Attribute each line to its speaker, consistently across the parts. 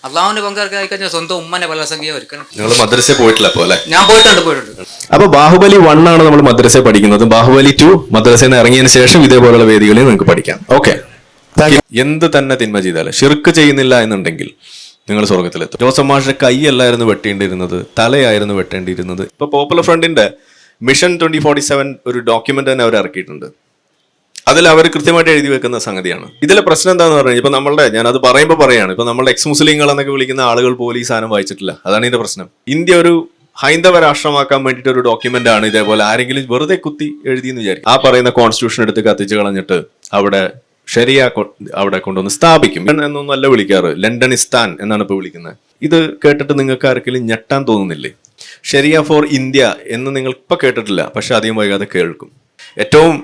Speaker 1: അള്ളാഹുവിന് പങ്കാർക്കായി കഴിഞ്ഞാൽ സ്വന്തം ഉമ്മനെ ബലസംഖ്യ ഒരുക്കണം.
Speaker 2: നിങ്ങൾ മദ്രസയിൽ പോയിട്ടില്ല പോലെ?
Speaker 1: ഞാൻ പോയിട്ടുണ്ട്.
Speaker 2: അപ്പൊ ബാഹുബലി 1 ആണ് നമ്മൾ മദ്രസയിൽ പഠിക്കുന്നത്. ബാഹുബലി 2 മദ്രസയിൽ നിന്ന് ഇറങ്ങിയതിന് ശേഷം ഇതേപോലുള്ള വേദികളിൽ നിങ്ങൾക്ക് പഠിക്കാം. ഓക്കെ. എന്ത് തന്നെ തിന്മ ചെയ്താലും ഷിർക്ക് ചെയ്യുന്നില്ല എന്നുണ്ടെങ്കിൽ നിങ്ങൾ സ്വർഗത്തിലെത്തും. ജോസഫ് മാഷിന്റെ കൈയല്ലായിരുന്നു വെട്ടേണ്ടിയിരുന്നത്, തലയായിരുന്നു വെട്ടേണ്ടിയിരുന്നത്. ഇപ്പൊ പോപ്പുലർ ഫ്രണ്ടിന്റെ മിഷൻ 2047 ഒരു ഡോക്യുമെന്റ് തന്നെ അവർ ഇറക്കിയിട്ടുണ്ട്. അതിൽ അവർ കൃത്യമായിട്ട് എഴുതി വെക്കുന്ന സംഗതിയാണ്. ഇതിലെ പ്രശ്നം എന്താന്ന് പറഞ്ഞാൽ ഇപ്പൊ നമ്മളുടെ, ഞാനത് പറയുമ്പോൾ പറയാണ്, ഇപ്പൊ നമ്മളുടെ എക്സ് മുസ്ലിങ്ങൾ എന്നൊക്കെ വിളിക്കുന്ന ആളുകൾ പോലും ഈ സാധനം വായിച്ചിട്ടില്ല. അതാണ് ഇതിന്റെ പ്രശ്നം. ഇന്ത്യ ഒരു ഹൈന്ദവ രാഷ്ട്രമാക്കാൻ വേണ്ടിയിട്ട് ഒരു ഡോക്യുമെന്റ് ആണ്. ഇതേപോലെ ആരെങ്കിലും വെറുതെ കുത്തി എഴുതിയെന്ന് വിചാരിക്കും. ആ പറയുന്ന കോൺസ്റ്റിറ്റ്യൂഷൻ എടുത്ത് കത്തിച്ച് കളഞ്ഞിട്ട് അവിടെ ശരിയ അവിടെ കൊണ്ടുവന്ന് സ്ഥാപിക്കും എന്നൊന്നല്ല വിളിക്കാറ്, ലണ്ടനിസ്ഥാൻ എന്നാണ് ഇപ്പൊ വിളിക്കുന്നത്. ഇത് കേട്ടിട്ട് നിങ്ങൾക്ക് ആർക്കെങ്കിലും ഞെട്ടാൻ തോന്നുന്നില്ലേ? ശരിയ ഫോർ ഇന്ത്യ എന്ന് നിങ്ങൾ ഇപ്പൊ കേട്ടിട്ടില്ല, പക്ഷെ അധികം വൈകാതെ കേൾക്കും. ഏറ്റവും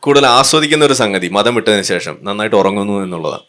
Speaker 2: കൂടുതൽ ആസ്വദിക്കുന്ന ഒരു സംഗതി മതം വിട്ടതിന് ശേഷം നന്നായിട്ട് ഉറങ്ങുന്നു എന്നുള്ളതാണ്.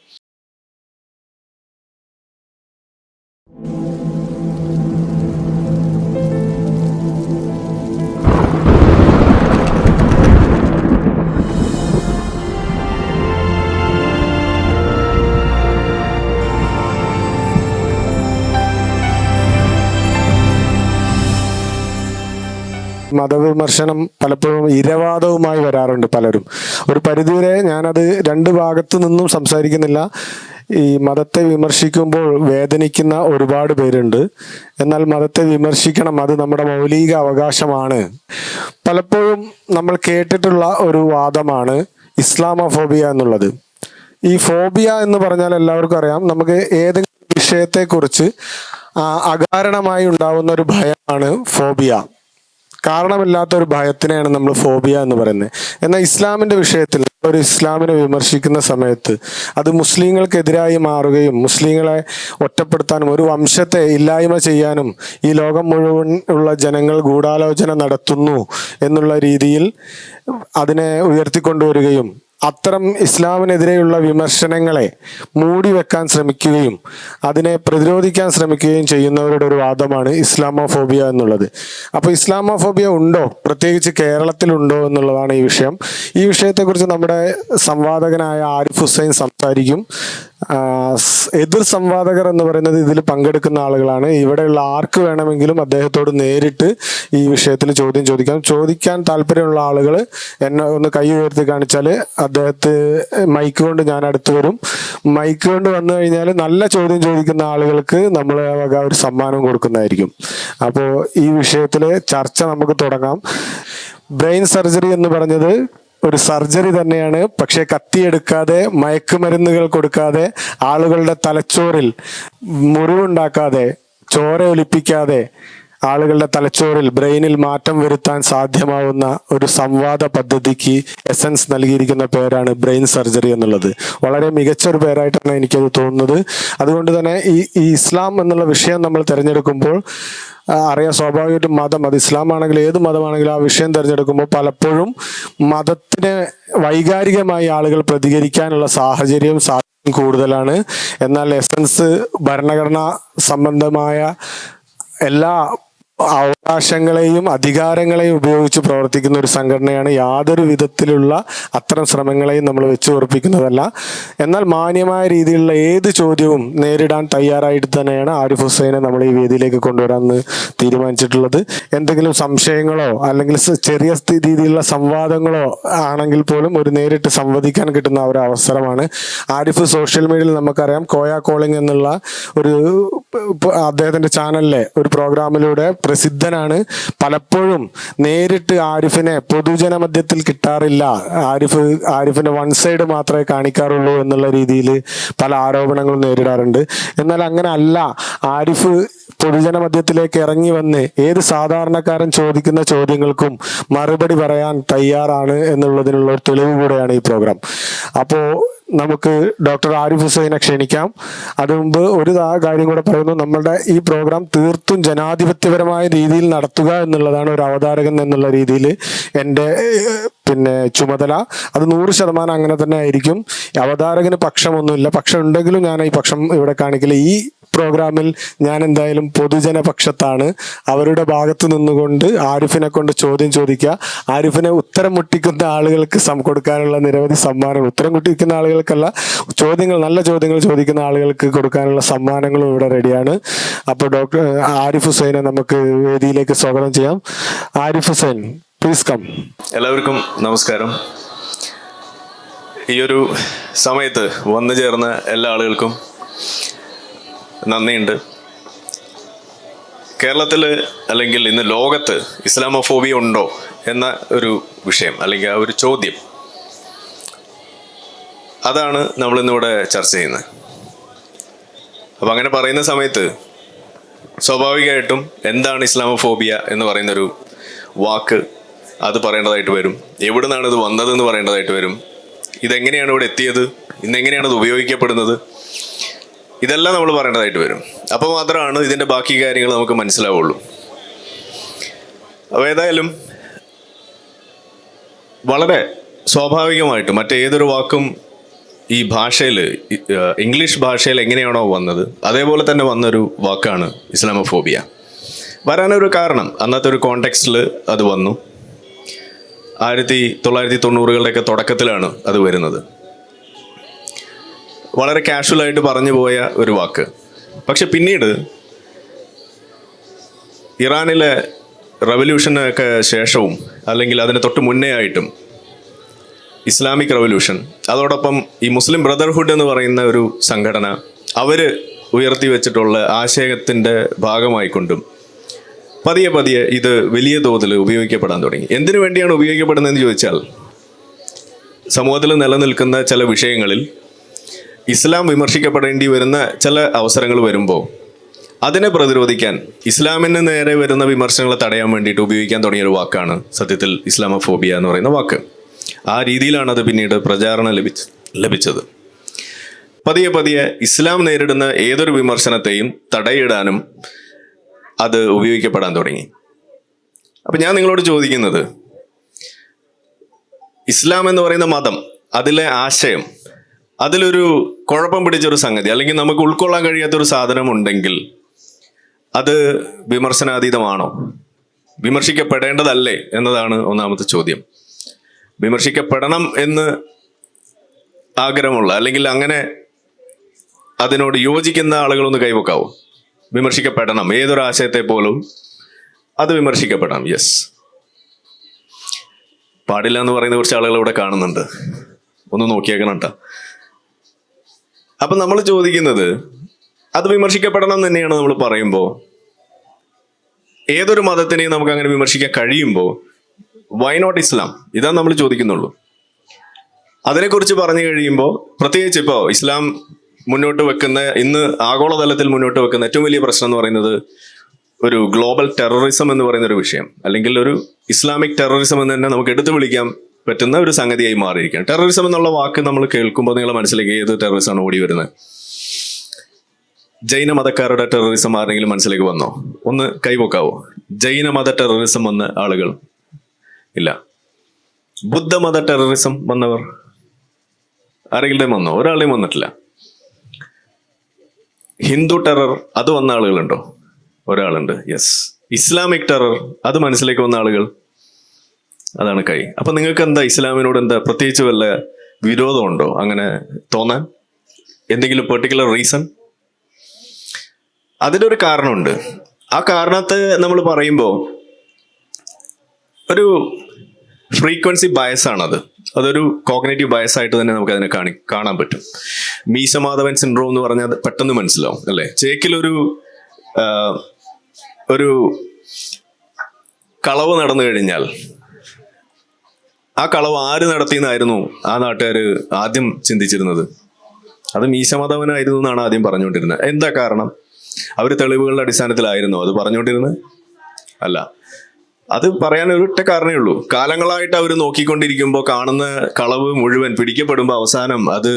Speaker 3: മതവിമർശനം പലപ്പോഴും ഇരവാദവുമായി വരാറുണ്ട് പലരും. ഒരു പരിധിവരെ ഞാനത് രണ്ട് ഭാഗത്തു നിന്നും സംസാരിക്കുന്നില്ല. ഈ മതത്തെ വിമർശിക്കുമ്പോൾ വേദനിക്കുന്ന ഒരുപാട് പേരുണ്ട്. എന്നാൽ മതത്തെ വിമർശിക്കണം, അത് നമ്മുടെ മൗലിക അവകാശമാണ്. പലപ്പോഴും നമ്മൾ കേട്ടിട്ടുള്ള ഒരു വാദമാണ് ഇസ്ലാമോഫോബിയ എന്നുള്ളത്. ഈ ഫോബിയ എന്ന് പറഞ്ഞാൽ എല്ലാവർക്കും അറിയാം, നമുക്ക് ഏതെങ്കിലും വിഷയത്തെക്കുറിച്ച് അകാരണമായി ഉണ്ടാവുന്ന ഒരു ഭയമാണ് ഫോബിയ. കാരണമില്ലാത്ത ഒരു ഭയത്തിനെയാണ് നമ്മൾ ഫോബിയ എന്ന് പറയുന്നത്. എന്നാൽ ഇസ്ലാമിന്റെ വിഷയത്തിൽ ഒരു ഇസ്ലാമിനെ വിമർശിക്കുന്ന സമയത്ത് അത് മുസ്ലിങ്ങൾക്കെതിരായി മാറുകയും മുസ്ലിങ്ങളെ ഒറ്റപ്പെടുത്താനും ഒരു വംശത്തെ ഇല്ലായ്മ ചെയ്യാനും ഈ ലോകം മുഴുവൻ ഉള്ള ജനങ്ങൾ ഗൂഢാലോചന നടത്തുന്നു എന്നുള്ള രീതിയിൽ അതിനെ ഉയർത്തിക്കൊണ്ടുവരികയും അത്തരം ഇസ്ലാമിനെതിരെയുള്ള വിമർശനങ്ങളെ മൂടി വെക്കാൻ ശ്രമിക്കുകയും അതിനെ പ്രതിരോധിക്കാൻ ശ്രമിക്കുകയും ചെയ്യുന്നവരുടെ ഒരു വാദമാണ് ഇസ്ലാമോഫോബിയ എന്നുള്ളത്. അപ്പോൾ ഇസ്ലാമോഫോബിയ ഉണ്ടോ, പ്രത്യേകിച്ച് കേരളത്തിലുണ്ടോ എന്നുള്ളതാണ് ഈ വിഷയം. ഈ വിഷയത്തെക്കുറിച്ച് നമ്മുടെ സംവാദകനായ ആരിഫ് ഹുസൈൻ സംസാരിക്കും. എതിർ സംവാദകർ എന്ന് പറയുന്നത് ഇതിൽ പങ്കെടുക്കുന്ന ആളുകളാണ്. ഇവിടെയുള്ള ആർക്ക് വേണമെങ്കിലും അദ്ദേഹത്തോട് നേരിട്ട് ഈ വിഷയത്തിൽ ചോദിക്കാൻ താല്പര്യമുള്ള ആളുകൾ എന്നെ ഒന്ന് കൈ ഉയർത്തി കാണിച്ചാൽ അദ്ദേഹത്തെ മൈക്ക് കൊണ്ട് ഞാൻ അടുത്ത് വരും. മൈക്ക് കൊണ്ട് വന്നു കഴിഞ്ഞാൽ നല്ല ചോദ്യം ചോദിക്കുന്ന ആളുകൾക്ക് നമ്മൾ ഒരു സമ്മാനം കൊടുക്കുന്നതായിരിക്കും. അപ്പോൾ ഈ വിഷയത്തിലെ ചർച്ച നമുക്ക് തുടങ്ങാം. ബ്രെയിൻ സർജറി എന്ന് പറഞ്ഞത് ഒരു സർജറി തന്നെയാണ്. പക്ഷെ കത്തിയെടുക്കാതെ, മയക്കുമരുന്നുകൾ കൊടുക്കാതെ, ആളുകളുടെ തലച്ചോറിൽ മുറിവുണ്ടാക്കാതെ, ചോര ഒലിപ്പിക്കാതെ ആളുകളുടെ തലച്ചോറിൽ ബ്രെയിനിൽ മാറ്റം വരുത്താൻ സാധ്യമാവുന്ന ഒരു സംവാദ പദ്ധതിക്ക് എസൻസ് നൽകിയിരിക്കുന്ന പേരാണ് ബ്രെയിൻ സർജറി എന്നുള്ളത്. വളരെ മികച്ച ഒരു പേരായിട്ടാണ് എനിക്കത് തോന്നുന്നത്. അതുകൊണ്ട് തന്നെ ഈ ഇസ്ലാം എന്നുള്ള വിഷയം നമ്മൾ തിരഞ്ഞെടുക്കുമ്പോൾ അറിയാം, സ്വാഭാവികമായിട്ടും മതം, അത് ഇസ്ലാം ആണെങ്കിലും ഏത് മതമാണെങ്കിലും ആ വിഷയം തിരഞ്ഞെടുക്കുമ്പോൾ പലപ്പോഴും മതത്തിന് വൈകാരികമായി ആളുകൾ പ്രതികരിക്കാനുള്ള സാഹചര്യം കൂടുതലാണ്. എന്നാൽ എസൻസ് ഭരണഘടനാ സംബന്ധമായ എല്ലാ അവകാശങ്ങളെയും അധികാരങ്ങളെയും ഉപയോഗിച്ച് പ്രവർത്തിക്കുന്ന ഒരു സംഘടനയാണ്. യാതൊരു വിധത്തിലുള്ള അത്തരം ശ്രമങ്ങളെയും നമ്മൾ വെച്ച് ഉറപ്പിക്കുന്നതല്ല. എന്നാൽ മാന്യമായ രീതിയിലുള്ള ഏത് ചോദ്യവും നേരിടാൻ തയ്യാറായിട്ട് തന്നെയാണ് ആരിഫ് ഹുസൈനെ നമ്മൾ ഈ വേദിയിലേക്ക് കൊണ്ടുവരാമെന്ന് തീരുമാനിച്ചിട്ടുള്ളത്. എന്തെങ്കിലും സംശയങ്ങളോ അല്ലെങ്കിൽ ചെറിയ രീതിയിലുള്ള സംവാദങ്ങളോ ആണെങ്കിൽ പോലും ഒരു നേരിട്ട് സംവദിക്കാൻ കിട്ടുന്ന ഒരു അവസരമാണ്. ആരിഫ് സോഷ്യൽ മീഡിയയിൽ നമുക്കറിയാം കോയ കോളിംഗ് എന്നുള്ള ഒരു അദ്ദേഹത്തിന്റെ ചാനലിലെ ഒരു പ്രോഗ്രാമിലൂടെ പ്രസിദ്ധനാണ്. പലപ്പോഴും നേരിട്ട് ആരിഫിനെ പൊതുജന മധ്യത്തിൽ കിട്ടാറില്ല, ആരിഫിന്റെ വൺ സൈഡ് മാത്രമേ കാണിക്കാറുള്ളൂ എന്നുള്ള രീതിയിൽ പല ആരോപണങ്ങളും നേരിടാറുണ്ട്. എന്നാൽ അങ്ങനെ അല്ല, ആരിഫ് പൊതുജന മധ്യത്തിലേക്ക് ഇറങ്ങി വന്ന് ഏത് സാധാരണക്കാരൻ ചോദിക്കുന്ന ചോദ്യങ്ങൾക്കും മറുപടി പറയാൻ തയ്യാറാണ് എന്നുള്ളതിനുള്ള ഒരു തെളിവ് കൂടെയാണ് ഈ പ്രോഗ്രാം. അപ്പോൾ നമുക്ക് ഡോക്ടർ ആരിഫ് ഹുസൈനെ ക്ഷണിക്കാം. മുമ്പ് ഒരു കാര്യം കൂടെ പറയുന്നു, നമ്മളുടെ ഈ പ്രോഗ്രാം തീർത്തും ജനാധിപത്യപരമായ രീതിയിൽ നടത്തുക എന്നുള്ളതാണ് ഒരു അവതാരകൻ എന്നുള്ള രീതിയിൽ എൻ്റെ ചുമതല. അത് 100% അങ്ങനെ തന്നെ ആയിരിക്കും. അവതാരകന് പക്ഷമൊന്നുമില്ല, പക്ഷം ഉണ്ടെങ്കിലും ഞാൻ ഈ പക്ഷം ഇവിടെ കാണിക്കില്ല. ഈ പ്രോഗ്രാമിൽ ഞാൻ എന്തായാലും പൊതുജനപക്ഷത്താണ്. അവരുടെ ഭാഗത്ത് നിന്നുകൊണ്ട് ആരിഫിനെ കൊണ്ട് ചോദ്യം ചോദിക്കുക, ആരിഫിനെ ഉത്തരം മുട്ടിക്കുന്ന ആളുകൾക്ക് കൊടുക്കാനുള്ള നിരവധി സമ്മാനങ്ങൾ, ഉത്തരം മുട്ടിക്കുന്ന ആളുകൾക്കല്ല, നല്ല ചോദ്യങ്ങൾ ചോദിക്കുന്ന ആളുകൾക്ക് കൊടുക്കാനുള്ള സമ്മാനങ്ങളും ഇവിടെ റെഡിയാണ്. അപ്പോൾ ഡോക്ടർ ആരിഫ് ഹുസൈനെ നമുക്ക് വേദിയിലേക്ക് സ്വാഗതം ചെയ്യാം. Arif Hussain, please come.
Speaker 2: എല്ലാവർക്കും നമസ്കാരം. ഈ ഒരു സമയത്ത് വന്നു ചേർന്ന എല്ലാ ആളുകൾക്കും നന്ദിയുണ്ട്. കേരളത്തിൽ അല്ലെങ്കിൽ ഇന്ന് ലോകത്ത് ഇസ്ലാമോഫോബിയ ഉണ്ടോ എന്ന ഒരു വിഷയം അല്ലെങ്കിൽ ആ ഒരു ചോദ്യം, അതാണ് നമ്മളിന്നിവിടെ ചർച്ച ചെയ്യുന്നത്. അപ്പം അങ്ങനെ പറയുന്ന സമയത്ത് സ്വാഭാവികമായിട്ടും എന്താണ് ഇസ്ലാമോഫോബിയ എന്ന് പറയുന്നൊരു വാക്ക് അത് പറയേണ്ടതായിട്ട് വരും. എവിടെ നിന്നാണ് ഇത് വന്നതെന്ന് പറയേണ്ടതായിട്ട് വരും. ഇതെങ്ങനെയാണ് ഇവിടെ എത്തിയത്, ഇന്നെങ്ങനെയാണ് ഇത് ഉപയോഗിക്കപ്പെടുന്നത്, ഇതെല്ലാം നമ്മൾ പറയേണ്ടതായിട്ട് വരും. അപ്പോൾ മാത്രമാണ് ഇതിൻ്റെ ബാക്കി കാര്യങ്ങൾ നമുക്ക് മനസ്സിലാവുള്ളൂ. അപ്പോൾ ഏതായാലും വളരെ സ്വാഭാവികമായിട്ട് മറ്റേതൊരു വാക്കും ഈ ഭാഷയിൽ, ഇംഗ്ലീഷ് ഭാഷയിൽ എങ്ങനെയാണോ വന്നത് അതേപോലെ തന്നെ വന്നൊരു വാക്കാണ് ഇസ്ലാമോഫോബിയ. വരാനൊരു കാരണം, അന്നത്തെ ഒരു കോണ്ടെക്സ്റ്റിൽ അത് വന്നു. 1990-കളുടെയൊക്കെ തുടക്കത്തിലാണ് അത് വരുന്നത്. വളരെ കാഷ്വലായിട്ട് പറഞ്ഞു പോയ ഒരു വാക്ക്. പക്ഷെ പിന്നീട് ഇറാനിലെ റവല്യൂഷനൊക്കെ ശേഷവും അല്ലെങ്കിൽ അതിന് തൊട്ട് മുന്നേ ആയിട്ടും ഇസ്ലാമിക് റവല്യൂഷൻ, അതോടൊപ്പം ഈ മുസ്ലിം ബ്രദർഹുഡ് എന്ന് പറയുന്ന ഒരു സംഘടന, അവർ ഉയർത്തി വെച്ചിട്ടുള്ള ആശയത്തിൻ്റെ ഭാഗമായിക്കൊണ്ടും പതിയെ പതിയെ ഇത് വലിയ തോതിൽ ഉപയോഗിക്കപ്പെടാൻ തുടങ്ങി. എന്തിനു വേണ്ടിയാണ് ഉപയോഗിക്കപ്പെടുന്നതെന്ന് ചോദിച്ചാൽ, സമൂഹത്തിൽ നിലനിൽക്കുന്ന ചില വിഷയങ്ങളിൽ ഇസ്ലാം വിമർശിക്കപ്പെടേണ്ടി വരുന്ന ചില അവസരങ്ങൾ വരുമ്പോൾ അതിനെ പ്രതിരോധിക്കാൻ, ഇസ്ലാമിന് നേരെ വരുന്ന വിമർശനങ്ങളെ തടയാൻ വേണ്ടിയിട്ട് ഉപയോഗിക്കാൻ തുടങ്ങിയൊരു വാക്കാണ് സത്യത്തിൽ ഇസ്ലാമോഫോബിയ എന്ന് പറയുന്ന വാക്ക്. ആ രീതിയിലാണ് അത് പിന്നീട് പ്രചാരണം ലഭിച്ചത്. പതിയെ പതിയെ ഇസ്ലാം നേരിടുന്ന ഏതൊരു വിമർശനത്തെയും തടയിടാനും അത് ഉപയോഗിക്കപ്പെടാൻ തുടങ്ങി. അപ്പം ഞാൻ നിങ്ങളോട് ചോദിക്കുന്നത്, ഇസ്ലാം എന്ന് പറയുന്ന മതം, അതിലെ ആശയം, അതിലൊരു കുഴപ്പം പിടിച്ചൊരു സംഗതി അല്ലെങ്കിൽ നമുക്ക് ഉൾക്കൊള്ളാൻ കഴിയാത്തൊരു സാധനം ഉണ്ടെങ്കിൽ അത് വിമർശനാതീതമാണോ, വിമർശിക്കപ്പെടേണ്ടതല്ലേ എന്നതാണ് ഒന്നാമത്തെ ചോദ്യം. വിമർശിക്കപ്പെടണം എന്ന് ആഗ്രഹമുള്ള അല്ലെങ്കിൽ അങ്ങനെ അതിനോട് യോജിക്കുന്ന ആളുകളൊന്ന് കൈവക്കാവോ? വിമർശിക്കപ്പെടണം, ഏതൊരു ആശയത്തെ പോലും അത് വിമർശിക്കപ്പെടാം. യെസ്, പാടില്ല എന്ന് പറയുന്ന കുറച്ച് ആളുകൾ ഇവിടെ കാണുന്നുണ്ട്, ഒന്ന് നോക്കിയേക്കണം കേട്ടോ. അപ്പം നമ്മൾ ചോദിക്കുന്നത്, അത് വിമർശിക്കപ്പെടണം തന്നെയാണ് നമ്മൾ പറയുമ്പോൾ, ഏതൊരു മതത്തിനെയും നമുക്ക് അങ്ങനെ വിമർശിക്കാൻ കഴിയുമ്പോൾ വൈ നോട്ട് ഇസ്ലാം? ഇതാണ് നമ്മൾ ചോദിക്കുന്നുള്ളൂ. അതിനെക്കുറിച്ച് പറഞ്ഞു കഴിയുമ്പോൾ, പ്രത്യേകിച്ച് ഇപ്പോൾ ഇസ്ലാം മുന്നോട്ട് വെക്കുന്ന, ഇന്ന് ആഗോളതലത്തിൽ മുന്നോട്ട് വെക്കുന്ന ഏറ്റവും വലിയ പ്രശ്നം എന്ന് പറയുന്നത് ഒരു ഗ്ലോബൽ ടെററിസം എന്ന് പറയുന്ന ഒരു വിഷയം, അല്ലെങ്കിൽ ഒരു ഇസ്ലാമിക് ടെററിസം എന്ന് തന്നെ നമുക്ക് എടുത്തു വിളിക്കാൻ പറ്റുന്ന ഒരു സംഗതിയായി മാറിയിരിക്കുകയാണ്. ടെററിസം എന്നുള്ള വാക്ക് നമ്മൾ കേൾക്കുമ്പോൾ നിങ്ങളുടെ മനസ്സിലേക്ക് ഏത് ടെററിസമാണ് ഓടി വരുന്നത്? ജൈന മതക്കാരുടെ ടെററിസം ആരെങ്കിലും മനസ്സിലേക്ക് വന്നോ? ഒന്ന് കൈവക്കാവോ? ജൈന മത ടെററിസം വന്ന ആളുകൾ ഇല്ല. ബുദ്ധമത ടെററിസം വന്നവർ ആരെങ്കിലും വന്നോ? ഒരാളെയും വന്നിട്ടില്ല. ഹിന്ദു ടെറർ അത് വന്ന ആളുകളുണ്ടോ? ഒരാളുണ്ട്. യെസ്. ഇസ്ലാമിക് ടെറർ അത് മനസ്സിലേക്ക് വന്ന ആളുകൾ, അതാണ് കൈ. അപ്പൊ നിങ്ങൾക്ക് എന്താ ഇസ്ലാമിനോട് എന്താ പ്രത്യേകിച്ച് വല്ല വിരോധമുണ്ടോ അങ്ങനെ തോന്നാൻ? എന്തെങ്കിലും പെർട്ടിക്കുലർ റീസൺ? അതിനൊരു കാരണമുണ്ട്. ആ കാരണത്തെ നമ്മൾ പറയുമ്പോൾ ഒരു ഫ്രീക്വൻസി ബയസാണത്. അതൊരു കോഗ്നേറ്റീവ് ബയസായിട്ട് തന്നെ നമുക്ക് അതിനെ കാണാൻ പറ്റും. മീശമാധവൻ സിൻഡ്രോം എന്ന് പറഞ്ഞാൽ പെട്ടെന്ന് മനസ്സിലാവും അല്ലേ? ചേക്കിലൊരു ഒരു കളവ് നടന്നു കഴിഞ്ഞാൽ ആ കളവ് ആര് നടത്തിയെന്നായിരുന്നു ആ നാട്ടുകാർ ആദ്യം ചിന്തിച്ചിരുന്നത്? അത് മീശമാധവനായിരുന്നു എന്നാണ് ആദ്യം പറഞ്ഞുകൊണ്ടിരുന്നത്. എന്താ കാരണം? അവർ തെളിവുകളുടെ അടിസ്ഥാനത്തിലായിരുന്നു അത് പറഞ്ഞുകൊണ്ടിരുന്നത്? അല്ല. അത് പറയാൻ ഒരൊറ്റ കാരണമേ ഉള്ളൂ. കാലങ്ങളായിട്ട് അവർ നോക്കിക്കൊണ്ടിരിക്കുമ്പോൾ കാണുന്ന കളവ് മുഴുവൻ പിടിക്കപ്പെടുമ്പോൾ അവസാനം അത്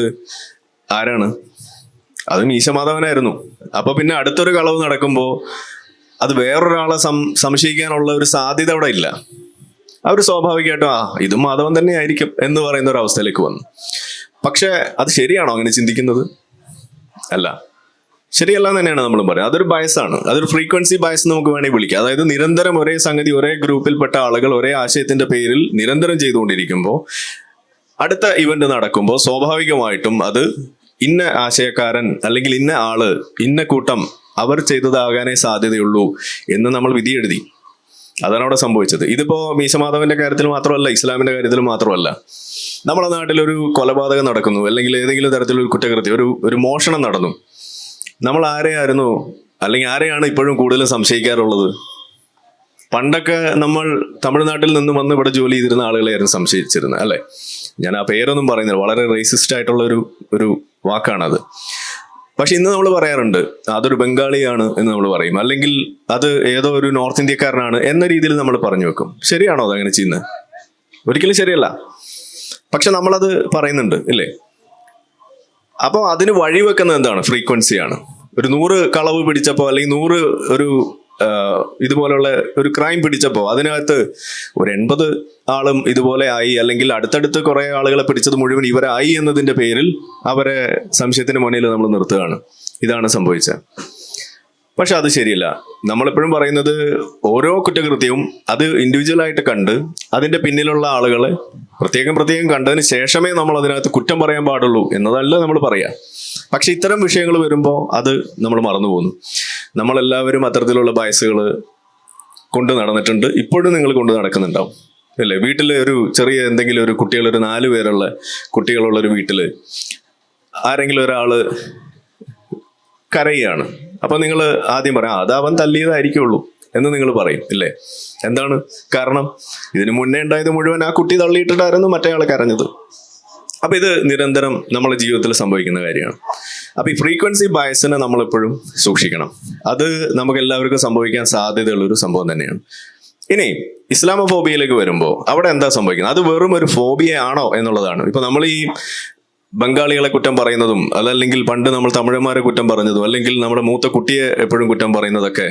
Speaker 2: ആരാണ്? അത് മീശമാധവനായിരുന്നു. അപ്പൊ പിന്നെ അടുത്തൊരു കളവ് നടക്കുമ്പോൾ അത് വേറൊരാളെ സംശയിക്കാനുള്ള ഒരു സാധ്യത അവിടെ ഇല്ല. അവർ സ്വാഭാവികമായിട്ടും ഇത് മാധവൻ തന്നെ ആയിരിക്കും എന്ന് പറയുന്ന ഒരു അവസ്ഥയിലേക്ക് വന്നു. പക്ഷെ അത് ശരിയാണോ അങ്ങനെ ചിന്തിക്കുന്നത്? അല്ല. ശരിയല്ല എന്ന് തന്നെയാണ് നമ്മൾ പറയുന്നത്. അതൊരു ബയസാണ്, അതൊരു ഫ്രീക്വൻസി ബയസ് നമുക്ക് വേണമെങ്കിൽ വിളിക്കാം. അതായത് നിരന്തരം ഒരേ സംഗതി ഒരേ ഗ്രൂപ്പിൽപ്പെട്ട ആളുകൾ ഒരേ ആശയത്തിന്റെ പേരിൽ നിരന്തരം ചെയ്തുകൊണ്ടിരിക്കുമ്പോൾ അടുത്ത ഇവന്റ് നടക്കുമ്പോൾ സ്വാഭാവികമായിട്ടും അത് ഇന്ന ആശയക്കാരൻ അല്ലെങ്കിൽ ഇന്ന ആള് ഇന്ന കൂട്ടം അവർ ചെയ്തതാകാനേ സാധ്യതയുള്ളൂ എന്ന് നമ്മൾ വിധി എഴുതി. അതാണ് അവിടെ സംഭവിച്ചത്. ഇതിപ്പോ മീശമാധവന്റെ കാര്യത്തിൽ മാത്രമല്ല, ഇസ്ലാമിന്റെ കാര്യത്തിൽ മാത്രമല്ല. നമ്മുടെ നാട്ടിലൊരു കൊലപാതകം നടക്കുന്നു, അല്ലെങ്കിൽ ഏതെങ്കിലും തരത്തിലൊരു കുറ്റകൃത്യം, ഒരു മോഷണം നടന്നു. നമ്മൾ ആരെയായിരുന്നു അല്ലെങ്കിൽ ആരെയാണ് ഇപ്പോഴും കൂടുതൽ സംശയിക്കാറുള്ളത്? പണ്ടൊക്കെ നമ്മൾ തമിഴ്നാട്ടിൽ നിന്ന് വന്ന് ഇവിടെ ജോലി ചെയ്തിരുന്ന ആളുകളെയായിരുന്നു സംശയിച്ചിരുന്നത്, അല്ലെ? ഞാൻ ആ പേരൊന്നും പറയുന്നില്ല, വളരെ റേസിസ്റ്റ് ആയിട്ടുള്ള ഒരു വാക്കാണത്. പക്ഷെ ഇന്ന് നമ്മൾ പറയാറുണ്ട് അതൊരു ബംഗാളിയാണ് എന്ന് നമ്മൾ പറയും, അല്ലെങ്കിൽ അത് ഏതോ ഒരു നോർത്ത് ഇന്ത്യക്കാരനാണ് എന്ന രീതിയിൽ നമ്മൾ പറഞ്ഞു വെക്കും. ശരിയാണോ അതങ്ങനെ ചെയ്യുന്നത്? ഒരിക്കലും ശരിയല്ല. പക്ഷെ നമ്മളത് പറയുന്നുണ്ട്, ഇല്ലേ? അപ്പോൾ അതിന് വഴിവെക്കുന്നത് എന്താണ്? ഫ്രീക്വൻസിയാണ്. ഒരു 100 കളവ് പിടിച്ചപ്പോൾ അല്ലെങ്കിൽ 100 ഇതുപോലുള്ള ഒരു ക്രൈം പിടിച്ചപ്പോൾ അതിനകത്ത് ഒരു 80 ആളും ഇതുപോലെ ആയി, അല്ലെങ്കിൽ അടുത്തടുത്ത് കുറെ ആളുകളെ പിടിച്ചത് മുഴുവൻ ഇവരായി എന്നതിന്റെ പേരിൽ അവരെ സംശയത്തിന് മുന്നിൽ നമ്മൾ നിർത്തുകയാണ്. ഇതാണ് സംഭവിച്ചത്. പക്ഷെ അത് ശരിയല്ല. നമ്മളെപ്പോഴും പറയുന്നത് ഓരോ കുറ്റകൃത്യവും അത് ഇൻഡിവിജ്വൽ ആയിട്ട് കണ്ട് അതിന്റെ പിന്നിലുള്ള ആളുകളെ പ്രത്യേകം കണ്ടതിന് ശേഷമേ നമ്മൾ അതിനകത്ത് കുറ്റം പറയാൻ പാടുള്ളൂ എന്നതല്ല നമ്മൾ പറയാ. പക്ഷെ ഇത്തരം വിഷയങ്ങൾ വരുമ്പോൾ അത് നമ്മൾ മറന്നു പോകുന്നു. നമ്മളെല്ലാവരും അത്തരത്തിലുള്ള ബയസുകൾ കൊണ്ട് നടന്നിട്ടുണ്ട്, ഇപ്പോഴും നിങ്ങൾ കൊണ്ട് നടക്കുന്നുണ്ടാവും, അല്ലേ? വീട്ടിൽ ഒരു ചെറിയ എന്തെങ്കിലും ഒരു കുട്ടികൾ, ഒരു 4 പേരുള്ള കുട്ടികളുള്ള ഒരു വീട്ടിൽ ആരെങ്കിലും ഒരാള് കരയുകയാണ്. അപ്പൊ നിങ്ങൾ ആദ്യം പറയാം അത് അവൻ തല്ലിയതായിരിക്കുള്ളൂ എന്ന് നിങ്ങൾ പറയും, ഇല്ലേ? എന്താണ് കാരണം? ഇതിനു മുന്നേ ഉണ്ടായത് മുഴുവൻ ആ കുട്ടി തള്ളിയിട്ടിട്ടായിരുന്നു മറ്റേ ആളെ കരഞ്ഞത്. അപ്പൊ ഇത് നിരന്തരം നമ്മുടെ ജീവിതത്തിൽ സംഭവിക്കുന്ന കാര്യമാണ്. അപ്പൊ ഈ ഫ്രീക്വൻസി ബയസിനെ നമ്മളെപ്പോഴും സൂക്ഷിക്കണം. അത് നമുക്ക് എല്ലാവർക്കും സംഭവിക്കാൻ സാധ്യതയുള്ള ഒരു സംഭവം തന്നെയാണ്. ഇനി ഇസ്ലാമോഫോബിയയിലേക്ക് വരുമ്പോൾ അവിടെ എന്താ സംഭവിക്കുന്നത്? അത് വെറും ഒരു ഫോബിയ ആണോ എന്നുള്ളതാണ്. ഇപ്പൊ നമ്മൾ ഈ ബംഗാളികളെ കുറ്റം പറയുന്നതും അതല്ലെങ്കിൽ പണ്ട് നമ്മൾ തമിഴന്മാരെ കുറ്റം പറഞ്ഞതും അല്ലെങ്കിൽ നമ്മുടെ മൂത്ത കുട്ടിയെ എപ്പോഴും കുറ്റം പറയുന്നതൊക്കെ,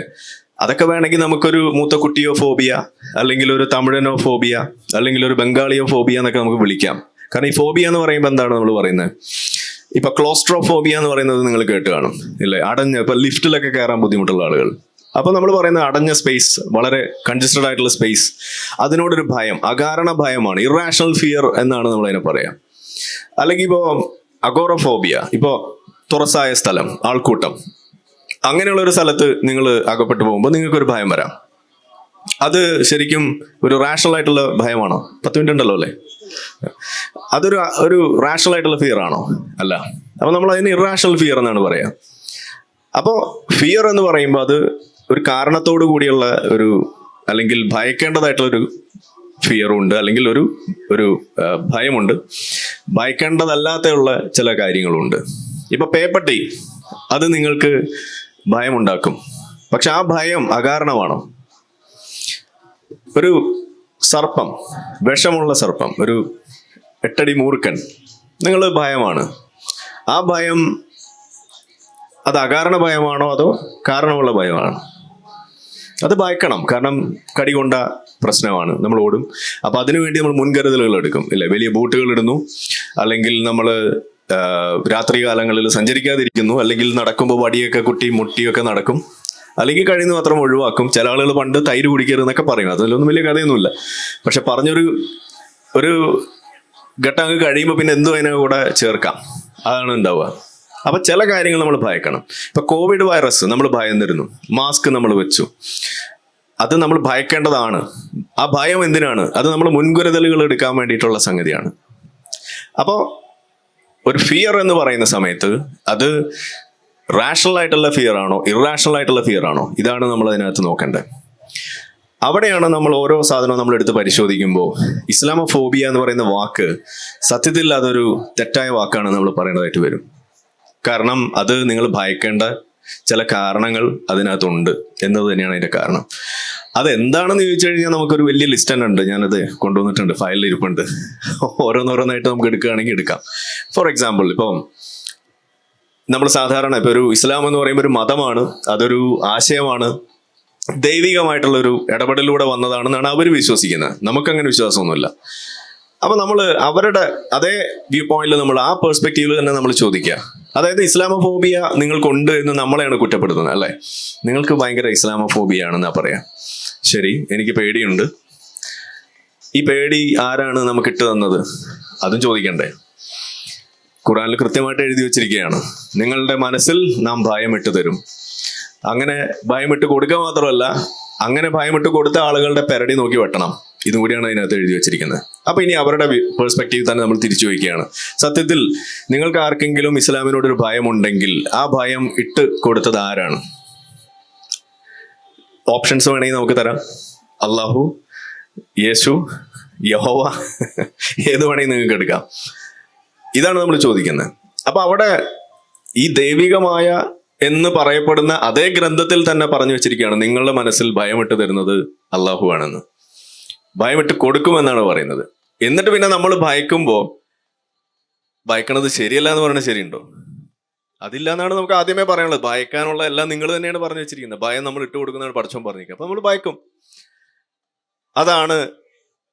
Speaker 2: അതൊക്കെ വേണമെങ്കിൽ നമുക്കൊരു മൂത്ത കുട്ടിയോ ഫോബിയ, അല്ലെങ്കിൽ ഒരു തമിഴനോ ഫോബിയ, അല്ലെങ്കിൽ ഒരു ബംഗാളിയോ ഫോബിയ എന്നൊക്കെ നമുക്ക് വിളിക്കാം. കാരണം ഈ ഫോബിയ എന്ന് പറയുമ്പോൾ എന്താണ് നമ്മൾ പറയുന്നത്? ഇപ്പൊ ക്ലോസ്ട്രോഫോബിയ എന്ന് പറയുന്നത് നിങ്ങൾ കേട്ട് കാണും, ഇല്ലേ? ഇപ്പൊ ലിഫ്റ്റിലൊക്കെ കയറാൻ ബുദ്ധിമുട്ടുള്ള ആളുകൾ. അപ്പൊ നമ്മൾ പറയുന്നത് അടഞ്ഞ സ്പേസ്, വളരെ കൺജസ്റ്റഡ് ആയിട്ടുള്ള സ്പേസ്, അതിനോടൊരു ഭയം, അകാരണ ഭയമാണ്, ഇറാഷണൽ ഫിയർ എന്നാണ് നമ്മൾ അതിനെ പറയാം. അല്ലെങ്കിൽ ഇപ്പോ അഗോറഫോബിയ, ഇപ്പോ തുറസായ സ്ഥലം, ആൾക്കൂട്ടം, അങ്ങനെയുള്ള ഒരു സ്ഥലത്ത് നിങ്ങൾ അകപ്പെട്ടു പോകുമ്പോൾ നിങ്ങൾക്കൊരു ഭയം വരാം. അത് ശരിക്കും ഒരു റാഷണൽ ആയിട്ടുള്ള ഭയമാണോ? 10 മിനിറ്റ് ഉണ്ടല്ലോ, അല്ലേ? അതൊരു റാഷണൽ ആയിട്ടുള്ള ഫിയർ ആണോ? അല്ല. അപ്പൊ നമ്മൾ അതിന് ഇറാഷണൽ ഫിയർ എന്നാണ് പറയാ. അപ്പോ ഫിയർ എന്ന് പറയുമ്പോൾ അത് ഒരു കാരണത്തോടു കൂടിയുള്ള ഒരു, അല്ലെങ്കിൽ ഭയക്കേണ്ടതായിട്ടുള്ളൊരു ഫിയറും ഉണ്ട്, അല്ലെങ്കിൽ ഒരു ഭയമുണ്ട്. ഭയക്കേണ്ടതല്ലാത്തുള്ള ചില കാര്യങ്ങളുണ്ട്. ഇപ്പൊ പേപ്പട്ടി, അത് നിങ്ങൾക്ക് ഭയമുണ്ടാക്കും. പക്ഷെ ആ ഭയം അകാരണമാണോ? ഒരു സർപ്പം, വിഷമുള്ള സർപ്പം, ഒരു 8 അടി മൂർഖൻ, നിങ്ങൾ ഭയമാണ്. ആ ഭയം അത് അകാരണ ഭയമാണോ അതോ കാരണമുള്ള ഭയമാണോ? അത് ഭയക്കണം. കാരണം കടി കൊണ്ട പ്രശ്നമാണ്, നമ്മൾ ഓടും. അപ്പൊ അതിനുവേണ്ടി നമ്മൾ മുൻകരുതലുകൾ എടുക്കും, ഇല്ലേ? വലിയ ബൂട്ടുകൾ ഇടുന്നു, അല്ലെങ്കിൽ നമ്മൾ രാത്രി കാലങ്ങളിൽ സഞ്ചരിക്കാതിരിക്കുന്നു, അല്ലെങ്കിൽ നടക്കുമ്പോൾ വടിയൊക്കെ കുട്ടി മുട്ടിയൊക്കെ നടക്കും, അല്ലെങ്കിൽ കഴിയുന്ന മാത്രം ഒഴിവാക്കും. ചില ആളുകൾ പണ്ട് തൈര് കുടിക്കരുതെന്നൊക്കെ പറയും. അതിലൊന്നും വലിയ കഥയൊന്നുമില്ല. പക്ഷെ പറഞ്ഞൊരു ഘട്ടം അങ്ങ് കഴിയുമ്പോൾ പിന്നെ എന്തും അതിനെ കൂടെ ചേർക്കാം, അതാണ് ഉണ്ടാവുക. അപ്പൊ ചില കാര്യങ്ങൾ നമ്മൾ ഭയക്കണം. ഇപ്പൊ കോവിഡ് വൈറസ് നമ്മൾ ഭയന്നിരുന്നു, മാസ്ക് നമ്മൾ വെച്ചു, അത് നമ്മൾ ഭയക്കേണ്ടതാണ്. ആ ഭയം എന്തിനാണ്? അത് നമ്മൾ മുൻകരുതലുകൾ എടുക്കാൻ വേണ്ടിയിട്ടുള്ള സംഗതിയാണ്. അപ്പോ ഒരു ഫിയർ എന്ന് പറയുന്ന സമയത്ത് അത് റാഷണൽ ആയിട്ടുള്ള ഫിയർ ആണോ, ഇറാഷണൽ ആയിട്ടുള്ള ഫിയർ ആണോ? ഇതാണ് നമ്മൾ അതിനകത്ത് നോക്കേണ്ടത്. അവിടെയാണ് നമ്മൾ ഓരോ സാധനവും നമ്മൾ എടുത്ത് പരിശോധിക്കുമ്പോൾ ഇസ്ലാമോഫോബിയ എന്ന് പറയുന്ന വാക്ക് സത്യത്തിൽ അതൊരു തെറ്റായ വാക്കാണ് നമ്മൾ പറയേണ്ടതായിട്ട് വരും. കാരണം അത് നിങ്ങൾ ഭയക്കേണ്ട ചില കാരണങ്ങൾ അതിനകത്തുണ്ട് എന്നത് തന്നെയാണ് അതിന്റെ കാരണം. അതെന്താണെന്ന് ചോദിച്ചു കഴിഞ്ഞാൽ നമുക്കൊരു വലിയ ലിസ്റ്റ് തന്നെ ഉണ്ട്. ഞാനത് കൊണ്ടുവന്നിട്ടുണ്ട്, ഫയലിൽ ഇരിപ്പുണ്ട്. ഓരോന്നോരോന്നായിട്ട് നമുക്ക് എടുക്കുകയാണെങ്കിൽ എടുക്കാം. ഫോർ എക്സാമ്പിൾ, ഇപ്പം നമ്മൾ സാധാരണ ഇപ്പൊ ഒരു ഇസ്ലാം എന്ന് പറയുമ്പോൾ ഒരു മതമാണ്, അതൊരു ആശയമാണ്, ദൈവികമായിട്ടുള്ളൊരു ഇടപെടലിലൂടെ വന്നതാണെന്നാണ് അവർ വിശ്വസിക്കുന്നത്. നമുക്കങ്ങനെ വിശ്വാസമൊന്നുമില്ല. അപ്പൊ നമ്മൾ അവരുടെ അതേ വ്യൂ പോയിന്റിൽ നമ്മൾ ആ പെർസ്പെക്റ്റീവിൽ തന്നെ നമ്മൾ ചോദിക്കുക, അതായത് ഇസ്ലാമോഫോബിയ നിങ്ങൾക്കുണ്ട് എന്ന് നമ്മളെയാണ് കുറ്റപ്പെടുത്തുന്നത് അല്ലേ? നിങ്ങൾക്ക് ഭയങ്കര ഇസ്ലാമോഫോബിയ ആണെന്നാ പറയാം. ശരി, എനിക്ക് പേടിയുണ്ട്. ഈ പേടി ആരാണ് നമുക്ക് ഇട്ട് തന്നത്? അതും ചോദിക്കണ്ടേ? ഖുറാനിൽ കൃത്യമായിട്ട് എഴുതി വെച്ചിരിക്കുകയാണ്, നിങ്ങളുടെ മനസ്സിൽ നാം ഭയമിട്ട് തരും. അങ്ങനെ ഭയമിട്ട് കൊടുക്കുക മാത്രമല്ല, അങ്ങനെ ഭയമിട്ട് കൊടുത്ത ആളുകളുടെ പെരടി നോക്കി വെട്ടണം. ഇതും കൂടിയാണ് അതിനകത്ത് എഴുതി വെച്ചിരിക്കുന്നത്. അപ്പൊ ഇനി അവരുടെ പേഴ്സ്പെക്റ്റീവ് തന്നെ നമ്മൾ തിരിച്ചു വയ്ക്കുകയാണ്. സത്യത്തിൽ നിങ്ങൾക്ക് ആർക്കെങ്കിലും ഇസ്ലാമിനോടൊരു ഭയമുണ്ടെങ്കിൽ ആ ഭയം ഇട്ട് കൊടുത്തത് ആരാണ്? ഓപ്ഷൻസ് വേണമെങ്കിൽ നമുക്ക് തരാം. അള്ളാഹു, യേശു, യഹോവ, ഏത് വേണമെങ്കിൽ നിങ്ങൾക്ക് എടുക്കാം. ഇതാണ് നമ്മൾ ചോദിക്കുന്നത്. അപ്പൊ അവിടെ ഈ ദൈവികമായ എന്ന് പറയപ്പെടുന്ന അതേ ഗ്രന്ഥത്തിൽ തന്നെ പറഞ്ഞു വെച്ചിരിക്കുകയാണ്, നിങ്ങളുടെ മനസ്സിൽ ഭയമിട്ട് തരുന്നത് അള്ളാഹു ആണെന്ന്. ഭയമിട്ട് കൊടുക്കുമെന്നാണ് പറയുന്നത്. എന്നിട്ട് പിന്നെ നമ്മൾ ഭയക്കുമ്പോൾ ഭയക്കണത് ശരിയല്ല എന്ന് പറയുന്നത് ശരിയുണ്ടോ? അതില്ല എന്നാണ് നമുക്ക് ആദ്യമേ പറയാനുള്ളത്. ഭയക്കാനുള്ള എല്ലാം നിങ്ങൾ തന്നെയാണ് പറഞ്ഞു വെച്ചിരിക്കുന്നത്. ഭയം നമ്മൾ ഇട്ട് കൊടുക്കുന്നതാണ് പഠിച്ചോൻ പറഞ്ഞിരിക്കുന്നത്. അപ്പൊ നമ്മൾ ഭയക്കും. അതാണ്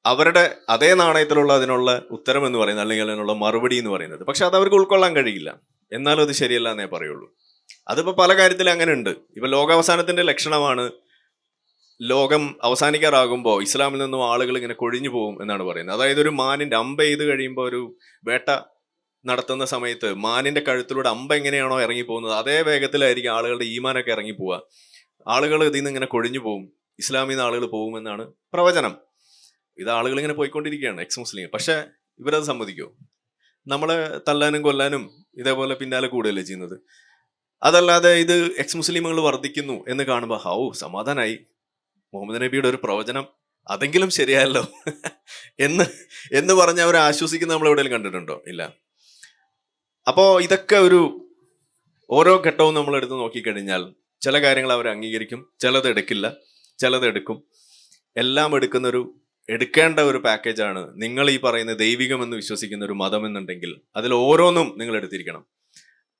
Speaker 2: അവരുടെ അതേ നാണയത്തിലുള്ള അതിനുള്ള ഉത്തരം എന്ന് പറയുന്നത്, അല്ലെങ്കിൽ അതിനുള്ള മറുപടി എന്ന് പറയുന്നത്. പക്ഷെ അത് അവർക്ക് ഉൾക്കൊള്ളാൻ കഴിയില്ല. എന്നാലും അത് ശരിയല്ല എന്നേ പറയുള്ളൂ. അതിപ്പോ പല കാര്യത്തിലും അങ്ങനെ ഉണ്ട്. ഇപ്പൊ ലോകാവസാനത്തിന്റെ ലക്ഷണമാണ് ലോകം അവസാനിക്കാറാകുമ്പോൾ ഇസ്ലാമിൽ നിന്നും ആളുകൾ ഇങ്ങനെ കൊഴിഞ്ഞു പോകും എന്നാണ് പറയുന്നത്. അതായത് ഒരു മാനിന്റെ അമ്പ ചെയ്ത് കഴിയുമ്പോൾ, ഒരു വേട്ട നടത്തുന്ന സമയത്ത് മാനിന്റെ കഴുത്തിലൂടെ അമ്പ എങ്ങനെയാണോ ഇറങ്ങി പോകുന്നത് അതേ വേഗത്തിലായിരിക്കും ആളുകളുടെ ഈമാനൊക്കെ ഇറങ്ങി പോവുക. ആളുകൾ ഇതിൽ നിന്ന് ഇങ്ങനെ കൊഴിഞ്ഞു പോകും, ഇസ്ലാമിൽ നിന്ന് ആളുകൾ പോകുമെന്നാണ് പ്രവചനം. ഇത് ആളുകൾ ഇങ്ങനെ പോയിക്കൊണ്ടിരിക്കുകയാണ്, എക്സ് മുസ്ലിം. പക്ഷെ ഇവരത് സമ്മതിക്കുമോ? നമ്മളെ തല്ലാനും കൊല്ലാനും ഇതേപോലെ പിന്നാലെ കൂടുകയല്ലേ ചെയ്യുന്നത്. അതല്ലാതെ ഇത് എക്സ് മുസ്ലിമുകൾ വർദ്ധിക്കുന്നു എന്ന് കാണുമ്പോൾ ഹൗ സമാധാനായി, മുഹമ്മദ് നബിയുടെ ഒരു പ്രവചനം അതെങ്കിലും ശരിയായല്ലോ എന്ന് പറഞ്ഞ് അവരെ ആശ്വസിക്കുന്ന നമ്മൾ എവിടെയെങ്കിലും കണ്ടിട്ടുണ്ടോ? ഇല്ല. അപ്പോ ഇതൊക്കെ ഒരു ഓരോ ഘട്ടവും നമ്മൾ എടുത്ത് നോക്കിക്കഴിഞ്ഞാൽ ചില കാര്യങ്ങൾ അവർ അംഗീകരിക്കും, ചിലത് എടുക്കില്ല, ചിലത് എടുക്കും. എല്ലാം എടുക്കേണ്ട ഒരു പാക്കേജാണ് നിങ്ങൾ ഈ പറയുന്ന ദൈവികം എന്ന് വിശ്വസിക്കുന്ന ഒരു മതം എന്നുണ്ടെങ്കിൽ അതിൽ ഓരോന്നും നിങ്ങൾ എടുത്തിരിക്കണം.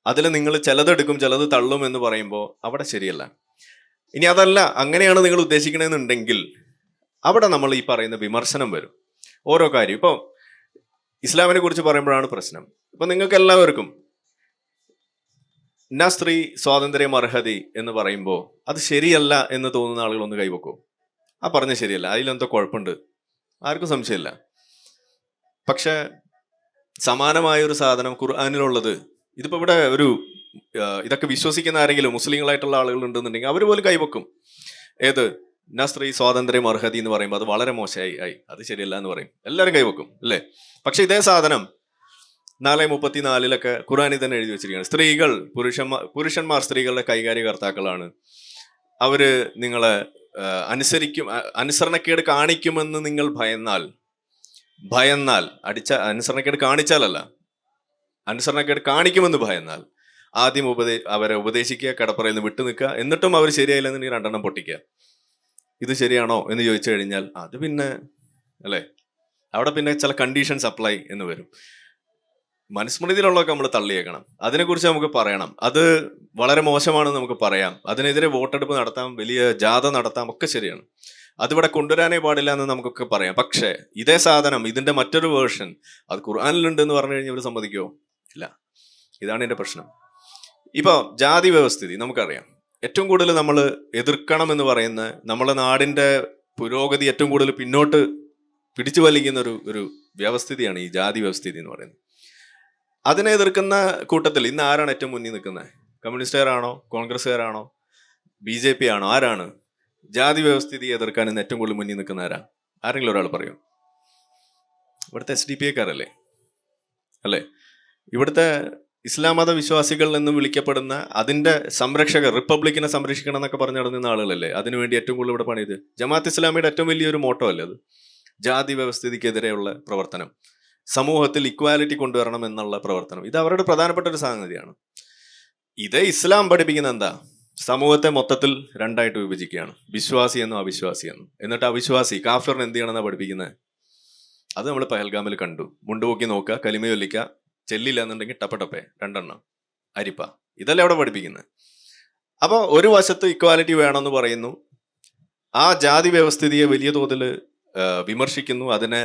Speaker 2: അതിൽ നിങ്ങൾ ചിലതെടുക്കും ചിലത് തള്ളും എന്ന് പറയുമ്പോൾ അവിടെ ശരിയല്ല. ഇനി അതല്ല, അങ്ങനെയാണ് നിങ്ങൾ ഉദ്ദേശിക്കണമെന്നുണ്ടെങ്കിൽ അവിടെ നമ്മൾ ഈ പറയുന്ന വിമർശനം വരും. ഓരോ കാര്യം ഇപ്പോൾ ഇസ്ലാമിനെ കുറിച്ച് പറയുമ്പോഴാണ് പ്രശ്നം. ഇപ്പൊ നിങ്ങൾക്ക് എല്ലാവർക്കും സ്ത്രീ സ്വാതന്ത്ര്യം അർഹതി എന്ന് പറയുമ്പോൾ അത് ശരിയല്ല എന്ന് തോന്നുന്ന ആളുകൾ ഒന്ന് കൈവെക്കോ? ആ പറഞ്ഞ ശരിയല്ല, അതിലെന്തോ കുഴപ്പമുണ്ട്, ആർക്കും സംശയമില്ല. പക്ഷെ സമാനമായ ഒരു സാധനം ഖുർആനിലുള്ളത്, ഇതിപ്പോ ഇവിടെ ഇതൊക്കെ വിശ്വസിക്കുന്ന ആരെങ്കിലും മുസ്ലിങ്ങളായിട്ടുള്ള ആളുകൾ ഉണ്ടെന്നുണ്ടെങ്കിൽ അവർ പോലും കൈവെക്കും. ഏത് സ്ത്രീ സ്വാതന്ത്ര്യം അർഹതി എന്ന് പറയുമ്പോൾ അത് വളരെ മോശമായി, അത് ശരിയല്ല എന്ന് പറയും, എല്ലാവരും കൈവെക്കും അല്ലേ? പക്ഷെ ഇതേ സാധനം 4:34 ഖുർആനിൽ തന്നെ എഴുതി വെച്ചിരിക്കുകയാണ്. സ്ത്രീകൾ പുരുഷന്മാർ സ്ത്രീകളുടെ കൈകാര്യകർത്താക്കളാണ്, അവര് നിങ്ങളെ അനുസരണക്കേട് കാണിക്കുമെന്ന് നിങ്ങൾ ഭയന്നാൽ അനുസരണക്കേട് കാണിച്ചാലല്ല, അനുസരണക്കേട് കാണിക്കുമെന്ന് ഭയന്നാൽ ആദ്യം അവരെ ഉപദേശിക്കുക, കടപ്പറയിൽ നിന്ന് വിട്ടു നിൽക്കുക. എന്നിട്ടും അവർ ശരിയായില്ലെന്നുണ്ടെങ്കിൽ 2 പൊട്ടിക്കുക. ഇത് ശരിയാണോ എന്ന് ചോദിച്ചു കഴിഞ്ഞാൽ അത് പിന്നെ അല്ലേ, അവിടെ പിന്നെ ചില കണ്ടീഷൻസ് അപ്ലൈ എന്ന് വരും. മനുസ്മൃതിയിലുള്ളതൊക്കെ നമ്മൾ തള്ളിയേക്കണം, അതിനെക്കുറിച്ച് നമുക്ക് പറയണം. അത് വളരെ മോശമാണെന്ന് നമുക്ക് പറയാം, അതിനെതിരെ വോട്ടെടുപ്പ് നടത്താം, വലിയ ജാഥ നടത്താം, ഒക്കെ ശരിയാണ്. അതിവിടെ കൊണ്ടുവരാനേ പാടില്ല എന്ന് നമുക്കൊക്കെ പറയാം. പക്ഷേ ഇതേ സാധനം ഇതിന്റെ മറ്റൊരു വേർഷൻ അത് ഖുർആനിലുണ്ട് എന്ന് പറഞ്ഞു കഴിഞ്ഞാൽ ഇവർ സമ്മതിക്കുമോ? ഇല്ല. ഇതാണ് എൻ്റെ പ്രശ്നം. ഇപ്പൊ ജാതി വ്യവസ്ഥിതി നമുക്കറിയാം, ഏറ്റവും കൂടുതൽ നമ്മൾ എതിർക്കണം എന്ന് പറയുന്ന നമ്മളെ നാടിന്റെ പുരോഗതി ഏറ്റവും കൂടുതൽ പിന്നോട്ട് പിടിച്ചു വലിക്കുന്ന ഒരു വ്യവസ്ഥിതിയാണ് ഈ ജാതി വ്യവസ്ഥിതി എന്ന് പറയുന്നത്. അതിനെ എതിർക്കുന്ന കൂട്ടത്തിൽ ഇന്ന് ആരാണ് ഏറ്റവും മുന്നിൽ നിൽക്കുന്നത്? കമ്മ്യൂണിസ്റ്റുകാരാണോ, കോൺഗ്രസ്സുകാരാണോ, BJP ആണോ? ആരാണ് ജാതി വ്യവസ്ഥിതി എതിർക്കാൻ ഇന്ന് ഏറ്റവും കൂടുതൽ മുന്നിൽ നിൽക്കുന്ന ആരെങ്കിലും ഒരാൾ പറയും? ഇവിടുത്തെ SDPക്കാരല്ലേ അല്ലേ? ഇവിടുത്തെ ഇസ്ലാം മത വിശ്വാസികൾ എന്ന് വിളിക്കപ്പെടുന്ന അതിന്റെ സംരക്ഷകർ, റിപ്പബ്ലിക്കിനെ സംരക്ഷിക്കണം എന്നൊക്കെ പറഞ്ഞു നടന്ന ആളുകളല്ലേ അതിനുവേണ്ടി ഏറ്റവും കൂടുതൽ ഇവിടെ പണിയത്? ജമാഅത്ത് ഇസ്ലാമിയുടെ ഏറ്റവും വലിയൊരു മോട്ടോ അല്ലേ അത്? ജാതി വ്യവസ്ഥിതിക്കെതിരെയുള്ള പ്രവർത്തനം, സമൂഹത്തിൽ ഇക്വാലിറ്റി കൊണ്ടുവരണം എന്നുള്ള പ്രവർത്തനം, ഇത് അവരുടെ പ്രധാനപ്പെട്ട ഒരു സംഗതിയാണ്. ഇതേ ഇസ്ലാം പഠിപ്പിക്കുന്ന എന്താ? സമൂഹത്തെ മൊത്തത്തിൽ 2ആയിട്ട് വിഭജിക്കുകയാണ്, വിശ്വാസി എന്നും അവിശ്വാസി എന്നും. എന്നിട്ട് അവിശ്വാസി കാഫിറിന് എന്ത് ചെയ്യണമെന്നാണ് പഠിപ്പിക്കുന്നത്? അത് നമ്മൾ പഹൽഗാമിൽ കണ്ടു. മുണ്ടുപൊക്കി നോക്കുക, കലിമ ചൊല്ലിക്കുക, ചെല്ലില്ല എന്നുണ്ടെങ്കിൽ ടപ്പേ 2 അരിപ്പ. ഇതല്ലേ അവിടെ പഠിപ്പിക്കുന്നത്. അപ്പോൾ ഒരു വശത്ത് ഇക്വാലിറ്റി വേണമെന്ന് പറയുന്നു, ആ ജാതി വ്യവസ്ഥിതിയെ വലിയ തോതിൽ വിമർശിക്കുന്നു, അതിനെ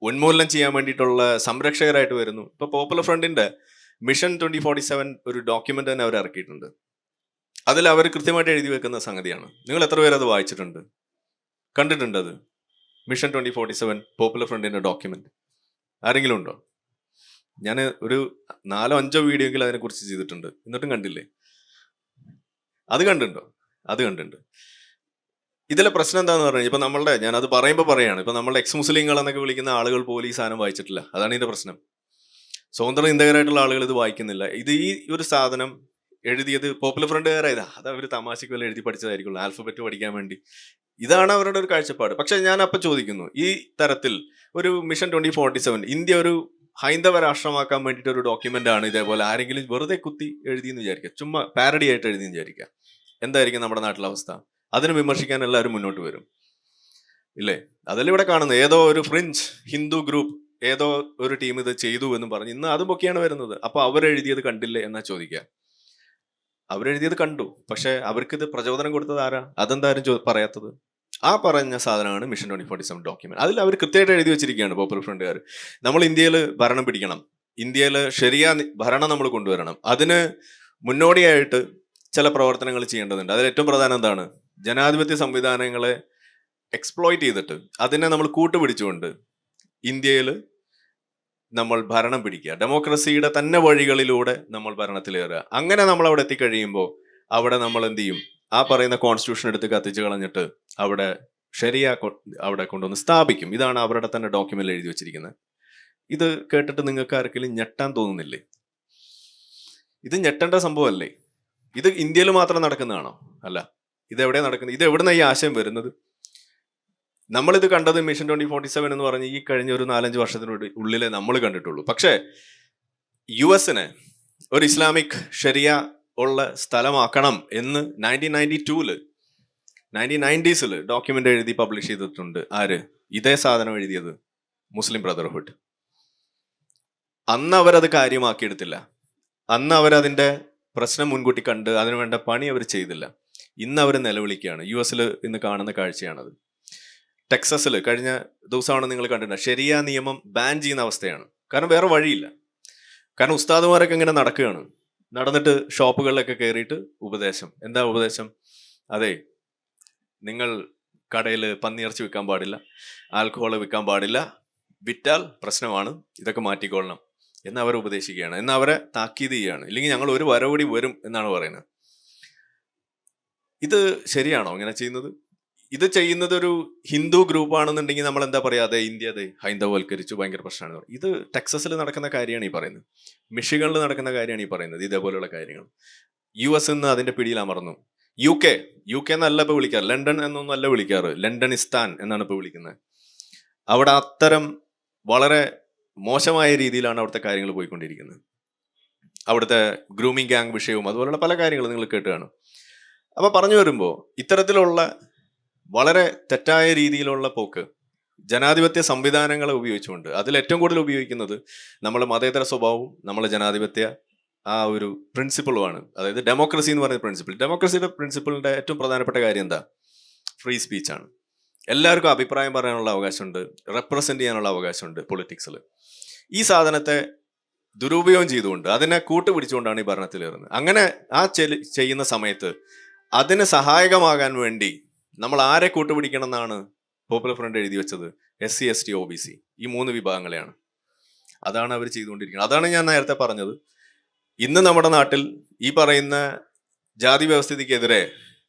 Speaker 2: ഉന്മൂലനം ചെയ്യാൻ വേണ്ടിയിട്ടുള്ള സംരക്ഷകരായിട്ട് വരുന്നു. ഇപ്പൊ പോപ്പുലർ ഫ്രണ്ടിന്റെ മിഷൻ 2047 ഒരു ഡോക്യുമെന്റ് തന്നെ അവർ ഇറക്കിയിട്ടുണ്ട്. അതിൽ അവർ കൃത്യമായിട്ട് എഴുതി വെക്കുന്ന സംഗതിയാണ്. നിങ്ങൾ എത്ര പേര് അത് വായിച്ചിട്ടുണ്ട്, കണ്ടിട്ടുണ്ട്? അത് മിഷൻ 2047 പോപ്പുലർ ഫ്രണ്ടിന്റെ ഡോക്യുമെന്റ് ആരെങ്കിലും ഉണ്ടോ? ഞാൻ ഒരു 4-5 വീഡിയോ എങ്കിലും അതിനെക്കുറിച്ച് ചെയ്തിട്ടുണ്ട്, എന്നിട്ടും കണ്ടില്ലേ? അത് കണ്ടിട്ടുണ്ടോ? അത് കണ്ടിട്ടുണ്ട്. ഇതിലെ പ്രശ്നം എന്താന്ന് പറഞ്ഞു കഴിഞ്ഞാൽ, ഇപ്പൊ നമ്മളുടെ, ഞാനത് പറയുമ്പോൾ പറയാണ്, ഇപ്പൊ നമ്മളുടെ എക്സ് മുസ്ലിങ്ങൾ എന്നൊക്കെ വിളിക്കുന്ന ആളുകൾ പോലും ഈ സാധനം വായിച്ചിട്ടില്ല. അതാണ് ഇതിന്റെ പ്രശ്നം. സ്വതന്ത്ര ചിന്തകരായിട്ടുള്ള ആളുകൾ ഇത് വായിക്കുന്നില്ല. ഇത് ഈ ഒരു സാധനം എഴുതിയത് പോപ്പുലർ ഫ്രണ്ടുകാരായതാ. അത് അവർ തമാശക്ക് വല്ല എഴുതി പഠിച്ചതായിരിക്കുള്ളൂ, ആൽഫബറ്റ് പഠിക്കാൻ വേണ്ടി. ഇതാണ് അവരുടെ ഒരു കാഴ്ചപ്പാട്. പക്ഷെ ഞാൻ അപ്പൊ ചോദിക്കുന്നു, ഈ തരത്തിൽ ഒരു മിഷൻ 2047 ഇന്ത്യ ഒരു ഹൈന്ദവ രാഷ്ട്രമാക്കാൻ വേണ്ടിയിട്ട് ഒരു ഡോക്യുമെന്റ് ആണ്, ഇതേപോലെ ആരെങ്കിലും വെറുതെ കുത്തി എഴുതിയെന്ന് വിചാരിക്കുക, ചുമ്മാ പാരഡി ആയിട്ട് എഴുതിയെന്ന് വിചാരിക്കുക, എന്തായിരിക്കും നമ്മുടെ നാട്ടിലെ അവസ്ഥ? അതിനെ വിമർശിക്കാൻ എല്ലാവരും മുന്നോട്ട് വരും, ഇല്ലേ? അതല്ല ഇവിടെ കാണുന്നത്. ഏതോ ഒരു ഫ്രിഞ്ച് ഹിന്ദു ഗ്രൂപ്പ്, ഏതോ ഒരു ടീം ഇത് ചെയ്തു എന്ന് പറഞ്ഞ് ഇന്ന് അതുമൊക്കെയാണ് വരുന്നത്. അപ്പൊ അവരെഴുതിയത് കണ്ടില്ലേ എന്നാ ചോദിക്കുക. അവരെഴുതിയത് കണ്ടു, പക്ഷെ അവർക്കിത് പ്രചോദനം കൊടുത്തത് ആരാ? അതെന്തായാലും പറയാത്തത്? ആ പറഞ്ഞ സാധനമാണ് മിഷൻ 2047 ഡോക്യുമെന്റ്. അതിൽ അവർ കൃത്യമായിട്ട് എഴുതി വെച്ചിരിക്കുകയാണ് പോപ്പുലർ ഫ്രണ്ടുകാർ. നമ്മൾ ഇന്ത്യയിൽ ഭരണം പിടിക്കണം, ഇന്ത്യയിൽ ശരിയാ ഭരണം നമ്മൾ കൊണ്ടുവരണം. അതിന് മുന്നോടിയായിട്ട് ചില പ്രവർത്തനങ്ങൾ ചെയ്യേണ്ടതുണ്ട്. അതിൽ ഏറ്റവും പ്രധാനം എന്താണ്? ജനാധിപത്യ സംവിധാനങ്ങളെ എക്സ്പ്ലോയിറ്റ് ചെയ്തിട്ട് അതിനെ നമ്മൾ കൂട്ടുപിടിച്ചുകൊണ്ട് ഇന്ത്യയിൽ നമ്മൾ ഭരണം പിടിക്കുക, ഡെമോക്രസിയുടെ തന്നെ വഴികളിലൂടെ നമ്മൾ ഭരണത്തിലേറുക. അങ്ങനെ നമ്മൾ അവിടെ എത്തിക്കഴിയുമ്പോൾ അവിടെ നമ്മൾ എന്ത് ചെയ്യും? ആ പറയുന്ന കോൺസ്റ്റിറ്റ്യൂഷൻ എടുത്ത് കത്തിച്ച് കളഞ്ഞിട്ട് അവിടെ ശരിയാ അവിടെ കൊണ്ടുവന്ന് സ്ഥാപിക്കും. ഇതാണ് അവരുടെ തന്നെ ഡോക്യുമെന്റ് എഴുതി വെച്ചിരിക്കുന്നത്. ഇത് കേട്ടിട്ട് നിങ്ങൾക്ക് ആർക്കെങ്കിലും ഞെട്ടാൻ തോന്നുന്നില്ലേ? ഇത് ഞെട്ടേണ്ട സംഭവമല്ലേ? ഇത് ഇന്ത്യയിൽ മാത്രം നടക്കുന്നതാണോ? അല്ല. ഇതെവിടെ നടക്കുന്നത്? ഇത് എവിടുന്ന ഈ ആശയം വരുന്നത്? നമ്മളിത് കണ്ടത് മിഷൻ 2047 എന്ന് പറഞ്ഞ് ഈ കഴിഞ്ഞ ഒരു 4-5 വർഷത്തിനുള്ളിലെ നമ്മൾ കണ്ടിട്ടുള്ളൂ. പക്ഷേ US-നെ ഒരു ഇസ്ലാമിക് ശരിയ ഉള്ള സ്ഥലമാക്കണം എന്ന് 1990s ഡോക്യുമെന്റ് എഴുതി പബ്ലിഷ് ചെയ്തിട്ടുണ്ട്. ആര്? ഇതേ സാധനം എഴുതിയത് മുസ്ലിം ബ്രദർഹുഡ്. അന്ന് അവരത് കാര്യമാക്കിയെടുത്തില്ല. അന്ന് അവരതിന്റെ പ്രശ്നം മുൻകൂട്ടി കണ്ട് അതിനുവേണ്ട പണി അവർ ചെയ്തില്ല. ഇന്ന് അവർ നിലവിളിക്കുകയാണ്. US-ൽ ഇന്ന് കാണുന്ന കാഴ്ചയാണത്. ടെക്സസിൽ കഴിഞ്ഞ ദിവസമാണ് നിങ്ങൾ കണ്ടിട്ടുണ്ട്, ശരിയ നിയമം ബാൻ ചെയ്യുന്ന അവസ്ഥയാണ്. കാരണം വേറെ വഴിയില്ല. കാരണം ഉസ്താദുമാരൊക്കെ ഇങ്ങനെ നടക്കുകയാണ്, നടന്നിട്ട് ഷോപ്പുകളിലൊക്കെ കയറിയിട്ട് ഉപദേശം. എന്താ ഉപദേശം? അതെ, നിങ്ങൾ കടയിൽ പന്നിയിറച്ചി വിൽക്കാൻ പാടില്ല, ആൽക്കഹോൾ വിൽക്കാൻ പാടില്ല, വിറ്റാൽ പ്രശ്നമാണ്, ഇതൊക്കെ മാറ്റിക്കൊള്ളണം എന്ന് അവർ ഉപദേശിക്കുകയാണ്, എന്ന് അവരെ താക്കീത് ചെയ്യുകയാണ്. ഇല്ലെങ്കിൽ ഞങ്ങൾ ഒരു വരവൂടി വരും എന്നാണ് പറയുന്നത്. ഇത് ശരിയാണോ ഇങ്ങനെ ചെയ്യുന്നത്? ഇത് ചെയ്യുന്നത് ഒരു ഹിന്ദു ഗ്രൂപ്പാണെന്നുണ്ടെങ്കിൽ നമ്മൾ എന്താ പറയുക? അതെ, ഇന്ത്യ അതെ ഹൈന്ദവവൽക്കരിച്ചു, ഭയങ്കര പ്രശ്നമാണ്. ഇത് ടെക്സസിൽ നടക്കുന്ന കാര്യമാണ് ഈ പറയുന്നത്, മിഷിഗണിൽ നടക്കുന്ന കാര്യമാണ് ഈ പറയുന്നത്. ഇതേപോലെയുള്ള കാര്യങ്ങൾ US ഇന്ന് അതിന്റെ പിടിയിൽ അമർന്നു. UK എന്നല്ല ഇപ്പൊ വിളിക്കാറ്, ലണ്ടൻ എന്നൊന്നും അല്ല വിളിക്കാറ്, ലണ്ടനിസ്ഥാൻ എന്നാണ് ഇപ്പൊ വിളിക്കുന്നത്. അവിടെ അത്തരം വളരെ മോശമായ രീതിയിലാണ് അവിടുത്തെ കാര്യങ്ങൾ പോയിക്കൊണ്ടിരിക്കുന്നത്. അവിടുത്തെ ഗ്രൂമിംഗ് ഗ്യാങ് വിഷയവും അതുപോലുള്ള പല കാര്യങ്ങളും നിങ്ങൾ കേട്ട് കാണും. അപ്പൊ പറഞ്ഞു വരുമ്പോൾ ഇത്തരത്തിലുള്ള വളരെ തെറ്റായ രീതിയിലുള്ള പോക്ക് ജനാധിപത്യ സംവിധാനങ്ങളെ ഉപയോഗിച്ചുകൊണ്ട്, അതിൽ ഏറ്റവും കൂടുതൽ ഉപയോഗിക്കുന്നത് നമ്മളെ മതേതര സ്വഭാവവും നമ്മളെ ജനാധിപത്യ ആ ഒരു പ്രിൻസിപ്പിളുമാണ്. അതായത് ഡെമോക്രസി എന്ന് പറയുന്ന പ്രിൻസിപ്പിൾ. ഡെമോക്രസിയുടെ പ്രിൻസിപ്പിളിന്റെ ഏറ്റവും പ്രധാനപ്പെട്ട കാര്യം എന്താ? ഫ്രീ സ്പീച്ചാണ്. എല്ലാവർക്കും അഭിപ്രായം പറയാനുള്ള അവകാശമുണ്ട്, റെപ്രസെന്റ് ചെയ്യാനുള്ള അവകാശമുണ്ട് പൊളിറ്റിക്സിൽ. ഈ സാധനത്തെ ദുരുപയോഗം ചെയ്തുകൊണ്ട് അതിനെ കൂട്ടുപിടിച്ചുകൊണ്ടാണ് ഈ ഭരണത്തിലേറുന്നത്. അങ്ങനെ ആ ചെയ്യുന്ന സമയത്ത് അതിന് സഹായകമാകാൻ വേണ്ടി നമ്മൾ ആരെ കൂട്ടുപിടിക്കണം എന്നാണ് പോപ്പുലർ ഫ്രണ്ട് എഴുതി വെച്ചത്? SC ST OBC ഈ 3 വിഭാഗങ്ങളെയാണ്. അതാണ് അവർ ചെയ്തുകൊണ്ടിരിക്കുന്നത്. അതാണ് ഞാൻ നേരത്തെ പറഞ്ഞത്. ഇന്ന് നമ്മുടെ നാട്ടിൽ ഈ പറയുന്ന ജാതി വ്യവസ്ഥിതിക്കെതിരെ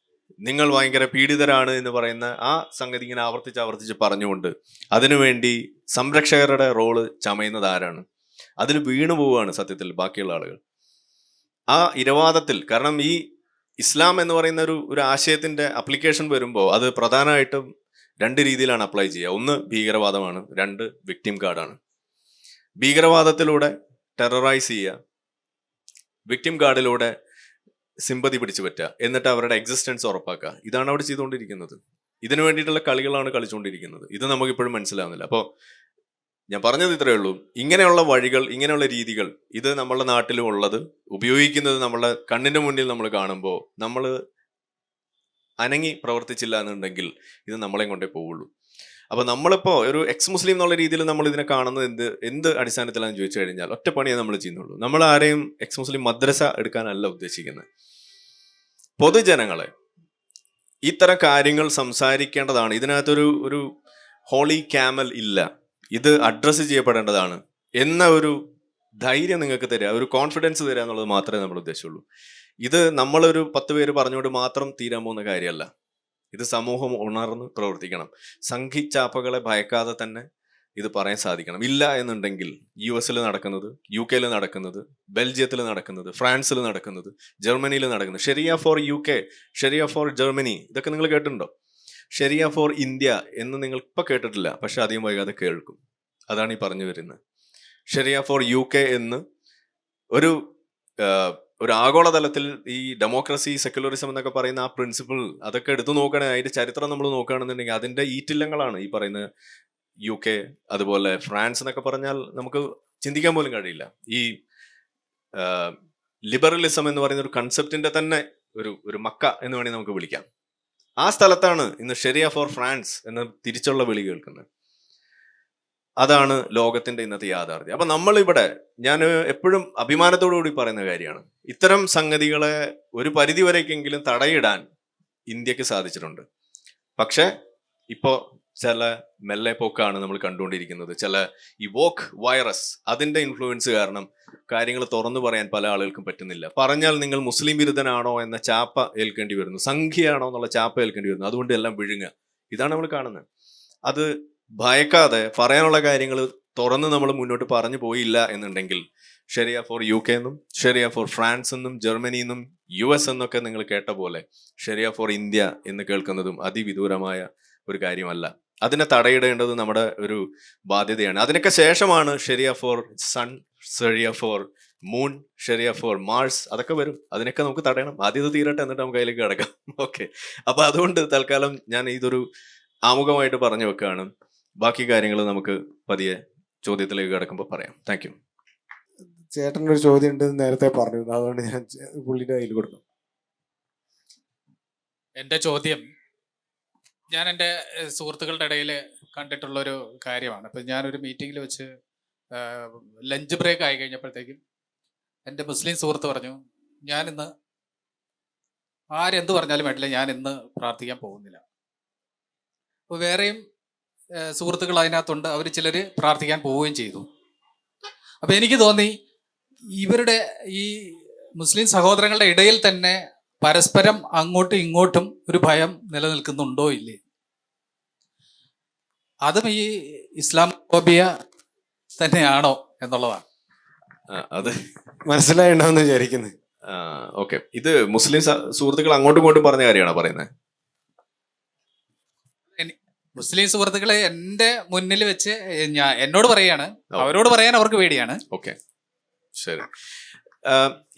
Speaker 2: നിങ്ങൾ ഭയങ്കര പീഡിതരാണ് എന്ന് പറയുന്ന ആ സംഗതി ഇങ്ങനെ ആവർത്തിച്ച് പറഞ്ഞുകൊണ്ട് അതിനുവേണ്ടി സംരക്ഷകരുടെ റോള് ചമയുന്നത് ആരാണ്? അതിൽ വീണു പോവുകയാണ് സത്യത്തിൽ ബാക്കിയുള്ള ആളുകൾ ആ ഇരവാദത്തിൽ. കാരണം ഈ ഇസ്ലാം എന്ന് പറയുന്ന ഒരു ആശയത്തിന്റെ അപ്ലിക്കേഷൻ വരുമ്പോൾ അത് പ്രധാനമായിട്ടും 2 രീതിയിലാണ് അപ്ലൈ ചെയ്യുക. ഒന്ന് ഭീകരവാദമാണ്, 2 വിക്ടിം കാർഡാണ്. ഭീകരവാദത്തിലൂടെ ടെററൈസ് ചെയ്യുക, വിക്ടിം കാർഡിലൂടെ സിമ്പതി പിടിച്ചു പറ്റുക, എന്നിട്ട് അവരുടെ എക്സിസ്റ്റൻസ് ഉറപ്പാക്കുക. ഇതാണ് അവിടെ ചെയ്തുകൊണ്ടിരിക്കുന്നത്. ഇതിനു വേണ്ടിയിട്ടുള്ള കളികളാണ് കളിച്ചുകൊണ്ടിരിക്കുന്നത്. ഇത് നമുക്കിപ്പോഴും മനസ്സിലാവുന്നില്ല. അപ്പോൾ ഞാൻ പറഞ്ഞത് ഇത്രയേ ഉള്ളൂ. ഇങ്ങനെയുള്ള വഴികൾ, ഇങ്ങനെയുള്ള രീതികൾ ഇത് നമ്മളുടെ നാട്ടിലും ഉള്ളത്, ഉപയോഗിക്കുന്നത് നമ്മളെ കണ്ണിന്റെ മുന്നിൽ നമ്മൾ കാണുമ്പോൾ നമ്മൾ അനങ്ങി പ്രവർത്തിച്ചില്ല എന്നുണ്ടെങ്കിൽ ഇത് നമ്മളെയും കൊണ്ടേ പോവുള്ളൂ. അപ്പൊ നമ്മളിപ്പോ ഒരു എക്സ് മുസ്ലിം എന്നുള്ള രീതിയിൽ നമ്മൾ ഇതിനെ കാണുന്നത് എന്ത് അടിസ്ഥാനത്തിലാണെന്ന് ചോദിച്ചു കഴിഞ്ഞാൽ ഒറ്റ പണിയേ നമ്മൾ ചെയ്യുന്നുള്ളൂ. നമ്മൾ ആരെയും എക്സ് മുസ്ലിം മദ്രസ എടുക്കാനല്ല ഉദ്ദേശിക്കുന്നത്. പൊതുജനങ്ങളെ ഇത്തരം കാര്യങ്ങൾ സംസാരിക്കേണ്ടതാണ്. ഇതിനകത്തൊരു ഹോളി ക്യാമൽ ഇല്ല, ഇത് അഡ്രസ്സ് ചെയ്യപ്പെടേണ്ടതാണ് എന്ന ഒരു ധൈര്യം നിങ്ങൾക്ക് തരിക, ഒരു കോൺഫിഡൻസ് തരിക എന്നുള്ളത് മാത്രമേ നമ്മൾ ഉദ്ദേശിച്ചുള്ളൂ. ഇത് നമ്മളൊരു 10 പേര് പറഞ്ഞുകൊണ്ട് മാത്രം തീരാൻ പോകുന്ന കാര്യമല്ല. ഇത് സമൂഹം ഉണർന്ന് പ്രവർത്തിക്കണം. സംഘിച്ചാപ്പകളെ ഭയക്കാതെ തന്നെ ഇത് പറയാൻ സാധിക്കണം. ഇല്ല എന്നുണ്ടെങ്കിൽ US നടക്കുന്നത്, UK നടക്കുന്നത്, ബെൽജിയത്തിൽ നടക്കുന്നത്, ഫ്രാൻസിൽ നടക്കുന്നത്, ജർമ്മനിയിൽ നടക്കുന്നത്, ഷെരിയ ഫോർ UK, ഷെരിയ ഫോർ ജർമ്മനി, ഇതൊക്കെ നിങ്ങൾ കേട്ടിട്ടുണ്ടോ? ഷെരിയ ഫോർ ഇന്ത്യ എന്ന് നിങ്ങൾ ഇപ്പൊ കേട്ടിട്ടില്ല, പക്ഷെ അധികം വൈകാതെ കേൾക്കും. അതാണ് ഈ പറഞ്ഞു വരുന്നത്. ഷെരിയ ഫോർ UK എന്ന് ഒരു ആഗോളതലത്തിൽ ഈ ഡെമോക്രസി, സെക്യുലറിസം എന്നൊക്കെ പറയുന്ന ആ പ്രിൻസിപ്പിൾ അതൊക്കെ എടുത്തു നോക്കുകയാണെങ്കിൽ അതിന്റെ ചരിത്രം നമ്മൾ നോക്കുകയാണെന്നുണ്ടെങ്കിൽ അതിന്റെ ഈറ്റില്ലങ്ങളാണ് ഈ പറയുന്ന UK, അതുപോലെ ഫ്രാൻസ് എന്നൊക്കെ പറഞ്ഞാൽ നമുക്ക് ചിന്തിക്കാൻ പോലും കഴിയില്ല. ഈ ലിബറലിസം എന്ന് പറയുന്ന ഒരു കൺസെപ്റ്റിന്റെ തന്നെ ഒരു മക്ക എന്ന് വേണമെങ്കിൽ നമുക്ക് വിളിക്കാം. ആ സ്ഥലത്താണ് ഇന്ന് ഷെരിയ ഫോർ ഫ്രാൻസ് എന്ന തിരിച്ചുള്ള വിളി കേൾക്കുന്നത്. അതാണ് ലോകത്തിന്റെ ഇന്നത്തെ യാഥാർത്ഥ്യം. അപ്പൊ നമ്മളിവിടെ, ഞാൻ എപ്പോഴും അഭിമാനത്തോടു കൂടി പറയുന്ന കാര്യമാണ്, ഇത്തരം സംഗതികളെ ഒരു പരിധി വരേക്കെങ്കിലും തടയിടാൻ ഇന്ത്യക്ക് സാധിച്ചിട്ടുണ്ട്. പക്ഷെ ഇപ്പോ ചില മെല്ലെ പോക്കാണ് നമ്മൾ കണ്ടുകൊണ്ടിരിക്കുന്നത്. ചില ഈ വോക്ക് വൈറസ്, അതിന്റെ ഇൻഫ്ലുവൻസ് കാരണം കാര്യങ്ങൾ തുറന്നു പറയാൻ പല ആളുകൾക്കും പറ്റുന്നില്ല. പറഞ്ഞാൽ നിങ്ങൾ മുസ്ലിം വിരുദ്ധനാണോ എന്ന ചാപ്പ ഏൽക്കേണ്ടി വരുന്നു, സംഖ്യയാണോ എന്നുള്ള ചാപ്പ ഏൽക്കേണ്ടി വരുന്നു. അതുകൊണ്ട് എല്ലാം വിഴുങ്ങുക. ഇതാണ് നമ്മൾ കാണുന്നത്. അത് ഭയക്കാതെ പറയാനുള്ള കാര്യങ്ങൾ തുറന്ന് നമ്മൾ മുന്നോട്ട് പറഞ്ഞു പോയില്ല എന്നുണ്ടെങ്കിൽ ഷെരിയ ഫോർ UK എന്നും ഷെരിയ ഫോർ ഫ്രാൻസ് എന്നും ജർമ്മനി എന്നും US എന്നൊക്കെ നിങ്ങൾ കേട്ട പോലെ ഷെരിയ ഫോർ ഇന്ത്യ എന്ന് കേൾക്കുന്നതും അതിവിദൂരമായ ഒരു കാര്യമല്ല. അതിനെ തടയിടേണ്ടത് നമ്മുടെ ഒരു ബാധ്യതയാണ്. അതിനൊക്കെ ശേഷമാണ് ഷെരിയ ഫോർ സൺ, ഷെരിയ ഫോർ മൂൺ, ഷെരിയ ഫോർ മാർസ്, അതൊക്കെ വരും. അതിനൊക്കെ നമുക്ക് തടയണം. ആദ്യം ഇത് തീരട്ടെ, എന്നിട്ട് നമുക്ക് അതിലേക്ക് കിടക്കാം. ഓക്കെ. അപ്പൊ അതുകൊണ്ട് തൽക്കാലം ഞാൻ ഇതൊരു ആമുഖമായിട്ട് പറഞ്ഞു വെക്കുകയാണ്. ബാക്കി കാര്യങ്ങൾ നമുക്ക് പതിയെ ചോദ്യത്തിലേക്ക് കിടക്കുമ്പോൾ പറയാം. Thank you.
Speaker 3: ചേട്ടനൊരു ചോദ്യം ഉണ്ട് നേരത്തെ പറഞ്ഞു, അതുകൊണ്ട് ഞാൻ പുള്ളിയുടെ കയ്യിൽ കൊടുക്കും.
Speaker 4: എൻ്റെ ചോദ്യം ഞാൻ എൻ്റെ സുഹൃത്തുക്കളുടെ ഇടയിൽ കണ്ടിട്ടുള്ളൊരു കാര്യമാണ്. ഇപ്പം ഞാനൊരു മീറ്റിങ്ങിൽ വെച്ച് ലഞ്ച് ബ്രേക്ക് ആയി കഴിഞ്ഞപ്പോഴത്തേക്കും എൻ്റെ മുസ്ലിം സുഹൃത്ത് പറഞ്ഞു, ഞാനിന്ന് ആരെന്ത് പറഞ്ഞാലും വേണ്ടില്ല, ഞാൻ ഇന്ന് പ്രാർത്ഥിക്കാൻ പോകുന്നില്ല. അപ്പോൾ വേറെയും സുഹൃത്തുക്കൾ അതിനകത്തുണ്ട്, അവർ ചിലർ പ്രാർത്ഥിക്കാൻ പോവുകയും ചെയ്തു. അപ്പം എനിക്ക് തോന്നി ഇവരുടെ ഈ മുസ്ലിം സഹോദരങ്ങളുടെ ഇടയിൽ തന്നെ പരസ്പരം അങ്ങോട്ടും ഇങ്ങോട്ടും ഒരു ഭയം നിലനിൽക്കുന്നുണ്ടോ ഇല്ലേ? അതും ഈ ഇസ്ലാമോഫോബിയ തന്നെയാണോ എന്നുള്ളതാണ്.
Speaker 2: അത്
Speaker 3: മനസ്സിലായിണ്ടാവെന്ന് വിചാരിക്കുന്നു.
Speaker 2: ഓക്കെ. ഇത് മുസ്ലിം സുഹൃത്തുക്കൾ അങ്ങോട്ടും ഇങ്ങോട്ടും പറഞ്ഞ കാര്യമാണോ പറയുന്നത്?
Speaker 4: മുസ്ലിം സുഹൃത്തുക്കളെ എന്റെ മുന്നിൽ വെച്ച് എന്നോട് പറയാണ്, അവരോട് പറയാൻ അവർക്ക് പേടിയാണ്.
Speaker 2: ഓക്കെ, ശരി.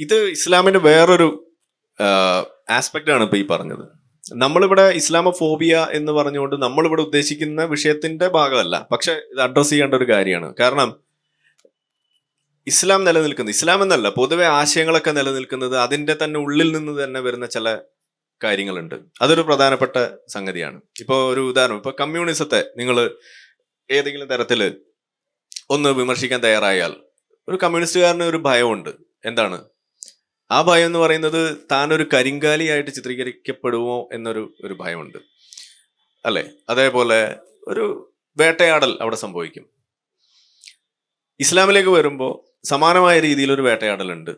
Speaker 2: ഇത് ഇസ്ലാമിന്റെ വേറൊരു ആസ്പെക്റ്റ് ആണ് ഇപ്പൊ ഈ പറഞ്ഞത്. നമ്മളിവിടെ ഇസ്ലാമോഫോബിയ എന്ന് പറഞ്ഞുകൊണ്ട് നമ്മളിവിടെ ഉദ്ദേശിക്കുന്ന വിഷയത്തിന്റെ ഭാഗമല്ല, പക്ഷെ ഇത് അഡ്രസ് ചെയ്യേണ്ട ഒരു കാര്യമാണ്. കാരണം ഇസ്ലാം നിലനിൽക്കുന്നത്, ഇസ്ലാം എന്നല്ല പൊതുവെ ആശയങ്ങളൊക്കെ നിലനിൽക്കുന്നത് അതിന്റെ തന്നെ ഉള്ളിൽ നിന്ന് തന്നെ വരുന്ന ചില കാര്യങ്ങളുണ്ട്. അതൊരു പ്രധാനപ്പെട്ട സംഗതിയാണ്. ഇപ്പോൾ ഒരു ഉദാഹരണം, ഇപ്പൊ കമ്മ്യൂണിസത്തെ നിങ്ങൾ ഏതെങ്കിലും തരത്തില് ഒന്ന് വിമർശിക്കാൻ തയ്യാറായാൽ ഒരു കമ്മ്യൂണിസ്റ്റുകാരന് ഒരു ഭയമുണ്ട്. എന്താണ് ആ ഭയം എന്ന് പറയുന്നത്? താനൊരു കരിങ്കാലിയായിട്ട് ചിത്രീകരിക്കപ്പെടുമോ എന്നൊരു ഭയമുണ്ട്, അല്ലെ? അതേപോലെ ഒരു വേട്ടയാടൽ അവിടെ സംഭവിക്കും. ഇസ്ലാമിലേക്ക് വരുമ്പോൾ സമാനമായ രീതിയിൽ ഒരു വേട്ടയാടലുണ്ട്.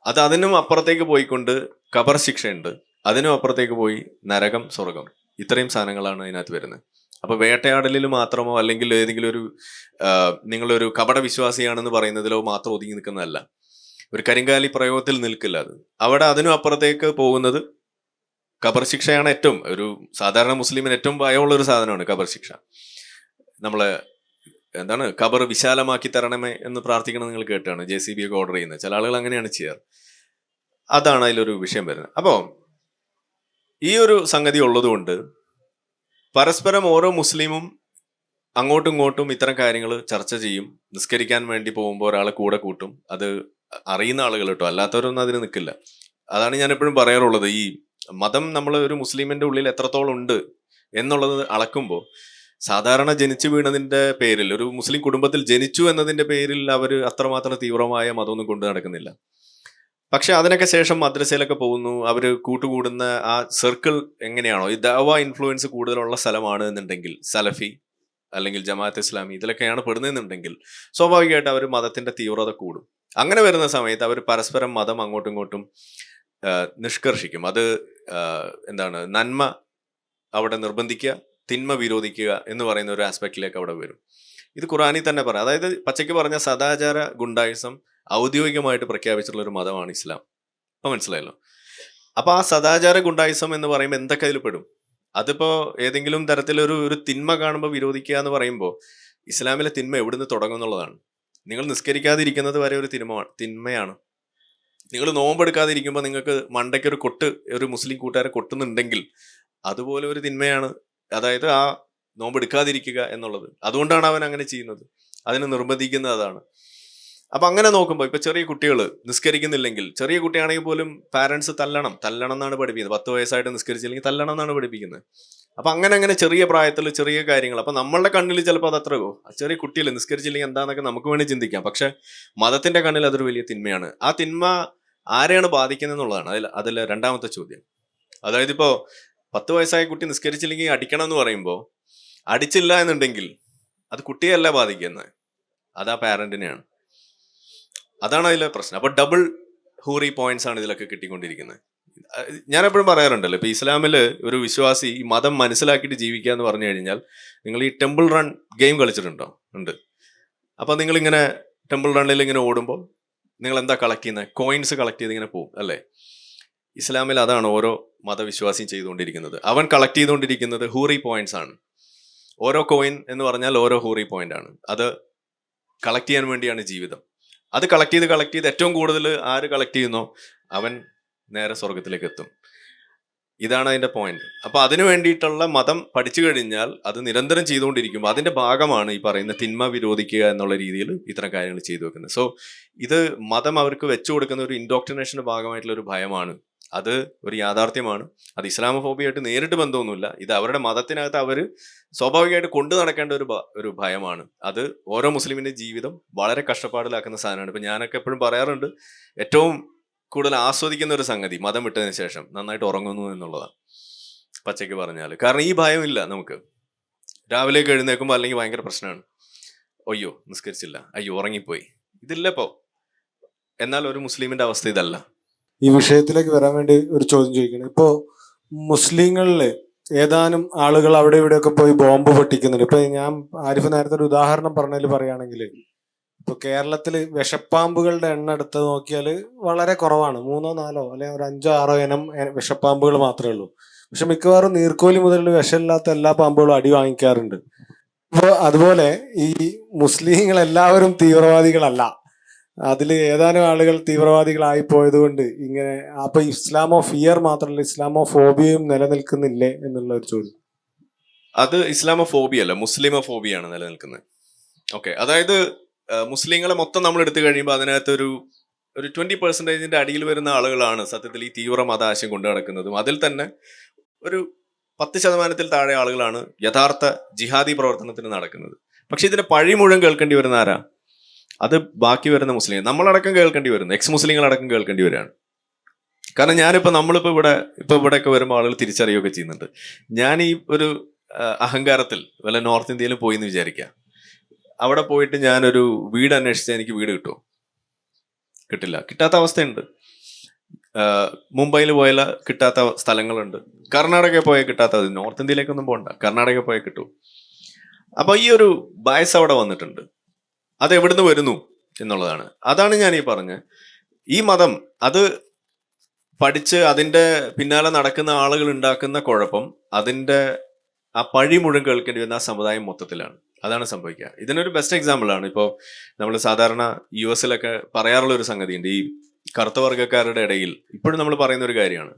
Speaker 2: അത് അതിനും അപ്പുറത്തേക്ക് പോയിക്കൊണ്ട് ഖബർ ശിക്ഷയുണ്ട്, അതിനും അപ്പുറത്തേക്ക് പോയി നരകം, സ്വർഗം, ഇത്രയും സാധനങ്ങളാണ് അതിനകത്ത് വരുന്നത്. അപ്പൊ വേട്ടയാടലിൽ മാത്രമോ അല്ലെങ്കിൽ ഏതെങ്കിലും ഒരു നിങ്ങളൊരു കപട വിശ്വാസിയാണെന്ന് പറയുന്നതിലോ മാത്രം ഒതുങ്ങി നിൽക്കുന്നതല്ല. ഒരു കരിങ്കാലി പ്രയോഗത്തിൽ നിൽക്കില്ല അത്. അവിടെ അതിനും അപ്പുറത്തേക്ക് പോകുന്നത് ഖബർ ശിക്ഷയാണ്. ഏറ്റവും ഒരു സാധാരണ മുസ്ലിമിന് ഏറ്റവും ഭയമുള്ള ഒരു സാധനമാണ് ഖബർ ശിക്ഷ. നമ്മളെ എന്താണ് ഖബർ വിശാലമാക്കി തരണമേ എന്ന് പ്രാർത്ഥിക്കണം, നിങ്ങൾ കേട്ടാണ് JCB ഒക്കെ ഓർഡർ ചെയ്യുന്നത്. ചില ആളുകൾ അങ്ങനെയാണ് ചെയ്യാറ്. അതാണ് അതിലൊരു വിഷയം വരുന്നത്. അപ്പോൾ ഈ ഒരു സംഗതി ഉള്ളതുകൊണ്ട് പരസ്പരം ഓരോ മുസ്ലിമും അങ്ങോട്ടും ഇങ്ങോട്ടും ഇത്തരം കാര്യങ്ങൾ ചർച്ച ചെയ്യും. നിസ്കരിക്കാൻ വേണ്ടി പോകുമ്പോൾ ഒരാളെ കൂടെ കൂട്ടും. അത് അറിയുന്ന ആളുകൾ കേട്ടോ, അല്ലാത്തവരൊന്നും അതിന് നിൽക്കില്ല. അതാണ് ഞാൻ എപ്പോഴും പറയാറുള്ളത്. ഈ മതം നമ്മൾ ഒരു മുസ്ലിമിന്റെ ഉള്ളിൽ എത്രത്തോളം ഉണ്ട് എന്നുള്ളത് അളക്കുമ്പോൾ സാധാരണ ജനിച്ചു വീണതിന്റെ പേരിൽ, ഒരു മുസ്ലിം കുടുംബത്തിൽ ജനിച്ചു എന്നതിന്റെ പേരിൽ അവർ അത്രമാത്രം തീവ്രമായ മതമൊന്നും കൊണ്ടു നടക്കുന്നില്ല. പക്ഷെ അതിനൊക്കെ ശേഷം മദ്രസയിലൊക്കെ പോകുന്നു, അവർ കൂട്ടുകൂടുന്ന ആ സർക്കിൾ എങ്ങനെയാണോ, ഈ ദഅവ ഇൻഫ്ലുവൻസ് കൂടുതലുള്ള സ്ഥലമാണ് എന്നുണ്ടെങ്കിൽ, സലഫി അല്ലെങ്കിൽ ജമാഅത്ത് ഇസ്ലാമി ഇതിലൊക്കെയാണ് പെടുന്നതെന്നുണ്ടെങ്കിൽ സ്വാഭാവികമായിട്ട് അവർ മതത്തിന്റെ തീവ്രത കൂടും. അങ്ങനെ വരുന്ന സമയത്ത് അവർ പരസ്പരം മതം അങ്ങോട്ടും ഇങ്ങോട്ടും നിഷ്കർഷിക്കും. അത് എന്താണ്, നന്മ അവിടെ നിർബന്ധിക്കുക, തിന്മ വിരോധിക്കുക എന്ന് പറയുന്ന ഒരു ആസ്പെക്റ്റിലേക്ക് അവിടെ വരും. ഇത് ഖുറാനിൽ തന്നെ പറയാം. അതായത് പച്ചയ്ക്ക് പറഞ്ഞ സദാചാര ഗുണ്ടായിസം ഔദ്യോഗികമായിട്ട് പ്രഖ്യാപിച്ചിട്ടുള്ള ഒരു മതമാണ് ഇസ്ലാം. അപ്പൊ മനസ്സിലായല്ലോ. അപ്പൊ ആ സദാചാര ഗുണ്ടായിസം എന്ന് പറയുമ്പോൾ എന്തൊക്കെ അതിൽ പെടും? അതിപ്പോ ഏതെങ്കിലും തരത്തിലൊരു തിന്മ കാണുമ്പോൾ വിരോധിക്കുക എന്ന് പറയുമ്പോൾ ഇസ്ലാമിലെ തിന്മ എവിടുന്ന് തുടങ്ങും എന്നുള്ളതാണ്. നിങ്ങൾ നിസ്കരിക്കാതിരിക്കുന്നത് വരെ ഒരു തിന്മയാണ്. നിങ്ങൾ നോമ്പെടുക്കാതിരിക്കുമ്പോൾ നിങ്ങൾക്ക് മണ്ടയ്ക്കൊരു കൊട്ട് ഒരു മുസ്ലിം കൂട്ടുകാരെ കൊട്ടുന്നുണ്ടെങ്കിൽ അതുപോലെ ഒരു തിന്മയാണ്. അതായത് ആ നോമ്പെടുക്കാതിരിക്കുക എന്നുള്ളത്. അതുകൊണ്ടാണ് അവൻ അങ്ങനെ ചെയ്യുന്നത്, അതിന് നിർബന്ധിക്കുന്നത് അതാണ്. അപ്പൊ അങ്ങനെ നോക്കുമ്പോൾ ഇപ്പൊ ചെറിയ കുട്ടികൾ നിസ്കരിക്കുന്നില്ലെങ്കിൽ, ചെറിയ കുട്ടിയാണെങ്കിൽ പോലും പാരന്റ്സ് തല്ലണം എന്നാണ് പഠിപ്പിക്കുന്നത്. 10 വയസ്സായിട്ട് നിസ്കരിച്ചില്ലെങ്കിൽ തല്ലണം എന്നാണ് പഠിപ്പിക്കുന്നത്. അപ്പൊ അങ്ങനെ ചെറിയ പ്രായത്തിൽ ചെറിയ കാര്യങ്ങൾ, അപ്പൊ നമ്മളുടെ കണ്ണിൽ ചിലപ്പോൾ അത് അത്രയോ ചെറിയ കുട്ടികൾ നിസ്കരിച്ചില്ലെങ്കിൽ എന്താന്നൊക്കെ നമുക്ക് വേണ്ടി ചിന്തിക്കാം. പക്ഷെ മതത്തിന്റെ കണ്ണിൽ അതൊരു വലിയ തിന്മയാണ്. ആ തിന്മ ആരെയാണ് ബാധിക്കുന്നത് എന്നുള്ളതാണ് അതിൽ രണ്ടാമത്തെ ചോദ്യം. അതായത് ഇപ്പോ 10 വയസ്സായ കുട്ടി നിസ്കരിച്ചില്ലെങ്കിൽ അടിക്കണം എന്ന് പറയുമ്പോൾ, അടിച്ചില്ല എന്നുണ്ടെങ്കിൽ അത് കുട്ടിയല്ല ബാധിക്കുന്നത്, അത് ആ പാരന്റിനെയാണ്. അതാണ് അതിലെ പ്രശ്നം. അപ്പൊ ഡബിൾ ഹൂറി പോയിന്റ്സ് ആണ് ഇതിലൊക്കെ കിട്ടിക്കൊണ്ടിരിക്കുന്നത്. ഞാൻ എപ്പോഴും പറയാറുണ്ടല്ലോ, ഇപ്പൊ ഇസ്ലാമില് ഒരു വിശ്വാസി ഈ മതം മനസ്സിലാക്കിയിട്ട് ജീവിക്കുക എന്ന് പറഞ്ഞു കഴിഞ്ഞാൽ, നിങ്ങൾ ഈ ടെമ്പിൾ റൺ ഗെയിം കളിച്ചിട്ടുണ്ടോ? ഉണ്ട്. അപ്പൊ നിങ്ങൾ ഇങ്ങനെ ടെമ്പിൾ റണ്ണിൽ ഇങ്ങനെ ഓടുമ്പോൾ നിങ്ങൾ എന്താ കളക്ട് ചെയ്യുന്നത്? കോയിൻസ് കളക്ട് ചെയ്ത് ഇങ്ങനെ പോകും അല്ലേ? ഇസ്ലാമിൽ അതാണ് ഓരോ മതവിശ്വാസിയും ചെയ്തുകൊണ്ടിരിക്കുന്നത്. അവൻ കളക്ട് ചെയ്തുകൊണ്ടിരിക്കുന്നത് ഹൂറി പോയിന്റ്സ് ആണ്. ഓരോ കോയിൻ എന്ന് പറഞ്ഞാൽ ഓരോ ഹൂറി പോയിന്റ് ആണ്. അത് കളക്ട് ചെയ്യാൻ വേണ്ടിയാണ് ജീവിതം. അത് കളക്ട് ചെയ്ത് ഏറ്റവും കൂടുതൽ ആര് കളക്ട് ചെയ്യുന്നോ അവൻ നേരെ സ്വർഗത്തിലേക്ക് എത്തും. ഇതാണ് അതിന്റെ പോയിന്റ്. അപ്പൊ അതിനു വേണ്ടിയിട്ടുള്ള മതം പഠിച്ചു കഴിഞ്ഞാൽ അത് നിരന്തരം ചെയ്തുകൊണ്ടിരിക്കുമ്പോൾ അതിന്റെ ഭാഗമാണ് ഈ പറയുന്ന തിന്മ വിരോധിക്കുക എന്നുള്ള രീതിയിൽ ഇത്തരം കാര്യങ്ങൾ ചെയ്തു വെക്കുന്നത്. സോ ഇത് മതം അവർക്ക് വെച്ചു കൊടുക്കുന്ന ഒരു ഇൻഡോക്ട്രിനേഷന്റെ ഭാഗമായിട്ടുള്ള ഒരു ഭയമാണ്. അത് ഒരു യാഥാർത്ഥ്യമാണ്. അത് ഇസ്ലാമോഫോബിയായിട്ട് നേരിട്ട് ബന്ധമൊന്നുമില്ല. ഇത് അവരുടെ മതത്തിനകത്ത് അവർ സ്വാഭാവികമായിട്ട് കൊണ്ടു നടക്കേണ്ട ഒരു ഭയമാണ്. അത് ഓരോ മുസ്ലിമിന്റെ ജീവിതം വളരെ കഷ്ടപ്പാടിലാക്കുന്ന സാധനമാണ്. ഇപ്പൊ ഞാനൊക്കെ എപ്പോഴും പറയാറുണ്ട്, ഏറ്റവും കൂടുതൽ ആസ്വദിക്കുന്ന ഒരു സംഗതി മതം വിട്ടതിന് ശേഷം നന്നായിട്ട് ഉറങ്ങുന്നു എന്നുള്ളതാണ്, പച്ചയ്ക്ക് പറഞ്ഞാൽ. കാരണം ഈ ഭയമില്ല നമുക്ക്. രാവിലേക്ക് എഴുന്നേൽക്കുമ്പോൾ അല്ലെങ്കിൽ ഭയങ്കര പ്രശ്നമാണ്, അയ്യോ നിസ്കരിച്ചില്ല, അയ്യോ ഉറങ്ങിപ്പോയി, ഇതില്ലപ്പോ. എന്നാൽ ഒരു മുസ്ലിമിന്റെ അവസ്ഥ ഇതല്ല.
Speaker 3: ഈ വിഷയത്തിലേക്ക് വരാൻ വേണ്ടി ഒരു ചോദ്യം ചോദിക്കണം. ഇപ്പോ മുസ്ലിങ്ങളില് ഏതാനും ആളുകൾ അവിടെ ഇവിടെയൊക്കെ പോയി ബോംബ് പൊട്ടിക്കുന്നുണ്ട്. ഇപ്പൊ ഞാൻ ആരിഫ് നേരത്തെ ഒരു ഉദാഹരണം പറഞ്ഞതിൽ പറയുകയാണെങ്കിൽ, ഇപ്പൊ കേരളത്തില് വിഷപ്പാമ്പുകളുടെ എണ്ണം എടുത്ത് നോക്കിയാൽ വളരെ കുറവാണ്. 3, 4 അല്ലെങ്കിൽ ഒരു 5, 6 ഇനം വിഷപ്പാമ്പുകൾ മാത്രമേ ഉള്ളൂ. പക്ഷെ മിക്കവാറും നീർക്കോലി മുതൽ വിഷമില്ലാത്ത എല്ലാ പാമ്പുകളും അടി വാങ്ങിക്കാറുണ്ട്. അപ്പോൾ അതുപോലെ ഈ മുസ്ലിങ്ങൾ എല്ലാവരും തീവ്രവാദികളല്ല. അതിൽ ഏതാനും ആളുകൾ തീവ്രവാദികളായി പോയത് കൊണ്ട് ഇങ്ങനെ, അപ്പൊ ഇസ്ലാമോ ഫിയർ മാത്രമല്ല ഇസ്ലാമോ ഫോബിയയും നിലനിൽക്കുന്നില്ലേ എന്നുള്ള ഒരു ചോദ്യം.
Speaker 2: അത് ഇസ്ലാമോഫോബിയ അല്ല, മുസ്ലിമോഫോബിയാണ് നിലനിൽക്കുന്നത്. ഓക്കെ, അതായത് മുസ്ലിങ്ങളെ മൊത്തം നമ്മൾ എടുത്തു കഴിയുമ്പോൾ അതിനകത്ത് ഒരു 20% അടിയിൽ വരുന്ന ആളുകളാണ് സത്യത്തിൽ ഈ തീവ്ര മതാശയം കൊണ്ടു നടക്കുന്നതും. അതിൽ തന്നെ ഒരു 10% താഴെ ആളുകളാണ് യഥാർത്ഥ ജിഹാദി പ്രവർത്തനത്തിന് നടക്കുന്നത്. പക്ഷെ ഇതിന്റെ പഴി മുഴുവൻ കേൾക്കേണ്ടി വരുന്ന ആരാ? അത് ബാക്കി വരുന്ന മുസ്ലിം, നമ്മളടക്കം കേൾക്കേണ്ടി വരുന്നു, എക്സ് മുസ്ലിങ്ങളടക്കം കേൾക്കേണ്ടി വരികയാണ്. കാരണം നമ്മളിപ്പോ ഇവിടെയൊക്കെ വരുമ്പോൾ ആളുകൾ തിരിച്ചറിയുകയൊക്കെ ചെയ്യുന്നുണ്ട്. ഞാൻ ഈ ഒരു അഹങ്കാരത്തിൽ വല്ല നോർത്ത് ഇന്ത്യയിലും പോയി എന്ന് വിചാരിക്കുക, അവിടെ പോയിട്ട് ഞാനൊരു വീട് അന്വേഷിച്ചാൽ എനിക്ക് വീട് കിട്ടുമോ? കിട്ടില്ല, കിട്ടാത്ത അവസ്ഥയുണ്ട്. മുംബൈയിൽ പോയാൽ കിട്ടാത്ത സ്ഥലങ്ങളുണ്ട്, കർണാടകയിൽ പോയാൽ കിട്ടാത്ത, നോർത്ത് ഇന്ത്യയിലേക്കൊന്നും പോകണ്ട, കർണാടകയിൽ പോയാൽ കിട്ടും. അപ്പൊ ഈ ഒരു ബയസ് അവിടെ വന്നിട്ടുണ്ട്. അത് എവിടുന്ന് വരുന്നു എന്നുള്ളതാണ്. അതാണ് ഞാൻ ഈ പറഞ്ഞ ഈ മതം അത് പഠിച്ച് അതിന്റെ പിന്നാലെ നടക്കുന്ന ആളുകൾ ഉണ്ടാക്കുന്ന കുഴപ്പം, അതിന്റെ ആ പഴി മുഴുവൻ കേൾക്കേണ്ടി വരുന്ന ആ സമുദായം മൊത്തത്തിലാണ്. അതാണ് സംഭവിക്കുക. ഇതിനൊരു ബെസ്റ്റ് എക്സാമ്പിൾ ആണ് ഇപ്പോൾ നമ്മൾ സാധാരണ US പറയാറുള്ള ഒരു സംഗതിയുണ്ട്. ഈ കറുത്ത വർഗ്ഗക്കാരുടെ ഇടയിൽ ഇപ്പോഴും നമ്മൾ പറയുന്ന ഒരു കാര്യമാണ്,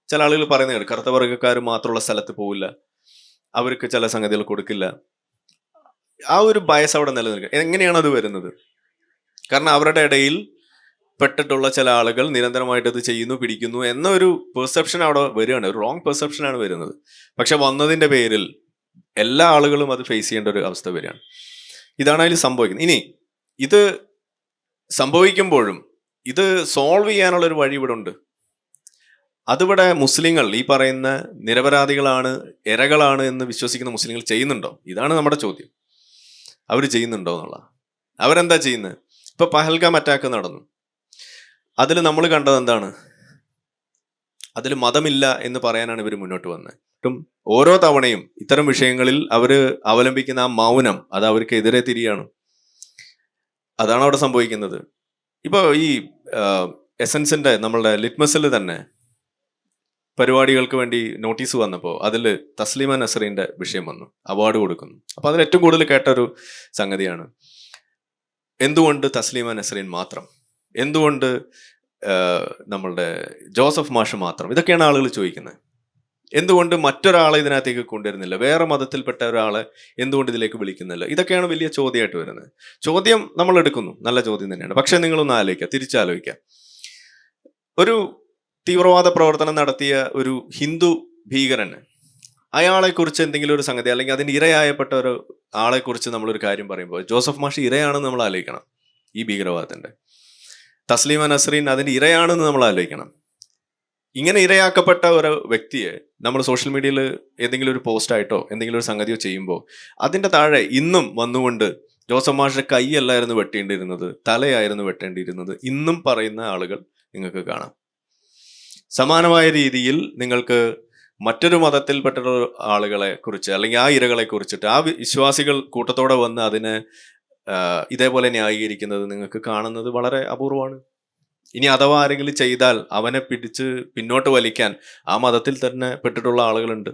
Speaker 2: ചില ആളുകൾ പറയുന്നത് കറുത്ത വർഗ്ഗക്കാർ മാത്രമുള്ള സ്ഥലത്ത് പോവില്ല, അവർക്ക് ചില സംഗതികൾ കൊടുക്കില്ല. ആ ഒരു ബയസ് അവിടെ നിലനിൽക്കുക. എങ്ങനെയാണ് അത് വരുന്നത്? കാരണം അവരുടെ ഇടയിൽ പെട്ടിട്ടുള്ള ചില ആളുകൾ നിരന്തരമായിട്ട് അത് ചെയ്യുന്നു, പിടിക്കുന്നു എന്നൊരു പെർസെപ്ഷൻ അവിടെ വരികയാണ്. ഒരു റോങ് പെർസെപ്ഷനാണ് വരുന്നത്. പക്ഷെ വന്നതിന്റെ പേരിൽ എല്ലാ ആളുകളും അത് ഫേസ് ചെയ്യേണ്ട ഒരു അവസ്ഥ വരികയാണ്. ഇതാണ് അതിൽ സംഭവിക്കുന്നത്. ഇനി ഇത് സംഭവിക്കുമ്പോഴും ഇത് സോൾവ് ചെയ്യാനുള്ള ഒരു വഴി ഇവിടെ ഉണ്ട്. അതിവിടെ മുസ്ലിങ്ങൾ, ഈ പറയുന്ന നിരപരാധികളാണ്, ഇരകളാണ് എന്ന് വിശ്വസിക്കുന്ന മുസ്ലിങ്ങൾ ചെയ്യുന്നുണ്ടോ? ഇതാണ് നമ്മുടെ ചോദ്യം. അവർ ചെയ്യുന്നുണ്ടോ എന്നുള്ള. അവരെന്താ ചെയ്യുന്നത്? ഇപ്പൊ പഹൽഗാം അറ്റാക്ക് നടന്നു. അതിൽ നമ്മൾ കണ്ടത് എന്താണ്? അതിൽ മതമില്ല എന്ന് പറയാനാണ് ഇവർ മുന്നോട്ട് വന്നത്. ഓരോ തവണയും ഇത്തരം വിഷയങ്ങളിൽ അവർ അവലംബിക്കുന്ന ആ മൗനം അത് അവർക്കെതിരെ തിരിയാണ്. അതാണ് അവിടെ സംഭവിക്കുന്നത്. ഇപ്പൊ ഈ എസൻസിന്റെ നമ്മളുടെ ലിറ്റ്മസിൽ തന്നെ പരിപാടികൾക്ക് വേണ്ടി നോട്ടീസ് വന്നപ്പോൾ അതിൽ തസ്ലീമ നസറിന്റെ വിഷയം വന്നു, അവാർഡ് കൊടുക്കുന്നു. അപ്പൊ അതിൽ ഏറ്റവും കൂടുതൽ കേട്ടൊരു സംഗതിയാണ്, എന്തുകൊണ്ട് തസ്ലീമ നസറിൻ മാത്രം, എന്തുകൊണ്ട് നമ്മളുടെ ജോസഫ് മാഷ് മാത്രം? ഇതൊക്കെയാണ് ആളുകൾ ചോദിക്കുന്നത്. എന്തുകൊണ്ട് മറ്റൊരാളെ ഇതിനകത്തേക്ക് കൊണ്ടുവരുന്നില്ല? വേറെ മതത്തിൽപ്പെട്ട ഒരാളെ എന്തുകൊണ്ട് ഇതിലേക്ക് വിളിക്കുന്നില്ല? ഇതൊക്കെയാണ് വലിയ ചോദ്യമായിട്ട് വരുന്നത്. ചോദ്യം നമ്മൾ എടുക്കുന്നു, നല്ല ചോദ്യം തന്നെയാണ്. പക്ഷെ നിങ്ങളൊന്ന് ആലോചിക്കുക, തിരിച്ചാലോചിക്കുക. ഒരു തീവ്രവാദ പ്രവർത്തനം നടത്തിയ ഒരു ഹിന്ദു ഭീകരന്, അയാളെ കുറിച്ച് എന്തെങ്കിലും ഒരു സംഗതി, അല്ലെങ്കിൽ അതിന് ഇരയായപ്പെട്ട ഒരു ആളെ കുറിച്ച് നമ്മളൊരു കാര്യം പറയുമ്പോൾ ജോസഫ് മാഷ് ഇരയാണെന്ന് നമ്മൾ ആലോചിക്കണം. ഈ ഭീകരവാദത്തിന്റെ തസ്ലീമ നസ്രീൻ അതിന്റെ ഇരയാണെന്ന് നമ്മൾ ആലോചിക്കണം. ഇങ്ങനെ ഇരയാക്കപ്പെട്ട ഒരു വ്യക്തിയെ നമ്മൾ സോഷ്യൽ മീഡിയയിൽ ഏതെങ്കിലും ഒരു പോസ്റ്റായിട്ടോ എന്തെങ്കിലും ഒരു സംഗതിയോ ചെയ്യുമ്പോൾ അതിന്റെ താഴെ ഇന്നും വന്നുകൊണ്ട് ജോസഫ് മാഷിന്റെ കൈയല്ലായിരുന്നു വെട്ടേണ്ടിയിരുന്നത്, തലയായിരുന്നു വെട്ടേണ്ടിയിരുന്നത്, ഇന്നും പറയുന്ന ആളുകൾ നിങ്ങൾക്ക് കാണാം. സമാനമായ രീതിയിൽ നിങ്ങൾക്ക് മറ്റൊരു മതത്തിൽപ്പെട്ട ആളുകളെ കുറിച്ച്, അല്ലെങ്കിൽ ആ ഇരകളെ കുറിച്ചിട്ട് ആ വിശ്വാസികൾ കൂട്ടത്തോടെ വന്ന് അതിനെ ഇതേപോലെ ന്യായീകരിക്കുന്നത് നിങ്ങൾക്ക് കാണുന്നത് വളരെ അപൂർവമാണ്. ഇനി അഥവാ ആരെങ്കിലും ചെയ്താൽ അവനെ പിടിച്ച് പിന്നോട്ട് വലിക്കാൻ ആ മതത്തിൽ തന്നെ പെട്ടിട്ടുള്ള ആളുകളുണ്ട്.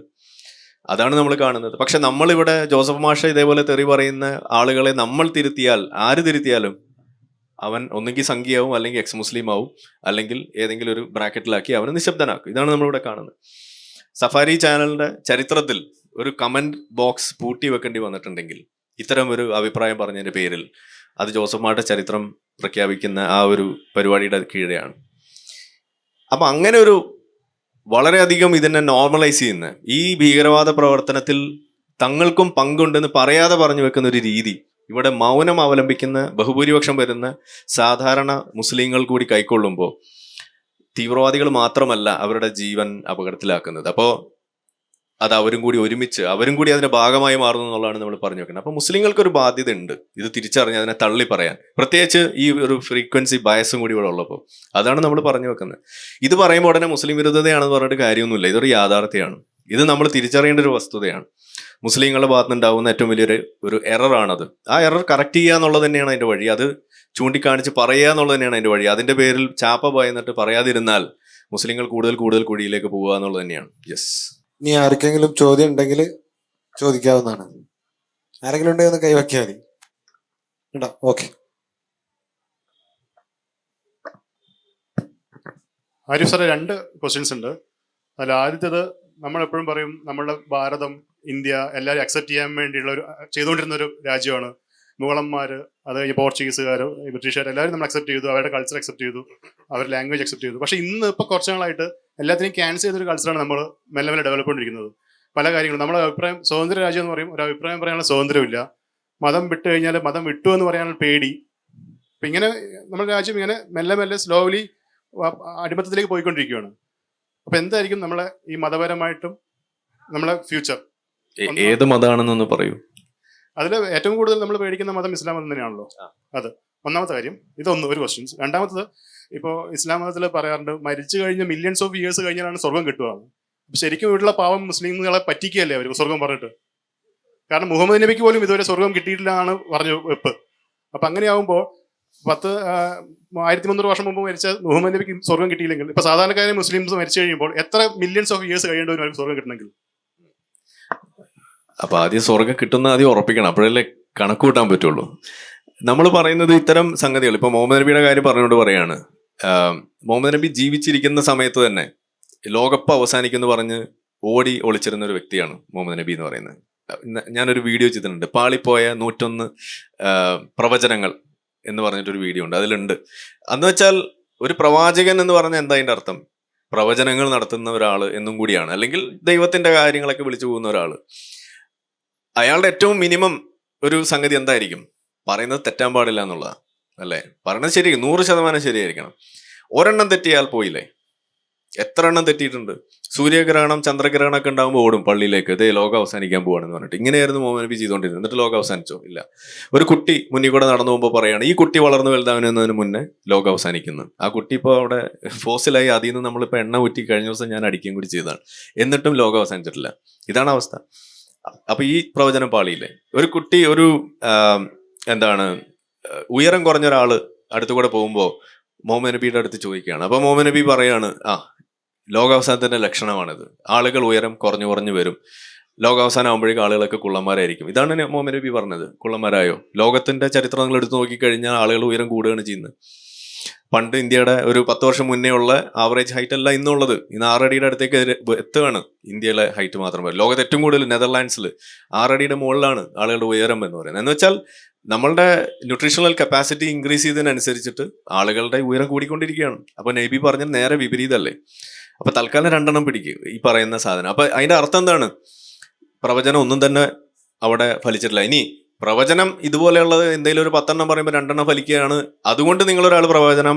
Speaker 2: അതാണ് നമ്മൾ കാണുന്നത്. പക്ഷെ നമ്മളിവിടെ ജോസഫ് മാഷ ഇതേപോലെ തെറി പറയുന്ന ആളുകളെ നമ്മൾ തിരുത്തിയാൽ, ആര് തിരുത്തിയാലും അവൻ ഒന്നുകിൽ സംഘിയാവും, അല്ലെങ്കിൽ എക്സ് മുസ്ലിം ആവും, അല്ലെങ്കിൽ ഏതെങ്കിലും ഒരു ബ്രാക്കറ്റിലാക്കി അവനെ നിശബ്ദനാക്കും. ഇതാണ് നമ്മളിവിടെ കാണുന്നത്. സഫാരി ചാനലിന്റെ ചരിത്രത്തിൽ ഒരു കമന്റ് ബോക്സ് പൂട്ടി വെക്കേണ്ടി വന്നിട്ടുണ്ടെങ്കിൽ ഇത്തരം ഒരു അഭിപ്രായം പറഞ്ഞതിന്റെ പേരിൽ അത് ജോസഫ് മാഷ ചരിത്രം പ്രഖ്യാപിക്കുന്ന ആ ഒരു പരിപാടിയുടെ കീഴെയാണ്. അപ്പൊ അങ്ങനെ ഒരു വളരെയധികം ഇതിനെ നോർമലൈസ് ചെയ്യുന്ന, ഈ ഭീകരവാദ പ്രവർത്തനത്തിൽ തങ്ങൾക്കും പങ്കുണ്ടെന്ന് പറയാതെ പറഞ്ഞു വെക്കുന്ന ഒരു രീതി ഇവിടെ മൗനം അവലംബിക്കുന്ന ബഹുഭൂരിപക്ഷം വരുന്ന സാധാരണ മുസ്ലിങ്ങൾ കൂടി കൈക്കൊള്ളുമ്പോൾ തീവ്രവാദികൾ മാത്രമല്ല അവരുടെ ജീവൻ അപകടത്തിലാക്കുന്നത്. അപ്പോൾ അത് അവരും കൂടി ഒരുമിച്ച്, അവരും കൂടി അതിന്റെ ഭാഗമായി മാറുന്നു എന്നുള്ളതാണ് നമ്മൾ പറഞ്ഞു വെക്കുന്നത്. അപ്പൊ മുസ്ലിങ്ങൾക്കൊരു ബാധ്യത ഉണ്ട് ഇത് തിരിച്ചറിഞ്ഞ് അതിനെ തള്ളി പറയാൻ, പ്രത്യേകിച്ച് ഈ ഒരു ഫ്രീക്വൻസി ബയസും കൂടി ഇവിടെ ഉള്ളപ്പോൾ. അതാണ് നമ്മൾ പറഞ്ഞു വെക്കുന്നത്. ഇത് പറയുമ്പോൾ ഉടനെ മുസ്ലിം വിരുദ്ധതയാണെന്ന് പറഞ്ഞിട്ട് കാര്യമൊന്നുമില്ല. ഇതൊരു യാഥാർത്ഥ്യമാണ്. ഇത് നമ്മൾ തിരിച്ചറിയേണ്ട ഒരു വസ്തുതയാണ്. മുസ്ലിങ്ങളുടെ ഭാഗത്തുനിന്നുണ്ടാവുന്ന ഏറ്റവും വലിയൊരു എററാണത്. ആ എറർ കറക്റ്റ് ചെയ്യുക എന്നുള്ളത് തന്നെയാണ് അതിന്റെ വഴി. അത് ചൂണ്ടിക്കാണിച്ച് പറയുക എന്നുള്ളത് തന്നെയാണ് അതിന്റെ വഴി. അതിന്റെ പേരിൽ ചാപ്പ ഭയന്നിട്ട് പറയാതിരുന്നാൽ മുസ്ലിങ്ങൾ കൂടുതൽ കൂടുതൽ കുഴിയിലേക്ക് പോവുക എന്നുള്ളത് തന്നെയാണ്. യെസ്.
Speaker 3: ഇനി ആർക്കെങ്കിലും ചോദ്യം ഉണ്ടെങ്കിൽ ചോദിക്കാവുന്നതാണ്. ആരെങ്കിലും ഉണ്ടെങ്കിൽ ഒന്ന് കൈവയ്ക്കാൽ മതി. ഉണ്ടോ? ഓക്കെ.
Speaker 5: ആരിഫ് സാറെ, 2 ക്വസ്റ്റ്യൻസ് ഉണ്ട്. അതിൽ ആദ്യത്തേത്, നമ്മളെപ്പോഴും പറയും നമ്മുടെ ഭാരതം, ഇന്ത്യ എല്ലാവരും അക്സെപ്റ്റ് ചെയ്യാൻ വേണ്ടിയുള്ള ചെയ്തുകൊണ്ടിരുന്ന ഒരു രാജ്യമാണ്. മുഗളന്മാർ, അത് ഈ പോർച്ചുഗീസുകാർ, ബ്രിട്ടീഷുകാർ എല്ലാവരും നമ്മൾ അക്സെപ്റ്റ് ചെയ്തു, അവരുടെ കൾച്ചർ അക്സെപ്റ്റ് ചെയ്തു, അവരുടെ ലാംഗ്വേജ് അക്സെപ്റ്റ് ചെയ്തു. പക്ഷേ ഇന്ന് ഇപ്പോൾ കുറച്ച് നാളായിട്ട് എല്ലാത്തിനെയും ക്യാൻസൽ ചെയ്തൊരു കൾച്ചറാണ് നമ്മൾ മെല്ലെ മെല്ലെ ഡെവലപ്പ് ചെയ്തുകൊണ്ടിരിക്കുന്നത്. പല കാര്യങ്ങളും നമ്മുടെ അഭിപ്രായം, സ്വതന്ത്ര രാജ്യം എന്ന് പറയും, ഒരു അഭിപ്രായം പറയാനുള്ള സ്വാതന്ത്ര്യമില്ല. മതം വിട്ട് കഴിഞ്ഞാൽ മതം വിട്ടു എന്ന് പറയാനുള്ള പേടി. അപ്പം ഇങ്ങനെ നമ്മുടെ രാജ്യം ഇങ്ങനെ മെല്ലെ മെല്ലെ സ്ലോലി അടിമത്തത്തിലേക്ക് പോയിക്കൊണ്ടിരിക്കുകയാണ്. അപ്പം എന്തായിരിക്കും നമ്മളെ ഈ മതപരമായിട്ടും നമ്മളെ ഫ്യൂച്ചർ?
Speaker 2: ഏത് മതമാണെന്നൊന്ന് പറയൂ.
Speaker 5: അതിൽ ഏറ്റവും കൂടുതൽ നമ്മൾ പേടിക്കുന്ന മതം ഇസ്ലാം മതം തന്നെയാണല്ലോ. അത് ഒന്നാമത്തെ കാര്യം. ഇതൊന്ന് ഒരു ക്വസ്റ്റ്യൻസ്. രണ്ടാമത്തത്, ഇപ്പോൾ ഇസ്ലാം മതത്തിൽ പറയാറുണ്ട് മരിച്ചു കഴിഞ്ഞ് മില്യൺസ് ഓഫ് ഇയേഴ്സ് കഴിഞ്ഞാലാണ് സ്വർഗം കിട്ടുകയാണ്. അപ്പം ശരിക്കും വീട്ടിലുള്ള പാവം മുസ്ലിങ്ങളെ പറ്റിക്കുകയല്ലേ അവർ സ്വർഗം പറഞ്ഞിട്ട്? കാരണം മുഹമ്മദ് നബിക്ക് പോലും ഇതുവരെ സ്വർഗം കിട്ടിയിട്ടില്ല എന്നാണ് പറഞ്ഞു വെപ്പ്. അപ്പം അങ്ങനെയാവുമ്പോൾ 1300 വർഷം മുമ്പ് മരിച്ച മുഹമ്മദ് നബിക്ക് സ്വർഗം കിട്ടിയില്ലെങ്കിൽ ഇപ്പൊ സാധാരണക്കാരെ മുസ്ലിംസ് മരിച്ചു കഴിയുമ്പോൾ എത്ര മില്യൺസ് ഓഫ് ഇയേഴ്സ് കഴിയേണ്ടി വരും സ്വർഗം കിട്ടണമെങ്കിൽ?
Speaker 2: അപ്പൊ ആദ്യം സ്വർഗം കിട്ടുന്ന ആദ്യം ഉറപ്പിക്കണം, അപ്പോഴല്ലേ കണക്ക് കൂട്ടാൻ പറ്റുള്ളൂ. നമ്മൾ പറയുന്നത് ഇത്തരം സംഗതികൾ. ഇപ്പൊ മുഹമ്മദ് നബിയുടെ കാര്യം പറഞ്ഞുകൊണ്ട് പറയാണ്, മുഹമ്മദ് നബി ജീവിച്ചിരിക്കുന്ന സമയത്ത് തന്നെ ലോകകപ്പ് അവസാനിക്കുമെന്ന് പറഞ്ഞ് ഓടി ഒളിച്ചിരുന്ന ഒരു വ്യക്തിയാണ് മുഹമ്മദ് നബി എന്ന് പറയുന്നത്. ഞാനൊരു വീഡിയോ ചെയ്തിട്ടുണ്ട്, പാളിപ്പോയ 101 പ്രവചനങ്ങൾ എന്ന് പറഞ്ഞിട്ടൊരു വീഡിയോ ഉണ്ട്. അതിലുണ്ട് അന്ന് വെച്ചാൽ ഒരു പ്രവാചകൻ എന്ന് പറഞ്ഞാൽ എന്താ അതിന്റെ അർത്ഥം? പ്രവചനങ്ങൾ നടത്തുന്ന ഒരാൾ എന്നും കൂടിയാണ്, അല്ലെങ്കിൽ ദൈവത്തിന്റെ കാര്യങ്ങളൊക്കെ വിളിച്ചു പോകുന്ന ഒരാൾ. അയാളുടെ ഏറ്റവും മിനിമം ഒരു സംഗതി എന്തായിരിക്കും? പറയുന്നത് തെറ്റാൻ പാടില്ല എന്നുള്ളതാണ്, അല്ലേ? പറയുന്നത് ശരി, 100% ശരിയായിരിക്കണം. ഒരെണ്ണം തെറ്റിയാൽ പോയില്ലേ? എത്ര എണ്ണം തെറ്റിയിട്ടുണ്ട്? സൂര്യഗ്രഹണം, ചന്ദ്രഗ്രഹണം ഒക്കെ ഉണ്ടാകുമ്പോൾ ഓടും പള്ളിയിലേക്ക്, ഇതേ ലോകം അവസാനിക്കാൻ പോവാണെന്ന് പറഞ്ഞിട്ട്. ഇങ്ങനെയായിരുന്നു മുഹമ്മദ് നബി ചെയ്തുകൊണ്ടിരുന്നത്. എന്നിട്ട് ലോകം അവസാനിച്ചോ? ഇല്ല. ഒരു കുട്ടി മുന്നിൽ കൂടെ നടന്നു പോകുമ്പോൾ പറയാണ്, ഈ കുട്ടി വളർന്നു വലുതാവുന്നതിന് മുന്നേ ലോകം അവസാനിക്കുന്നു. ആ കുട്ടി ഇപ്പോൾ അവിടെ ഫോസിലായി. അതിൽ നിന്ന് നമ്മളിപ്പോൾ എണ്ണ ഊറ്റി കഴിഞ്ഞ ദിവസം ഞാൻ അടിക്കുകയും കൂടി ചെയ്തതാണ്. എന്നിട്ടും ലോകം അവസാനിച്ചിട്ടില്ല. ഇതാണ് അവസ്ഥ. അപ്പൊ ഈ പ്രവചനം പാളിയില്ലേ? ഒരു കുട്ടി ഒരു ഉയരം കുറഞ്ഞ ഒരാള് അടുത്തുകൂടെ പോകുമ്പോൾ മുഹമ്മദ് നബിയുടെ അടുത്ത് ചോദിക്കുകയാണ്. അപ്പൊ മുഹമ്മദ് നബി പറയാണ്, ലോകാവസാനത്തിന്റെ ലക്ഷണമാണിത്. ആളുകൾ ഉയരം കുറഞ്ഞു കുറഞ്ഞു വരും. ലോകാവസാനം ആകുമ്പോഴേക്കും ആളുകളൊക്കെ കുള്ളന്മാരായിരിക്കും. ഇതാണ് മുഹമ്മദ് നബി പറഞ്ഞത്. കുള്ളന്മാരായോ? ലോകത്തിന്റെ ചരിത്രം നിങ്ങൾ എടുത്തു നോക്കിക്കഴിഞ്ഞാൽ ആളുകൾ ഉയരം കൂടുകയാണ് ചെയ്യുന്നത്. പണ്ട് ഇന്ത്യയുടെ ഒരു 10 വർഷം മുന്നേ ഉള്ള ആവറേജ് ഹൈറ്റ് അല്ല ഇന്നുള്ളത്. ഇന്ന് 6 അടിയുടെ അടുത്തേക്ക് എത്തുകയാണ് ഇന്ത്യയിലെ ഹൈറ്റ് മാത്രമല്ല. ലോകത്ത് ഏറ്റവും കൂടുതൽ നെതർലാൻഡ്സിൽ 6 അടിയുടെ മുകളിലാണ് ആളുകളുടെ ഉയരം എന്ന് പറയുന്നത്. എന്ന് വെച്ചാൽ നമ്മളുടെ ന്യൂട്രീഷണൽ കപ്പാസിറ്റി ഇൻക്രീസ് ചെയ്തതിനനുസരിച്ചിട്ട് ആളുകളുടെ ഉയരം കൂടിക്കൊണ്ടിരിക്കുകയാണ്. അപ്പൊ നബി പറഞ്ഞ നേരെ വിപരീതമല്ലേ? അപ്പൊ തൽക്കാലം 2 എണ്ണം പിടിക്കും ഈ പറയുന്ന സാധനം. അപ്പൊ അതിന്റെ അർത്ഥം എന്താണ്? പ്രവചനം ഒന്നും തന്നെ അവിടെ ഫലിച്ചിട്ടില്ല. ഇനി പ്രവചനം ഇതുപോലെയുള്ളത് എന്തെങ്കിലും ഒരു 10 എണ്ണം പറയുമ്പോൾ 2 എണ്ണം ഫലിക്കുകയാണ്. അതുകൊണ്ട് നിങ്ങളൊരാൾ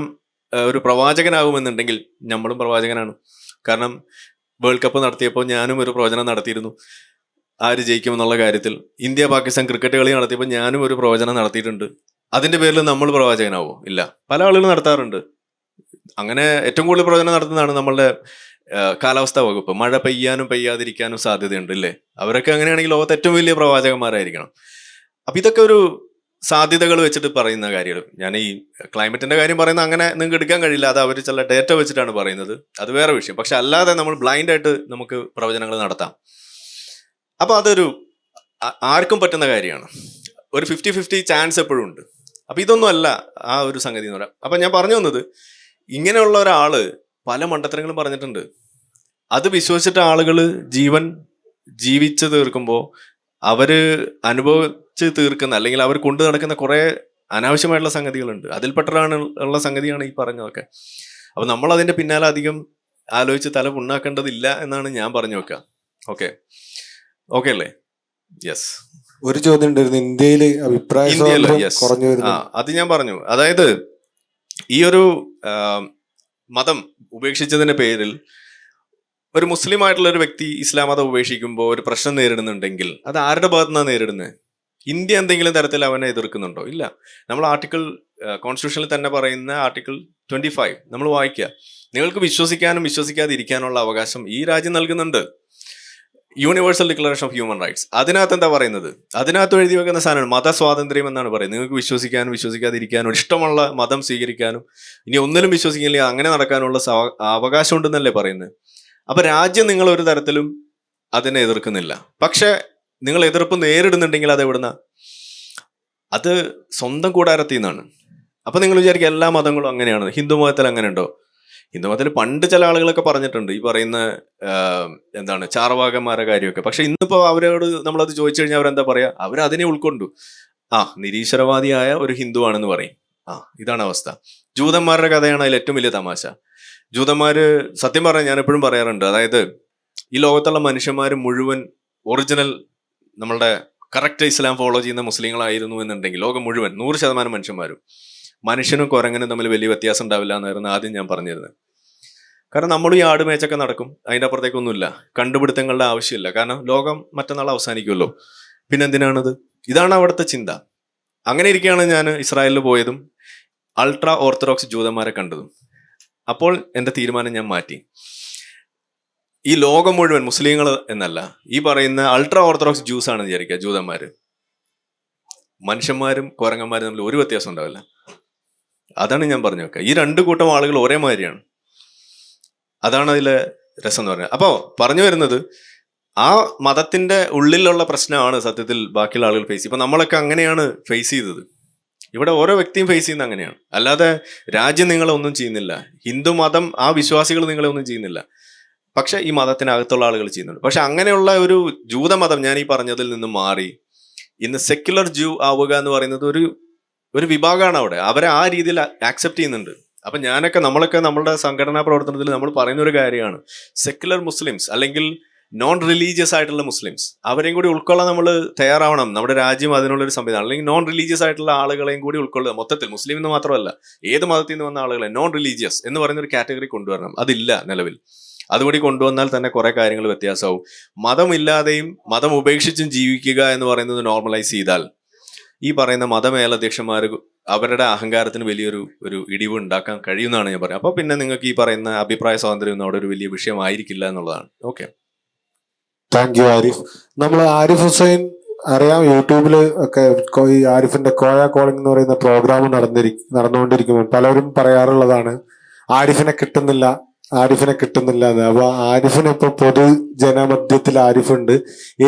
Speaker 2: ഒരു പ്രവാചകനാകുമെന്നുണ്ടെങ്കിൽ നമ്മളും പ്രവാചകനാണ്. കാരണം വേൾഡ് കപ്പ് നടത്തിയപ്പോൾ ഞാനും ഒരു പ്രവചനം നടത്തിയിരുന്നു, ആര് ജയിക്കുമെന്നുള്ള കാര്യത്തിൽ. ഇന്ത്യ പാകിസ്ഥാൻ ക്രിക്കറ്റ് കളി നടത്തിയപ്പോൾ ഞാനും ഒരു പ്രവചനം നടത്തിയിട്ടുണ്ട്. അതിന്റെ പേരിൽ നമ്മൾ പ്രവാചകനാവോ? ഇല്ല. പല ആളുകളും നടത്താറുണ്ട്. അങ്ങനെ ഏറ്റവും കൂടുതൽ പ്രവചനം നടത്തുന്നതാണ് നമ്മളുടെ കാലാവസ്ഥാ വകുപ്പ്. മഴ പെയ്യാനും പെയ്യാതിരിക്കാനും സാധ്യതയുണ്ട്, ഇല്ലേ? അവരൊക്കെ അങ്ങനെയാണെങ്കിൽ ലോകത്ത് ഏറ്റവും വലിയ പ്രവാചകന്മാരായിരിക്കണം. അപ്പൊ ഇതൊക്കെ ഒരു സാധ്യതകൾ വെച്ചിട്ട് പറയുന്ന കാര്യങ്ങൾ. ഞാൻ ഈ ക്ലൈമറ്റിന്റെ കാര്യം പറയുന്ന അങ്ങനെ നിങ്ങൾക്ക് എടുക്കാൻ കഴിയില്ല. അത് അവർ ചില ഡേറ്റ വെച്ചിട്ടാണ് പറയുന്നത്, അത് വേറെ വിഷയം. പക്ഷെ അല്ലാതെ നമ്മൾ ബ്ലൈൻഡ് ആയിട്ട് നമുക്ക് പ്രവചനങ്ങൾ നടത്താം. അപ്പൊ അതൊരു ആർക്കും പറ്റുന്ന കാര്യമാണ്. ഒരു 50-50 ചാൻസ് എപ്പോഴും ഉണ്ട്. അപ്പൊ ഇതൊന്നും അല്ല ആ ഒരു സംഗതി എന്ന് പറയാം. അപ്പൊ ഞാൻ പറഞ്ഞു വന്നത്, ഇങ്ങനെയുള്ള ഒരാള് പല മണ്ടത്തരങ്ങളും പറഞ്ഞിട്ടുണ്ട്. അത് വിശ്വസിച്ചിട്ട് ആളുകൾ ജീവിച്ച് തീർക്കുമ്പോൾ അവര് അനുഭവിച്ച് തീർക്കുന്ന, അല്ലെങ്കിൽ അവർ കൊണ്ടു നടക്കുന്ന കുറെ അനാവശ്യമായിട്ടുള്ള സംഗതികളുണ്ട്. ഉള്ള സംഗതിയാണ് ഈ പറഞ്ഞതൊക്കെ. അപ്പൊ നമ്മൾ അതിന്റെ പിന്നാലെ അധികം ആലോചിച്ച് തല പുണ്ണാക്കേണ്ടതില്ല എന്നാണ് ഞാൻ പറഞ്ഞു വെക്കുക. ഓക്കെ അല്ലേ? യെസ്.
Speaker 3: ഒരു ചോദ്യം ഉണ്ടായിരുന്നു, ഇന്ത്യയില് അഭിപ്രായ സ്വാതന്ത്ര്യം കുറഞ്ഞു വരുന്നു.
Speaker 2: അത് ഞാൻ പറഞ്ഞു. അതായത് ഈ ഒരു മതം ഉപേക്ഷിച്ചതിന്റെ പേരിൽ ഒരു മുസ്ലിം ആയിട്ടുള്ള ഒരു വ്യക്തി ഇസ്ലാം മതം ഉപേക്ഷിക്കുമ്പോൾ ഒരു പ്രശ്നം നേരിടുന്നുണ്ടെങ്കിൽ അത് ആരുടെ ഭാഗത്തു നിന്നാണ് നേരിടുന്നത്? ഇന്ത്യ എന്തെങ്കിലും തരത്തിൽ അവനെ എതിർക്കുന്നുണ്ടോ? ഇല്ല. നമ്മൾ കോൺസ്റ്റിറ്റ്യൂഷനിൽ തന്നെ പറയുന്ന ആർട്ടിക്കിൾ 25 നമ്മൾ വായിക്കുക. നിങ്ങൾക്ക് വിശ്വസിക്കാനും വിശ്വസിക്കാതിരിക്കാനുള്ള അവകാശം ഈ രാജ്യം നൽകുന്നുണ്ട്. Universal declaration of human rights. അതിനകത്ത് എന്താ പറയുന്നത്? അതിനകത്ത് എഴുതി വെക്കുന്ന സാധനമാണ് മതസ്വാതന്ത്ര്യം എന്നാണ് പറയുന്നത്. നിങ്ങൾക്ക് വിശ്വസിക്കാനും വിശ്വസിക്കാതിരിക്കാനും ഇഷ്ടമുള്ള മതം സ്വീകരിക്കാനും ഇനി ഒന്നിലും വിശ്വസിക്കില്ല അങ്ങനെ നടക്കാനുള്ള അവകാശം ഉണ്ടെന്നല്ലേ പറയുന്നത്. അപ്പൊ രാജ്യം നിങ്ങൾ ഒരു തരത്തിലും അതിനെ എതിർക്കുന്നില്ല. പക്ഷെ നിങ്ങൾ എതിർപ്പ് നേരിടുന്നുണ്ടെങ്കിൽ അത് എവിടുന്ന? അത് സ്വന്തം കൂടാരത്തിൽ നിന്നാണ്. അപ്പൊ നിങ്ങൾ വിചാരിക്കുക എല്ലാ മതങ്ങളും അങ്ങനെയാണ്. ഹിന്ദു മതത്തിൽ അങ്ങനെ ഉണ്ടോ? ഹിന്ദു മതത്തിൽ പണ്ട് ചില ആളുകളൊക്കെ പറഞ്ഞിട്ടുണ്ട് ഈ പറയുന്ന ചാർവാകന്മാരുടെ കാര്യമൊക്കെ. പക്ഷെ ഇന്നിപ്പോ അവരോട് നമ്മളത് ചോദിച്ചു കഴിഞ്ഞാൽ അവരെന്താ പറയാ? അവരതിനെ ഉൾക്കൊണ്ടു. നിരീശ്വരവാദിയായ ഒരു ഹിന്ദു ആണെന്ന് പറയും. ഇതാണ് അവസ്ഥ. ജൂതന്മാരുടെ കഥയാണ് അതിൽ ഏറ്റവും വലിയ തമാശ. ജൂതന്മാര് സത്യം പറഞ്ഞാൽ ഞാൻ എപ്പോഴും പറയാറുണ്ട്, അതായത് ഈ ലോകത്തുള്ള മനുഷ്യന്മാർ മുഴുവൻ ഒറിജിനൽ നമ്മളുടെ കറക്റ്റ് ഇസ്ലാം ഫോളോ ചെയ്യുന്ന മുസ്ലിങ്ങളായിരുന്നു എന്നുണ്ടെങ്കിൽ ലോകം മുഴുവൻ 100% മനുഷ്യന്മാരും മനുഷ്യനും കുരങ്ങനും തമ്മിൽ വലിയ വ്യത്യാസം ഉണ്ടാവില്ല എന്നായിരുന്നു ആദ്യം ഞാൻ പറഞ്ഞിരുന്നത്. കാരണം നമ്മൾ ഈ ആട് മേച്ചൊക്കെ നടക്കും, അതിൻ്റെ അപ്പുറത്തേക്കൊന്നുമില്ല. കണ്ടുപിടുത്തങ്ങളുടെ ആവശ്യമില്ല. കാരണം ലോകം മറ്റന്നാൾ അവസാനിക്കുമല്ലോ, പിന്നെന്തിനാണത്? ഇതാണ് അവിടുത്തെ ചിന്ത. അങ്ങനെ ഇരിക്കുകയാണ് ഞാൻ ഇസ്രായേലിൽ പോയതും അൾട്രാ ഓർത്തഡോക്സ് ജൂതന്മാരെ കണ്ടതും. അപ്പോൾ എൻ്റെ തീരുമാനം ഞാൻ മാറ്റി. ഈ ലോകം മുഴുവൻ മുസ്ലിങ്ങൾ എന്നല്ല, ഈ പറയുന്ന അൾട്രാ ഓർത്തഡോക്സ് ജ്യൂസ് ആണെന്ന് വിചാരിക്കുക. ജൂതന്മാര് മനുഷ്യന്മാരും കുരങ്ങന്മാരും തമ്മിൽ ഒരു വ്യത്യാസം ഉണ്ടാവില്ല. അതാണ് ഞാൻ പറഞ്ഞു വെക്കുക. ഈ 2 കൂട്ടം ആളുകൾ ഒരേ മാതിരിയാണ്. അതാണ് അതിലെ രസം എന്ന് പറഞ്ഞത്. അപ്പോൾ പറഞ്ഞു വരുന്നത്, ആ മതത്തിന്റെ ഉള്ളിലുള്ള പ്രശ്നമാണ് സത്യത്തിൽ ബാക്കിയുള്ള ആളുകൾ ഫേസ് ചെയ്യും. ഇപ്പൊ നമ്മളൊക്കെ അങ്ങനെയാണ് ഫേസ് ചെയ്തത്. ഇവിടെ ഓരോ വ്യക്തിയും ഫേസ് ചെയ്യുന്നത് അങ്ങനെയാണ്. അല്ലാതെ രാജ്യം നിങ്ങളെ ഒന്നും ചെയ്യുന്നില്ല, ഹിന്ദു മതം ആ വിശ്വാസികൾ നിങ്ങളെ ഒന്നും ചെയ്യുന്നില്ല. പക്ഷെ ഈ മതത്തിനകത്തുള്ള ആളുകൾ ചെയ്യുന്നുണ്ട്. പക്ഷെ അങ്ങനെയുള്ള ഒരു ജൂതമതം ഞാൻ ഈ പറഞ്ഞതിൽ നിന്ന് മാറി ഇന്ന് സെക്യുലർ ജൂ ആവുക എന്ന് പറയുന്നത് ഒരു വിഭാഗമാണ് അവിടെ. അവരെ ആ രീതിയിൽ ആക്സെപ്റ്റ് ചെയ്യുന്നുണ്ട്. അപ്പൊ നമ്മളൊക്കെ നമ്മളുടെ സംഘടനാ പ്രവർത്തനത്തിൽ നമ്മൾ പറയുന്ന ഒരു കാര്യമാണ്, സെക്യുലർ മുസ്ലിംസ് അല്ലെങ്കിൽ നോൺ റിലീജിയസ് ആയിട്ടുള്ള മുസ്ലിംസ് അവരെയും കൂടി ഉൾക്കൊള്ളാൻ നമ്മൾ തയ്യാറാവണം. നമ്മുടെ രാജ്യം അതിനുള്ളൊരു സംവിധാനം. അല്ലെങ്കിൽ നോൺ റിലീജിയസ് ആയിട്ടുള്ള ആളുകളെയും കൂടി ഉൾക്കൊള്ളുക. മൊത്തത്തിൽ മുസ്ലിം എന്ന് മാത്രമല്ല, ഏത് മതത്തിൽ നിന്ന് വന്ന ആളുകളെ നോൺ റിലീജിയസ് എന്ന് പറയുന്ന ഒരു കാറ്റഗറി കൊണ്ടുവരണം. അതില്ല നിലവിൽ. അതുകൂടി കൊണ്ടുവന്നാൽ തന്നെ കുറെ കാര്യങ്ങൾ വ്യത്യാസമാവും. മതമില്ലാതെയും മതം ഉപേക്ഷിച്ചും ജീവിക്കുക എന്ന് പറയുന്നത് നോർമലൈസ് ചെയ്താൽ ഈ പറയുന്ന മതമേലധ്യക്ഷന്മാർ അവരുടെ അഹങ്കാരത്തിന് വലിയൊരു ഇടിവ് ഉണ്ടാക്കാൻ കഴിയുമെന്നാണ് ഞാൻ പറയുന്നത്. അപ്പൊ പിന്നെ നിങ്ങൾക്ക് ഈ പറയുന്ന അഭിപ്രായ സ്വാതന്ത്ര്യം അവിടെ ഒരു വലിയ വിഷയമായിരിക്കില്ല എന്നുള്ളതാണ്. Okay,
Speaker 3: thank you Arif. നമ്മൾ ആരിഫ് ഹുസൈൻ അറിയാം, യൂട്യൂബിൽ ഒക്കെ ഈ ആരിഫിന്റെ കോയ കോളിംഗ് എന്ന് പറയുന്ന പ്രോഗ്രാം നടന്നുകൊണ്ടിരിക്കുമ്പോൾ പലരും പറയാറുള്ളതാണ് ആരിഫിനെ കിട്ടുന്നില്ല എന്ന്. അപ്പൊ ആരിഫിന് ഇപ്പൊ പൊതുജനമധ്യത്തിൽ ആരിഫുണ്ട്.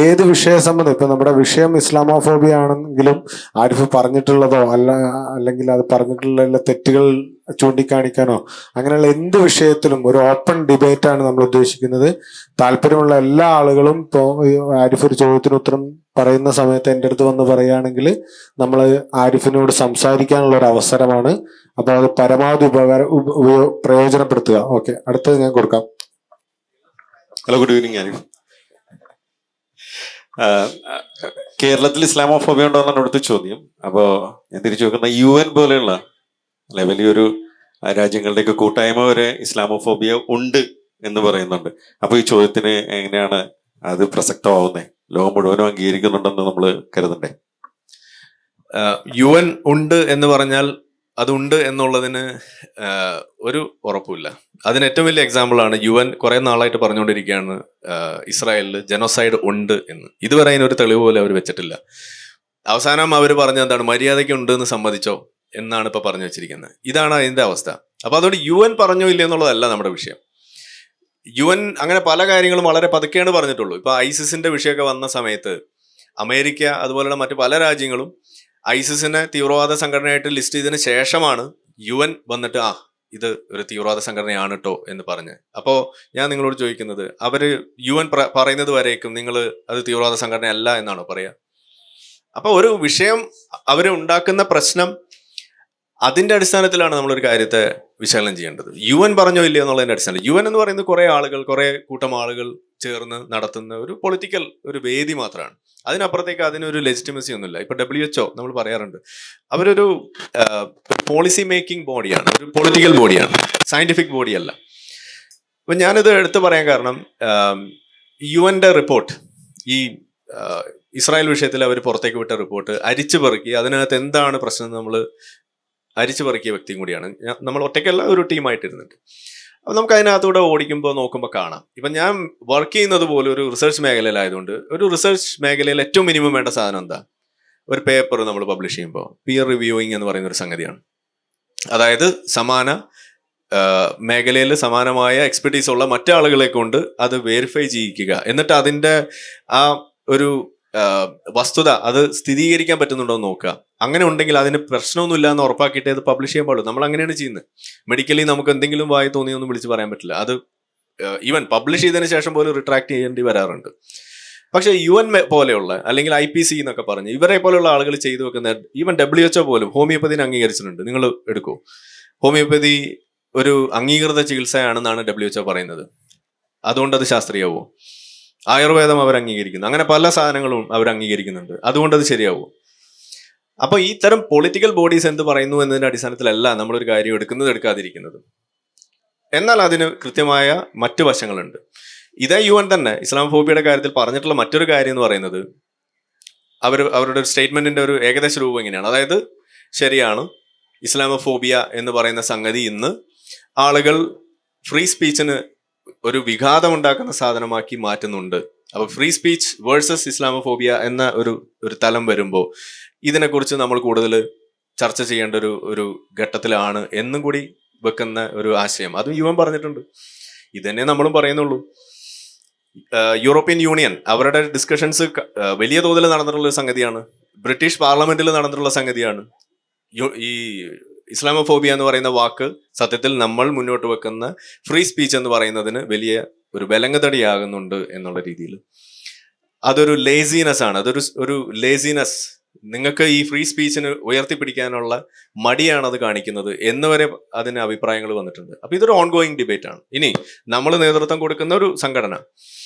Speaker 3: ഏത് വിഷയ സംബന്ധം, ഇപ്പൊ നമ്മുടെ വിഷയം ഇസ്ലാമോഫോബിയ ആണെങ്കിലും ആരിഫ് പറഞ്ഞിട്ടുള്ളതോ അല്ലെങ്കിൽ അത് പറഞ്ഞിട്ടുള്ള തെറ്റുകൾ ചൂണ്ടിക്കാണിക്കാനോ അങ്ങനെയുള്ള എന്ത് വിഷയത്തിലും ഒരു ഓപ്പൺ ഡിബേറ്റ് ആണ് നമ്മൾ ഉദ്ദേശിക്കുന്നത്. താല്പര്യമുള്ള എല്ലാ ആളുകളും ഇപ്പോൾ ആരിഫ് ഒരു ചോദ്യത്തിന് ഉത്തരം പറയുന്ന സമയത്ത് എൻ്റെ അടുത്ത് വന്ന് പറയുകയാണെങ്കിൽ നമ്മൾ ആരിഫിനോട് സംസാരിക്കാനുള്ള ഒരു അവസരമാണ്. അപ്പൊ അത് പരമാവധി പ്രയോജനപ്പെടുത്തുക. ഓക്കെ, അടുത്തത് ഞാൻ കൊടുക്കാം.
Speaker 6: Hello, good evening Arif. കേരളത്തിൽ ഇസ്ലാമോഫോബിയ ഉണ്ടോ എന്നാണ് ഇവിടുത്തെ ചോദ്യം. അപ്പോ ഞാൻ തിരിച്ചു നോക്കുന്ന UN പോലെയുള്ള അല്ലെ വലിയൊരു രാജ്യങ്ങളുടെയൊക്കെ കൂട്ടായ്മ വരെ ഇസ്ലാമോഫോബിയ ഉണ്ട് എന്ന് പറയുന്നുണ്ട്. അപ്പൊ ഈ ചോദ്യത്തിന് എങ്ങനെയാണ് അത് പ്രസക്തമാവുന്നത്? ലോകം മുഴുവനും അംഗീകരിക്കുന്നുണ്ടെന്ന് നമ്മൾ കരുതണ്ടേ?
Speaker 2: UN ഉണ്ട് എന്ന് പറഞ്ഞാൽ അതുണ്ട് എന്നുള്ളതിന് ഒരു ഉറപ്പില്ല. അതിന് ഏറ്റവും വലിയ എക്സാമ്പിൾ ആണ് UN കുറെ നാളായിട്ട് പറഞ്ഞുകൊണ്ടിരിക്കുകയാണ് ഇസ്രായേലിൽ ജനോസൈഡ് ഉണ്ട് എന്ന്. ഇതുവരെ അതിനൊരു തെളിവ് പോലെ അവർ വെച്ചിട്ടില്ല. അവസാനം അവർ പറഞ്ഞ എന്താണ്, മര്യാദയ്ക്ക് ഉണ്ട് എന്ന് സമ്മതിച്ചോ എന്നാണ് ഇപ്പൊ പറഞ്ഞു വെച്ചിരിക്കുന്നത്. ഇതാണ് അതിന്റെ അവസ്ഥ. അപ്പൊ അതുകൊണ്ട് UN പറഞ്ഞോ ഇല്ല എന്നുള്ളതല്ല നമ്മുടെ വിഷയം. UN അങ്ങനെ പല കാര്യങ്ങളും വളരെ പതുക്കെയാണ് പറഞ്ഞിട്ടുള്ളൂ. ഇപ്പൊ ഐസിസിന്റെ വിഷയമൊക്കെ വന്ന സമയത്ത് അമേരിക്ക അതുപോലുള്ള മറ്റു പല രാജ്യങ്ങളും ഐസിസിനെ തീവ്രവാദ സംഘടനയായിട്ട് ലിസ്റ്റ് ചെയ്തതിന് ശേഷമാണ് UN വന്നിട്ട് ഇത് ഒരു തീവ്രവാദ സംഘടനയാണ് കേട്ടോ എന്ന് പറഞ്ഞ്. അപ്പോൾ ഞാൻ നിങ്ങളോട് ചോദിക്കുന്നത്, അവര് UN പറയുന്നത് വരേക്കും നിങ്ങൾ അത് തീവ്രവാദ സംഘടന അല്ല എന്നാണോ പറയാ? അപ്പൊ ഒരു വിഷയം അവര് ഉണ്ടാക്കുന്ന പ്രശ്നം, അതിന്റെ അടിസ്ഥാനത്തിലാണ് നമ്മളൊരു കാര്യത്തെ വിശകലനം ചെയ്യേണ്ടത്. UN പറഞ്ഞോ ഇല്ലയോ എന്നുള്ളതിന്റെ അടിസ്ഥാനം. UN എന്ന് പറയുന്നത് കുറെ ആളുകൾ, കുറെ കൂട്ടം ആളുകൾ ചേർന്ന് നടത്തുന്ന ഒരു പൊളിറ്റിക്കൽ ഒരു വേദി മാത്രമാണ്. അതിനപ്പുറത്തേക്ക് അതിനൊരു ലെജിറ്റിമസി ഒന്നുമില്ല. ഇപ്പൊ WHO നമ്മൾ പറയാറുണ്ട്, അവരൊരു പോളിസി മേക്കിംഗ് ബോഡിയാണ്, ഒരു പൊളിറ്റിക്കൽ ബോഡിയാണ്, സയന്റിഫിക് ബോഡിയല്ല. അപ്പൊ ഞാനിത് എടുത്തു പറയാൻ കാരണം, UNന്റെ റിപ്പോർട്ട്, ഈ ഇസ്രായേൽ വിഷയത്തിൽ അവർ പുറത്തേക്ക് വിട്ട റിപ്പോർട്ട് അരിച്ചു പെറുക്കി അതിനകത്ത് എന്താണ് പ്രശ്നം നമ്മൾ അരിച്ചു പെറുക്കിയ വ്യക്തിയും കൂടിയാണ്. നമ്മൾ ഒറ്റയ്ക്കല്ല, ഒരു ടീമായിട്ടിരുന്നിട്ട്. അപ്പൊ നമുക്ക് അതിനകത്തൂടെ ഓടിക്കുമ്പോൾ നോക്കുമ്പോൾ കാണാം. ഇപ്പൊ ഞാൻ വർക്ക് ചെയ്യുന്നത് പോലെ ഒരു റിസർച്ച് മേഖലയിലായതുകൊണ്ട്, ഒരു റിസർച്ച് മേഖലയിൽ ഏറ്റവും മിനിമം വേണ്ട സാധനം എന്താ? ഒരു പേപ്പർ നമ്മൾ പബ്ലിഷ് ചെയ്യുമ്പോൾ പിയർ റിവ്യൂയിങ് എന്ന് പറയുന്ന ഒരു സംഗതിയാണ്. അതായത് സമാന മേഖലയിൽ സമാനമായ എക്സ്പെർട്ടീസ് ഉള്ള മറ്റാളുകളെ കൊണ്ട് അത് വെരിഫൈ ചെയ്യിക്കുക, എന്നിട്ട് അതിൻ്റെ ആ ഒരു വസ്തുത അത് സ്ഥിരീകരിക്കാൻ പറ്റുന്നുണ്ടോ എന്ന് നോക്കുക. അങ്ങനെ ഉണ്ടെങ്കിൽ അതിന് പ്രശ്നമൊന്നുമില്ല എന്ന് ഉറപ്പാക്കിയിട്ട് അത് പബ്ലിഷ് ചെയ്യാൻ പാടുള്ളൂ. നമ്മൾ അങ്ങനെയാണ് ചെയ്യുന്നത്. മെഡിക്കലി നമുക്ക് എന്തെങ്കിലും വായി തോന്നിയൊന്നും വിളിച്ച് പറയാൻ പറ്റില്ല. അത് ഈവൻ പബ്ലിഷ് ചെയ്തതിന് ശേഷം പോലും റിട്രാക്ട് ചെയ്യേണ്ടി വരാറുണ്ട്. പക്ഷേ UN പോലെയുള്ള അല്ലെങ്കിൽ IPC എന്നൊക്കെ പറഞ്ഞ് ഇവരെ പോലെയുള്ള ആളുകൾ ചെയ്തു വെക്കുന്ന, ഈവൻ WHO പോലും ഹോമിയോപ്പതിനെ അംഗീകരിച്ചിട്ടുണ്ട്. നിങ്ങൾ എടുക്കൂ, ഹോമിയോപ്പതി ഒരു അംഗീകൃത ചികിത്സയാണെന്നാണ് WHO പറയുന്നത്. അതുകൊണ്ട് അത് ശാസ്ത്രീയമാവോ? ആയുർവേദം അവർ അംഗീകരിക്കുന്നു. അങ്ങനെ പല സാധനങ്ങളും അവർ അംഗീകരിക്കുന്നുണ്ട്. അതുകൊണ്ട് അത് ശരിയാവും? അപ്പൊ ഈ തരം പൊളിറ്റിക്കൽ ബോഡീസ് എന്ത് പറയുന്നു എന്നതിന്റെ അടിസ്ഥാനത്തിലല്ല നമ്മളൊരു കാര്യം എടുക്കാതിരിക്കുന്നത്. എന്നാൽ അതിന് കൃത്യമായ മറ്റു വശങ്ങളുണ്ട്. ഇതേ UN തന്നെ ഇസ്ലാമോഫോബിയയുടെ കാര്യത്തിൽ പറഞ്ഞിട്ടുള്ള മറ്റൊരു കാര്യം എന്ന് പറയുന്നത്, അവരുടെ ഒരു സ്റ്റേറ്റ്മെന്റിന്റെ ഒരു ഏകദേശ രൂപം ഇങ്ങനെയാണ്. അതായത് ശരിയാണ്, ഇസ്ലാമോഫോബിയ എന്ന് പറയുന്ന സംഗതി ഇന്ന് ആളുകൾ ഫ്രീ സ്പീച്ചിന് ഒരു വിഘാതം ഉണ്ടാക്കുന്ന സാധനമാക്കി മാറ്റുന്നുണ്ട്. അപ്പൊ ഫ്രീ സ്പീച്ച് വേഴ്സസ് ഇസ്ലാമോഫോബിയ എന്ന ഒരു തലം വരുമ്പോൾ ഇതിനെക്കുറിച്ച് നമ്മൾ കൂടുതൽ ചർച്ച ചെയ്യേണ്ട ഒരു ഘട്ടത്തിലാണ് എന്നും കൂടി വെക്കുന്ന ഒരു ആശയം അതും UN പറഞ്ഞിട്ടുണ്ട്. ഇതന്നെ നമ്മളും പറയുന്നുള്ളൂ. യൂറോപ്യൻ യൂണിയൻ അവരുടെ ഡിസ്കഷൻസ് വലിയ തോതിൽ നടന്നിട്ടുള്ള സംഗതിയാണ്. ബ്രിട്ടീഷ് പാർലമെന്റിൽ നടന്നിട്ടുള്ള സംഗതിയാണ്. ഈ ഇസ്ലാമോഫോബിയ എന്ന് പറയുന്ന വാക്ക് സത്യത്തിൽ നമ്മൾ മുന്നോട്ട് വെക്കുന്ന ഫ്രീ സ്പീച്ച് എന്ന് പറയുന്നതിന് വലിയ ഒരു ബലങ്കതടിയാകുന്നുണ്ട് എന്നുള്ള രീതിയിൽ. അതൊരു ലേസിനെസ് ആണ്. ഒരു ലേസിനെസ്, നിങ്ങൾക്ക് ഈ ഫ്രീ സ്പീച്ചിന് ഉയർത്തിപ്പിടിക്കാനുള്ള മടിയാണ് അത് കാണിക്കുന്നത് എന്നുവരെ അതിന് അഭിപ്രായങ്ങൾ വന്നിട്ടുണ്ട്. അപ്പൊ ഇതൊരു ഓൺഗോയിങ് ഡിബേറ്റ് ആണ്. ഇനി നമ്മൾ നേതൃത്വം കൊടുക്കുന്ന ഒരു സംഘടന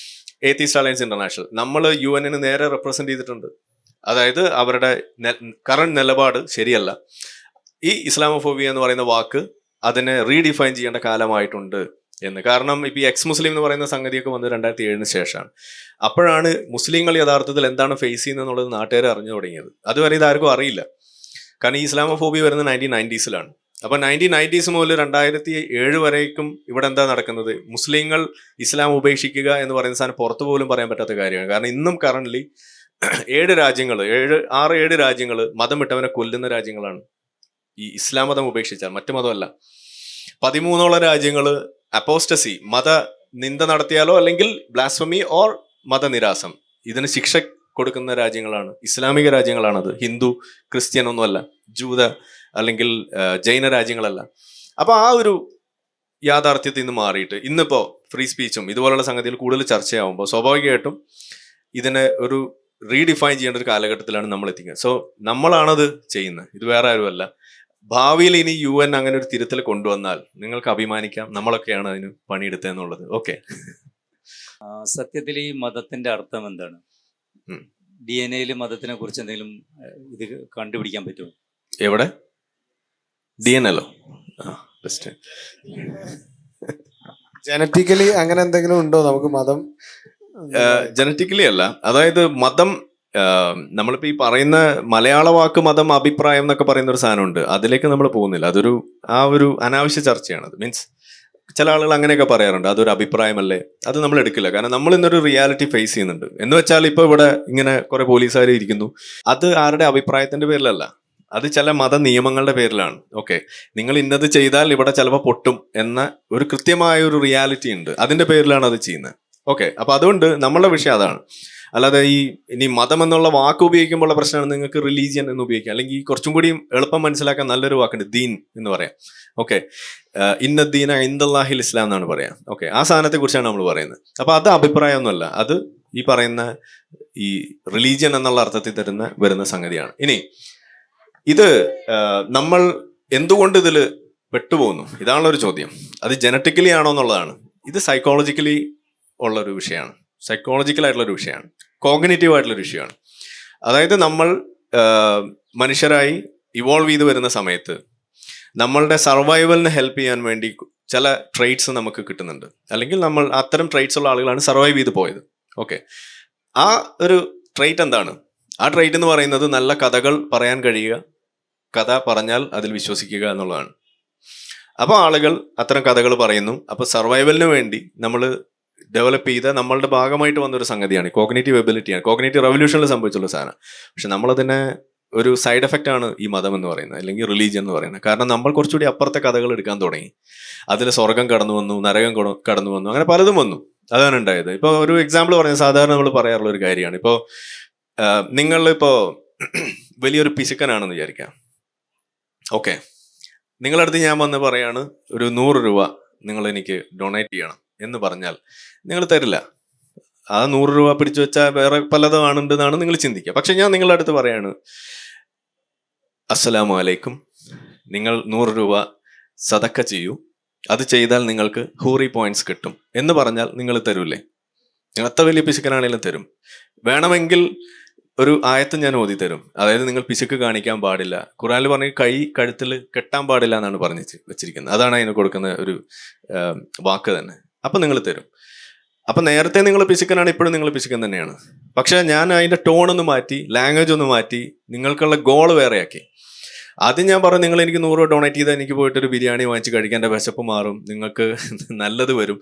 Speaker 2: ഏത്തീസ്റ്റ് അലയൻസ് ഇന്റർനാഷണൽ, നമ്മൾ UN നേരെ റെപ്രസെന്റ് ചെയ്തിട്ടുണ്ട്. അതായത് അവരുടെ കറണ്ട് നിലപാട് ശരിയല്ല, ഈ ഇസ്ലാമോഫോബിയ എന്ന് പറയുന്ന വാക്ക് അതിനെ റീഡിഫൈൻ ചെയ്യേണ്ട കാലമായിട്ടുണ്ട് എന്ന്. കാരണം ഇപ്പൊ ഈ എക്സ് മുസ്ലിം എന്ന് പറയുന്ന സംഗതിയൊക്കെ വന്നത് 2007 ശേഷമാണ്. അപ്പോഴാണ് മുസ്ലിങ്ങൾ യഥാർത്ഥത്തിൽ എന്താണ് ഫേസ് ചെയ്യുന്നത് എന്നുള്ളത് നാട്ടുകാർ അറിഞ്ഞു തുടങ്ങിയത്. അതുവരെ ഇതാർക്കും അറിയില്ല. കാരണം ഈ ഇസ്ലാമോഫോബിയ വരുന്നത് 1990s അപ്പൊ 1990s മുതൽ 2007 വരേക്കും ഇവിടെ എന്താ നടക്കുന്നത്? മുസ്ലിങ്ങൾ ഇസ്ലാം ഉപേക്ഷിക്കുക എന്ന് പറയുന്ന സാധനം പുറത്തു പോലും പറയാൻ പറ്റാത്ത കാര്യമാണ്. കാരണം ഇന്നും കറന്റ്ലി 7 രാജ്യങ്ങൾ, 6-7 രാജ്യങ്ങൾ മതം വിട്ടവനെ കൊല്ലുന്ന രാജ്യങ്ങളാണ്. ഈ ഇസ്ലാം മതം ഉപേക്ഷിച്ചാൽ, മറ്റു മതമല്ല. 13ഓളം രാജ്യങ്ങൾ അപ്പോസ്റ്റസി, മത നിന്ദ നടത്തിയാലോ അല്ലെങ്കിൽ ബ്ലാസ്ഫമി ഓർ മതനിരാസം, ഇതിന് ശിക്ഷ കൊടുക്കുന്ന രാജ്യങ്ങളാണ്, ഇസ്ലാമിക രാജ്യങ്ങളാണത്. ഹിന്ദു ക്രിസ്ത്യൻ ഒന്നുമല്ല, ജൂത അല്ലെങ്കിൽ ജൈന രാജ്യങ്ങളല്ല. അപ്പൊ ആ ഒരു യാഥാർത്ഥ്യത്തിൽ നിന്ന് മാറിയിട്ട് ഇന്നിപ്പോ ഫ്രീ സ്പീച്ചും ഇതുപോലുള്ള സംഗതികൾ കൂടുതൽ ചർച്ചയാവുമ്പോൾ സ്വാഭാവികമായിട്ടും ഇതിനെ ഒരു റീഡിഫൈൻ ചെയ്യേണ്ട ഒരു കാലഘട്ടത്തിലാണ് നമ്മൾ എത്തിക്കുന്നത്. സോ നമ്മളാണത് ചെയ്യുന്നത്, ഇത് വേറെ ആരുമല്ല. ഭാവിയിൽ ഇനി UN അങ്ങനെ ഒരു തിരുത്തൽ കൊണ്ടുവന്നാൽ നിങ്ങൾക്ക് അഭിമാനിക്കാം, നമ്മളൊക്കെയാണ് അതിന് പണിയെടുത്തതെന്നുള്ളത്. ഓക്കെ,
Speaker 7: സത്യത്തിൽ ഈ മതത്തിന്റെ അർത്ഥം എന്താണ്? DNA മതത്തിനെ കുറിച്ച് എന്തെങ്കിലും ഇത് കണ്ടുപിടിക്കാൻ പറ്റുമോ?
Speaker 2: എവിടെ? DNA best.
Speaker 3: ജനറ്റിക്കലി അങ്ങനെ എന്തെങ്കിലും ഉണ്ടോ നമുക്ക് മതം?
Speaker 2: ജനറ്റിക്കലി അല്ല. അതായത് മതം, നമ്മളിപ്പോ ഈ പറയുന്ന മലയാള വാക്ക് മതം, അഭിപ്രായം എന്നൊക്കെ പറയുന്ന ഒരു സാധനമുണ്ട്. അതിലേക്ക് നമ്മൾ പോകുന്നില്ല. അതൊരു ഒരു അനാവശ്യ ചർച്ചയാണ്. അത് മീൻസ് ചില ആളുകൾ അങ്ങനെയൊക്കെ പറയാറുണ്ട്, അതൊരു അഭിപ്രായമല്ലേ. അത് നമ്മൾ എടുക്കില്ല. കാരണം നമ്മൾ ഇന്നൊരു റിയാലിറ്റി ഫേസ് ചെയ്യുന്നുണ്ട്. എന്ന് വെച്ചാൽ ഇപ്പൊ ഇവിടെ ഇങ്ങനെ കുറെ പോലീസുകാർ ഇരിക്കുന്നു, അത് ആരുടെ അഭിപ്രായത്തിന്റെ പേരിലല്ല, അത് ചില മത നിയമങ്ങളുടെ പേരിലാണ്. ഓക്കെ, നിങ്ങൾ ഇന്നത് ചെയ്താൽ ഇവിടെ ചിലപ്പോൾ പൊട്ടും എന്ന ഒരു കൃത്യമായ ഒരു റിയാലിറ്റി ഉണ്ട്, അതിന്റെ പേരിലാണ് അത് ചെയ്യുന്നത്. ഓക്കെ, അപ്പൊ അതുകൊണ്ട് നമ്മളുടെ വിഷയം അതാണ്. അല്ലാതെ ഇനി മതം എന്നുള്ള വാക്ക് ഉപയോഗിക്കുമ്പോൾ ഉള്ള പ്രശ്നമാണ്. നിങ്ങൾക്ക് റിലീജിയൻ എന്ന് ഉപയോഗിക്കാം, അല്ലെങ്കിൽ കുറച്ചും കൂടി എളുപ്പം മനസ്സിലാക്കാൻ നല്ലൊരു വാക്കുണ്ട്, ദീൻ എന്ന് പറയാം. ഓക്കെ, ഇന്ന ദീന ഇന്ദല്ലാഹിൽ ഇസ്ലാം എന്നാണ് പറയാം. ഓക്കെ, ആ സാധനത്തെ കുറിച്ചാണ് നമ്മൾ പറയുന്നത്. അപ്പൊ അത് അഭിപ്രായമൊന്നുമല്ല, അത് ഈ പറയുന്ന ഈ റിലീജിയൻ എന്നുള്ള അർത്ഥത്തിൽ വരുന്ന സംഗതിയാണ്. ഇനി ഇത് നമ്മൾ എന്തുകൊണ്ട് ഇതിൽ പെട്ടുപോകുന്നു, ഇതാണുള്ളൊരു ചോദ്യം. അത് ജനറ്റിക്കലി ആണോ എന്നുള്ളതാണ്. ഇത് സൈക്കോളജിക്കലി ഉള്ളൊരു വിഷയമാണ്, സൈക്കോളജിക്കൽ ആയിട്ടുള്ളൊരു വിഷയമാണ്, കോഗ്നിറ്റീവ് ആയിട്ടുള്ളൊരു വിഷയമാണ്. അതായത് നമ്മൾ മനുഷ്യരായി ഇവോൾവ് ചെയ്ത് വരുന്ന സമയത്ത് നമ്മളുടെ സർവൈവലിന് ഹെൽപ്പ് ചെയ്യാൻ വേണ്ടി ചില ട്രേറ്റ്സ് നമുക്ക് കിട്ടുന്നുണ്ട്, അല്ലെങ്കിൽ നമ്മൾ അത്തരം ട്രേറ്റ്സ് ഉള്ള ആളുകളാണ് സർവൈവ് ചെയ്ത് പോയത്. ഓക്കെ, ആ ഒരു ട്രേറ്റ് എന്താണ്? ആ ട്രേറ്റ് എന്ന് പറയുന്നത് നല്ല കഥകൾ പറയാൻ കഴിയുക, കഥ പറഞ്ഞാൽ അതിൽ വിശ്വസിക്കുക എന്നുള്ളതാണ്. അപ്പോൾ ആളുകൾ അത്തരം കഥകൾ പറയുന്നു. അപ്പോൾ സർവൈവലിന് വേണ്ടി നമ്മൾ ഡെവലപ്പ് ചെയ്ത നമ്മളുടെ ഭാഗമായിട്ട് വന്നൊരു സംഗതിയാണ് കോഗ്നേറ്റീവ് എബിലിറ്റിയാണ്, കോഗ്നേറ്റീവ് റെവല്യൂഷനിൽ സംഭവിച്ചുള്ള സാധനം. പക്ഷെ നമ്മളതിനെ ഒരു സൈഡ് എഫക്റ്റ് ആണ് ഈ മതം എന്ന് പറയുന്നത്, അല്ലെങ്കിൽ റിലീജിയൻ എന്ന് പറയുന്നത്. കാരണം നമ്മൾ കുറച്ചുകൂടി അപ്പുറത്തെ കഥകൾ എടുക്കാൻ തുടങ്ങി. അതിൽ സ്വർഗം കടന്നു വന്നു, നരകം കടന്നു വന്നു, അങ്ങനെ പലതും വന്നു. അതാണ് ഉണ്ടായത്. ഇപ്പോൾ ഒരു എക്സാമ്പിൾ പറഞ്ഞാൽ സാധാരണ നമ്മൾ പറയാറുള്ള ഒരു കാര്യമാണ്. ഇപ്പോൾ നിങ്ങളിപ്പോൾ വലിയൊരു പിശുക്കനാണെന്ന് വിചാരിക്കാം. ഓക്കെ, നിങ്ങളുടെ അടുത്ത് ഞാൻ വന്ന് പറയാണ്, ഒരു 100 രൂപ നിങ്ങൾ എനിക്ക് ഡൊണേറ്റ് ചെയ്യണം എന്ന് പറഞ്ഞാൽ നിങ്ങൾ തരില്ല. ആ 100 രൂപ പിടിച്ചു വെച്ചാൽ വേറെ പലതും ആണെന്നാണ് നിങ്ങൾ ചിന്തിക്കുക. പക്ഷെ ഞാൻ നിങ്ങളുടെ അടുത്ത് പറയാണ്, അസ്സലാമു അലൈക്കും, നിങ്ങൾ 100 രൂപ സദക്ക ചെയ്യൂ, അത് ചെയ്താൽ നിങ്ങൾക്ക് ഹൂറി പോയിന്റ്സ് കിട്ടും എന്ന് പറഞ്ഞാൽ നിങ്ങൾ തരൂല്ലേ? നിങ്ങൾ എത്ര വലിയ പിശുക്കനാണെങ്കിലും തരും. വേണമെങ്കിൽ ഒരു ആയത്ത് ഞാൻ ഓതി തരും. അതായത് നിങ്ങൾ പിശുക്ക് കാണിക്കാൻ പാടില്ല. ഖുർആനിൽ പറഞ്ഞ കൈ കഴുത്തിൽ കെട്ടാൻ പാടില്ല എന്നാണ് പറഞ്ഞു വെച്ചിരിക്കുന്നത്. അതാണ് അതിന് കൊടുക്കുന്ന ഒരു വാക്ക് തന്നെ. അപ്പൊ നിങ്ങൾ തരും. അപ്പൊ നേരത്തെ നിങ്ങൾ പിശുക്കനാണ്, ഇപ്പോഴും നിങ്ങൾ പിശുക്കൻ തന്നെയാണ്. പക്ഷെ ഞാൻ അതിന്റെ ടോൺ ഒന്ന് മാറ്റി, ലാംഗ്വേജ് ഒന്ന് മാറ്റി, നിങ്ങൾക്കുള്ള ഗോൾ വേറെയാക്കി. ആദ്യം ഞാൻ പറഞ്ഞു, നിങ്ങൾ എനിക്ക് 100 രൂപ ഡൊണേറ്റ് ചെയ്താൽ എനിക്ക് പോയിട്ടൊരു ബിരിയാണി വാങ്ങിച്ച് കഴിക്കാൻ എൻ്റെ വിശപ്പ് മാറും, നിങ്ങൾക്ക് നല്ലത് വരും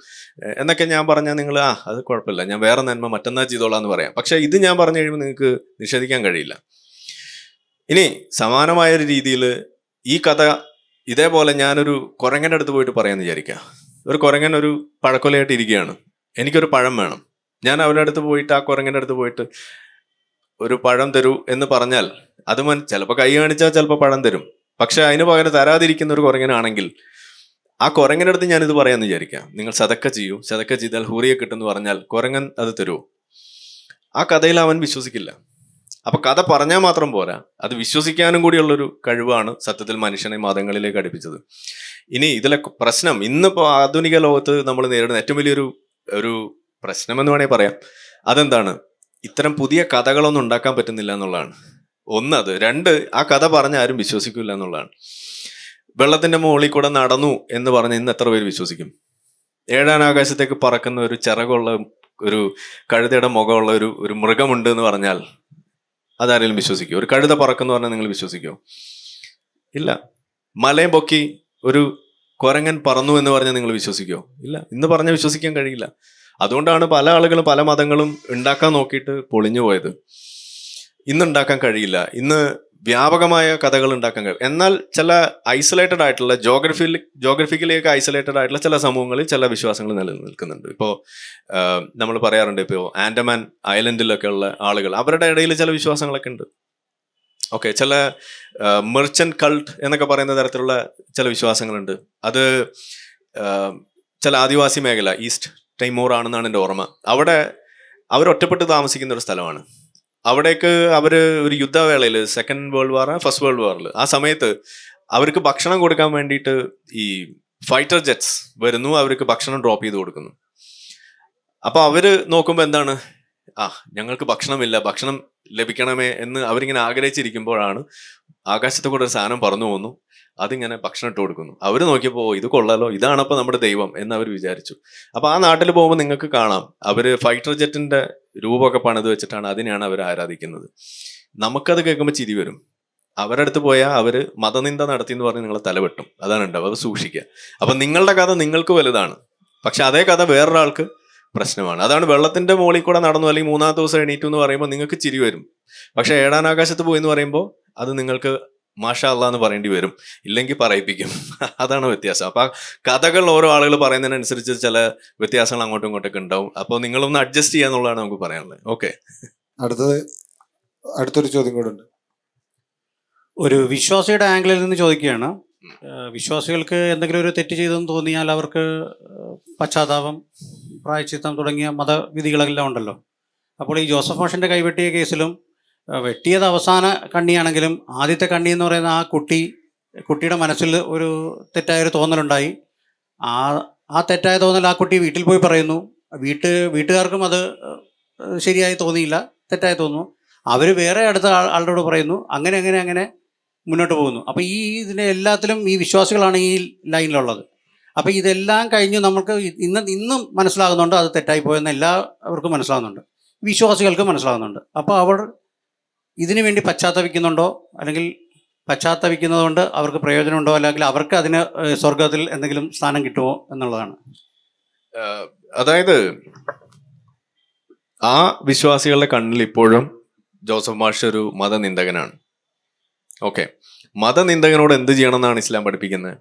Speaker 2: എന്നൊക്കെ ഞാൻ പറഞ്ഞാൽ നിങ്ങൾ അത് കുഴപ്പമില്ല, ഞാൻ വേറെ നന്മ മറ്റന്നാൾ ചെയ്തോളാം എന്ന് പറയാം. പക്ഷെ ഇത് ഞാൻ പറഞ്ഞു കഴിയുമ്പോൾ നിങ്ങൾക്ക് നിഷേധിക്കാൻ കഴിയില്ല. ഇനി സമാനമായ ഒരു രീതിയിൽ ഈ കഥ ഇതേപോലെ ഞാനൊരു കുരങ്ങൻ്റെ അടുത്ത് പോയിട്ട് പറയാമെന്ന് വിചാരിക്കാം. ഒരു കുരങ്ങൻ ഒരു പഴക്കൊലയായിട്ട് ഇരിക്കുകയാണ്, എനിക്കൊരു പഴം വേണം. ഞാൻ അവരുടെ അടുത്ത് പോയിട്ട്, ആ കുരങ്ങൻ്റെ അടുത്ത് പോയിട്ട് ഒരു പഴം തരൂ എന്ന് പറഞ്ഞാൽ അത് ചിലപ്പോൾ കൈ കാണിച്ചാൽ ചിലപ്പോൾ പഴം തരും. പക്ഷെ അതിന് പകരം തരാതിരിക്കുന്ന ഒരു കുരങ്ങനാണെങ്കിൽ ആ കുരങ്ങൻ്റെ അടുത്ത് ഞാനിത് പറയാമെന്ന് വിചാരിക്കാം, നിങ്ങൾ സദക്ക ചെയ്യൂ, സദക്ക ചെയ്താൽ ഹൂറിയെ കിട്ടുമെന്ന് പറഞ്ഞാൽ കുരങ്ങൻ അത് തരുമോ? ആ കഥയിൽ അവൻ വിശ്വസിക്കില്ല. അപ്പൊ കഥ പറഞ്ഞാൽ മാത്രം പോരാ, അത് വിശ്വസിക്കാനും കൂടിയുള്ളൊരു കഴിവാണ് സത്യത്തിൽ മനുഷ്യനെ മതങ്ങളിലേക്ക് അടുപ്പിച്ചത്. ഇനി ഇതിലെ പ്രശ്നം, ഇന്നിപ്പോ ആധുനിക ലോകത്ത് നമ്മൾ നേരിടുന്ന ഏറ്റവും വലിയൊരു പ്രശ്നമെന്ന് വേണമെങ്കിൽ പറയാം. അതെന്താണ്? ഇത്തരം പുതിയ കഥകളൊന്നും ഉണ്ടാക്കാൻ പറ്റുന്നില്ല എന്നുള്ളതാണ് ഒന്നത്. രണ്ട്, ആ കഥ പറഞ്ഞ ആരും വിശ്വസിക്കില്ല എന്നുള്ളതാണ്. വെള്ളത്തിന്റെ മുകളിൽ കൂടെ നടന്നു എന്ന് പറഞ്ഞ് ഇന്ന് എത്ര പേര് വിശ്വസിക്കും? ഏഴാം ആകാശത്തേക്ക് പറക്കുന്ന ഒരു ചിറകുള്ള ഒരു കഴുതയുടെ മുഖമുള്ള ഒരു മൃഗമുണ്ട് എന്ന് പറഞ്ഞാൽ അതാരെങ്കിലും വിശ്വസിക്കുമോ? ഒരു കഴുത പറക്കെന്ന് പറഞ്ഞാൽ നിങ്ങൾ വിശ്വസിക്കുമോ? ഇല്ല. മലയും പൊക്കി ഒരു കുരങ്ങൻ പറന്നു എന്ന് പറഞ്ഞാൽ നിങ്ങൾ വിശ്വസിക്കുമോ? ഇല്ല. ഇന്ന് പറഞ്ഞാൽ വിശ്വസിക്കാൻ കഴിയില്ല. അതുകൊണ്ടാണ് പല ആളുകളും പല മതങ്ങളും ഉണ്ടാക്കാൻ നോക്കിയിട്ട് പൊളിഞ്ഞു പോയത്. ഇന്ന് ഉണ്ടാക്കാൻ കഴിയില്ല. ഇന്ന് വ്യാപകമായ കഥകൾ ഉണ്ടാക്കാൻ കഴിയും. എന്നാൽ ചില ഐസൊലേറ്റഡ് ആയിട്ടുള്ള ജോഗ്രഫിക്കലിയൊക്കെ ഐസൊലേറ്റഡ് ആയിട്ടുള്ള ചില സമൂഹങ്ങളിൽ ചില വിശ്വാസങ്ങൾ നിലനിൽക്കുന്നുണ്ട്. ഇപ്പോൾ നമ്മൾ പറയാറുണ്ട്, ഇപ്പോൾ ആൻഡമാൻ ഐലൻഡിലൊക്കെ ഉള്ള ആളുകൾ, അവരുടെ ഇടയിൽ ചില വിശ്വാസങ്ങളൊക്കെ ഉണ്ട്. ഓക്കെ, ചില മെർച്ചന്റ് കൾട്ട് എന്നൊക്കെ പറയുന്ന തരത്തിലുള്ള ചില വിശ്വാസങ്ങളുണ്ട്. അത് ചില ആദിവാസി മേഖല, ഈസ്റ്റ് ടൈമോർ ആണെന്നാണ് എൻ്റെ ഓർമ്മ. അവിടെ അവരൊറ്റപ്പെട്ട് താമസിക്കുന്ന ഒരു സ്ഥലമാണ്. അവിടേക്ക് അവർ ഒരു യുദ്ധവേളയിൽ, second world war, first world വാറിൽ, ആ സമയത്ത് അവർക്ക് ഭക്ഷണം കൊടുക്കാൻ വേണ്ടിയിട്ട് ഈ ഫൈറ്റർ ജെറ്റ്സ് വരുന്നു, അവർക്ക് ഭക്ഷണം ഡ്രോപ്പ് ചെയ്ത് കൊടുക്കുന്നു. അപ്പോൾ അവർ നോക്കുമ്പോൾ എന്താണ്, ഞങ്ങൾക്ക് ഭക്ഷണമില്ല, ഭക്ഷണം ലഭിക്കണമേ എന്ന് അവരിങ്ങനെ ആഗ്രഹിച്ചിരിക്കുമ്പോഴാണ് ആകാശത്തെ കൂടെ ഒരു സാധനം പറന്നു പോകുന്നു, അതിങ്ങനെ ഭക്ഷണം ഇട്ട് കൊടുക്കുന്നു. അവർ നോക്കിയപ്പോൾ ഇത് കൊള്ളാലോ, ഇതാണപ്പോൾ നമ്മുടെ ദൈവം എന്ന് അവർ വിചാരിച്ചു. അപ്പോൾ ആ നാട്ടിൽ പോകുമ്പോൾ നിങ്ങൾക്ക് കാണാം, അവർ ഫൈറ്റർ ജെറ്റിന്റെ രൂപമൊക്കെ പണിത് വെച്ചിട്ടാണ് അതിനെയാണ് അവർ ആരാധിക്കുന്നത്. നമുക്കത് കേൾക്കുമ്പോൾ ചിരി വരും. അവരുടെ അടുത്ത് പോയാൽ അവർ മതനിന്ദ നടത്തി എന്ന് പറഞ്ഞ് നിങ്ങളെ തലവെട്ടും. അതാണ് ഉണ്ടാവും. അത് സൂക്ഷിക്കുക. അപ്പം നിങ്ങളുടെ കഥ നിങ്ങൾക്ക് വലുതാണ്, പക്ഷെ അതേ കഥ വേറൊരാൾക്ക് പ്രശ്നമാണ്. അതാണ് വെള്ളത്തിന്റെ മുകളിൽ കൂടെ നടന്നു അല്ലെങ്കിൽ മൂന്നാമത്തെ ദിവസം എണീറ്റു എന്ന് പറയുമ്പോൾ നിങ്ങൾക്ക് ചിരി വരും. പക്ഷെ ഏഴാം ആകാശത്ത് പോയി എന്ന് പറയുമ്പോൾ അത് നിങ്ങൾക്ക് മാഷാ അല്ലാ എന്ന് പറയേണ്ടി വരും, ഇല്ലെങ്കിൽ പറയിപ്പിക്കും. അതാണ് വ്യത്യാസം. അപ്പൊ കഥകൾ ഓരോ ആളുകൾ പറയുന്നതിനനുസരിച്ച് ചില വ്യത്യാസങ്ങൾ അങ്ങോട്ടും ഇങ്ങോട്ടൊക്കെ ഉണ്ടാവും. അപ്പോൾ നിങ്ങളൊന്ന് അഡ്ജസ്റ്റ് ചെയ്യാന്നുള്ളതാണ് നമുക്ക് പറയാനുള്ളത്. ഓക്കെ,
Speaker 3: അടുത്തൊരു ചോദ്യം കൂടെ ഉണ്ട്.
Speaker 8: ഒരു വിശ്വാസിയുടെ ആംഗിളിൽ നിന്ന് ചോദിക്കുകയാണ്. വിശ്വാസികൾക്ക് എന്തെങ്കിലും ഒരു തെറ്റ് ചെയ്തെന്ന് തോന്നിയാൽ അവർക്ക് പശ്ചാത്താപം, പ്രായശ്ചിത്തം തുടങ്ങിയ മതവിധികളെല്ലാം ഉണ്ടല്ലോ. അപ്പോൾ ഈ ജോസഫ് മാഷിൻ്റെ കൈവെട്ടിയ കേസിലും വെട്ടിയത് അവസാന കണ്ണിയാണെങ്കിലും ആദ്യത്തെ കണ്ണി എന്ന് പറയുന്ന ആ കുട്ടിയുടെ മനസ്സിൽ ഒരു തെറ്റായൊരു തോന്നലുണ്ടായി. ആ തെറ്റായ തോന്നൽ ആ കുട്ടി വീട്ടിൽ പോയി പറയുന്നു. വീട്ടുകാർക്കും അത് ശരിയായി തോന്നിയില്ല, തെറ്റായി തോന്നുന്നു. അവർ വേറെ അടുത്ത ആളോട് പറയുന്നു. അങ്ങനെ മുന്നോട്ട് പോകുന്നു. അപ്പോൾ ഇതിനെ എല്ലാത്തിലും ഈ വിശ്വാസികളാണ് ഈ ലൈനിലുള്ളത്. അപ്പോൾ ഇതെല്ലാം കഴിഞ്ഞ് നമുക്ക് ഇന്നും മനസ്സിലാകുന്നുണ്ട് അത് തെറ്റായി പോയെന്ന് എല്ലാവർക്കും മനസ്സിലാകുന്നുണ്ട്, വിശ്വാസികൾക്ക് മനസ്സിലാകുന്നുണ്ട്. അപ്പോൾ അവർ ഇതിനു വേണ്ടി പശ്ചാത്തപിക്കുന്നുണ്ടോ, അല്ലെങ്കിൽ പശ്ചാത്തപിക്കുന്നത് കൊണ്ട് അവർക്ക് പ്രയോജനമുണ്ടോ, അല്ലെങ്കിൽ അവർക്ക് അതിന് സ്വർഗത്തിൽ എന്തെങ്കിലും സ്ഥാനം കിട്ടുമോ എന്നുള്ളതാണ്.
Speaker 2: അതായത് ആ വിശ്വാസികളുടെ കണ്ണിൽ ഇപ്പോഴും ജോസഫ് മാഷ് ഒരു മതനിന്ദകനാണ്. ഓക്കെ, മതനിന്ദകനോട് എന്ത് ചെയ്യണമെന്നാണ് ഇസ്ലാം പഠിപ്പിക്കുന്നത്?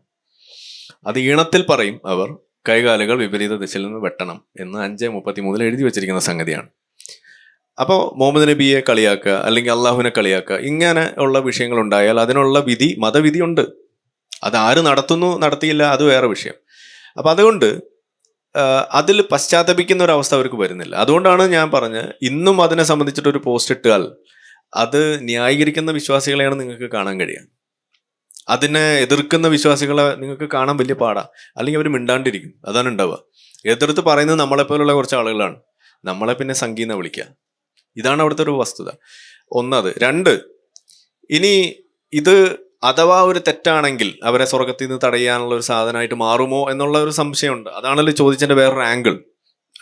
Speaker 2: അത് ഈണത്തിൽ പറയും. അവർ കൈകാലുകൾ വിപരീത ദിശയിൽ നിന്ന് വെട്ടണം എന്ന് 5:33 എഴുതി വെച്ചിരിക്കുന്ന സംഗതിയാണ്. അപ്പോൾ മുഹമ്മദ് നബിയെ കളിയാക്കുക അല്ലെങ്കിൽ അള്ളാഹുവിനെ കളിയാക്കുക, ഇങ്ങനെ ഉള്ള വിഷയങ്ങൾ ഉണ്ടായാൽ അതിനുള്ള വിധി, മതവിധി ഉണ്ട്. അത് ആര് നടത്തുന്നു നടത്തിയില്ല അത് വേറെ വിഷയം. അപ്പം അതുകൊണ്ട് അതിൽ പശ്ചാത്തപിക്കുന്ന ഒരു അവസ്ഥ അവർക്ക് വരുന്നില്ല. അതുകൊണ്ടാണ് ഞാൻ പറഞ്ഞത്, ഇന്നും അതിനെ സംബന്ധിച്ചിട്ടൊരു പോസ്റ്റ് ഇട്ടാൽ അത് ന്യായീകരിക്കുന്ന വിശ്വാസികളെയാണ് നിങ്ങൾക്ക് കാണാൻ കഴിയുക. അതിനെ എതിർക്കുന്ന വിശ്വാസികളെ നിങ്ങൾക്ക് കാണാൻ വലിയ പാടാ, അല്ലെങ്കിൽ അവർ മിണ്ടാണ്ടിരിക്കും. അതാണ് ഉണ്ടാവുക. എതിർത്ത് പറയുന്നത് നമ്മളെപ്പോലുള്ള കുറച്ച് ആളുകളാണ്. നമ്മളെ പിന്നെ സംഗീതം വിളിക്കുക. ഇതാണ് അവിടുത്തെ ഒരു വസ്തുത. ഒന്നത്. രണ്ട്, ഇനി ഇത് അഥവാ ഒരു തെറ്റാണെങ്കിൽ അവരെ സ്വർഗത്തിൽ നിന്ന് തടയാനുള്ള ഒരു സാധനമായിട്ട് മാറുമോ എന്നുള്ള ഒരു സംശയമുണ്ട്. അതാണല്ലോ ചോദിച്ചതിൻ്റെ വേറൊരു ആംഗിൾ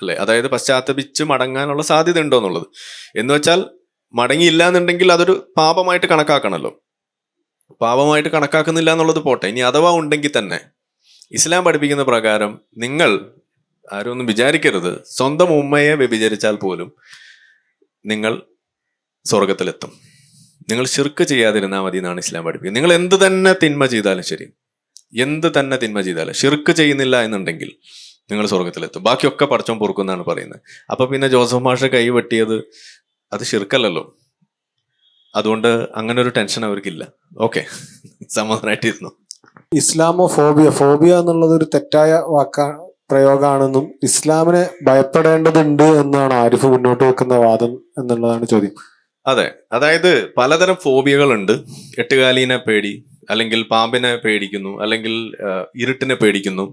Speaker 2: അല്ലേ. അതായത് പശ്ചാത്തപിച്ച് മടങ്ങാനുള്ള സാധ്യത ഉണ്ടോ എന്നുള്ളത്. എന്ന് വെച്ചാൽ മടങ്ങിയില്ല എന്നുണ്ടെങ്കിൽ അതൊരു പാപമായിട്ട് കണക്കാക്കണമല്ലോ. പാപമായിട്ട് കണക്കാക്കുന്നില്ല എന്നുള്ളത് പോട്ടെ. ഇനി അഥവാ ഉണ്ടെങ്കിൽ തന്നെ ഇസ്ലാം പഠിപ്പിക്കുന്ന പ്രകാരം നിങ്ങൾ ആരും ഒന്നും വിചാരിക്കരുത്, സ്വന്തം ഉമ്മയെ വ്യഭിചരിച്ചാൽ പോലും നിങ്ങൾ സ്വർഗത്തിലെത്തും. നിങ്ങൾ ശിർക്ക് ചെയ്യാതിരുന്നാൽ മതി എന്നാണ് ഇസ്ലാം പഠിപ്പിക്കുന്നത്. നിങ്ങൾ എന്ത് തന്നെ തിന്മ ചെയ്താലും ശരി, എന്ത് തന്നെ തിന്മ ചെയ്താലും ശിർക്ക് ചെയ്യുന്നില്ല എന്നുണ്ടെങ്കിൽ നിങ്ങൾ സ്വർഗത്തിലെത്തും. ബാക്കിയൊക്കെ പടച്ചോൻ പൊറുക്കുന്നാണ് പറയുന്നത്. അപ്പൊ പിന്നെ ജോസഫ് മാഷ് കൈ വെട്ടിയത് അത് ശിർക്കല്ലല്ലോ. അതുകൊണ്ട് അങ്ങനെ ഒരു ടെൻഷൻ അവർക്കില്ല. ഓക്കെ, സമാധാനമായിട്ടിരുന്നു.
Speaker 3: ഫോബിയ എന്നുള്ളത് ഒരു തെറ്റായ പ്രയോഗമാണെന്നും ഇസ്ലാമിനെ ഭയപ്പെടേണ്ടതുണ്ട് എന്നാണ് ആരിഫ് മുന്നോട്ട് വെക്കുന്ന വാദം എന്നുള്ളതാണ് ചോദ്യം.
Speaker 2: അതെ, അതായത് പലതരം ഫോബിയകളുണ്ട്. എട്ടുകാലീനെ പേടി, അല്ലെങ്കിൽ പാമ്പിനെ പേടിക്കുന്നു, അല്ലെങ്കിൽ ഇരുട്ടിനെ പേടിക്കുന്നു,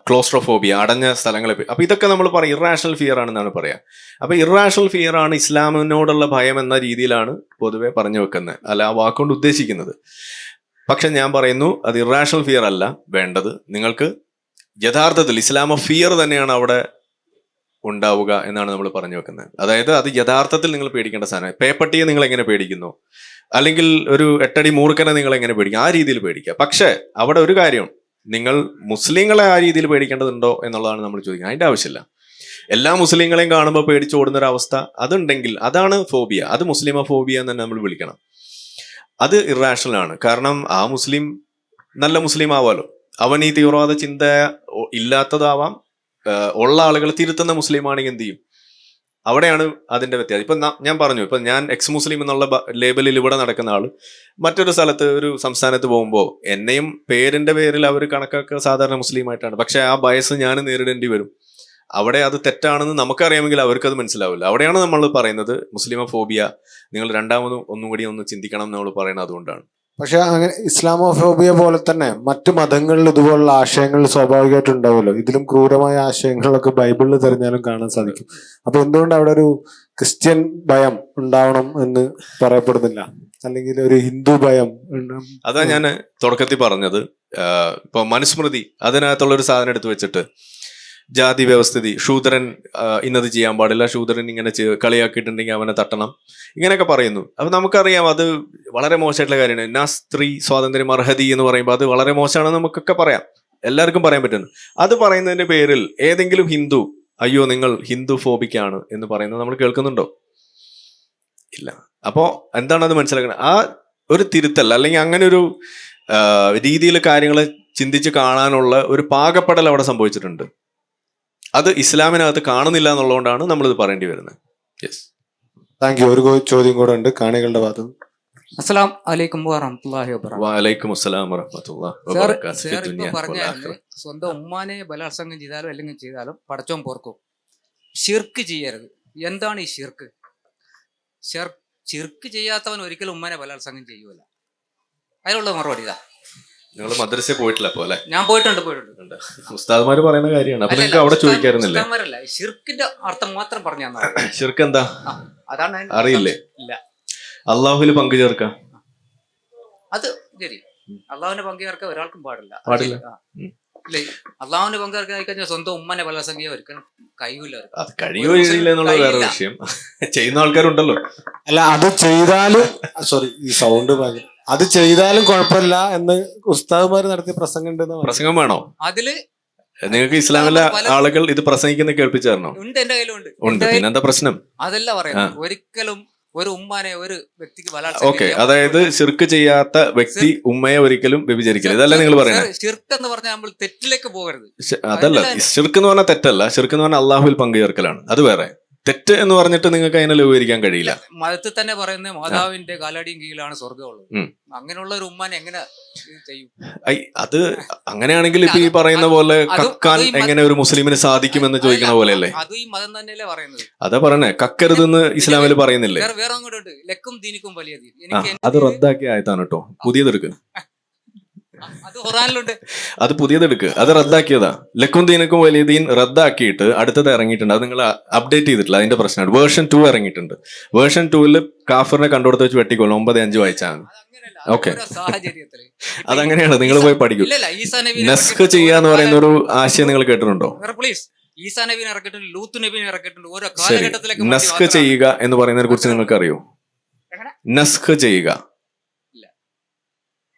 Speaker 2: ക്ലോസ്ട്രോഫോബിയ, അടഞ്ഞ സ്ഥലങ്ങളെ. അപ്പൊ ഇതൊക്കെ നമ്മൾ പറയും ഇറാഷണൽ ഫിയർ ആണെന്നാണ് പറയാ. അപ്പൊ ഇറാഷണൽ ഫിയർ ആണ് ഇസ്ലാമിനോടുള്ള ഭയം എന്ന രീതിയിലാണ് പൊതുവെ പറഞ്ഞു വെക്കുന്നത്, അല്ല ആ വാക്കുകൊണ്ട് ഉദ്ദേശിക്കുന്നത്. പക്ഷെ ഞാൻ പറയുന്നു അത് ഇറാഷണൽ ഫിയർ അല്ല വേണ്ടത്. നിങ്ങൾക്ക് യഥാർത്ഥത്തിൽ ഇസ്ലാമോ ഫിയർ തന്നെയാണ് അവിടെ ഉണ്ടാവുക എന്നാണ് നമ്മൾ പറഞ്ഞു വെക്കുന്നത്. അതായത് അത് യഥാർത്ഥത്തിൽ നിങ്ങൾ പേടിക്കേണ്ട സാധനം. പേപ്പട്ടിയെ നിങ്ങൾ എങ്ങനെ പേടിക്കുന്നു, അല്ലെങ്കിൽ ഒരു 8 അടി മൂർഖനെ നിങ്ങൾ എങ്ങനെ പേടിക്കും, ആ രീതിയിൽ പേടിക്കുക. പക്ഷെ അവിടെ ഒരു കാര്യം, നിങ്ങൾ മുസ്ലിങ്ങളെ ആ രീതിയിൽ പേടിക്കേണ്ടതുണ്ടോ എന്നുള്ളതാണ് നമ്മൾ ചോദിക്കുന്നത്. അതിന്റെ ആവശ്യമില്ല. എല്ലാ മുസ്ലിങ്ങളെയും കാണുമ്പോൾ പേടിച്ചോടുന്ന ഒരു അവസ്ഥ അതുണ്ടെങ്കിൽ അതാണ് ഫോബിയ. അത് മുസ്ലിമ ഫോബിയ എന്ന് തന്നെ നമ്മൾ വിളിക്കണം. അത് ഇറാഷണൽ ആണ്. കാരണം ആ മുസ്ലിം നല്ല മുസ്ലിം ആവാലോ, അവൻ ഈ തീവ്രവാദ ചിന്ത ഇല്ലാത്തതാവാം, ഉള്ള ആളുകൾ തിരുത്തുന്ന മുസ്ലിം ആണെങ്കിൽ എന്ത് ചെയ്യും? അവിടെയാണ് അതിന്റെ വ്യത്യാസം. ഇപ്പൊ ഞാൻ പറഞ്ഞു, ഇപ്പൊ ഞാൻ എക്സ് മുസ്ലിം എന്നുള്ള ലേബലിൽ ഇവിടെ നടക്കുന്ന ആള് മറ്റൊരു സ്ഥലത്ത് ഒരു സംസ്ഥാനത്ത് പോകുമ്പോൾ എന്നെയും പേരിന്റെ പേരിൽ അവർ കണക്കാക്കുക സാധാരണ മുസ്ലിം ആയിട്ടാണ്. പക്ഷെ ആ ബയസ് ഞാൻ നേരിടേണ്ടി വരും. അവിടെ അത് തെറ്റാണെന്ന് നമുക്കറിയാമെങ്കിൽ അവർക്കത് മനസ്സിലാവില്ല. അവിടെയാണ് നമ്മൾ പറയുന്നത് മുസ്ലിമ ഫോബിയ, നിങ്ങൾ രണ്ടാമതും ഒന്നും കൂടി ഒന്ന് ചിന്തിക്കണം എന്ന് നമ്മൾ പറയുന്നത് അതുകൊണ്ടാണ്.
Speaker 3: പക്ഷെ അങ്ങനെ ഇസ്ലാമോഫോബിയ പോലെ തന്നെ മറ്റു മതങ്ങളിൽ ഇതുപോലുള്ള ആശയങ്ങൾ സ്വാഭാവികമായിട്ട് ഉണ്ടാവുമല്ലോ. ഇതിലും ക്രൂരമായ ആശയങ്ങളൊക്കെ ബൈബിളിൽ തിരഞ്ഞാലും കാണാൻ സാധിക്കും. അപ്പൊ എന്തുകൊണ്ട് അവിടെ ഒരു ക്രിസ്ത്യൻ ഭയം ഉണ്ടാവണം എന്ന് പറയപ്പെടുന്നില്ല, അല്ലെങ്കിൽ ഒരു ഹിന്ദു ഭയം?
Speaker 2: അതാ ഞാൻ തുടക്കത്തിൽ പറഞ്ഞത്. ഇപ്പൊ മനുസ്മൃതി അതിനകത്തുള്ള ഒരു സാധനം എടുത്ത് വെച്ചിട്ട് ജാതി വ്യവസ്ഥിതി, ശൂദ്രൻ ഇന്നത് ചെയ്യാൻ പാടില്ല, ശൂദ്രൻ ഇങ്ങനെ കളിയാക്കിയിട്ടുണ്ടെങ്കിൽ അവനെ തട്ടണം, ഇങ്ങനെയൊക്കെ പറയുന്നു. അപ്പൊ നമുക്കറിയാം അത് വളരെ മോശമായിട്ടുള്ള കാര്യമാണ്. എന്നാ സ്ത്രീ സ്വാതന്ത്ര്യം അർഹതി എന്ന് പറയുമ്പോൾ അത് വളരെ മോശമാണെന്ന് നമുക്കൊക്കെ പറയാം, എല്ലാവർക്കും പറയാൻ പറ്റുന്നു. അത് പറയുന്നതിന്റെ പേരിൽ ഏതെങ്കിലും ഹിന്ദു അയ്യോ നിങ്ങൾ ഹിന്ദു ഫോബിക്കാണ് എന്ന് പറയുന്നത് നമ്മൾ കേൾക്കുന്നുണ്ടോ? ഇല്ല. അപ്പോ എന്താണ് അത് മനസ്സിലാക്കുന്നത്? ആ ഒരു തിരുത്തൽ, അല്ലെങ്കിൽ അങ്ങനെ ഒരു രീതിയിൽ കാര്യങ്ങളെ ചിന്തിച്ച് കാണാനുള്ള ഒരു പാകപ്പെടൽ അവിടെ സംഭവിച്ചിട്ടുണ്ട്. അത് ഇസ്ലാമിനകത്ത് കാണുന്നില്ല എന്നുള്ളതുകൊണ്ടാണ് നമ്മളിത് പറയേണ്ടി വരുന്നത്. Yes,
Speaker 3: thank you. ഒരു ചോദ്യം കൂടെ ഉണ്ട് കാണികളുടെ ഭാഗത്ത്.
Speaker 1: അസ്സലാം അലൈക്കും വറഹ്മത്തുള്ളാഹി വബറകാതുഹു.
Speaker 2: വഅലൈക്കും അസ്സലാം വറഹ്മത്തുള്ളാഹി വബറകാതുഹു.
Speaker 1: സ്വന്തം ഉമ്മാനെ ബലാത്സംഗം ചെയ്താലും അല്ലെങ്കിൽ ചെയ്താലും പടച്ചോൻ പോർക്കും. ഷിർക്ക് ചെയ്യരുത്. എന്താണ് ഈ ഷിർക്ക്? ഷിർക്ക് ചെയ്യാത്തവൻ ഒരിക്കലും ഉമ്മാനെ ബലാത്സംഗം ചെയ്യൂല. അതിനുള്ള മറുപടി ഇതാ.
Speaker 2: നിങ്ങൾ മദ്രസയിൽ പോയിട്ടില്ല അപ്പൊ അല്ലെ?
Speaker 1: ഞാൻ പോയിട്ടുണ്ട്.
Speaker 2: ഉസ്താദ്മാര് പറയുന്ന കാര്യമാണ്. അപ്പൊ നിങ്ങൾക്ക് അവിടെ ചോദിക്കാറുന്നില്ലേ?
Speaker 1: ഷിർക്കിന്റെ അർത്ഥം മാത്രം പറഞ്ഞു.
Speaker 2: ഷിർക്ക് എന്താ
Speaker 1: അതാണ്
Speaker 2: അറിയില്ലേ?
Speaker 1: ഇല്ല.
Speaker 2: അള്ളാഹുവിൽ പങ്കു ചേർക്കാം.
Speaker 1: അത് ശരി, അള്ളാഹുവിന്റെ പങ്കു ചേർക്കാൻ ഒരാൾക്കും പാടില്ല.
Speaker 2: ഇല്ലേ?
Speaker 1: അള്ളാഹുവിന്റെ പങ്കു ചേർക്കാൻ കഴിഞ്ഞാൽ സ്വന്തം ഉമ്മനെ ബലാത്സംഗം ഒരിക്കലും കഴിയൂല.
Speaker 2: അത് കഴിയോ ഇല്ല എന്നുള്ള വേറെ വിഷയം. ചെയ്യുന്ന ആൾക്കാരുണ്ടല്ലോ.
Speaker 3: അല്ല, അത് ചെയ്താലും സോറി ഈ സൗണ്ട് അത് ചെയ്താലും കുഴപ്പമില്ല എന്ന് ഉസ്താദ്മാര് നടത്തിയ പ്രസംഗം ഉണ്ടെന്ന്.
Speaker 2: പ്രസംഗം വേണോ
Speaker 1: അതില്?
Speaker 2: നിങ്ങൾക്ക് ഇസ്ലാമിലെ ആളുകൾ ഇത് പ്രസംഗിക്കുന്ന കേൾപ്പിച്ചായിരുന്നോ?
Speaker 1: ഉണ്ട്, എന്റെ കയ്യിലുണ്ട്.
Speaker 2: ഉണ്ട്. പിന്നെന്താ പ്രശ്നം?
Speaker 1: അതല്ല പറയുന്നത്. ഒരിക്കലും ഒരു ഉമ്മാനെ ഒരു വ്യക്തിക്ക്
Speaker 2: ഓക്കെ, അതായത് ശിർക്ക് ചെയ്യാത്ത വ്യക്തി ഉമ്മയെ ഒരിക്കലും വ്യഭിചരിക്കില്ല, ഇതല്ല നിങ്ങൾ പറയുന്നത്?
Speaker 1: ശിർക്ക് എന്ന് പറഞ്ഞാൽ നമ്മൾ തെറ്റിലേക്ക് പോകരുത്.
Speaker 2: അതല്ല, ശിർക്ക് എന്ന് പറഞ്ഞാൽ തെറ്റല്ല. ശിർക്ക് എന്ന് പറഞ്ഞാൽ അള്ളാഹുവിൽ പങ്കു ചേർക്കലാണ്, അത് വേറെ. തെറ്റ് എന്ന് പറഞ്ഞിട്ട് നിങ്ങൾക്ക് അതിനെ ലഘൂകരിക്കാൻ കഴിയില്ല.
Speaker 1: മതത്തിൽ തന്നെ പറയുന്നത് മാതാവിന്റെ കാലടിയും കീഴിലാണ് സ്വർഗ്ഗമുള്ളത്. അങ്ങനെയുള്ള ഒരു ഉമ്മാനെ എങ്ങനെ ചെയ്യും?
Speaker 2: അത് അങ്ങനെയാണെങ്കിൽ ഇപ്പൊ ഈ പറയുന്ന പോലെ കക്കാൻ എങ്ങനെ ഒരു മുസ്ലിമിന് സാധിക്കുമെന്ന് ചോദിക്കണ പോലെയല്ലേ?
Speaker 1: അതും ഈ മതം തന്നെയല്ലേ പറയുന്നത്.
Speaker 2: അതാ പറഞ്ഞേ, കക്കരുതെന്ന് ഇസ്ലാമിൽ പറയുന്നില്ലേ?
Speaker 1: വേറെ അങ്ങോട്ടുണ്ട്, ലക്കും ദീനിക്കും വലിയ ദീൻ.
Speaker 2: അത് റദ്ദാക്കിയ ആയതാണ് കേട്ടോ. പുതിയതെടുക്ക്,
Speaker 1: അത് ഖുർആനിലുണ്ട്.
Speaker 2: അത് പുതിയതെടുക്ക്, അത് റദ്ദാക്കിയതാ. ലക്കും ദീനക്കും വലിയ ദീൻ റദ്ദാക്കിയിട്ട് അടുത്തത് ഇറങ്ങിയിട്ടുണ്ട്. അത് നിങ്ങൾ അപ്ഡേറ്റ് ചെയ്തിട്ടില്ല, അതിന്റെ പ്രശ്നമാണ്. വേർഷൻ 2 ഇറങ്ങിയിട്ടുണ്ട്. വേർഷൻ 2 കാഫിറിനെ കണ്ടുകൊടുത്ത് വെച്ച് വെട്ടിക്കൊള്ളും. 9:5 വായിച്ചാണ്. ഓക്കെ, അതങ്ങനെയാണ്. നിങ്ങൾ പോയി പഠിക്കും. നസ്ഖ് ചെയ്യാന്ന് പറയുന്ന ഒരു ആശയം നിങ്ങൾ കേട്ടിട്ടുണ്ടോ?
Speaker 1: ഈസാ നബീനെ ഇറക്കിയിട്ടുണ്ട്, ലൂത്ത് നബീനെ ഇറക്കിയിട്ടുണ്ട്. ഓരോ
Speaker 2: ശരി,
Speaker 1: കാലഘട്ടത്തിലേക്ക്
Speaker 2: നസ്ഖ് ചെയ്യുക എന്ന് പറയുന്നതിനെ കുറിച്ച് നിങ്ങൾക്ക് അറിയോ? നസ്ഖ് ചെയ്യുക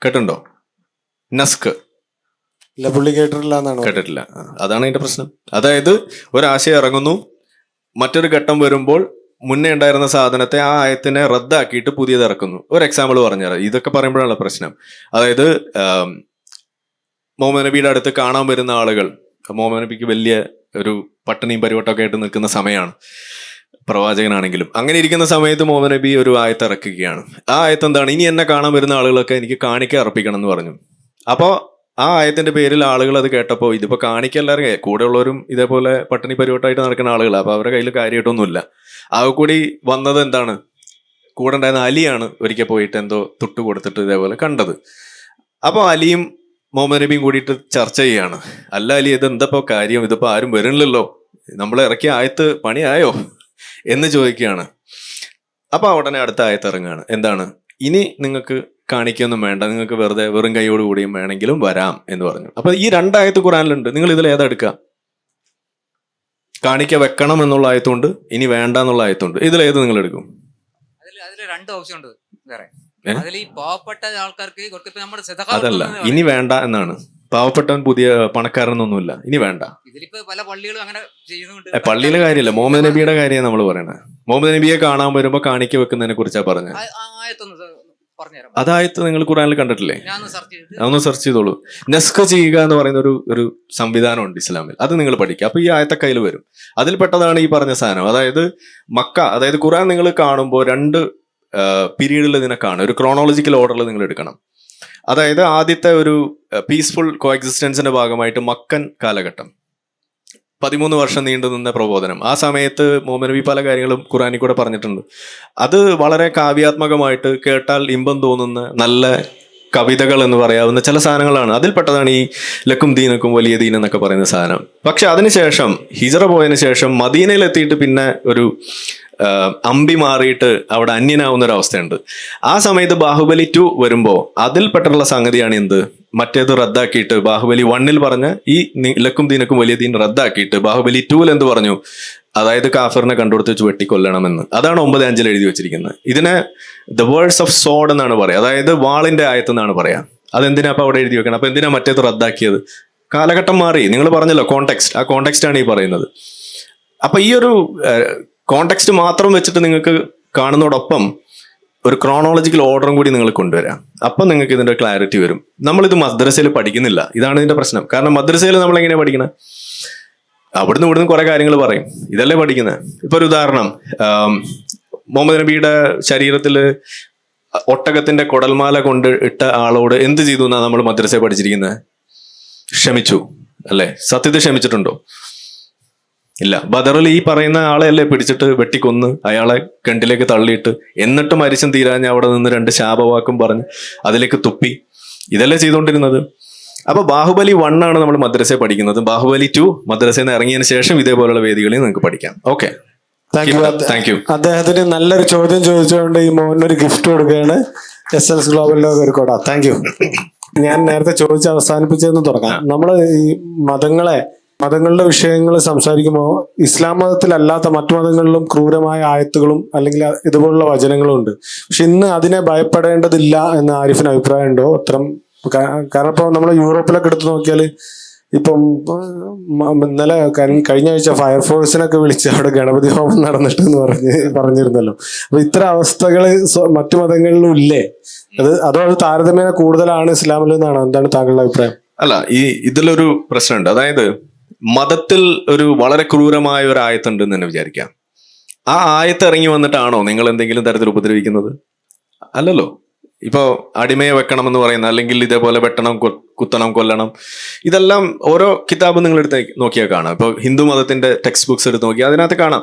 Speaker 2: കേട്ടിട്ടുണ്ടോ? നസ്ഖ്
Speaker 3: പുള്ളി കേട്ടിട്ടില്ല എന്നാണ്.
Speaker 2: കേട്ടിട്ടില്ല. അതാണ് അതിന്റെ പ്രശ്നം. അതായത് ഒരാശയം ഇറങ്ങുന്നു, മറ്റൊരു ഘട്ടം വരുമ്പോൾ മുന്നേ ഉണ്ടായിരുന്ന സാധനത്തെ ആ ആയത്തിനെ റദ്ദാക്കിയിട്ട് പുതിയത് ഇറക്കുന്നു. ഒരു എക്സാമ്പിൾ പറഞ്ഞുതരാം. ഇതൊക്കെ പറയുമ്പോഴാണ് പ്രശ്നം. അതായത് മുഹമ്മദ് നബിയുടെ അടുത്ത് കാണാൻ വരുന്ന ആളുകൾ, മുഹമ്മദ് നബിക്ക് വലിയ ഒരു പട്ടിണിയും പരിവട്ടമൊക്കെ ആയിട്ട് നിൽക്കുന്ന സമയമാണ്, പ്രവാചകനാണെങ്കിലും. അങ്ങനെ ഇരിക്കുന്ന സമയത്ത് മുഹമ്മദ് നബി ഒരു ആയത്ത് ഇറക്കുകയാണ്. ആ ആയത്ത് എന്താണ്? ഇനി എന്നെ കാണാൻ വരുന്ന ആളുകളൊക്കെ എനിക്ക് കാണിക്ക അർപ്പിക്കണം എന്ന് പറഞ്ഞു. അപ്പോൾ ആ ആയത്തിന്റെ പേരിൽ ആളുകൾ അത് കേട്ടപ്പോൾ, ഇതിപ്പോ കാണിക്ക എല്ലാവരും കൂടെ ഉള്ളവരും ഇതേപോലെ പട്ടിണി പരിവട്ടമായിട്ട് നടക്കുന്ന ആളുകളാണ്. അപ്പൊ അവരുടെ കയ്യിൽ കാര്യമായിട്ടൊന്നുമില്ല. ആകെ കൂടി വന്നത് എന്താണ്? കൂടെ ഉണ്ടായിരുന്ന അലിയാണ് ഒരിക്കൽ പോയിട്ട് എന്തോ തൊട്ട് കൊടുത്തിട്ട് ഇതേപോലെ കണ്ടത്. അപ്പോൾ അലിയും മുഹമ്മദ് നബിയും കൂടിയിട്ട് ചർച്ച ചെയ്യാണ്. അല്ല അലി, ഇത് എന്തപ്പോ കാര്യം, ഇതിപ്പോ ആരും വരണില്ലല്ലോ, നമ്മളെ ഇറക്കിയ ആയത്ത് പണിയായോ എന്ന് ചോദിക്കുകയാണ്. അപ്പൊ ഉടനെ അടുത്ത ആയത്ത് ഇറങ്ങുകയാണ്. എന്താണ്? ഇനി നിങ്ങൾക്ക് കാണിക്കൊന്നും വേണ്ട, നിങ്ങൾക്ക് വെറും കൈയോട് കൂടിയും വേണമെങ്കിലും വരാം എന്ന് പറഞ്ഞു. അപ്പൊ ഈ രണ്ടായത്ത് ഖുറാനിലുണ്ട്. നിങ്ങൾ ഇതിൽ ഏതാ എടുക്കുക? കാണിക്ക വെക്കണം എന്നുള്ള ആയത്തുണ്ട്, ഇനി വേണ്ട എന്നുള്ള ആയത്തുണ്ട്. ഇതിലേത് നിങ്ങൾ എടുക്കും?
Speaker 1: അതിൽ രണ്ട് ഓപ്ഷൻ ഉണ്ട് വേറെ. അതിൽ ഈ പാവപ്പെട്ട ആൾക്കാർക്ക് കൊടുത്തിട്ട് നമ്മുടെ
Speaker 2: അതല്ല, ഇനി വേണ്ട എന്നാണ്. പാവപ്പെട്ടവൻ പുതിയ പണക്കാരനൊന്നുമില്ല, ഇനി വേണ്ട.
Speaker 1: ഇതിലിപ്പോ പല പള്ളികളും അങ്ങനെ ചെയ്യുന്നുണ്ട്.
Speaker 2: പള്ളിയിലെ കാര്യമല്ല, മുഹമ്മദ് നബിയുടെ കാര്യമാണ് നമ്മൾ പറയണത്. മുഹമ്മദ് നബിയെ കാണാൻ വരുമ്പോ കാണിക്ക വെക്കുന്നതിനെ കുറിച്ചാ പറഞ്ഞത്.
Speaker 1: പറഞ്ഞുതരാം.
Speaker 2: അതായത് നിങ്ങൾ ഖുറാനിൽ കണ്ടിട്ടില്ലേ? അതൊന്ന് സെർച്ച് ചെയ്തോളൂ. നെസ്ക ചെയ്യുക എന്ന് പറയുന്ന ഒരു സംവിധാനമുണ്ട് ഇസ്ലാമിൽ. അത് നിങ്ങൾ പഠിക്കുക. അപ്പൊ ഈ ആയത്തെ കയ്യിൽ വരും. അതിൽപ്പെട്ടതാണ് ഈ പറഞ്ഞ സാധനം. അതായത് മക്ക, അതായത് ഖുറാൻ നിങ്ങൾ കാണുമ്പോൾ രണ്ട് പീരീഡിൽ ഇതിനെ കാണും. ഒരു ക്രോണോളജിക്കൽ ഓർഡറിൽ നിങ്ങൾ എടുക്കണം. അതായത് ആദ്യത്തെ ഒരു പീസ്ഫുൾ കോ എക്സിസ്റ്റൻസിന്റെ ഭാഗമായിട്ട് മക്കൻ കാലഘട്ടം, 13 വർഷം നീണ്ടു നിന്ന പ്രബോധനം. ആ സമയത്ത് മുഹമ്മദ് നബി പല കാര്യങ്ങളും ഖുറാനിൽ കൂടെ പറഞ്ഞിട്ടുണ്ട്. അത് വളരെ കാവ്യാത്മകമായിട്ട് കേട്ടാൽ ഇമ്പം തോന്നുന്ന നല്ല കവിതകൾ എന്ന് പറയാവുന്ന ചില സാധനങ്ങളാണ്. അതിൽപ്പെട്ടതാണ് ഈ ലക്കും ദീനക്കും വലിയ ദീൻ എന്നൊക്കെ പറയുന്ന സാധനം. പക്ഷെ അതിനുശേഷം ഹിജറ പോയതിനു ശേഷം മദീനയിലെത്തിയിട്ട് പിന്നെ ഒരു അമ്പി മാറിയിട്ട് അവിടെ അന്യനാവുന്ന ഒരു അവസ്ഥയുണ്ട്. ആ സമയത്ത് ബാഹുബലി 2 വരുമ്പോൾ അതിൽപ്പെട്ടുള്ള സംഗതിയാണ് എന്ത്? മറ്റേത് റദ്ദാക്കിയിട്ട് ബാഹുബലി 1 പറഞ്ഞ ഈ ലക്കും ദീനക്കും വലിയ ദീൻ റദ്ദാക്കിയിട്ട് ബാഹുബലി 2 എന്ത് പറഞ്ഞു? അതായത് കാഫറിനെ കണ്ടുകൊടുത്ത് വെച്ച് വെട്ടിക്കൊല്ലണമെന്ന്. അതാണ് 9:5 എഴുതി വെച്ചിരിക്കുന്നത്. ഇതിനെ ദ വേർഡ്സ് ഓഫ് സോഡ് എന്നാണ് പറയാ, അതായത് വാളിന്റെ ആയത്ത് എന്നാണ് പറയാ. അതെന്തിനാ അപ്പൊ അവിടെ എഴുതി വെക്കണം? അപ്പൊ എന്തിനാ മറ്റേത് റദ്ദാക്കിയത്? കാലഘട്ടം മാറി. നിങ്ങൾ പറഞ്ഞല്ലോ കോണ്ടെക്സ്റ്റ്, ആ കോണ്ടെക്സ്റ്റ് ആണ് ഈ പറയുന്നത്. അപ്പൊ ഈ ഒരു കോണ്ടെക്സ്റ്റ് മാത്രം വെച്ചിട്ട് നിങ്ങൾക്ക് കാണുന്നതോടൊപ്പം ഒരു ക്രോണോളജിക്കൽ ഓർഡറും കൂടി നിങ്ങൾ കൊണ്ടുവരാം. അപ്പം നിങ്ങൾക്ക് ഇതിന്റെ ക്ലാരിറ്റി വരും. നമ്മളിത് മദ്രസയിൽ പഠിക്കുന്നില്ല, ഇതാണ് ഇതിന്റെ പ്രശ്നം. കാരണം മദ്രസയിൽ നമ്മൾ എങ്ങനെയാ പഠിക്കണേ? അവിടുന്ന് ഇവിടുന്ന് കുറെ കാര്യങ്ങൾ പറയും, ഇതല്ലേ പഠിക്കുന്നത്. ഇപ്പൊ ഒരു ഉദാഹരണം, മുഹമ്മദ് നബിയുടെ ശരീരത്തിൽ ഒട്ടകത്തിന്റെ കുടൽമാല കൊണ്ട് ഇട്ട ആളോട് എന്ത് ചെയ്തു എന്നാ നമ്മൾ മദ്രസയിൽ പഠിച്ചിരിക്കുന്നത്? ക്ഷമിച്ചു അല്ലേ? സത്യത്തിൽ ക്ഷമിച്ചിട്ടുണ്ടോ? ഇല്ല. ബദറിൽ ഈ പറയുന്ന ആളെയല്ലേ പിടിച്ചിട്ട് വെട്ടിക്കൊന്ന് അയാളെ കിണറ്റിലേക്ക് തള്ളിയിട്ട് എന്നിട്ട് മരിച്ചും തീരാഞ്ഞ് അവിടെ നിന്ന് 2 ശാപവാക്കും പറഞ്ഞ് അതിലേക്ക് തുപ്പി. ഇതല്ലേ ചെയ്തുകൊണ്ടിരുന്നത്. അപ്പൊ ബാഹുബലി 1 ആണ് നമ്മൾ മദ്രസയിൽ പഠിക്കുന്നത്. ബാഹുബലി 2 മദ്രസയിൽ നിന്ന് ഇറങ്ങിയതിന് ശേഷം ഇതേപോലുള്ള വേദികളിൽ നിങ്ങൾക്ക് പഠിക്കാം. Okay, thank U.
Speaker 3: അദ്ദേഹത്തിന് നല്ലൊരു ചോദ്യം ചോദിച്ചുകൊണ്ട് ഈ മോനൊരു ഗിഫ്റ്റ് കൊടുക്കുകയാണ്. SLS ഗ്ലോബലിലെ ഒരു കോടാ. Thank you. ഞാൻ നേരത്തെ ചോദിച്ച് അവസാനിപ്പിച്ചതെന്ന് തുടങ്ങാം. നമ്മൾ ഈ മതങ്ങളുടെ വിഷയങ്ങൾ സംസാരിക്കുമ്പോൾ ഇസ്ലാം മതത്തിലല്ലാത്ത മറ്റു മതങ്ങളിലും ക്രൂരമായ ആയത്തുകളും അല്ലെങ്കിൽ ഇതുപോലുള്ള വചനങ്ങളും ഉണ്ട്. പക്ഷെ ഇന്ന് അതിനെ ഭയപ്പെടേണ്ടതില്ല എന്ന് ആരിഫിന് അഭിപ്രായമുണ്ടോ? അത്തരം കാരണം ഇപ്പോൾ നമ്മൾ യൂറോപ്പിലൊക്കെ എടുത്ത് നോക്കിയാൽ ഇപ്പം ഇന്നലെ കഴിഞ്ഞ ആഴ്ച ഫയർഫോഴ്സിനൊക്കെ വിളിച്ച് അവിടെ ഗണപതി ഹോമം നടന്നിട്ടെന്ന് പറഞ്ഞിരുന്നല്ലോ. അപ്പൊ ഇത്തരം അവസ്ഥകൾ മറ്റു മതങ്ങളിലും ഇല്ലേ? അതോ അത് താരതമ്യേന കൂടുതലാണ് ഇസ്ലാമിൽ എന്നാണ്? എന്താണ് താങ്കളുടെ അഭിപ്രായം?
Speaker 2: അല്ല, ഇതിലൊരു പ്രശ്നമുണ്ട്. അതായത് മതത്തിൽ ഒരു വളരെ ക്രൂരമായ ഒരു ആയത്തുണ്ടെന്ന് തന്നെ വിചാരിക്കാം. ആ ആയത്ത് ഇറങ്ങി വന്നിട്ടാണോ നിങ്ങൾ എന്തെങ്കിലും തരത്തിൽ ഉപദ്രവിക്കുന്നത്? അല്ലല്ലോ. ഇപ്പോ അടിമയെ വെക്കണമെന്ന് പറയുന്ന, അല്ലെങ്കിൽ ഇതേപോലെ വെട്ടണം, കുത്തണം, കൊല്ലണം, ഇതെല്ലാം ഓരോ കിതാബ് നിങ്ങൾ എടുത്ത് നോക്കിയാൽ കാണാം. ഇപ്പോൾ ഹിന്ദു മതത്തിന്റെ ടെക്സ്റ്റ് ബുക്സ് എടുത്ത് നോക്കിയാൽ അതിനകത്ത് കാണാം,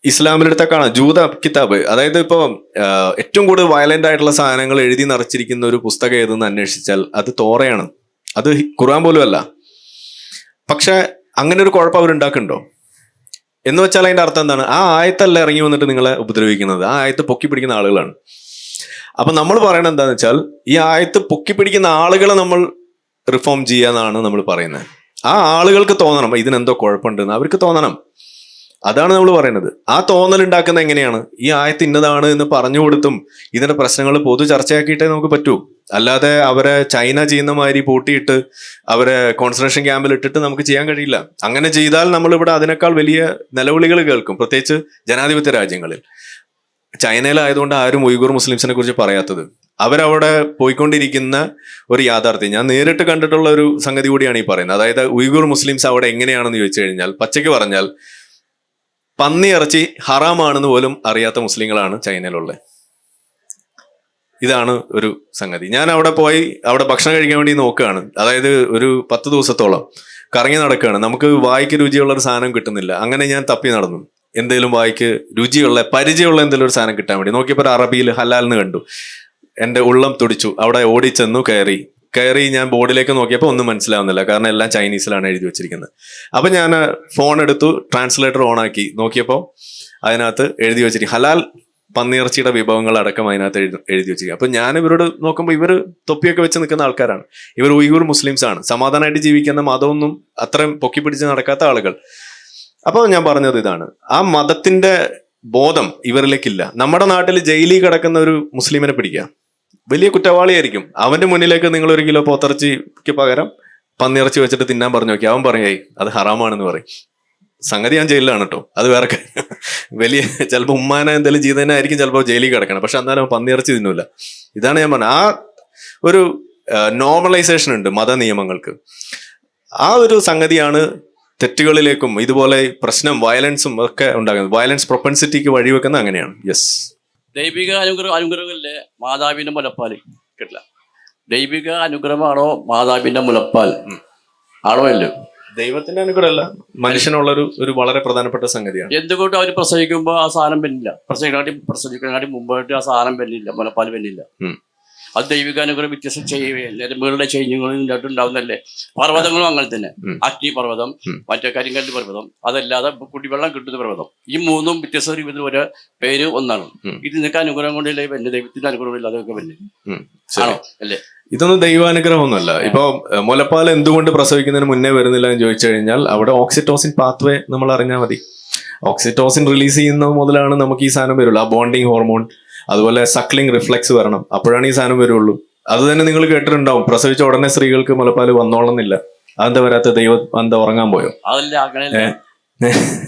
Speaker 2: ഇസ്ലാമിലെടുത്ത കാണാം, ജൂത കിതാബ്. അതായത് ഇപ്പോൾ ഏറ്റവും കൂടുതൽ വയലന്റ് ആയിട്ടുള്ള സാധനങ്ങൾ എഴുതി നിറച്ചിരിക്കുന്ന ഒരു പുസ്തകം ഏതെന്ന് അന്വേഷിച്ചാൽ അത് തോറയാണ്. അത് ഖുർആൻ പോലും അല്ല. പക്ഷെ അങ്ങനെ ഒരു കുഴപ്പം അവരുണ്ടാക്കുന്നുണ്ടോ എന്ന് വെച്ചാൽ അതിന്റെ അർത്ഥം എന്താണ്? ആ ആയത്തല്ല ഇറങ്ങി വന്നിട്ട് നിങ്ങളെ ഉപദ്രവിക്കുന്നത്, ആ ആയത്ത് പൊക്കി പിടിക്കുന്ന ആളുകളാണ്. അപ്പൊ നമ്മൾ പറയണത് എന്താന്ന് വെച്ചാൽ ഈ ആയത്ത് പൊക്കി പിടിക്കുന്ന ആളുകളെ നമ്മൾ റിഫോം ചെയ്യാന്നാണ് നമ്മൾ പറയുന്നത്. ആ ആളുകൾക്ക് തോന്നണം ഇതിനെന്തോ കുഴപ്പമുണ്ടെന്ന്, അവർക്ക് തോന്നണം. അതാണ് നമ്മൾ പറയുന്നത്. ആ തോന്നൽ ഉണ്ടാക്കുന്നത് എങ്ങനെയാണ്? ഈ ആയത്ത് ഇന്നതാണ് എന്ന് പറഞ്ഞു കൊടുത്തും ഇതിന്റെ പ്രശ്നങ്ങൾ പൊതു ചർച്ചയാക്കിയിട്ടേ നമുക്ക് പറ്റൂ. അല്ലാതെ അവരെ ചൈന ചെയ്യുന്ന മാതിരി പൂട്ടിയിട്ട് അവരെ കോൺസെൻട്രേഷൻ ക്യാമ്പിൽ ഇട്ടിട്ട് നമുക്ക് ചെയ്യാൻ കഴിയില്ല. അങ്ങനെ ചെയ്താൽ നമ്മളിവിടെ അതിനേക്കാൾ വലിയ നിലവിളികൾ കേൾക്കും, പ്രത്യേകിച്ച് ജനാധിപത്യ രാജ്യങ്ങളിൽ. ചൈനയിലായതുകൊണ്ട് ആരും ഉയ്ഗൂർ മുസ്ലിംസിനെ കുറിച്ച് പറയാത്തത്. അവരവിടെ പോയിക്കൊണ്ടിരിക്കുന്ന ഒരു യാഥാർത്ഥ്യം ഞാൻ നേരിട്ട് കണ്ടിട്ടുള്ള ഒരു സംഗതി കൂടിയാണ് ഈ പറയുന്നത്. അതായത് ഉയ്ഗൂർ മുസ്ലിംസ് അവിടെ എങ്ങനെയാണെന്ന് ചോദിച്ചു കഴിഞ്ഞാൽ, പച്ചയ്ക്ക് പറഞ്ഞാൽ പന്നി ഇറച്ചി ഹറാമാണെന്ന് പോലും അറിയാത്ത മുസ്ലിങ്ങളാണ് ചൈനയിലുള്ളത്. ഇതാണ് ഒരു സംഗതി. ഞാൻ അവിടെ പോയി അവിടെ ഭക്ഷണം കഴിക്കാൻ വേണ്ടി നോക്കുകയാണ്. അതായത് ഒരു 10 ദിവസത്തോളം കറങ്ങി നടക്കുകയാണ്. നമുക്ക് വായിക്ക് രുചിയുള്ള ഒരു സാധനം കിട്ടുന്നില്ല. അങ്ങനെ ഞാൻ തപ്പി നടന്നു, എന്തെങ്കിലും വായിക്ക് രുചിയുള്ള പരിചയമുള്ള എന്തെങ്കിലും ഒരു സാധനം കിട്ടാൻ വേണ്ടി നോക്കിയപ്പോൾ അറബിയിൽ ഹലാൽ എന്ന് കണ്ടു. എൻ്റെ ഉള്ളം തുടിച്ചു. അവിടെ ഓടിച്ചെന്നു, കയറി. കയറി ഞാൻ ബോർഡിലേക്ക് നോക്കിയപ്പോൾ ഒന്നും മനസ്സിലാവുന്നില്ല, കാരണം എല്ലാം ചൈനീസിലാണ് എഴുതി വെച്ചിരിക്കുന്നത്. അപ്പൊ ഞാൻ ഫോൺ എടുത്തു, ട്രാൻസ്ലേറ്റർ ഓൺ ആക്കി നോക്കിയപ്പോൾ അതിനകത്ത് എഴുതി വെച്ചിരിക്കും ഹലാൽ പന്നിയിറച്ചിയുടെ വിഭവങ്ങൾ അടക്കം അതിനകത്ത് എഴുതി വെച്ചിരിക്കും. അപ്പൊ ഞാൻ ഇവരോട് നോക്കുമ്പോൾ ഇവർ തൊപ്പിയൊക്കെ വെച്ച് നിൽക്കുന്ന ആൾക്കാരാണ്, ഇവർ ഉയ്ഗൂർ മുസ്ലിംസ് ആണ്, സമാധാനമായിട്ട് ജീവിക്കുന്ന, മതമൊന്നും അത്രയും പൊക്കി പിടിച്ച് നടക്കാത്ത ആളുകൾ. അപ്പോൾ ഞാൻ പറഞ്ഞത് ഇതാണ്, ആ മതത്തിന്റെ ബോധം ഇവരിലേക്കില്ല. നമ്മുടെ നാട്ടിൽ ജയിലിൽ കിടക്കുന്ന ഒരു മുസ്ലിമിനെ പിടിക്കുക, വലിയ കുറ്റവാളിയായിരിക്കും. അവന്റെ മുന്നിലേക്ക് നിങ്ങൾ 1 കിലോ പോത്തിറച്ചിക്ക് പകരം പന്നിയിറച്ചി വെച്ചിട്ട് തിന്നാൻ പറഞ്ഞു നോക്കി, അവൻ പറയേ അത് ഹറാമാണെന്ന് പറയും. സംഗതി ഞാൻ ജയിലിലാണ് കേട്ടോ, അത് വേറെ കാര്യം. വലിയ ചിലപ്പോൾ ഉമ്മാനെ എന്തെങ്കിലും ചെയ്തതിനായിരിക്കും ചിലപ്പോൾ ജയിലിൽ കിടക്കണം, പക്ഷെ എന്നാലും പന്നിയിറച്ചി തിന്നൂല. ഇതാണ് ഞാൻ പറഞ്ഞത്, ആ ഒരു നോർമലൈസേഷൻ ഉണ്ട് മത നിയമങ്ങൾക്ക്. ആ ഒരു സംഗതിയാണ് തെറ്റുകളിലേക്കും ഇതുപോലെ പ്രശ്നം വയലൻസും ഒക്കെ ഉണ്ടാകുന്നത്. വയലൻസ് പ്രൊപ്പൻസിറ്റിക്ക് വഴിവെക്കുന്നത് അങ്ങനെയാണ്. യെസ്,
Speaker 9: ദൈവിക അനുഗ്രഹമില്ലേ മാതാവിന്റെ മുലപ്പാൽ കിട്ടില്ല. ദൈവിക അനുഗ്രഹമാണോ മാതാവിന്റെ മുലപ്പാൽ ആണോ? അല്ലോ,
Speaker 2: ദൈവത്തിന്റെ അനുഗ്രഹമല്ല, മനുഷ്യനുള്ളൊരു വളരെ പ്രധാനപ്പെട്ട സംഗതിയാണ്.
Speaker 9: എന്തുകൊണ്ട് അവർ പ്രസവിക്കുമ്പോൾ ആ സാധനം പെണ്ണില്ല, പ്രസവിക്കാനാട്ടി മുമ്പായിട്ട് ആ സാധനം പെണ്ണില്ല, മുലപ്പാൽ പെണ്ണില്ല. അത് ദൈവികാനുഗ്രഹം വ്യത്യസ്തം ചെയ്യുകയുടെ ചേഞ്ചുകളും ഉണ്ടാവുന്നല്ലേ. പർവ്വതങ്ങളും അങ്ങനെ തന്നെ, അഗ്നി പർവ്വതം, മറ്റേ കരിങ്കല്ല് പർവ്വതം, അതല്ലാതെ കുടിവെള്ളം കിട്ടുന്ന പർവ്വതം, ഈ മൂന്നും വ്യത്യസ്ത രൂപത്തിൽ ഒരു പേര് ഒന്നാണ്. ഇത് നിനക്ക് അനുഗ്രഹം കൊണ്ടില്ലേ പിന്നെ ദൈവത്തിന്റെ അനുഗ്രഹം ഇല്ല, അതൊക്കെ പിന്നെ ആണോ അല്ലേ?
Speaker 2: ഇതൊന്നും ദൈവാനുഗ്രഹമൊന്നുമല്ല. ഇപ്പൊ മുലപ്പാൽ എന്തുകൊണ്ട് പ്രസവിക്കുന്നതിന് മുന്നേ വരുന്നില്ല എന്ന് ചോദിച്ചു കഴിഞ്ഞാൽ അവിടെ ഓക്സിറ്റോസിൻ പാത്വേ നമ്മൾ അറിഞ്ഞാൽ മതി. ഓക്സിറ്റോസിൻ റിലീസ് ചെയ്യുന്നത് മുതലാണ് നമുക്ക് ഈ സാധനം വരുള്ളൂ. ആ ബോണ്ടിങ് ഹോർമോൺ, അതുപോലെ സക്ലിംഗ് റിഫ്ലെക്സ് വരണം, അപ്പോഴാണ് ഈ സാധനം വരുള്ളൂ. അത് തന്നെ നിങ്ങൾ കേട്ടിട്ടുണ്ടാവും, പ്രസവിച്ച ഉടനെ സ്ത്രീകൾക്ക് മുലപ്പാൽ വന്നോളുന്നില്ല. അതെന്താ വരാത്ത? ദൈവം എന്താ ഉറങ്ങാൻ പോയോ?
Speaker 9: അതല്ല, അങ്ങനെയല്ല.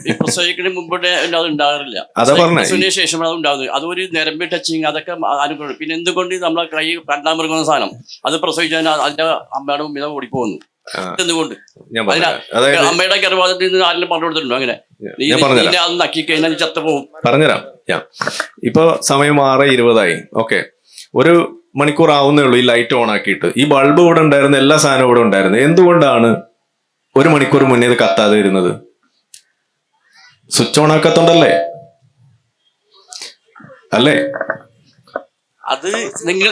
Speaker 9: ഈ പ്രസവിക്കുന്നതിന് മുമ്പോട്ട് അത് ഉണ്ടാകാറില്ല,
Speaker 2: അതാ പറഞ്ഞ
Speaker 9: ശേഷമാണ് അത് ഉണ്ടാകുന്നത്. അതൊരു ഞരമ്പ് ടച്ചിങ്, അതൊക്കെ അനുഗ്രഹം. പിന്നെ എന്തുകൊണ്ട് നമ്മളെ കൈ കണ്ടാൻ മൃഗുന്ന സാധനം അത് പ്രസവിച്ചാൽ അതിന്റെ അമ്മയുടെ മുമ്പിൽ ഓടിപ്പോകുന്നു? എന്തുകൊണ്ട്? അമ്മയുടെ ഗർഭപാത്രത്തിൽ നിന്ന് ആരെങ്കിലും പറഞ്ഞു കൊടുത്തിട്ടുണ്ടോ? അങ്ങനെ അത് നക്കി കഴിഞ്ഞാൽ ചത്ത പോകും.
Speaker 2: പറഞ്ഞുതരാം. ഇപ്പൊ സമയം 6:20 ഓക്കെ, 1 മണിക്കൂർ ആവുന്നേ ഉള്ളൂ ഈ ലൈറ്റ് ഓൺ ആക്കിയിട്ട്. ഈ ബൾബ് ഇവിടെ ഉണ്ടായിരുന്നു, എല്ലാ സാധനവും ഇവിടെ ഉണ്ടായിരുന്നു. എന്തുകൊണ്ടാണ് 1 മണിക്കൂർ മുന്നേ ഇത് കത്താതെ വരുന്നത്? സ്വിച്ച് ഓൺ ആക്കത്തുണ്ടല്ലേ അല്ലേ?
Speaker 9: അത് നിങ്ങൾ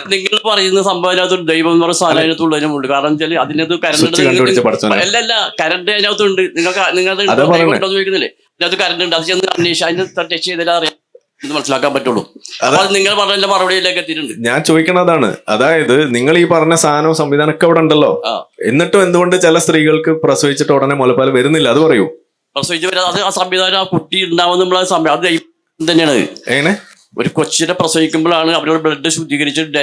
Speaker 9: പറയുന്ന സംഭവം അതിനകത്ത് ദൈവം എന്ന് പറഞ്ഞ സാധനം അതിനകത്തുള്ളതിനുമുണ്ട്. കാരണം വെച്ചാൽ അതിനകത്ത് കറണ്ട് അല്ലല്ല, കറണ്ട് അതിനകത്തുണ്ട്. നിങ്ങൾക്ക് ചോദിക്കുന്നില്ലേ, അതിനകത്ത് കറണ്ട് ഉണ്ട്. അത് ചെന്ന് അന്വേഷിച്ച് അതിന് ടച്ച് ചെയ്താലേ അറിയാം, ഇത് മനസ്സിലാക്കാൻ പറ്റുള്ളൂ. അപ്പൊ അത് നിങ്ങൾ പറഞ്ഞ മറുപടിയിലേക്ക് എത്തിയിട്ടുണ്ട്.
Speaker 2: ഞാൻ ചോദിക്കണതാണ്, അതായത് നിങ്ങൾ ഈ പറഞ്ഞ സാധനവും സംവിധാനമൊക്കെ ഇവിടെ ഉണ്ടല്ലോ, എന്നിട്ടും എന്തുകൊണ്ട് ചില സ്ത്രീകൾക്ക് പ്രസവിച്ചിട്ട് ഉടനെ മുലപ്പാൽ വരുന്നില്ല? അത് പറയൂ.
Speaker 9: പ്രസവിച്ച് വരാം, അത് ആ സംവിധാനം, ആ കുട്ടി ഉണ്ടാവുന്ന സംഭവം അത് ദൈവം തന്നെയാണ്.
Speaker 2: എങ്ങനെ
Speaker 9: ഒരു കൊച്ചിനെ പ്രസവിക്കുമ്പോഴാണ് അവരോട് ബ്ലഡ് ശുദ്ധീകരിച്ച്
Speaker 3: ഉടനെ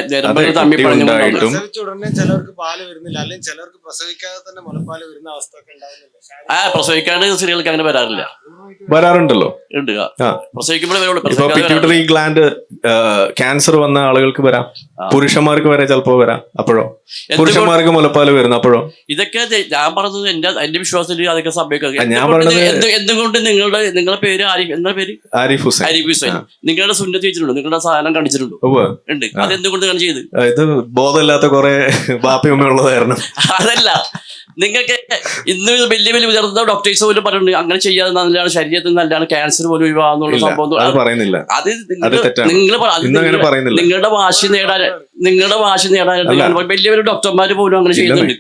Speaker 3: ചിലർക്ക് പാല് വരുന്നില്ല, അല്ലെങ്കിൽ ചിലർക്ക് പ്രസവിക്കാതെ തന്നെ മുലപ്പാല് വരുന്ന അവസ്ഥ ഒക്കെ ഉണ്ടാവുന്നില്ല.
Speaker 9: പ്രസവിക്കാണ്ട് സ്ത്രീകൾക്ക് അങ്ങനെ വരാറില്ല.
Speaker 2: വരാറുണ്ടല്ലോ,
Speaker 9: ഉണ്ട്. പ്രസവിക്കുമ്പോഴേ
Speaker 2: പിറ്റ്യൂട്ടറി ഗ്ലാൻഡ് ക്യാൻസർ വന്ന ആളുകൾക്ക് വരാം, പുരുഷന്മാർക്ക് വരെ ചിലപ്പോ വരാം. അപ്പോഴോ പുരുഷന്മാർക്ക് മുലപ്പാല് വരുന്നു. അപ്പോഴോ
Speaker 9: ഇതൊക്കെ ഞാൻ പറഞ്ഞത് എന്റെ വിശ്വാസത്തിൽ അതൊക്കെ സംഭവിക്കുക.
Speaker 2: ഞാൻ പറഞ്ഞത്
Speaker 9: എന്തുകൊണ്ട് നിങ്ങളുടെ പേര് എന്താ പേര്?
Speaker 2: ആരിഫ് ഹുസൈൻ.
Speaker 9: നിങ്ങളുടെ സുന്നത്ത് ചെയ്തിട്ടുണ്ടോ? നിങ്ങളുടെ സാധനം കാണിച്ചിട്ടുണ്ടോ? ഉണ്ട്. അതെന്തുകൊണ്ട് ചെയ്ത്?
Speaker 2: ഇത് ബോധമില്ലാത്ത കുറെ ബാപ്പിയമ്മ ഉള്ളതായിരുന്നു.
Speaker 9: അതല്ല, നിങ്ങൾക്ക് ഇന്ന് വലിയ വലിയ ഉയർന്ന ഡോക്ടേഴ്സ് പോലും പറയുന്നുണ്ട് അങ്ങനെ ചെയ്യാതെ നല്ലതാണ്, ശരീരത്തിൽ നല്ലതാണ്, ക്യാൻസർ പോലും ഒഴിവാകുന്നുള്ള സംഭവം. അത് നിങ്ങളുടെ വാശി നേടാൻ വലിയ വലിയ ഡോക്ടർമാര് പോലും അങ്ങനെ ചെയ്യുന്നുണ്ട്.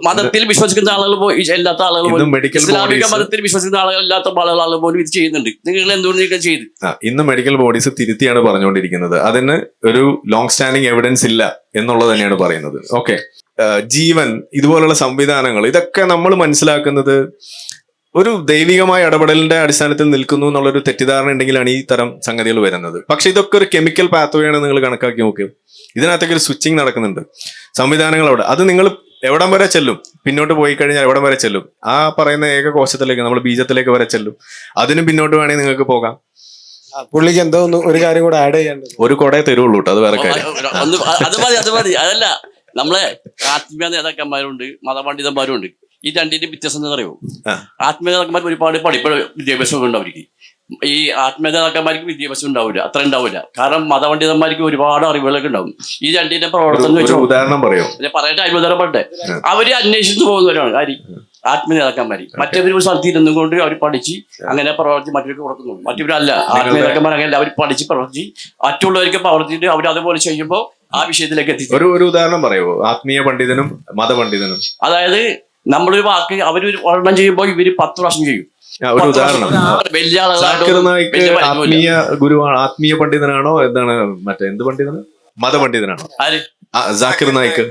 Speaker 9: മതത്തിൽ വിശ്വസിക്കുന്ന ആളുകൾ ഇല്ലാത്ത ആളുകൾ പോലും, ഇസ്ലാമിക മതത്തിൽ വിശ്വസിക്കുന്ന ആളുകൾ ഇല്ലാത്ത ആളുകൾ പോലും ഇത് ചെയ്യുന്നുണ്ട്. നിങ്ങൾ എന്തുകൊണ്ട് ചെയ്ത്?
Speaker 2: ഇന്ന് മെഡിക്കൽ ബോഡീസ് തിരുത്തിയാണ് പറഞ്ഞുകൊണ്ടിരിക്കുന്നത്. അതിന് ഒരു ലോങ് സ്റ്റാൻഡിങ് എവിഡൻസ് ഇല്ല എന്നുള്ളത് തന്നെയാണ് പറയുന്നത്. ഓക്കെ, ജീവൻ, ഇതുപോലുള്ള സംവിധാനങ്ങൾ, ഇതൊക്കെ നമ്മൾ മനസ്സിലാക്കുന്നത് ഒരു ദൈവികമായ ഇടപെടലിന്റെ അടിസ്ഥാനത്തിൽ നിൽക്കുന്നു എന്നുള്ളൊരു തെറ്റിദ്ധാരണ ഉണ്ടെങ്കിലാണ് ഈ തരം സംഗതികൾ വരുന്നത്. പക്ഷെ ഇതൊക്കെ ഒരു കെമിക്കൽ പാത്വേയാണ് നിങ്ങൾ കണക്കാക്കി നോക്കിയോ. ഇതിനകത്തൊക്കെ ഒരു സ്വിച്ചിങ് നടക്കുന്നുണ്ട്, സംവിധാനങ്ങൾ അവിടെ. അത് നിങ്ങൾ എവിടം വരെ ചെല്ലും, പിന്നോട്ട് പോയി കഴിഞ്ഞാൽ എവിടം വരെ ചെല്ലും? ആ പറയുന്ന ഏകകോശത്തിലേക്ക്, നമ്മൾ ബീജത്തിലേക്ക് വരെ ചെല്ലും. അതിനും പിന്നോട്ട് വേണമെങ്കിൽ നിങ്ങൾക്ക് പോകാം.
Speaker 3: പുള്ളിക്ക് എന്തോ ഒരു കാര്യം കൂടെ ആഡ് ചെയ്യാണ്ട്,
Speaker 2: ഒരു കൊടയെ തരുള്ളൂ കേട്ടോ, അത് വേറെ കാര്യം.
Speaker 9: അത് മതി. അതല്ല, നമ്മളെ ആത്മീയ നേതാക്കന്മാരുണ്ട്, മതപണ്ഡിതന്മാരുണ്ട്. ഈ രണ്ടിന്റെ വ്യത്യാസം എന്താ അറിയോ? ആത്മീയ നേതാക്കന്മാർക്ക് ഒരുപാട് വിദ്യാഭ്യാസം ഉണ്ട്. അവർക്ക് ഈ ആത്മീയ നേതാക്കന്മാർക്ക് വിദ്യാഭ്യാസം ഉണ്ടാവില്ല, അത്ര ഉണ്ടാവില്ല. കാരണം മതപണ്ഡിതന്മാർക്ക് ഒരുപാട് അറിവുകളൊക്കെ ഉണ്ടാവും. ഈ രണ്ടിന്റെ പ്രവർത്തനം വെച്ച്
Speaker 2: ഉദാഹരണം പറയോ?
Speaker 9: പറയട്ടെ, അത്ഭുതം പറട്ടെ. അവര് അന്വേഷിച്ചു പോകുന്നവരാണ് ആത്മീയ നേതാക്കന്മാര്. മറ്റൊരു സ്ഥലത്ത് ഇരുന്നും കൊണ്ട് അവർ പഠിച്ച് അങ്ങനെ പ്രവർത്തിച്ച് മറ്റവർക്ക് കൊടുക്കുന്നു. മറ്റവരല്ല, ആത്മീയ നേതാക്കന്മാർ അങ്ങനെയല്ല. അവർ പഠിച്ച് പ്രവർത്തിച്ച് മറ്റുള്ളവർക്ക് പ്രവർത്തിച്ചിട്ട് അവർ അതുപോലെ ചെയ്യുമ്പോൾ ആ വിഷയത്തിലേക്ക് എത്തി.
Speaker 2: ഒരു ഉദാഹരണം പറയുമോ? ആത്മീയ പണ്ഡിതനും മതപണ്ഡിതനും.
Speaker 9: അതായത് നമ്മളൊരു വാക്ക് അവരൊരു ഒരെണ്ണം ചെയ്യുമ്പോൾ ഇവര് 10 പ്രാവശ്യം ചെയ്യും.
Speaker 2: ഒരു ഉദാഹരണം,
Speaker 9: വലിയ
Speaker 2: ജാക്കിർ നായിക്ക് ആത്മീയ ഗുരുവാണ്, ആത്മീയ പണ്ഡിതനാണോ എന്താണ് മറ്റേ എന്ത് പണ്ഡിതനാണ്? മതപണ്ഡിതനാണോ ജാക്കിർ നായിക്ക്?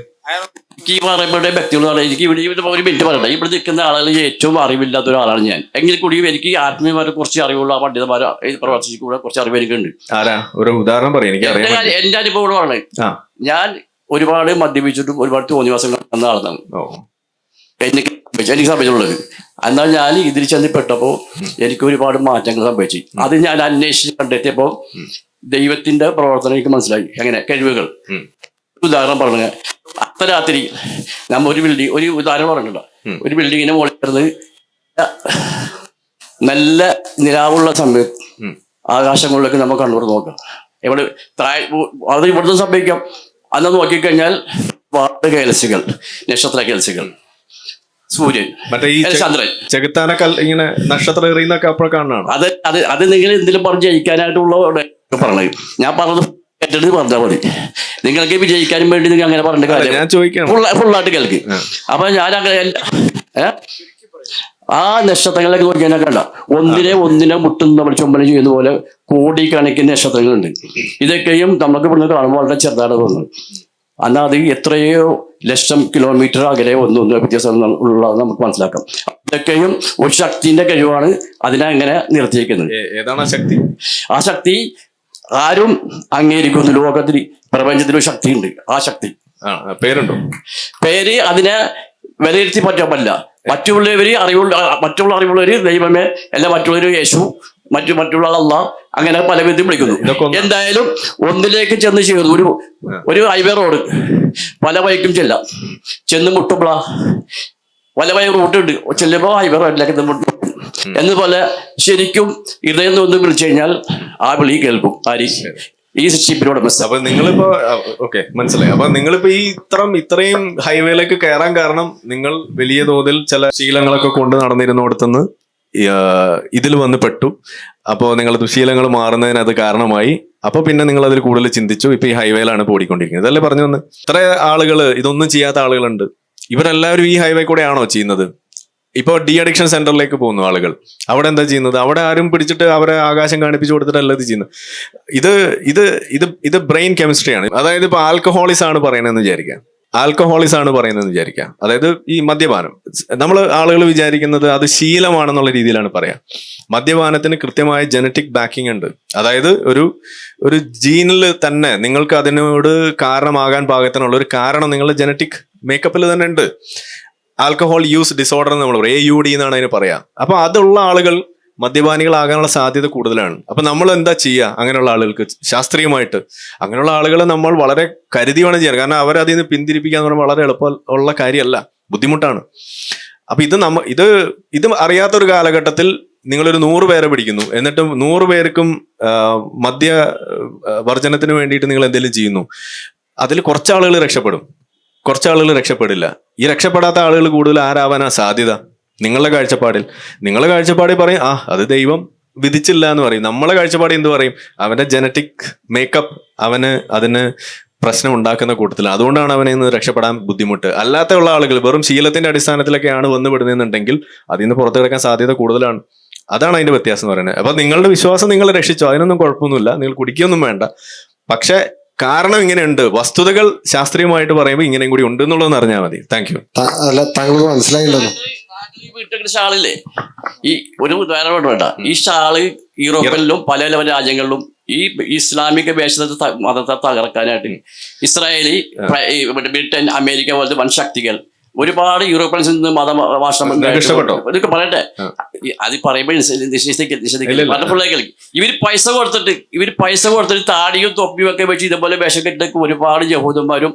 Speaker 9: ഈ പറയുമ്പോഴേ വ്യക്തികൾ എനിക്ക് ഇവിടെ ഒരു മിനിറ്റ് പറയട്ടെ. ഇവിടെ നിൽക്കുന്ന ആളുകളിൽ ഏറ്റവും അറിവില്ലാത്ത ഒരാളാണ് ഞാൻ. എങ്കിൽ കൂടിയും എനിക്ക് ആത്മീയമാരെ കുറിച്ച് അറിവുള്ള പണ്ഡിതന്മാരെ പ്രവർത്തിച്ചിട്ട് കുറച്ച് അറിവ് എനിക്കുണ്ട്.
Speaker 2: ആരാ? ഒരു ഉദാഹരണം പറയും, എനിക്ക് അറിയാം.
Speaker 9: എന്റെ അനുഭവം പറഞ്ഞത്, ഞാൻ ഒരുപാട് മദ്യപിച്ചിട്ടും ഒരുപാട് തോന്നിവാസങ്ങൾ നടന്ന ആളാണ് എനിക്ക് സംഭവിച്ചുള്ളത്. എന്നാൽ ഞാൻ ഇതിൽ ചെന്ന് പെട്ടപ്പോൾ എനിക്ക് ഒരുപാട് മാറ്റങ്ങൾ സംഭവിച്ചു. അത് ഞാൻ അന്വേഷിച്ച് കണ്ടെത്തിയപ്പോൾ ദൈവത്തിന്റെ പ്രവർത്തനം എനിക്ക് മനസ്സിലായി. എങ്ങനെ കഴിവുകൾ. ഉദാഹരണം പറഞ്ഞ അർദ്ധരാത്രി നമ്മ ഒരു ഉദാഹരണം പറഞ്ഞിട്ടുണ്ടോ, ഒരു ബിൽഡിങ്ങിന് മുകളിൽ കിടന്ന് നല്ല നിലാവുള്ള സമയത്ത് ആകാശങ്ങളിലേക്ക് നമുക്ക് കണ്ണൂർ നോക്കാം. ഇവിടെ അത് ഇവിടുന്ന് സംഭവിക്കാം. അന്ന് നോക്കിക്കഴിഞ്ഞാൽ വാർത്ത കേൾസികൾ, നക്ഷത്ര കേൾസികൾ, സൂര്യൻ,
Speaker 2: മറ്റേ ഈ
Speaker 9: ചന്ദ്രൻ,
Speaker 2: ചെകുത്താനൊക്കെ ഇങ്ങനെ നക്ഷത്രം എറിയുന്നൊക്കെ അപ്പോൾ കാണാണ്.
Speaker 9: അത് നിങ്ങൾ എന്തെങ്കിലും പറഞ്ഞ് ജയിക്കാനായിട്ടുള്ള പറഞ്ഞത്. ഞാൻ പറഞ്ഞത് കേട്ടിട്ട് പറഞ്ഞാൽ മതി. നിങ്ങൾക്ക് വിജയിക്കാനും വേണ്ടി നിങ്ങൾ അങ്ങനെ പറഞ്ഞ കാര്യം
Speaker 2: ഞാൻ ചോദിക്കാം,
Speaker 9: ഫുള്ളായിട്ട് കേൾക്കും. അപ്പൊ ഞാൻ അങ്ങനെ ആ നക്ഷത്രങ്ങളൊക്കെ നോക്കിയാൽ കണ്ട ഒന്നിനെ മുട്ടുന്ന ചുമല ചെയ്യുന്ന പോലെ കോടിക്കണക്കിന് നക്ഷത്രങ്ങളുണ്ട്. ഇതൊക്കെയും നമുക്ക് ഇവിടുന്ന് കാണുമ്പോൾ വളരെ ചെറുതാണ് തോന്നുന്നത്. എന്നാൽ അത് എത്രയോ ലക്ഷം കിലോമീറ്റർ അകലെ ഒന്നൊന്ന് വ്യത്യാസം ഉള്ളത് നമുക്ക് മനസ്സിലാക്കാം. ഇതൊക്കെയും ഒരു ശക്തിന്റെ കഴിവാണ് അതിനെ അങ്ങനെ നിർത്തിയിരിക്കുന്നത്.
Speaker 2: ഏതാണ് ആ ശക്തി?
Speaker 9: ആ ശക്തി ആരും അംഗീകരിക്കുന്നു. ലോകത്തിൽ പ്രപഞ്ചത്തിലൊരു ശക്തിയുണ്ട്. ആ ശക്തി
Speaker 2: പേരുണ്ടോ?
Speaker 9: പേര് അതിനെ വിലയിരുത്തി പറ്റാൻ പറ്റില്ല. മറ്റുള്ളവര് അറിവുള്ളവര് ദൈവമേ, അല്ല മറ്റുള്ളവര് യേശു, മറ്റുള്ള അള്ളാഹ്, അങ്ങനെ പല വിധം വിളിക്കുന്നു. എന്തായാലും ഒന്നിലേക്ക് ചെന്ന് ചേർന്നു. ഒരു ഹൈവേ റോഡ് പല വഴിക്കും ചെല്ലാം. ചെന്ന് മുട്ടുമ്പോളാ പല വഴി റൂട്ടുണ്ട്. ചെല്ലുമ്പോ ഹൈവേ റോഡിലേക്ക് മുട്ടും. എന്നപോലെ ശരിക്കും ഇതേന്ന് ഒന്ന് വിളിച്ചു കഴിഞ്ഞാൽ ആ വിളി കേൾക്കും. ഈ ഷിപ്പിനോട്
Speaker 2: അപ്പൊ നിങ്ങളിപ്പോ ഓക്കെ മനസ്സിലായി. അപ്പൊ നിങ്ങളിപ്പോ ഈ ഇത്രയും ഹൈവേയിലേക്ക് കയറാൻ കാരണം നിങ്ങൾ വലിയ തോതിൽ ചില ശീലങ്ങളൊക്കെ കൊണ്ട് നടന്നിരുന്നിടത്തുനിന്ന് ഇതിൽ വന്ന് പെട്ടു. അപ്പോൾ നിങ്ങൾ ദുശീലങ്ങൾ മാറുന്നതിന് അത് കാരണമായി. അപ്പൊ പിന്നെ നിങ്ങൾ അതിൽ കൂടുതൽ ചിന്തിച്ചു. ഇപ്പൊ ഈ ഹൈവേയിലാണ് ഓടിക്കൊണ്ടിരിക്കുന്നത്. അതല്ലേ പറഞ്ഞു വന്ന്. ഇത്ര ആളുകൾ ഇതൊന്നും ചെയ്യാത്ത ആളുകളുണ്ട്. ഇവരെല്ലാവരും ഈ ഹൈവേ കൂടെ ആണോ ചെയ്യുന്നത്? ഇപ്പോൾ ഡി അഡിക്ഷൻ സെന്ററിലേക്ക് പോകുന്നു ആളുകൾ. അവിടെ എന്താ ചെയ്യുന്നത്? അവിടെ ആരും പിടിച്ചിട്ട് അവരെ ആകാശം കാണിപ്പിച്ചു കൊടുത്തിട്ടല്ല ഇത് ചെയ്യുന്നത്. ഇത് ബ്രെയിൻ കെമിസ്ട്രിയാണ്. അതായത് ഇപ്പൊ ആൽക്കഹോളിസ് ആണ് പറയുന്നതെന്ന് വിചാരിക്കാം. അതായത് ഈ മദ്യപാനം, നമ്മൾ ആളുകൾ വിചാരിക്കുന്നത് അത് ശീലമാണെന്നുള്ള രീതിയിലാണ് പറയാം. മദ്യപാനത്തിന് കൃത്യമായ ജനറ്റിക് ബാക്കിംഗ് ഉണ്ട്. അതായത് ഒരു ജീനിൽ തന്നെ നിങ്ങൾക്ക് അതിനോട് കാരണമാകാൻ പാകത്തിനുള്ള ഒരു കാരണം നിങ്ങളുടെ ജനറ്റിക് മേക്കപ്പിൽ തന്നെ ഉണ്ട്. ആൽക്കഹോൾ യൂസ് ഡിസോർഡർ എന്ന് നമ്മൾ പറയും, AUD എന്നാണ് അതിന് പറയാം. അപ്പൊ അതുള്ള ആളുകൾ മദ്യപാനികളാകാനുള്ള സാധ്യത കൂടുതലാണ്. അപ്പൊ നമ്മൾ എന്താ ചെയ്യുക? അങ്ങനെയുള്ള ആളുകൾക്ക് ശാസ്ത്രീയമായിട്ട് അങ്ങനെയുള്ള ആളുകളെ നമ്മൾ വളരെ കരുതിയാണ് ചെയ്യുക. കാരണം അവരതിൽ നിന്ന് പിന്തിരിപ്പിക്കാന്ന് പറയുമ്പോൾ വളരെ എളുപ്പമുള്ള കാര്യമല്ല, ബുദ്ധിമുട്ടാണ്. അപ്പൊ ഇത് അറിയാത്തൊരു കാലഘട്ടത്തിൽ നിങ്ങളൊരു 100 പേരെ പിടിക്കുന്നു, എന്നിട്ട് 100 പേർക്കും മദ്യ വർജനത്തിന് വേണ്ടിയിട്ട് നിങ്ങൾ എന്തെങ്കിലും ചെയ്യുന്നു. അതിൽ കുറച്ചാളുകൾ രക്ഷപ്പെടും, കുറച്ചാളുകൾ രക്ഷപ്പെടില്ല. ഈ രക്ഷപ്പെടാത്ത ആളുകൾ കൂടുതൽ ആരാവാനാ സാധ്യത? നിങ്ങളുടെ കാഴ്ചപ്പാടിൽ പറയും അത് ദൈവം വിധിച്ചില്ല എന്ന് പറയും. നമ്മളെ കാഴ്ചപ്പാട് എന്ത് പറയും? അവന്റെ ജനറ്റിക് മേക്കപ്പ് അതിന് പ്രശ്നം ഉണ്ടാക്കുന്ന കൂട്ടത്തിൽ. അതുകൊണ്ടാണ് അവനെ ഇന്ന് രക്ഷപ്പെടാൻ ബുദ്ധിമുട്ട്. അല്ലാത്തുള്ള ആളുകൾ വെറും ശീലത്തിന്റെ അടിസ്ഥാനത്തിലൊക്കെയാണ് വന്നു വിടുന്നതെന്നുണ്ടെങ്കിൽ അതിൽ നിന്ന് പുറത്തു കിടക്കാൻ സാധ്യത കൂടുതലാണ്. അതാണ് അതിന്റെ വ്യത്യാസം എന്ന് പറയുന്നത്. അപ്പൊ നിങ്ങളുടെ വിശ്വാസം നിങ്ങളെ രക്ഷിച്ചോ, അതിനൊന്നും കുഴപ്പമൊന്നുമില്ല, നിങ്ങൾ കുടിക്കൊന്നും വേണ്ട. പക്ഷെ കാരണം ഇങ്ങനെയുണ്ട്, വസ്തുതകൾ ശാസ്ത്രീയമായിട്ട് പറയുമ്പോൾ ഇങ്ങനെയും കൂടി ഉണ്ട് എന്നുള്ളതെന്ന് അറിഞ്ഞാൽ മതി. Thank you.
Speaker 3: താങ്കൾക്ക് മനസ്സിലായില്ലെന്ന്.
Speaker 9: വീട്ടിൽ ഷാളില്ലേ, ഈ ഒരു ഉദാഹരണം വേണ്ട. ഈ ഷാള് യൂറോപ്പിലും പല രാജ്യങ്ങളിലും ഈ ഇസ്ലാമിക മതത്തെ തകർക്കാനായിട്ട് ഇസ്രായേലി, ബ്രിട്ടൻ, അമേരിക്ക പോലത്തെ വൻ ശക്തികൾ ഒരുപാട് യൂറോപ്യൻസിൽ നിന്ന് മതഭാഷണം ഇതൊക്കെ പറയട്ടെ. അത് പറയുമ്പോൾ നിഷേധിക്കില്ല. ഇവര് പൈസ കൊടുത്തിട്ട് താടിയും തൊപ്പിയും ഒക്കെ വെച്ച് ഇതുപോലെ വേഷം കെട്ടിട്ട് ഒരുപാട് യഹൂദന്മാരും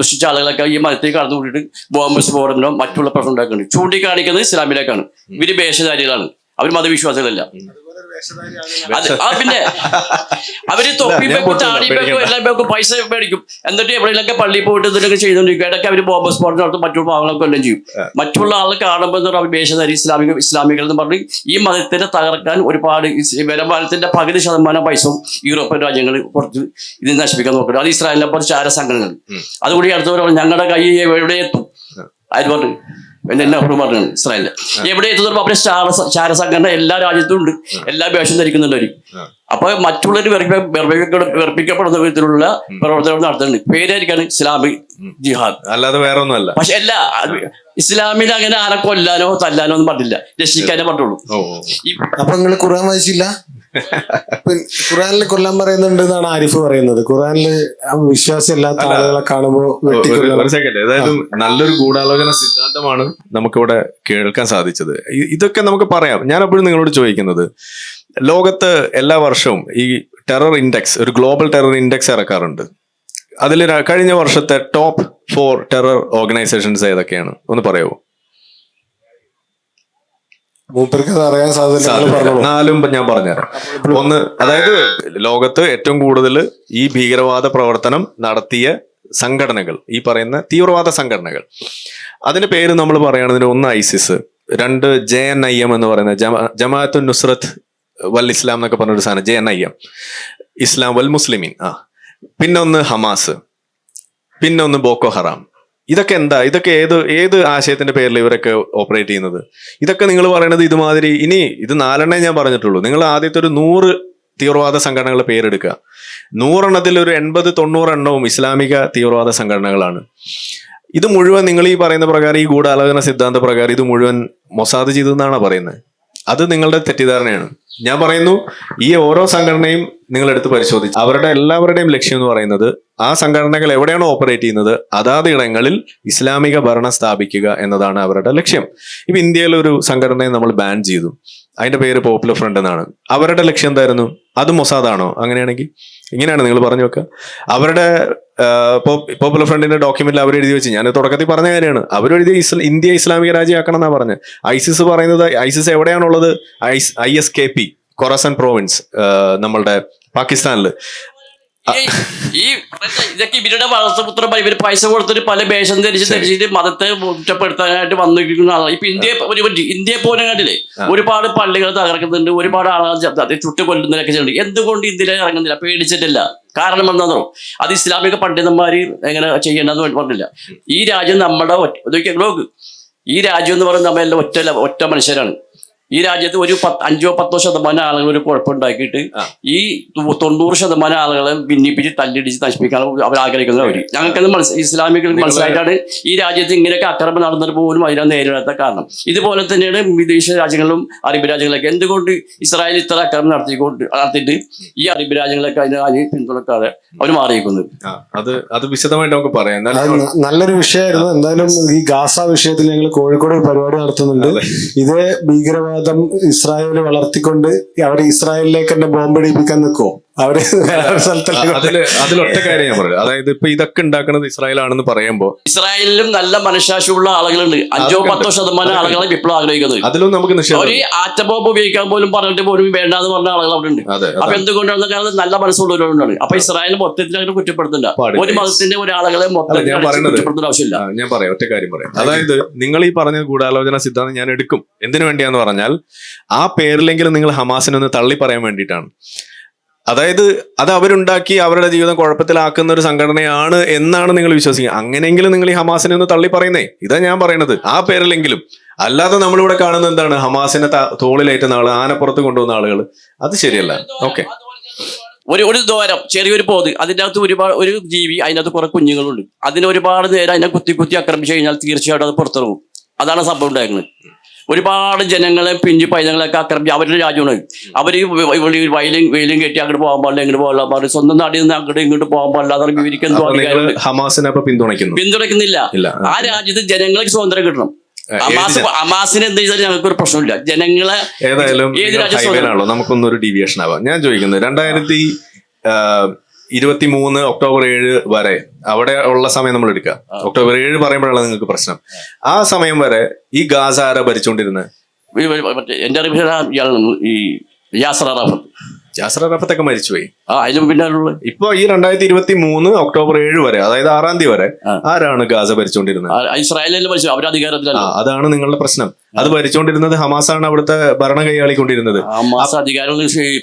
Speaker 9: ദുഷിച്ച ആളുകളൊക്കെ ഈ മതത്തിൽ കടന്നു കൂട്ടിയിട്ട് ബോംബ് സ്ഫോടനവും മറ്റുള്ള പ്രശ്നം ഉണ്ടാക്കുന്നുണ്ട്. ചൂണ്ടിക്കാണിക്കുന്നത് ഇസ്ലാമിലേക്കാണ്. ഇവര് വേഷധാരികളാണ്, അവർ മതവിശ്വാസികളല്ല. പിന്നെ അവര് തൊപ്പി വെക്കും, താടി വെക്കും, എല്ലാം വെക്കും, പൈസ മേടിക്കും. എന്നിട്ട് എവിടെയെങ്കിലൊക്കെ പള്ളിയിൽ പോയിട്ട് ഇതിലൊക്കെ ചെയ്തുകൊണ്ടിരിക്കും. ഇടയ്ക്ക് അവര് ബോംബ് സ്പോട്ട് നടത്തും, മറ്റുള്ള ഭാഗങ്ങളൊക്കെ എല്ലാം ചെയ്യും. മറ്റുള്ള ആൾ കാണുമ്പോൾ വേഷധാരി ഇസ്ലാമികൾ എന്ന് പറഞ്ഞ് ഈ മതത്തിനെ തകർക്കാൻ ഒരുപാട് വരുമാനത്തിന്റെ പകുതി ശതമാനം പൈസ യൂറോപ്യൻ രാജ്യങ്ങൾ പുറത്ത് ഇത് നശിപ്പിക്കാൻ നോക്കുന്നത്. അത് ഇസ്രായേലിനെ പോലെ ചാര സംഘടനകൾ. അതുകൂടി അടുത്തവരെ ഞങ്ങളുടെ കൈ എവിടെ എത്തും ആര് പറഞ്ഞു എന്നെ പറഞ്ഞു ഇസ്രായേലിൽ എവിടെ എത്തുന്നപ്പോൾ അവരെ ചാര സംഘടന എല്ലാ രാജ്യത്തും ഉണ്ട്, എല്ലാ വേഷം ധരിക്കുന്നുണ്ട് അവര്. അപ്പൊ മറ്റുള്ളവർ വെറുപ്പിക്കപ്പെടുന്ന വിധത്തിലുള്ള പ്രവർത്തനങ്ങൾ നടത്തുന്നുണ്ട്. പേരായിരിക്കാണ് ഇസ്ലാമിക് ജിഹാദ്,
Speaker 2: അല്ലാതെ വേറെ ഒന്നുമല്ല.
Speaker 9: പക്ഷെ അല്ല, ഇസ്ലാമിൽ അങ്ങനെ ആരെ കൊല്ലാനോ തല്ലാനോ ഒന്നും പറഞ്ഞില്ല, രക്ഷിക്കാനേ പറഞ്ഞുള്ളൂ.
Speaker 3: അപ്പൊ നിങ്ങൾ ഖുർആൻ വായിച്ചില്ല? ഖുർആനിൽ കൊല്ലാൻ പറയുന്നുണ്ട് എന്നാണ് ആരിഫ് പറയുന്നത്. ഖുർആനില് വിശ്വാസം ഇല്ലാത്ത ആളുകളെ കാണുമ്പോൾ
Speaker 2: ഒരു സെക്കൻഡ്, അതായത് നല്ലൊരു ഗൂഢാലോചന സിദ്ധാന്തമാണ് നമുക്കിവിടെ കേൾക്കാൻ സാധിച്ചത്. ഇതൊക്കെ നമുക്ക് പറയാം. ഞാൻ അപ്പോഴും നിങ്ങളോട് ചോദിക്കുന്നത്, ലോകത്ത് എല്ലാ വർഷവും ഈ ടെറർ ഇൻഡെക്സ്, ഒരു ഗ്ലോബൽ ടെറർ ഇൻഡെക്സ് ഇറക്കാറുണ്ട്. അതിൽ കഴിഞ്ഞ വർഷത്തെ ടോപ്പ് 4 ടെറർ ഓർഗനൈസേഷൻസ് ഏതൊക്കെയാണ് ഒന്ന് പറയാമോ?
Speaker 3: അറിയാൻ സാധ്യത
Speaker 2: 4 ഞാൻ പറഞ്ഞുതരാം. ഒന്ന്, അതായത് ലോകത്ത് ഏറ്റവും കൂടുതൽ ഈ ഭീകരവാദ പ്രവർത്തനം നടത്തിയ സംഘടനകൾ, ഈ പറയുന്ന തീവ്രവാദ സംഘടനകൾ, അതിന്റെ പേര് നമ്മൾ പറയുകയാണെങ്കിൽ 1 ഐസിസ്, 2 JNIM എന്ന് പറയുന്ന ജമാഅത്തുൻ നുസ്രത്ത് വൽ ഇസ്ലാം എന്നൊക്കെ പറഞ്ഞൊരു സാധനം, JNIM, ഇസ്ലാം വൽ മുസ്ലിമീൻ. പിന്നെ 1 ഹമാസ്, പിന്നെ 1 ബോക്കോ ഹറാം. ഇതൊക്കെ എന്താ? ഇതൊക്കെ ഏത് ആശയത്തിന്റെ പേരിൽ ഇവരൊക്കെ ഓപ്പറേറ്റ് ചെയ്യുന്നത്? ഇതൊക്കെ നിങ്ങൾ പറയണത് ഇതുമാതിരി, ഇനി ഇത് 4 ഞാൻ പറഞ്ഞിട്ടുള്ളൂ. നിങ്ങൾ ആദ്യത്തെ ഒരു 100 തീവ്രവാദ സംഘടനകളുടെ പേരെടുക്കുക. 100 എണ്ണത്തിൽ ഒരു 80-90 എണ്ണവും ഇസ്ലാമിക തീവ്രവാദ സംഘടനകളാണ്. ഇത് മുഴുവൻ നിങ്ങൾ ഈ പറയുന്ന പ്രകാരം, ഈ ഗൂഢാലോചന സിദ്ധാന്ത പ്രകാരം ഇത് മുഴുവൻ മൊസാദ് ചെയ്തതെന്നാണ് പറയുന്നത്. അത് നിങ്ങളുടെ തെറ്റിദ്ധാരണയാണ്. ഞാൻ പറയുന്നു, ഈ ഓരോ സംഘടനയും നിങ്ങൾ എടുത്ത് പരിശോധിച്ച് അവരുടെ എല്ലാവരുടെയും ലക്ഷ്യം എന്ന് പറയുന്നത് ആ സംഘടനകൾ എവിടെയാണോ ഓപ്പറേറ്റ് ചെയ്യുന്നത് അതാത് ഇടങ്ങളിൽ ഇസ്ലാമിക ഭരണം സ്ഥാപിക്കുക എന്നതാണ് അവരുടെ ലക്ഷ്യം. ഇപ്പൊ ഇന്ത്യയിൽ ഒരു സംഘടനയെ നമ്മൾ ബാൻ ചെയ്തു, അതിന്റെ പേര് പോപ്പുലർ ഫ്രണ്ട് എന്നാണ്. അവരുടെ ലക്ഷ്യം എന്തായിരുന്നു? അത് മൊസാദാണോ? അങ്ങനെയാണെങ്കിൽ ഇങ്ങനെയാണ് നിങ്ങൾ പറഞ്ഞു വെക്കുക. അവരുടെ പോപ്പുലർ ഫ്രണ്ടിന്റെ ഡോക്യുമെന്റിൽ അവർ എഴുതി വെച്ച്, ഞാൻ തുടക്കത്തിൽ പറഞ്ഞ കാര്യമാണ്, അവരെഴുതി ഇന്ത്യ ഇസ്ലാമിക രാജ്യമാക്കണം എന്നാ പറഞ്ഞത്. ഐസിസ് പറയുന്നത്, ഐസിസ് എവിടെയാണുള്ളത്? ISKP, ഖൊറാസൻ പ്രോവിൻസ്, നമ്മളുടെ പാകിസ്ഥാനില്.
Speaker 9: ഇതൊക്കെ ഇവരുടെ വളർത്തപുത്രന്മാർ, ഇവര് പൈസ കൊടുത്തിട്ട് പല വേഷം ധരിച്ചിട്ട് മതത്തെ കുറ്റപ്പെടുത്താനായിട്ട് വന്നിരിക്കുന്ന ആളാണ്. ഇപ്പൊ ഇന്ത്യയെ പോലെ കണ്ടില്ലേ, ഒരുപാട് പള്ളികൾ തകർക്കുന്നുണ്ട്, ഒരുപാട് ആളുകൾ ചുട്ടുകൊല്ലുന്നതൊക്കെ ചെയ്യുന്നുണ്ട്. എന്തുകൊണ്ട് ഇന്ത്യയിൽ ഇറങ്ങുന്നില്ല? പേടിച്ചിട്ടില്ല. കാരണം എന്താണെന്നോ, അത് ഇസ്ലാമിക പണ്ഡിതന്മാര് എങ്ങനെ ചെയ്യേണ്ടെന്ന് പറഞ്ഞില്ല. ഈ രാജ്യം നമ്മുടെ ഈ രാജ്യം എന്ന് പറയുന്നത് നമ്മളെല്ലാം ഒറ്റ മനുഷ്യരാണ്. ഈ രാജ്യത്ത് ഒരു 5-10% ആളുകൾ ഒരു കുഴപ്പമുണ്ടാക്കിയിട്ട് ഈ 90% ആളുകളെ ഭിന്നിപ്പിച്ച് തല്ലിടിച്ച് നശിപ്പിക്കാൻ അവർ ആഗ്രഹിക്കുന്നവര്. ഞങ്ങൾക്കത് ഇസ്ലാമികൾക്ക് മനസ്സിലായിട്ടാണ് ഈ രാജ്യത്ത് ഇങ്ങനെയൊക്കെ അക്രമം നടന്നിട്ട് പോലും അതിനെ നേരിടാത്ത കാരണം. ഇതുപോലെ തന്നെയാണ് വിദേശ രാജ്യങ്ങളിലും അറബ് രാജ്യങ്ങളൊക്കെ. എന്തുകൊണ്ട് ഇസ്രായേൽ ഇത്ര അക്രമം നടത്തിയിട്ട് ഈ അറബ് രാജ്യങ്ങളൊക്കെ അതിന് പിന്തുണക്കാതെ അവർ മാറിയിരിക്കുന്നത്?
Speaker 2: അത് വിശദമായിട്ട് നമുക്ക് പറയാം.
Speaker 3: നല്ലൊരു വിഷയമായിരുന്നു. എന്തായാലും ഈ ഗാസ വിഷയത്തിൽ ഞങ്ങൾ കോഴിക്കോട് ഒരു പരിപാടി നടത്തുന്നുണ്ട്. ഇതേ ഭീകരവാദം ഇസ്രായേൽ വളർത്തിക്കൊണ്ട് അവർ ഇസ്രായേലിലേക്ക് തന്നെ ബോംബടിപ്പിക്കാൻ നിൽക്കുമോ? അവര്
Speaker 2: അതിലൊറ്റ കാര്യം ഞാൻ പറയാം. അതായത് ഇപ്പൊ ഇതൊക്കെ ഉണ്ടാക്കുന്നത് ഇസ്രായേലാണെന്ന് പറയുമ്പോ,
Speaker 9: ഇസ്രായേലിലും നല്ല മനഃശാസ്ത്രമുള്ള ആളുകളുണ്ട്. 5-10% ആളുകളെ വിപ്ലവം ആഗ്രഹിക്കുന്നത്.
Speaker 2: അതിലും നമുക്ക്
Speaker 9: ഒരു ആറ്റം ബോംബ് ഉപയോഗിക്കാൻ പോലും പറഞ്ഞിട്ട് പോലും വേണ്ടാന്ന് പറഞ്ഞ ആളുകൾ അവിടെ ഉണ്ട്. അപ്പൊ എന്തുകൊണ്ടാണ്? നല്ല മനസ്സുള്ളവരുകൊണ്ടാണ്. അപ്പൊ ഇസ്രായേൽ മൊത്തത്തിൽ അങ്ങനെ കുറ്റപ്പെടുത്തില്ല. ഒരു മതത്തിന്റെ ഒരാളുകളെ മൊത്തത്തിൽ കുറ്റപ്പെടുത്തേണ്ട ആവശ്യമില്ല.
Speaker 2: ഞാൻ പറയാം, ഒറ്റ കാര്യം പറയാം. അതായത് നിങ്ങൾ ഈ പറഞ്ഞ ഗൂഢാലോചന സിദ്ധാന്തം ഞാൻ എടുക്കും. എന്തിനു വേണ്ടിയാന്ന് പറഞ്ഞാൽ, ആ പേരിലെങ്കിലും നിങ്ങൾ ഹമാസിനൊന്ന് തള്ളി പറയാൻ വേണ്ടിയിട്ടാണ്. അതായത് അത് അവരുണ്ടാക്കി അവരുടെ ജീവിതം കുഴപ്പത്തിലാക്കുന്ന ഒരു സംഘടനയാണ് എന്നാണ് നിങ്ങൾ വിശ്വസിക്കുക. അങ്ങനെയെങ്കിലും നിങ്ങൾ ഈ ഹമാസിനെ ഒന്ന് തള്ളി പറയുന്നേ. ഇതാ ഞാൻ പറയുന്നത്, ആ പേരിലെങ്കിലും. അല്ലാതെ നമ്മളിവിടെ കാണുന്നത് എന്താണ്? ഹമാസിനെ തോളിലേറ്റുന്ന ആള്, ആനപ്പുറത്ത് കൊണ്ടുവന്ന ആളുകൾ. അത് ശരിയല്ല. ഓക്കെ,
Speaker 9: ഒരു ദ്വാരം, ചെറിയൊരു പോത്, അതിൻ്റെ അകത്ത് ഒരുപാട് ഒരു ജീവി, അതിനകത്ത് കുറെ കുഞ്ഞുങ്ങളുണ്ട്. അതിന് ഒരുപാട് നേരം അതിനെ കുത്തി ആക്രമിച്ചു കഴിഞ്ഞാൽ തീർച്ചയായിട്ടും അത് പുറത്തിറങ്ങും. അതാണ് സംഭവം ഉണ്ടായിരുന്നത്. ഒരുപാട് ജനങ്ങളെ പിഞ്ചു പൈതങ്ങളൊക്കെ ആക്രമിച്ച് അവരുടെ രാജ്യമാണ്. അവർ വെയിലും കെട്ടി അങ്ങോട്ട് പോകാൻ പാടില്ല, ഇങ്ങോട്ട് പോകാൻ പാടില്ല, സ്വന്തം നാട്ടിൽ നിന്ന് അങ്ങോട്ട് ഇങ്ങോട്ട് പോകാൻ പാടില്ല. അതാണ് വിവരിക്കാൻ പിന്തുണയ്ക്കുന്നില്ല. ആ രാജ്യത്ത് ജനങ്ങൾക്ക് സ്വാതന്ത്ര്യം കിട്ടണം. ഹമാസിന് എന്ത് ചെയ്താലും ഞങ്ങൾക്ക് ഒരു പ്രശ്നമില്ല. ജനങ്ങളെ
Speaker 2: ഏതായാലും നമുക്കൊന്നൊരു ഡീവിയേഷൻ ആവാം. ഞാൻ ചോദിക്കുന്നത്, 2023 ഒക്ടോബർ 7 വരെ അവിടെ ഉള്ള സമയം നമ്മൾ എടുക്കുക. ഒക്ടോബർ 7 പറയുമ്പോഴാണ് നിങ്ങൾക്ക് പ്രശ്നം. ആ സമയം വരെ ഈ ഗാസ ആരാ ഭരിച്ചുകൊണ്ടിരുന്നത്?
Speaker 9: എന്റെ അറിവിൽ ഈ യാസർ അറാഫത്ത്.
Speaker 2: യാസർ അറാഫത്തൊക്കെ മരിച്ചുപോയി.
Speaker 9: അതിലും പിന്നെ
Speaker 2: ഇപ്പൊ ഈ 2023 ഒക്ടോബർ 7 വരെ, അതായത് 6-ം തീയതി വരെ ആരാണ് ഗാസ ഭരിച്ചുകൊണ്ടിരുന്നത്?
Speaker 9: ഇസ്രായേലിൽ മരിച്ചു, അവരുടെ അധികാരത്തിലല്ല.
Speaker 2: അതാണ് നിങ്ങളുടെ പ്രശ്നം. അത് ഭരിച്ചുകൊണ്ടിരുന്നത് ഹമാസാണ് അവിടുത്തെ ഭരണം കൈയാളിക്കൊണ്ടിരുന്നത്.
Speaker 9: ഹമാസ് അധികാരം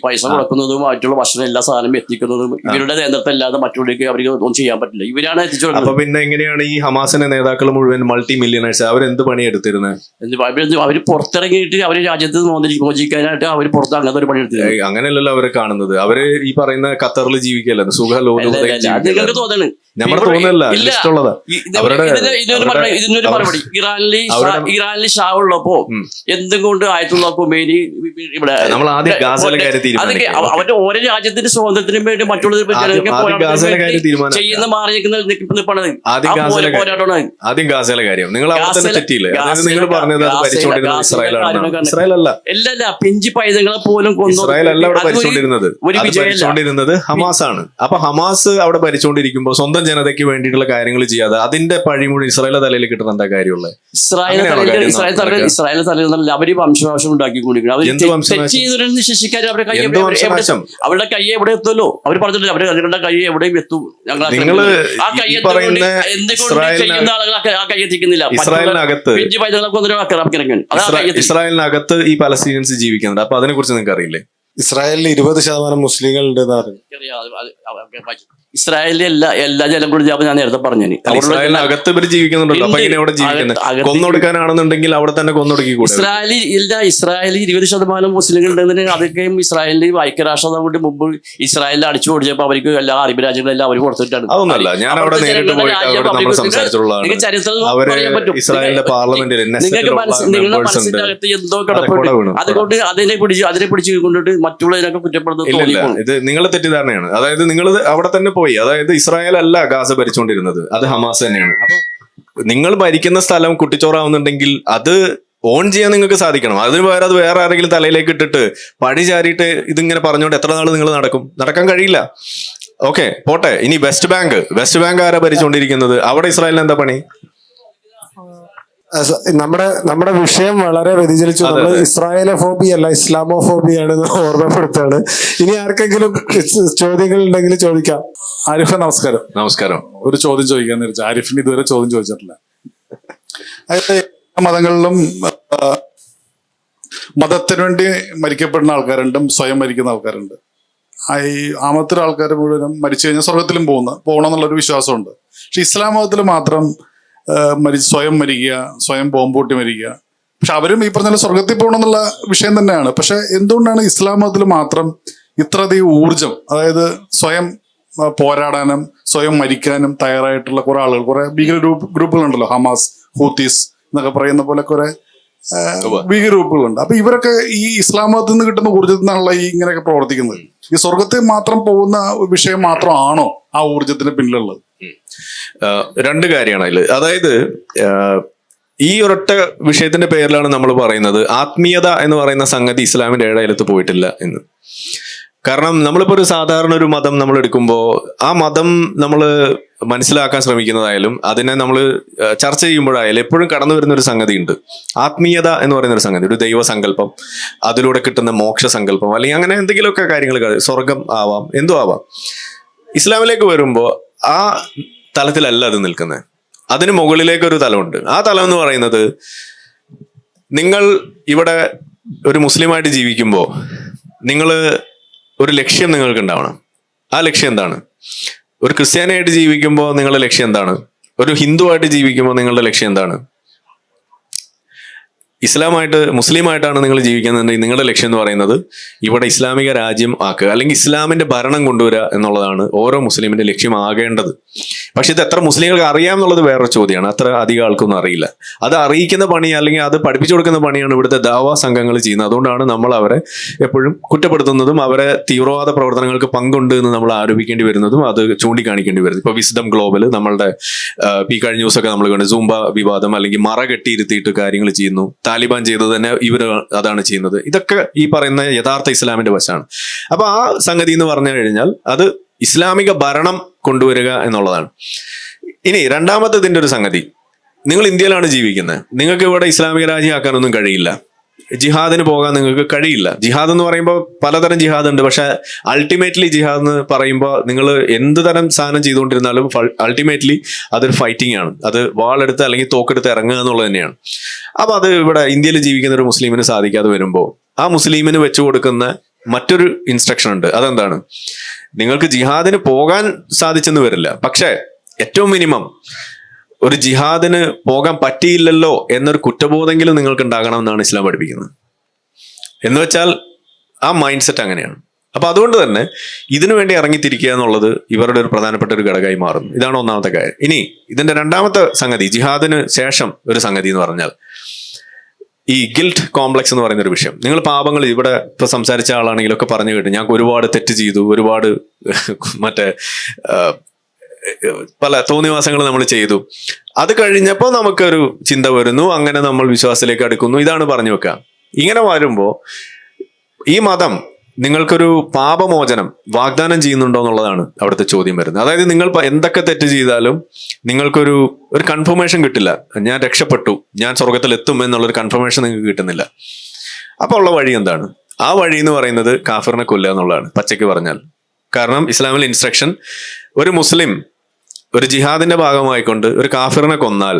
Speaker 9: പൈസ കൊടുക്കുന്നതും മറ്റുള്ള ഭക്ഷണം എല്ലാ സാധനവും എത്തിക്കുന്നതും ഇവരുടെ നേതൃത്വം അല്ലാതെ മറ്റുള്ളവർക്ക് അവർക്ക് ഒന്നും ചെയ്യാൻ പറ്റില്ല. ഇവരാണ് എത്തിച്ചു.
Speaker 2: അപ്പൊ പിന്നെ എങ്ങനെയാണ് ഈ ഹമാസിന്റെ നേതാക്കൾ മുഴുവൻ മൾട്ടി മില്യണേഴ്സ്? അവരെന്ത് പണിയെടുത്തിരുന്നത്?
Speaker 9: അവര് പുറത്തിറങ്ങിയിട്ട് അവര് രാജ്യത്ത് മോചിക്കാനായിട്ട് അവര് പുറത്ത് അങ്ങനത്തെ ഒരു പണിയെടുത്തത്.
Speaker 2: അങ്ങനെയല്ലല്ലോ അവരെ കാണുന്നത്. അവര് ഈ പറയുന്ന ഖത്തറിൽ ജീവിക്കല്ലോ, സുഖ
Speaker 9: നിങ്ങൾക്ക് തോന്നണ്.
Speaker 2: നമ്മൾ തോന്നല്ല, ഇഷ്ടമുള്ളതാ.
Speaker 9: ഇതിനൊരു മറുപടി, ഇറാനിൽ ഷാ ഉള്ളപ്പോ എന്തുകൊണ്ട് ആയിട്ടുള്ള കൊമേനി ഇവിടെ അവരുടെ ഓരോ രാജ്യത്തിന്റെ സ്വാതന്ത്ര്യത്തിനും വേണ്ടി മറ്റുള്ളവർ ചെയ്യുന്ന മാറിയിരിക്കുന്ന പോരാട്ടമാണ്.
Speaker 2: ആദ്യം ഗാസയിലെ കാര്യം നിങ്ങൾ നിങ്ങൾ പറഞ്ഞത് ഇസ്രായേലല്ല,
Speaker 9: പിഞ്ചി പൈതങ്ങളെ പോലും
Speaker 2: ഇസ്രായേലല്ല അവിടെ ഭരിച്ചുകൊണ്ടിരുന്നത് ഹമാസാണ്. അപ്പൊ ഹമാസ് അവിടെ ഭരിച്ചുകൊണ്ടിരിക്കുമ്പോൾ സ്വന്തം ജനതയ്ക്ക് വേണ്ടിയിട്ടുള്ള കാര്യങ്ങൾ ചെയ്യാതെ അതിന്റെ പഴി മുഴുവൻ ഇസ്രായേലിന്റെ തലയിൽ കിട്ടുന്ന എന്താ കാര്യമുള്ളത്?
Speaker 9: ഇസ്രായേൽ തലയിൽ അവര് വംശനാശം ഉണ്ടാക്കിക്കൊണ്ടിരിക്കുന്നത്. അവരുടെ കൈ എവിടെ എത്തുമല്ലോ അവർ പറഞ്ഞിട്ടില്ല. അവരുടെ കൈ എവിടെയും എത്തും. ഞങ്ങൾ ആ കൈ ചെയ്യുന്ന ആളുകൾ ആ കൈ എത്തിക്കുന്നില്ല.
Speaker 2: ഇസ്രായേലിനകത്ത് ഈ പലസ്തീനിയൻസ് ജീവിക്കുന്നുണ്ട്. അപ്പൊ അതിനെ കുറിച്ച് നിങ്ങൾക്ക് അറിയില്ലേ?
Speaker 3: ഇസ്രായേലിൽ 20% മുസ്ലിങ്ങൾ ഉണ്ട്.
Speaker 9: ഇസ്രായേലിലെ എല്ലാ ജനപ്രതിനിധികളും ഞാൻ നേരത്തെ പറഞ്ഞു.
Speaker 2: ഇസ്രായേലിനകത്ത് ഇവർ ജീവിക്കുന്നുണ്ടല്ലോ. അപ്പൊ ഇങ്ങനെ അവിടെ ജീവിക്കുന്നത് കൊന്നൊടുക്കാനാണെന്നുണ്ടെങ്കിൽ അവിടെ തന്നെ കൊന്നൊടുക്കിക്കൂടെ?
Speaker 9: ഇസ്രായേലിൽ 20% മുസ്ലിങ്ങൾ ഉണ്ടെന്നുണ്ടെങ്കിൽ അതൊക്കെയും ഇസ്രായേലിൽ ഐക്യരാഷ്ട്രത കൊണ്ട് മുമ്പ് ഇസ്രായേലിൽ അടിച്ചു പൊടിച്ചപ്പോ അവർക്ക് എല്ലാ അറബ് രാജ്യങ്ങളെല്ലാം അവർ കൊടുത്തിട്ടാണ്.
Speaker 2: അതൊന്നല്ല, ഞാൻ അവിടെ നേരിട്ട് പോയിട്ട് അവരോട് നമ്മൾ സംസാരിച്ചിട്ടുള്ളതാണ്.
Speaker 9: ചരിത്രം
Speaker 2: ഇസ്രായേലിന്റെ പാർലമെന്റിൽ
Speaker 9: നിങ്ങളുടെ മനസ്സിനകത്ത് എന്തോ കിടപ്പുണ്ട്. അതുകൊണ്ട് അതിനെ പിടിച്ച് കൊണ്ടിട്ട് മറ്റുള്ളതിനൊക്കെ കുറ്റപ്പെടുത്തുന്നത്
Speaker 2: ഇത് നിങ്ങളെ തെറ്റിദ്ധാരണയാണ്. അതായത് നിങ്ങൾ അവിടെ തന്നെ പോയി, അതായത് ഇസ്രായേൽ അല്ല ഗാസ ഭരിച്ചുകൊണ്ടിരുന്നത്, അത് ഹമാസ് തന്നെയാണ്. അപ്പൊ നിങ്ങൾ ഭരിക്കുന്ന സ്ഥലം കുട്ടിച്ചോറാവുന്നുണ്ടെങ്കിൽ അത് ഓൺ ചെയ്യാൻ നിങ്ങൾക്ക് സാധിക്കണം. അതിന് പകരം അത് വേറെ ആരെങ്കിലും തലയിലേക്ക് ഇട്ടിട്ട് പഴി ചാരിയിട്ട് ഇതിങ്ങനെ പറഞ്ഞുകൊണ്ട് എത്ര നാൾ നിങ്ങൾ നടക്കാൻ കഴിയില്ല. ഓക്കെ, പോട്ടെ. ഇനി വെസ്റ്റ് ബാങ്ക് ആരാ ഭരിച്ചുകൊണ്ടിരിക്കുന്നത്? അവിടെ ഇസ്രായേലിന് എന്താ പണി?
Speaker 3: നമ്മുടെ വിഷയം വളരെ വ്യതിചലിച്ചു. നമ്മൾ ഇസ്രായേലോ ഫോബിയ അല്ല, ഇസ്ലാമോഫോബിയാണ് ഓർമ്മപ്പെടുത്താണ്. ഇനി ആർക്കെങ്കിലും ചോദ്യങ്ങൾ ഉണ്ടെങ്കിൽ ചോദിക്കാം.
Speaker 10: ആരിഫ്, നമസ്കാരം.
Speaker 2: നമസ്കാരം.
Speaker 10: ഒരു ചോദ്യം ചോദിക്കാന്ന് വെച്ചാൽ, ആരിഫിന് ഇതുവരെ ചോദ്യം ചോദിച്ചിട്ടില്ല. അതായത് മതങ്ങളിലും മതത്തിന് വേണ്ടി മരിക്കപ്പെടുന്ന ആൾക്കാരുണ്ട്, സ്വയം മരിക്കുന്ന ആൾക്കാരുണ്ട്. ഈ ആമത്തിലെ ആൾക്കാർ മുഴുവനും മരിച്ചു കഴിഞ്ഞാൽ സ്വർഗത്തിലും പോകണം എന്നുള്ളൊരു വിശ്വാസമുണ്ട്. പക്ഷെ ഇസ്ലാം മതത്തിൽ മാത്രം സ്വയം മരിക്കുക, സ്വയം ബോംബൂട്ടി മരിക്കുക. പക്ഷെ അവരും ഈ പറഞ്ഞ സ്വർഗത്തിൽ പോകണം എന്നുള്ള വിഷയം തന്നെയാണ്. പക്ഷെ എന്തുകൊണ്ടാണ് ഇസ്ലാം മതത്തിൽ മാത്രം ഇത്രയധികം ഊർജം, അതായത് സ്വയം പോരാടാനും സ്വയം മരിക്കാനും തയ്യാറായിട്ടുള്ള കുറെ ആളുകൾ, കുറെ ഭീകര ഗ്രൂപ്പുകളുണ്ടല്ലോ, ഹമാസ്, ഹൂത്തീസ് എന്നൊക്കെ പറയുന്ന പോലെ കുറെ ഭീകര ഗ്രൂപ്പുകളുണ്ട്. അപ്പൊ ഇവരൊക്കെ ഈ ഇസ്ലാം മതത്തിൽ നിന്ന് കിട്ടുന്ന ഊർജ്ജത്തിൽ നിന്നാണല്ലോ ഈ ഇങ്ങനെയൊക്കെ പ്രവർത്തിക്കുന്നത്. ഈ സ്വർഗത്തിൽ മാത്രം പോകുന്ന വിഷയം മാത്രമാണോ ആ ഊർജ്ജത്തിന് പിന്നിലുള്ളത്?
Speaker 2: രണ്ട് കാര്യമാണ് അതിൽ. അതായത് ഈ ഒരൊറ്റ വിഷയത്തിന്റെ പേരിലാണ് നമ്മൾ പറയുന്നത് ആത്മീയത എന്ന് പറയുന്ന സംഗതി ഇസ്ലാമിന്റെ ഏഴയലത്ത് പോയിട്ടില്ല എന്ന്. കാരണം നമ്മളിപ്പോ ഒരു സാധാരണ ഒരു മതം നമ്മൾ എടുക്കുമ്പോൾ ആ മതം നമ്മൾ മനസ്സിലാക്കാൻ ശ്രമിക്കുന്നതായാലും അതിനെ നമ്മൾ ചർച്ച ചെയ്യുമ്പോഴായാലും എപ്പോഴും കടന്നു വരുന്ന ഒരു സംഗതി ഉണ്ട്. ആത്മീയത എന്ന് പറയുന്ന ഒരു സംഗതി, ഒരു ദൈവസങ്കല്പം, അതിലൂടെ കിട്ടുന്ന മോക്ഷസങ്കല്പം, അല്ലെങ്കിൽ അങ്ങനെ എന്തെങ്കിലുമൊക്കെ കാര്യങ്ങൾ, സ്വർഗം ആവാം, എന്തോ ആവാം. ഇസ്ലാമിലേക്ക് വരുമ്പോൾ ആ തലത്തിലല്ല അത് നിൽക്കുന്നത്. അതിന് മുകളിലേക്കൊരു തലമുണ്ട്. ആ തലം എന്ന് പറയുന്നത്, നിങ്ങൾ ഇവിടെ ഒരു മുസ്ലിമായിട്ട് ജീവിക്കുമ്പോൾ നിങ്ങൾ ഒരു ലക്ഷ്യം നിങ്ങൾക്ക് ഉണ്ടാവണം. ആ ലക്ഷ്യം എന്താണ്? ഒരു ക്രിസ്ത്യാനിയായിട്ട് ജീവിക്കുമ്പോൾ നിങ്ങളുടെ ലക്ഷ്യം എന്താണ്? ഒരു ഹിന്ദുവായിട്ട് ജീവിക്കുമ്പോൾ നിങ്ങളുടെ ലക്ഷ്യം എന്താണ്? മുസ്ലിമായിട്ടാണ് നിങ്ങൾ ജീവിക്കുന്നുണ്ടെങ്കിൽ നിങ്ങളുടെ ലക്ഷ്യം എന്ന് പറയുന്നത് ഇവിടെ ഇസ്ലാമിക രാജ്യം ആക്കുക, അല്ലെങ്കിൽ ഇസ്ലാമിന്റെ ഭരണം കൊണ്ടുവരിക എന്നുള്ളതാണ് ഓരോ മുസ്ലിമിന്റെ ലക്ഷ്യമാകേണ്ടത്. പക്ഷെ ഇത് എത്ര മുസ്ലിങ്ങൾക്ക് അറിയാം എന്നുള്ളത് വേറൊരു ചോദ്യമാണ്. അത്ര അധികം ആൾക്കൊന്നും അറിയില്ല. അത് അറിയിക്കുന്ന പണി, അല്ലെങ്കിൽ അത് പഠിപ്പിച്ചു കൊടുക്കുന്ന പണിയാണ് ഇവിടുത്തെ ദാവാ സംഘങ്ങൾ ചെയ്യുന്നത്. അതുകൊണ്ടാണ് നമ്മൾ അവരെ എപ്പോഴും കുറ്റപ്പെടുത്തുന്നതും അവരെ തീവ്രവാദ പ്രവർത്തനങ്ങൾക്ക് പങ്കുണ്ട് എന്ന് നമ്മൾ ആരോപിക്കേണ്ടി വരുന്നതും അത് ചൂണ്ടിക്കാണിക്കേണ്ടി വരുന്നത്. ഇപ്പൊ വിസ്ഡം ഗ്ലോബൽ, നമ്മളുടെ ഈ കഴിഞ്ഞ ദിവസമൊക്കെ നമ്മൾ കണ്ടു, സൂംബ വിവാദം, അല്ലെങ്കിൽ മറ കെട്ടിയിരുത്തിയിട്ട് കാര്യങ്ങൾ ചെയ്യുന്നു. താലിബാൻ ചെയ്തത് തന്നെ ഇവർ അതാണ് ചെയ്യുന്നത്. ഇതൊക്കെ ഈ പറയുന്ന യഥാർത്ഥ ഇസ്ലാമിന്റെ വശമാണ്. അപ്പൊ ആ സംഗതി എന്ന് പറഞ്ഞു കഴിഞ്ഞാൽ അത് ഇസ്ലാമിക ഭരണം കൊണ്ടുവരിക എന്നുള്ളതാണ്. ഇനി രണ്ടാമത്തെ ഇതിന്റെ ഒരു സംഗതി, നിങ്ങൾ ഇന്ത്യയിലാണ് ജീവിക്കുന്നത്, നിങ്ങൾക്ക് ഇവിടെ ഇസ്ലാമിക രാജ്യമാക്കാനൊന്നും കഴിയില്ല. ജിഹാദിന് പോകാൻ നിങ്ങൾക്ക് കഴിയില്ല. ജിഹാദ് എന്ന് പറയുമ്പോൾ പലതരം ജിഹാദ് ഉണ്ട്. പക്ഷെ അൾട്ടിമേറ്റ്ലി ജിഹാദ് എന്ന് പറയുമ്പോൾ നിങ്ങൾ എന്ത് തരം സാധനം ചെയ്തുകൊണ്ടിരുന്നാലും അൾട്ടിമേറ്റ്ലി അതൊരു ഫൈറ്റിംഗ് ആണ്. അത് വാളെടുത്ത് അല്ലെങ്കിൽ തോക്കെടുത്ത് ഇറങ്ങുക എന്നുള്ളത് തന്നെയാണ്. അപ്പൊ അത് ഇവിടെ ഇന്ത്യയിൽ ജീവിക്കുന്ന ഒരു മുസ്ലിമിന് സാധിക്കാതെ വരുമ്പോൾ ആ മുസ്ലിമിന് വെച്ചു കൊടുക്കുന്ന മറ്റൊരു ഇൻസ്ട്രക്ഷൻ ഉണ്ട്. അതെന്താണ്? നിങ്ങൾക്ക് ജിഹാദിന് പോകാൻ സാധിച്ചെന്ന് വരില്ല, പക്ഷെ ഏറ്റവും മിനിമം ഒരു ജിഹാദിന് പോകാൻ പറ്റിയില്ലല്ലോ എന്നൊരു കുറ്റബോധമെങ്കിലും നിങ്ങൾക്ക് ഉണ്ടാകണം എന്നാണ് ഇസ്ലാം പഠിപ്പിക്കുന്നത്. എന്ന് വെച്ചാൽ ആ മൈൻഡ് സെറ്റ് അങ്ങനെയാണ്. അപ്പൊ അതുകൊണ്ട് തന്നെ ഇതിനു വേണ്ടി ഇറങ്ങിത്തിരിക്കുക എന്നുള്ളത് ഇവരുടെ ഒരു പ്രധാനപ്പെട്ട ഒരു ഘടകമായി മാറുന്നു. ഇതാണ് ഒന്നാമത്തെ കാര്യം. ഇനി ഇതിന്റെ രണ്ടാമത്തെ സംഗതി, ജിഹാദിന് ശേഷം ഒരു സംഗതി എന്ന് പറഞ്ഞാൽ ഈ ഗിൽറ്റ് കോംപ്ലക്സ് എന്ന് പറയുന്ന ഒരു വിഷയം. നിങ്ങൾ പാപങ്ങൾ ഇവിടെ ഇപ്പൊ സംസാരിച്ച ആളാണെങ്കിലൊക്കെ പറഞ്ഞു കേട്ടു, ഞങ്ങൾക്ക് ഒരുപാട് തെറ്റ് ചെയ്തു, ഒരുപാട് മറ്റേ പല തോന്നിവാസങ്ങൾ നമ്മൾ ചെയ്തു. അത് കഴിഞ്ഞപ്പോൾ നമുക്കൊരു ചിന്ത വരുന്നു, അങ്ങനെ നമ്മൾ വിശ്വാസത്തിലേക്ക് അടുക്കുന്നു. ഇതാണ് പറഞ്ഞു വെക്കുക. ഇങ്ങനെ വരുമ്പോൾ ഈ മതം നിങ്ങൾക്കൊരു പാപമോചനം വാഗ്ദാനം ചെയ്യുന്നുണ്ടോ എന്നുള്ളതാണ് അവിടുത്തെ ചോദ്യം വരുന്നത്. അതായത് നിങ്ങൾ എന്തൊക്കെ തെറ്റ് ചെയ്താലും നിങ്ങൾക്കൊരു കൺഫർമേഷൻ കിട്ടില്ല, ഞാൻ രക്ഷപ്പെട്ടു, ഞാൻ സ്വർഗത്തിൽ എത്തും എന്നുള്ളൊരു കൺഫർമേഷൻ നിങ്ങൾക്ക് കിട്ടുന്നില്ല. അപ്പോൾ ഉള്ള വഴി എന്താണ്? ആ വഴി എന്ന് പറയുന്നത് കാഫിറിനെ കൊല്ലുക എന്നുള്ളതാണ്, പച്ചയ്ക്ക് പറഞ്ഞാൽ. കാരണം ഇസ്ലാമിലെ ഇൻസ്ട്രക്ഷൻ, ഒരു മുസ്ലിം ഒരു ജിഹാദിന്റെ ഭാഗമായിക്കൊണ്ട് ഒരു കാഫിറിനെ കൊന്നാൽ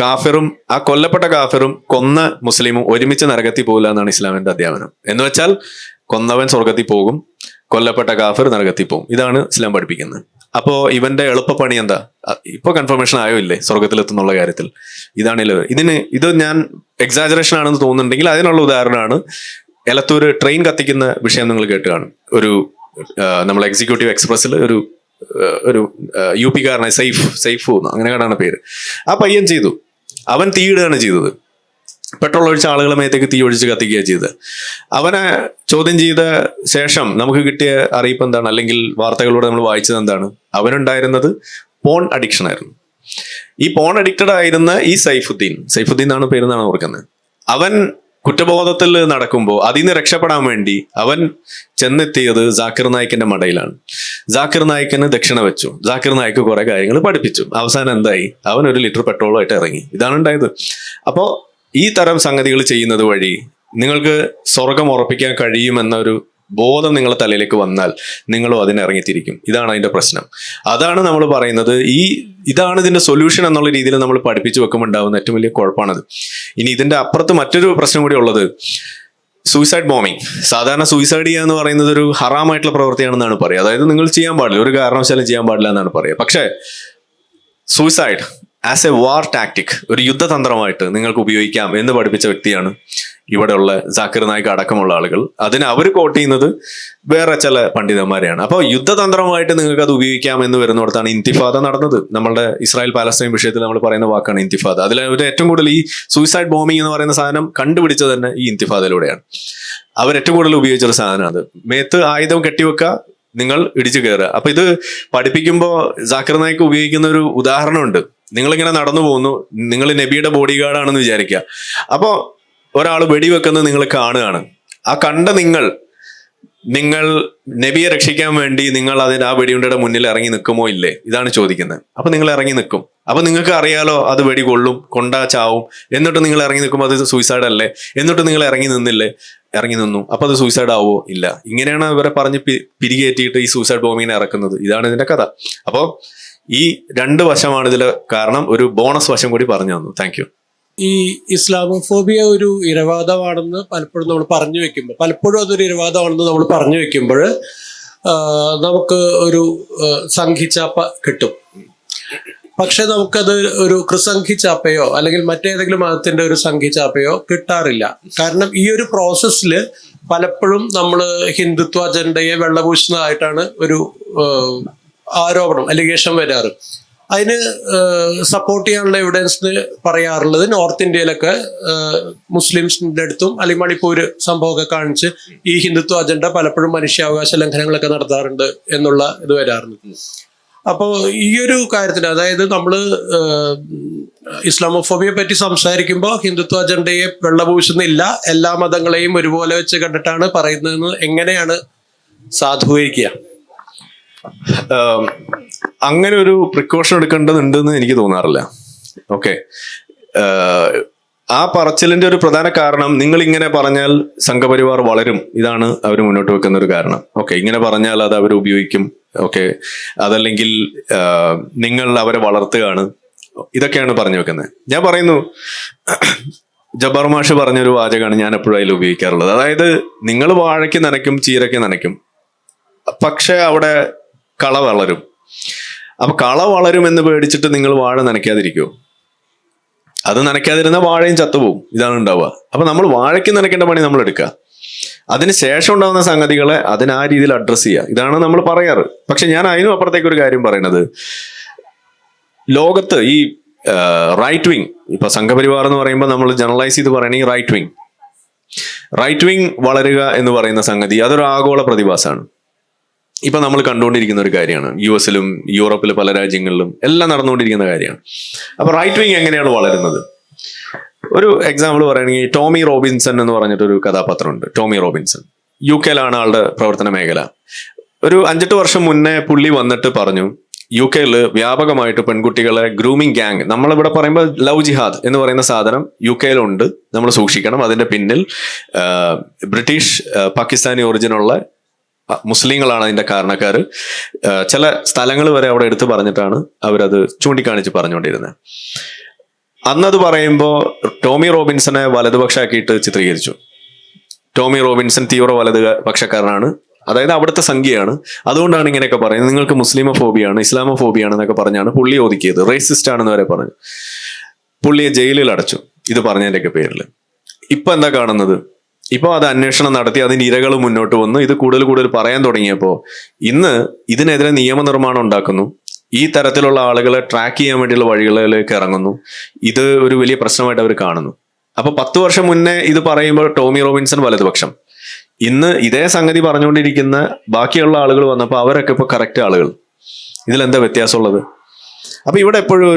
Speaker 2: കാഫിറും ആ കൊല്ലപ്പെട്ട കാഫിറും കൊന്ന മുസ്ലിമും ഒരുമിച്ച് നരകത്തിൽ പോകില്ല എന്നാണ് ഇസ്ലാമിന്റെ അധ്യാപനം. എന്ന് വെച്ചാൽ കൊന്നവൻ സ്വർഗത്തിൽ പോകും, കൊല്ലപ്പെട്ട കാഫിർ നരകത്തിൽ പോകും. ഇതാണ് ഇസ്ലാം പഠിപ്പിക്കുന്നത്. അപ്പോ ഇവന്റെ എളുപ്പപ്പണി എന്താ? ഇപ്പൊ കൺഫർമേഷൻ ആയോ ഇല്ലേ സ്വർഗത്തിലെത്തുന്നുള്ള കാര്യത്തിൽ? ഇതാണ് ഇത് ഞാൻ എക്സാജറേഷൻ ആണെന്ന് തോന്നുന്നുണ്ടെങ്കിൽ അതിനുള്ള ഉദാഹരണമാണ് എലത്തൂർ ട്രെയിൻ കത്തിക്കുന്ന വിഷയം. നിങ്ങൾ കേട്ട് കാണും. ഒരു നമ്മൾ എക്സിക്യൂട്ടീവ് എക്സ്പ്രസ്സിൽ ഒരു UP കാരനായ സൈഫു അങ്ങനെ കണ്ടാണ് പേര്. ആ പയ്യൻ ചെയ്തു, അവൻ തീയിടുകയാണ് ചെയ്തത്. പെട്രോൾ ഒഴിച്ച ആളുകളെ മേത്തേക്ക് തീ ഒഴിച്ച് കത്തിക്കുകയാണ് ചെയ്തത്. അവനെ ചോദ്യം ചെയ്ത ശേഷം നമുക്ക് കിട്ടിയ അറിയിപ്പ് എന്താണ്, അല്ലെങ്കിൽ വാർത്തകളിലൂടെ നമ്മൾ വായിച്ചത് എന്താണ്? അവനുണ്ടായിരുന്നത് പോൺ അഡിക്ഷൻ ആയിരുന്നു. ഈ പോൺ അഡിക്റ്റഡ് ആയിരുന്ന ഈ സൈഫുദ്ദീൻ എന്നാണ് പേരെന്നാണ് ഓർക്കുന്നത്. അവൻ കുറ്റബോധത്തിൽ നടക്കുമ്പോൾ അതിൽ നിന്ന് രക്ഷപ്പെടാൻ വേണ്ടി അവൻ ചെന്നെത്തിയത് ജാക്കിർ നായിക്കിന്റെ മടയിലാണ്. ജാക്കിർ നായിക്കിന് ദക്ഷിണ വെച്ചു. ജാക്കിർ നായിക്ക് കുറെ കാര്യങ്ങൾ പഠിപ്പിച്ചു. അവസാനം എന്തായി? അവൻ 1 ലിറ്റർ പെട്രോളുമായിട്ട് ഇറങ്ങി. ഇതാണ് ഉണ്ടായത്. അപ്പോ ഈ തരം സംഗതികൾ ചെയ്യുന്നത് വഴി നിങ്ങൾക്ക് സ്വർഗം ഉറപ്പിക്കാൻ കഴിയുമെന്നൊരു ബോധം നിങ്ങളുടെ തലയിലേക്ക് വന്നാൽ നിങ്ങളും അതിനിറങ്ങിത്തിരിക്കും. ഇതാണ് അതിന്റെ പ്രശ്നം. അതാണ് നമ്മൾ പറയുന്നത്. ഇതാണ് ഇതിന്റെ സൊല്യൂഷൻ എന്നുള്ള രീതിയിൽ നമ്മൾ പഠിപ്പിച്ചു വെക്കുമ്പോൾ ഉണ്ടാവുന്ന ഏറ്റവും വലിയ കുഴപ്പമാണത്. ഇനി ഇതിന്റെ അപ്പുറത്ത് മറ്റൊരു പ്രശ്നം കൂടി ഉള്ളത് സൂയിസൈഡ് ബോംബിങ്. സാധാരണ സൂയിസൈഡ് ചെയ്യുക എന്ന് പറയുന്നത് ഒരു ഹറാമായിട്ടുള്ള പ്രവൃത്തിയാണെന്നാണ് പറയുക. അതായത് നിങ്ങൾ ചെയ്യാൻ പാടില്ല, ഒരു കാരണവശാലും ചെയ്യാൻ പാടില്ല എന്നാണ് പറയുക. പക്ഷേ suicide as a war tactic, ഒരു യുദ്ധതന്ത്രമായിട്ട് നിങ്ങൾക്ക് ഉപയോഗിക്കാം എന്ന് പഠിപ്പിച്ച വ്യക്തിയാണ് ഇവിടെയുള്ള ജാക്കിർ നായിക് അടക്കമുള്ള ആളുകൾ. അതിന് അവർ കോട്ട് ചെയ്യുന്നത് വേറെ ചില പണ്ഡിതന്മാരെയാണ്. അപ്പോൾ യുദ്ധതന്ത്രമായിട്ട് നിങ്ങൾക്ക് അത് ഉപയോഗിക്കാം എന്ന് വരുന്നിടത്താണ് ഇന്തിഫാദ നടന്നത്. നമ്മളുടെ ഇസ്രായേൽ പാലസ്തീൻ വിഷയത്തിൽ നമ്മൾ പറയുന്ന വാക്കാണ് ഇന്തിഫാദ. അതിൽ അവർ ഏറ്റവും കൂടുതൽ ഈ സൂയിസൈഡ് ബോംബിംഗ് എന്ന് പറയുന്ന സാധനം കണ്ടുപിടിച്ചത് തന്നെ ഈ ഇന്തിഫാദയിലൂടെയാണ്. അവർ ഏറ്റവും കൂടുതൽ ഉപയോഗിച്ചൊരു സാധനമാണ്. മേത്ത് ആയുധം കെട്ടിവെക്കുക, നിങ്ങൾ ഇടിച്ചു കയറുക. അപ്പൊ ഇത് പഠിപ്പിക്കുമ്പോൾ ജാക്കിർ നായിക് ഉപയോഗിക്കുന്ന ഒരു ഉദാഹരണമുണ്ട്. നിങ്ങളിങ്ങനെ നടന്നു പോകുന്നു, നിങ്ങൾ നബിയുടെ ബോഡി ഗാർഡാണെന്ന് വിചാരിക്കുക. അപ്പോൾ ഒരാൾ വെടിവെക്കുന്നത് നിങ്ങൾ കാണുകയാണ്. ആ കണ്ട നിങ്ങൾ നബിയെ രക്ഷിക്കാൻ വേണ്ടി നിങ്ങൾ ആ വെടിയുണ്ടയുടെ മുന്നിൽ ഇറങ്ങി നിൽക്കുമോ ഇല്ലേ? ഇതാണ് ചോദിക്കുന്നത്. അപ്പൊ നിങ്ങൾ ഇറങ്ങി നിൽക്കും. അപ്പൊ നിങ്ങൾക്ക് അറിയാലോ അത് വെടി കൊള്ളും, കൊണ്ടാ ചാവും. എന്നിട്ട് നിങ്ങൾ ഇറങ്ങി നിൽക്കുമ്പോൾ അത് സൂയിസൈഡ് അല്ലേ? എന്നിട്ട് നിങ്ങൾ ഇറങ്ങി നിന്നു. അപ്പൊ അത് സൂയിസൈഡ് ആവോ? ഇല്ല. ഇങ്ങനെയാണ് ഇവരെ പറഞ്ഞ് പിരികേറ്റിയിട്ട് ഈ സൂയിസൈഡ് ബോംബിനെ ഇറക്കുന്നത്. ഇതാണ് ഇതിന്റെ കഥ. അപ്പോ ഈ 2 വശമാണ് ഇതിൽ. കാരണം ഒരു ബോണസ് വശം കൂടി പറഞ്ഞു തന്നു. Thank you.
Speaker 11: ഈ ഇസ്ലാമോഫോബിയ ഒരു ഇരവാദമാണെന്ന് പലപ്പോഴും നമ്മൾ പറഞ്ഞു വെക്കുമ്പോൾ, അതൊരു ഇരവാദമാണെന്ന് നമ്മൾ പറഞ്ഞു വെക്കുമ്പോൾ നമുക്ക് ഒരു സംഘിച്ചാപ്പ കിട്ടും. പക്ഷെ നമുക്കത് ഒരു ക്രിസംഘിച്ചാപ്പയോ അല്ലെങ്കിൽ മറ്റേതെങ്കിലും മതത്തിന്റെ ഒരു സംഘിച്ചാപ്പയോ കിട്ടാറില്ല. കാരണം ഈ ഒരു പ്രോസസ്സിൽ പലപ്പോഴും നമ്മൾ ഹിന്ദുത്വ അജണ്ടയെ വെള്ളപൂശുന്നതായിട്ടാണ് ഒരു ആരോപണം, അലിഗേഷൻ വരാറ്. അതിന് സപ്പോർട്ട് ചെയ്യാനുള്ള എവിഡൻസ് പറയാറുള്ളത് നോർത്ത് ഇന്ത്യയിലൊക്കെ മുസ്ലിംസിന്റെ അടുത്തും അല്ലെങ്കിൽ മണിപ്പൂര് സംഭവമൊക്കെ കാണിച്ച് ഈ ഹിന്ദുത്വ അജണ്ട പലപ്പോഴും മനുഷ്യാവകാശ ലംഘനങ്ങളൊക്കെ നടത്താറുണ്ട് എന്നുള്ള ഇത് വരാറുണ്ട്. അപ്പോൾ ഈ ഒരു കാര്യത്തിന്, അതായത് നമ്മൾ ഇസ്ലാമോഫോബിയെ പറ്റി സംസാരിക്കുമ്പോൾ ഹിന്ദുത്വ അജണ്ടയെ വെള്ളപൂശുന്നില്ല, എല്ലാ മതങ്ങളെയും ഒരുപോലെ വെച്ച് കണ്ടിട്ടാണ് പറയുന്നതെന്ന് എങ്ങനെയാണ് സാധൂകരിക്കുക?
Speaker 2: അങ്ങനെ ഒരു പ്രിക്കോഷൻ എടുക്കേണ്ടതുണ്ടെന്ന് എനിക്ക് തോന്നാറില്ല. ഓക്കെ, ആ പറച്ചിലിന്റെ ഒരു പ്രധാന കാരണം നിങ്ങൾ ഇങ്ങനെ പറഞ്ഞാൽ സംഘപരിവാർ വളരും, ഇതാണ് അവർ മുന്നോട്ട് വെക്കുന്ന ഒരു കാരണം. ഓക്കെ, ഇങ്ങനെ പറഞ്ഞാൽ അത് അവർ ഉപയോഗിക്കും. ഓക്കെ, അതല്ലെങ്കിൽ നിങ്ങൾ അവരെ വളർത്തുകയാണ്, ഇതൊക്കെയാണ് പറഞ്ഞു വെക്കുന്നത്. ഞാൻ പറയുന്നു, ജബ്ബാർ മാഷ് പറഞ്ഞൊരു വാചകമാണ് ഞാൻ എപ്പോഴും അതിൽ ഉപയോഗിക്കാറുള്ളത്. അതായത് നിങ്ങൾ വാഴയ്ക്ക് നനയ്ക്കും, ചീരയ്ക്ക് നനയ്ക്കും, പക്ഷെ അവിടെ കള വളരും. അപ്പൊ കള വളരുമെന്ന് പേടിച്ചിട്ട് നിങ്ങൾ വാഴ നനയ്ക്കാതിരിക്കുമോ? അത് നനയ്ക്കാതിരുന്ന വാഴയും ചത്തുപോകും. ഇതാണ് ഉണ്ടാവുക. അപ്പൊ നമ്മൾ വാഴയ്ക്ക് നനയ്ക്കേണ്ട പണി നമ്മൾ എടുക്കുക. അതിന് ശേഷം ഉണ്ടാകുന്ന സംഗതികളെ അതിന് ആ രീതിയിൽ അഡ്രസ്സ് ചെയ്യുക. ഇതാണ് നമ്മൾ പറയാറ്. പക്ഷെ ഞാൻ അതിനും അപ്പുറത്തേക്ക് ഒരു കാര്യം പറയുന്നത്, ലോകത്ത് ഈ റൈറ്റ് വിങ്, ഇപ്പൊ സംഘപരിവാർ എന്ന് പറയുമ്പോൾ നമ്മൾ ജനറലൈസ് ചെയ്ത് പറയണെങ്കിൽ റൈറ്റ് വിങ് വളരുക എന്ന് പറയുന്ന സംഗതി അതൊരു ആഗോള പ്രതിഭാസമാണ്. ഇപ്പൊ നമ്മൾ കണ്ടുകൊണ്ടിരിക്കുന്ന ഒരു കാര്യമാണ്. US-ലും യൂറോപ്പിലെ പല രാജ്യങ്ങളിലും എല്ലാം നടന്നുകൊണ്ടിരിക്കുന്ന കാര്യമാണ്. അപ്പൊ റൈറ്റ് വിങ് എങ്ങനെയാണ് വളരുന്നത്? ഒരു എക്സാമ്പിൾ പറയുകയാണെങ്കിൽ ടോമി റോബിൻസൺ എന്ന് പറഞ്ഞിട്ടൊരു കഥാപാത്രമുണ്ട്. ടോമി റോബിൻസൺ UK-ലാണ് ആളുടെ പ്രവർത്തന മേഖല. ഒരു 5-8 വർഷം മുന്നേ പുള്ളി വന്നിട്ട് പറഞ്ഞു, UK-ൽ വ്യാപകമായിട്ട് പെൺകുട്ടികളെ ഗ്രൂമിങ് ഗ്യാങ്, നമ്മളിവിടെ പറയുമ്പോൾ ലവ് ജിഹാദ് എന്ന് പറയുന്ന സാധനം UK-ലുണ്ട്, നമ്മൾ സൂക്ഷിക്കണം. അതിന്റെ പിന്നിൽ ബ്രിട്ടീഷ് പാകിസ്ഥാനി ഒറിജിനുള്ള മുസ്ലിങ്ങളാണ് അതിന്റെ കാരണക്കാർ. ചില സ്ഥലങ്ങൾ വരെ അവിടെ എടുത്തു പറഞ്ഞിട്ടാണ് അവരത് ചൂണ്ടിക്കാണിച്ച് പറഞ്ഞുകൊണ്ടിരുന്നത്. അന്നത് പറയുമ്പോൾ ടോമി റോബിൻസനെ വലതുപക്ഷമാക്കിയിട്ട് ചിത്രീകരിച്ചു. ടോമി റോബിൻസൺ തീവ്ര വലതുപക്ഷക്കാരനാണ്, അതായത് അവിടുത്തെ സംഖ്യയാണ്, അതുകൊണ്ടാണ് ഇങ്ങനെയൊക്കെ പറയുന്നത്. നിങ്ങൾക്ക് മുസ്ലിമോഫോബിയാണ്, ഇസ്ലാമോഫോബിയാണ് എന്നൊക്കെ പറഞ്ഞാണ് പുള്ളി ഒതുക്കിയത്. റേസിസ്റ്റ് ആണെന്ന് വരെ പറഞ്ഞു. പുള്ളിയെ ജയിലിൽ അടച്ചു ഇത് പറഞ്ഞതിൻ്റെയൊക്കെ പേരിൽ. ഇപ്പൊ എന്താ കാണുന്നത്? ഇപ്പോൾ അത് അന്വേഷണം നടത്തി അതിൻ്റെ ഇരകൾ മുന്നോട്ട് വന്ന് ഇത് കൂടുതൽ പറയാൻ തുടങ്ങിയപ്പോൾ ഇന്ന് ഇതിനെതിരെ നിയമനിർമ്മാണം ഉണ്ടാക്കുന്നു. ഈ തരത്തിലുള്ള ആളുകളെ ട്രാക്ക് ചെയ്യാൻ വേണ്ടിയുള്ള വഴികളിലേക്ക് ഇറങ്ങുന്നു. ഇത് ഒരു വലിയ പ്രശ്നമായിട്ട് അവർ കാണുന്നു. അപ്പൊ 10 വർഷം മുന്നേ ഇത് പറയുമ്പോൾ ടോമി റോബിൻസൺ വലതുപക്ഷം, ഇന്ന് ഇതേ സംഗതി പറഞ്ഞുകൊണ്ടിരിക്കുന്ന ബാക്കിയുള്ള ആളുകൾ വന്നപ്പോൾ അവരൊക്കെ ഇപ്പോൾ കറക്റ്റ് ആളുകൾ. ഇതിലെന്താ വ്യത്യാസമുള്ളത്? അപ്പൊ ഇവിടെ എപ്പോഴും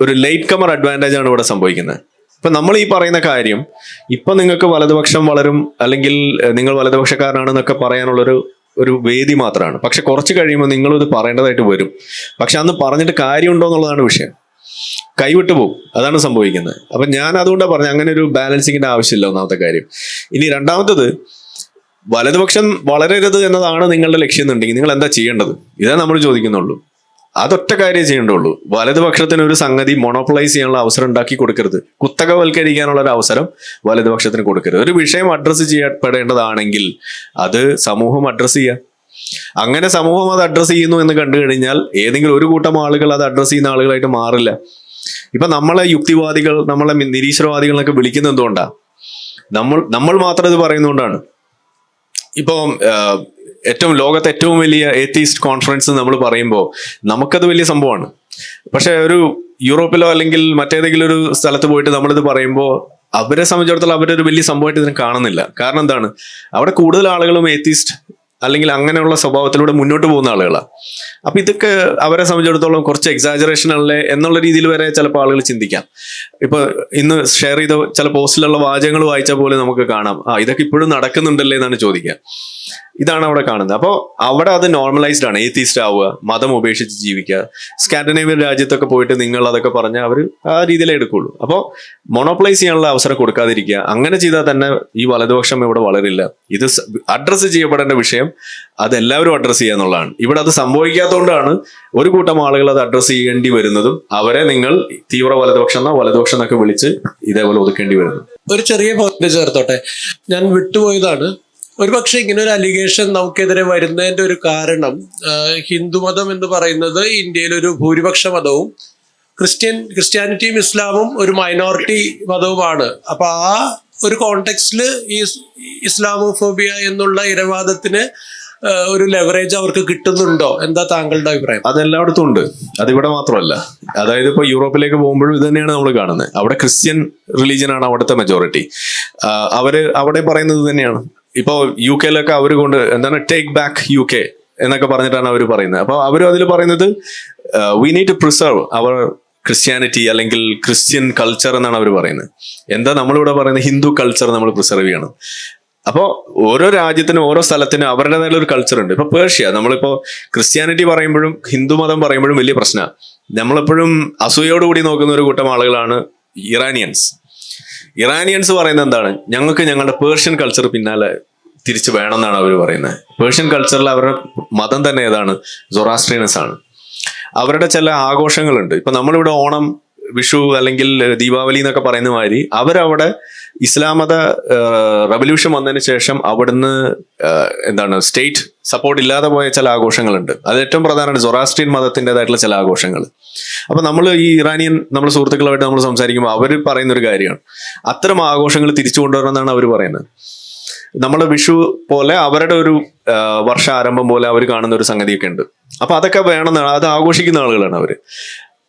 Speaker 2: ഒരു ലേറ്റ് കമർ അഡ്വാൻറ്റേജ് ആണ് ഇവിടെ സംഭവിക്കുന്നത്. ഇപ്പൊ നമ്മൾ ഈ പറയുന്ന കാര്യം ഇപ്പൊ നിങ്ങൾക്ക് വലതുപക്ഷം വളരും അല്ലെങ്കിൽ നിങ്ങൾ വലതുപക്ഷക്കാരനാണെന്നൊക്കെ പറയാനുള്ളൊരു വേദി മാത്രമാണ്. പക്ഷെ കുറച്ച് കഴിയുമ്പോൾ നിങ്ങളും ഇത് പറയേണ്ടതായിട്ട് വരും. പക്ഷെ അന്ന് പറഞ്ഞിട്ട് കാര്യമുണ്ടോ എന്നുള്ളതാണ് വിഷയം. കൈവിട്ടു പോകും, അതാണ് സംഭവിക്കുന്നത്. അപ്പൊ ഞാൻ അതുകൊണ്ടാണ് പറഞ്ഞത് അങ്ങനെ ഒരു ബാലൻസിങ്ങിന്റെ ആവശ്യമില്ല, ഒന്നാമത്തെ കാര്യം. ഇനി രണ്ടാമത്തത്, വലതുപക്ഷം വളരരുത് എന്നതാണ് നിങ്ങളുടെ ലക്ഷ്യം എന്നുണ്ടെങ്കിൽ നിങ്ങൾ എന്താ ചെയ്യേണ്ടത്? ഇതാ നമ്മൾ ചോദിക്കുന്നുള്ളൂ. അതൊറ്റ കാര്യം ചെയ്യേണ്ടുള്ളൂ. വലതുപക്ഷത്തിന് ഒരു സംഗതി മോണോപ്പൊളൈസ് ചെയ്യാനുള്ള അവസരം ഉണ്ടാക്കി കൊടുക്കരുത്. കുത്തകവൽക്കരിക്കാനുള്ള ഒരു അവസരം വലതുപക്ഷത്തിന് കൊടുക്കരുത്. ഒരു വിഷയം അഡ്രസ്സ് ചെയ്യപ്പെടേണ്ടതാണെങ്കിൽ അത് സമൂഹം അഡ്രസ്സ് ചെയ്യുക. അങ്ങനെ സമൂഹം അത് അഡ്രസ്സ് ചെയ്യുന്നു എന്ന് കണ്ടു കഴിഞ്ഞാൽ ഏതെങ്കിലും ഒരു കൂട്ടം ആളുകൾ അത് അഡ്രസ്സ് ചെയ്യുന്ന ആളുകളായിട്ട് മാറില്ല. ഇപ്പൊ നമ്മളെ യുക്തിവാദികൾ, നമ്മളെ നിരീശ്വരവാദികളൊക്കെ വിളിക്കുന്നത് എന്തുകൊണ്ടാണ്? നമ്മൾ മാത്രം ഇത് പറയുന്നതുകൊണ്ടാണ്. ഇപ്പൊ ലോകത്തെ ഏറ്റവും വലിയ ഏത്തീസ്റ്റ് കോൺഫറൻസ് നമ്മൾ പറയുമ്പോൾ നമുക്കത് വലിയ സംഭവമാണ്. പക്ഷെ ഒരു യൂറോപ്പിലോ അല്ലെങ്കിൽ മറ്റേതെങ്കിലും ഒരു സ്ഥലത്ത് പോയിട്ട് നമ്മളിത് പറയുമ്പോൾ അവരെ സംബന്ധിച്ചിടത്തോളം അവരൊരു വലിയ സംഭവമായിട്ട് ഇതിനെ കാണുന്നില്ല. കാരണം എന്താണ്? അവിടെ കൂടുതൽ ആളുകളും ഏത്തീസ്റ്റ് അല്ലെങ്കിൽ അങ്ങനെയുള്ള സ്വഭാവത്തിലൂടെ മുന്നോട്ട് പോകുന്ന ആളുകളാണ്. അപ്പൊ ഇതൊക്കെ അവരെ സംബന്ധിച്ചിടത്തോളം കുറച്ച് എക്സാജറേഷൻ അല്ലേ എന്നുള്ള രീതിയിൽ വരെ ചിലപ്പോൾ ആളുകൾ ചിന്തിക്കാം. ഇപ്പൊ ഇന്ന് ഷെയർ ചെയ്ത ചില പോസ്റ്റിലുള്ള വാചകങ്ങൾ വായിച്ചാൽ പോലെ നമുക്ക് കാണാം, ഇതൊക്കെ ഇപ്പോഴും നടക്കുന്നുണ്ടല്ലേ എന്നാണ് ചോദിക്കുക. ഇതാണ് അവിടെ കാണുന്നത്. അപ്പോൾ അവിടെ അത് നോർമലൈസ്ഡ് ആണ്. ഏത്തീസ്റ്റ് ആവുക, മതം ഉപേക്ഷിച്ച് ജീവിക്കുക. സ്കാൻഡിനേവിയൻ രാജ്യത്തൊക്കെ പോയിട്ട് നിങ്ങൾ അതൊക്കെ പറഞ്ഞാൽ അവർ ആ രീതിയിലേ എടുക്കുള്ളൂ. അപ്പോൾ മോണോപ്ലൈസ് ചെയ്യാനുള്ള അവസരം കൊടുക്കാതിരിക്കുക. അങ്ങനെ ചെയ്താൽ തന്നെ ഈ വലതുപക്ഷം ഇവിടെ വളരില്ല. ഇത് അഡ്രസ്സ് ചെയ്യപ്പെടേണ്ട വിഷയം അതെല്ലാവരും അഡ്രസ്സ് ചെയ്യുക എന്നുള്ളതാണ്. ഇവിടെ അത് സംഭവിക്കാത്തതുകൊണ്ടാണ് ഒരു കൂട്ടം ആളുകൾ അത് അഡ്രസ്സ് ചെയ്യേണ്ടി വരുന്നതും അവരെ നിങ്ങൾ തീവ്ര വലതുപക്ഷം എന്നൊക്കെ വിളിച്ച് ഇതേപോലെ ഒതുക്കേണ്ടി വരുന്നു.
Speaker 11: ഒരു ചെറിയ പോയിന്റ് ചേർത്തോട്ടെ, ഞാൻ വിട്ടുപോയതാണ്. ഒരുപക്ഷെ ഇങ്ങനെ ഒരു അലിഗേഷൻ നമുക്കെതിരെ വരുന്നതിന്റെ ഒരു കാരണം, ഹിന്ദുമതം എന്ന് പറയുന്നത് ഇന്ത്യയിലെ ഒരു ഭൂരിപക്ഷ മതവും ക്രിസ്ത്യാനിറ്റിയും ഇസ്ലാമും ഒരു മൈനോറിറ്റി മതവുമാണ്. അപ്പൊ ആ ഒരു കോണ്ടെക്സ്റ്റില് ഈ ഇസ്ലാമോഫോബിയ എന്നുള്ള ഇരവാദത്തിന് ഒരു ലെവറേജ് അവർക്ക് കിട്ടുന്നുണ്ടോ? എന്താ താങ്കളുടെ അഭിപ്രായം?
Speaker 2: അതെല്ലായിടത്തും ഉണ്ട്, അതിവിടെ മാത്രമല്ല. അതായത് ഇപ്പൊ യൂറോപ്പിലേക്ക് പോകുമ്പോഴും ഇത് തന്നെയാണ് നമ്മൾ കാണുന്നത്. അവിടെ ക്രിസ്ത്യൻ റിലീജിയൻ ആണ് അവിടുത്തെ മെജോറിറ്റി. അവിടെ പറയുന്നത് തന്നെയാണ്. ഇപ്പോൾ UK-ലൊക്കെ അവർ എന്താണ് ടേക്ക് ബാക്ക് UK എന്നൊക്കെ പറഞ്ഞിട്ടാണ് അവർ പറയുന്നത്. അപ്പോൾ അവരും അതിൽ പറയുന്നത് we need to preserve our Christianity അല്ലെങ്കിൽ ക്രിസ്ത്യൻ കൾച്ചർ എന്നാണ് അവർ പറയുന്നത്. എന്താ നമ്മളിവിടെ പറയുന്നത്? ഹിന്ദു കൾച്ചർ നമ്മൾ പ്രിസർവ് ചെയ്യണം. അപ്പോൾ ഓരോ രാജ്യത്തിനും ഓരോ സ്ഥലത്തിനും അവരുടേതായ ഒരു കൾച്ചർ ഉണ്ട്. ഇപ്പൊ പേർഷ്യ, നമ്മളിപ്പോ ക്രിസ്ത്യാനിറ്റി പറയുമ്പോഴും ഹിന്ദു മതം പറയുമ്പോഴും വലിയ പ്രശ്നമാണ്. നമ്മളെപ്പോഴും അസൂയോടുകൂടി നോക്കുന്ന ഒരു കൂട്ടം ആളുകളാണ് ഇറാനിയൻസ്. ഇറാനിയൻസ് പറയുന്നത് എന്താണ്? ഞങ്ങൾക്ക് ഞങ്ങളുടെ പേർഷ്യൻ കൾച്ചർ പിന്നാലെ തിരിച്ചു വേണമെന്നാണ് അവർ പറയുന്നത്. പേർഷ്യൻ കൾച്ചറിൽ അവരുടെ മതം തന്നെ ഏതാണ്? സൊറാസ്ട്രിയൻസ് ആണ്. അവരുടെ ചില ആഘോഷങ്ങളുണ്ട്. ഇപ്പൊ നമ്മളിവിടെ ഓണം, വിഷു അല്ലെങ്കിൽ ദീപാവലി എന്നൊക്കെ പറയുന്ന മാതിരി അവരവിടെ ഇസ്ലാം മത റവല്യൂഷൻ വന്നതിന് ശേഷം അവിടുന്ന് എന്താണ് സ്റ്റേറ്റ് സപ്പോർട്ട് ഇല്ലാതെ പോയ ചില ആഘോഷങ്ങളുണ്ട്. അത് ഏറ്റവും പ്രധാനമാണ് സൊറാസ്ട്രിയൻ മതത്തിൻ്റെതായിട്ടുള്ള ചില ആഘോഷങ്ങൾ. അപ്പൊ നമ്മൾ ഈ ഇറാനിയൻ നമ്മൾ സുഹൃത്തുക്കളുമായിട്ട് നമ്മൾ സംസാരിക്കുമ്പോൾ അവർ പറയുന്ന ഒരു കാര്യമാണ്, അത്തരം ആഘോഷങ്ങൾ തിരിച്ചു കൊണ്ടുവരണമെന്നാണ് അവർ പറയുന്നത്. നമ്മുടെ വിഷു പോലെ അവരുടെ ഒരു വർഷാരംഭം പോലെ അവർ കാണുന്ന ഒരു സംഗതിയൊക്കെ ഉണ്ട്. അപ്പൊ അതൊക്കെ വേണമെന്നാണ്, അത് ആഘോഷിക്കുന്ന ആളുകളാണ് അവര്.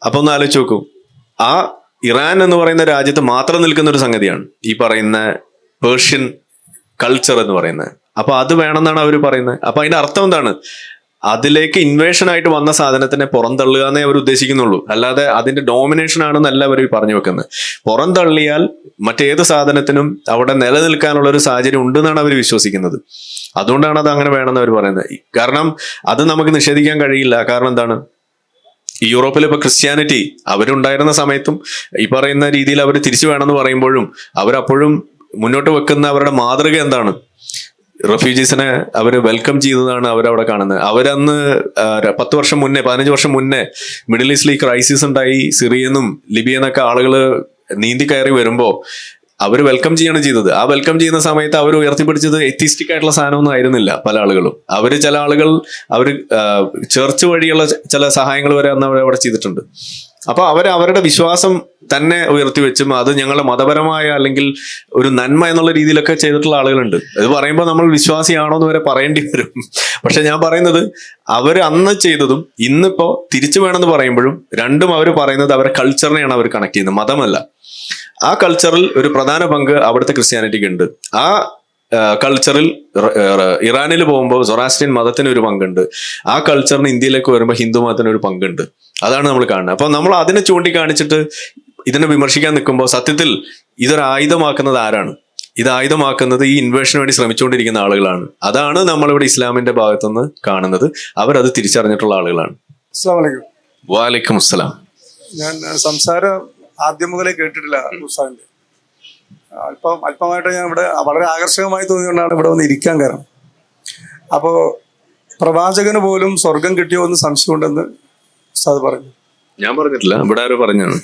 Speaker 2: അപ്പൊ ഒന്ന് ആലോചിച്ച് നോക്കൂ, ആ ഇറാൻ എന്ന് പറയുന്ന രാജ്യത്ത് മാത്രം നിൽക്കുന്ന ഒരു സംഗതിയാണ് ഈ പറയുന്ന പേർഷ്യൻ കൾച്ചർ എന്ന് പറയുന്നത്. അപ്പൊ അത് വേണമെന്നാണ് അവർ പറയുന്നത്. അപ്പൊ അതിന്റെ അർത്ഥം എന്താണ്? അതിലേക്ക് ഇൻവേഷൻ ആയിട്ട് വന്ന സാധനത്തിനെ പുറന്തള്ളുക എന്നേ അവർ ഉദ്ദേശിക്കുന്നുള്ളൂ. അല്ലാതെ അതിന്റെ ഡോമിനേഷൻ ആണെന്നല്ല അവർ പറഞ്ഞു വെക്കുന്നത്. പുറന്തള്ളിയാൽ മറ്റേത് സാധനത്തിനും അവിടെ നിലനിൽക്കാനുള്ള ഒരു സാഹചര്യം ഉണ്ടെന്നാണ് അവർ വിശ്വസിക്കുന്നത്. അതുകൊണ്ടാണ് അത് അങ്ങനെ വേണമെന്ന് അവർ പറയുന്നത്. കാരണം അത് നമുക്ക് നിഷേധിക്കാൻ കഴിയില്ല. കാരണം എന്താണ്, ഈ യൂറോപ്പിൽ ഇപ്പൊ ക്രിസ്ത്യാനിറ്റി അവരുണ്ടായിരുന്ന സമയത്തും ഈ പറയുന്ന രീതിയിൽ അവർ തിരിച്ചു വേണമെന്ന് പറയുമ്പോഴും അവരപ്പോഴും മുന്നോട്ട് വെക്കുന്ന അവരുടെ മാതൃക എന്താണ്? റെഫ്യൂജീസിനെ അവർ വെൽക്കം ചെയ്തതാണ് അവരവിടെ കാണുന്നത്. അവരന്ന് 10 വർഷം മുന്നേ 15 വർഷം മുന്നേ മിഡിൽ ഈസ്റ്റിൽ ഈ ക്രൈസിസ് ഉണ്ടായി, സിറിയെന്നും ലിബിയെന്നൊക്കെ ആളുകൾ നീന്തി കയറി വരുമ്പോ അവർ വെൽക്കം ചെയ്യാണ് ചെയ്തത്. ആ വെൽക്കം ചെയ്യുന്ന സമയത്ത് അവർ ഉയർത്തിപ്പിടിച്ചത് എത്തിസ്റ്റിക് ആയിട്ടുള്ള സാധനമൊന്നും ആയിരുന്നില്ല. പല ആളുകളും ചില ആളുകൾ അവർ ചർച്ച് വഴിയുള്ള ചില സഹായങ്ങൾ വരെ അന്ന് അവിടെ ചെയ്തിട്ടുണ്ട്. അപ്പൊ അവരുടെ വിശ്വാസം തന്നെ ഉയർത്തി വെച്ചും അത് ഞങ്ങളുടെ മതപരമായ അല്ലെങ്കിൽ ഒരു നന്മ എന്നുള്ള രീതിയിലൊക്കെ ചെയ്തിട്ടുള്ള ആളുകളുണ്ട്. അത് പറയുമ്പോൾ നമ്മൾ വിശ്വാസിയാണോ എന്ന് വരെ പറയേണ്ടി വരും. പക്ഷെ ഞാൻ പറയുന്നത് അവർ അന്ന് ചെയ്തതും ഇന്നിപ്പോ തിരിച്ചു വേണമെന്ന് പറയുമ്പോഴും രണ്ടും അവർ പറയുന്നത് അവരുടെ കൾച്ചറിനെയാണ് അവർ കണക്ട് ചെയ്യുന്നത്, മതമല്ല. ആ കൾച്ചറിൽ ഒരു പ്രധാന പങ്ക് അവിടുത്തെ ക്രിസ്ത്യാനിറ്റിക്ക് ഉണ്ട്. ആ കൾച്ചറിൽ ഇറാനിൽ പോകുമ്പോൾ സൊറാസ്ട്രിയൻ മതത്തിന് ഒരു പങ്കുണ്ട്. ആ കൾച്ചറിന് ഇന്ത്യയിലേക്ക് വരുമ്പോൾ ഹിന്ദു മതത്തിന് ഒരു പങ്കുണ്ട്. അതാണ് നമ്മൾ കാണുന്നത്. അപ്പൊ നമ്മൾ അതിനെ ചൂണ്ടിക്കാണിച്ചിട്ട് ഇതിനെ വിമർശിക്കാൻ നിൽക്കുമ്പോൾ സത്യത്തിൽ ഇതൊരു ആയുധമാക്കുന്നത് ആരാണ്? ഇത് ആയുധമാക്കുന്നത് ഈ ഇൻവേഷന് വേണ്ടി ശ്രമിച്ചുകൊണ്ടിരിക്കുന്ന ആളുകളാണ്. അതാണ് നമ്മളിവിടെ ഇസ്ലാമിന്റെ ഭാഗത്തുനിന്ന് കാണുന്നത്. അവരത് തിരിച്ചറിഞ്ഞിട്ടുള്ള ആളുകളാണ്. വാലൈക്കും അസ്സലാം.
Speaker 12: ഞാൻ സംസാരം ആദ്യം മുതലേ കേട്ടിട്ടില്ല ഉസ്താദിന്റെ. അല്പമായിട്ട് ഞാൻ ഇവിടെ വളരെ ആകർഷകമായി തോന്നിയുകൊണ്ടാണ് ഇവിടെ വന്ന് ഇരിക്കാൻ കാരണം. അപ്പോൾ പ്രവാചകന് പോലും സ്വർഗം കിട്ടിയോ എന്ന് സംശയമുണ്ടെന്ന് ഉസ്താദ് പറഞ്ഞു.
Speaker 2: ഞാൻ പറഞ്ഞിട്ടില്ല, ഇവിടെ ആരോ പറഞ്ഞാണ്.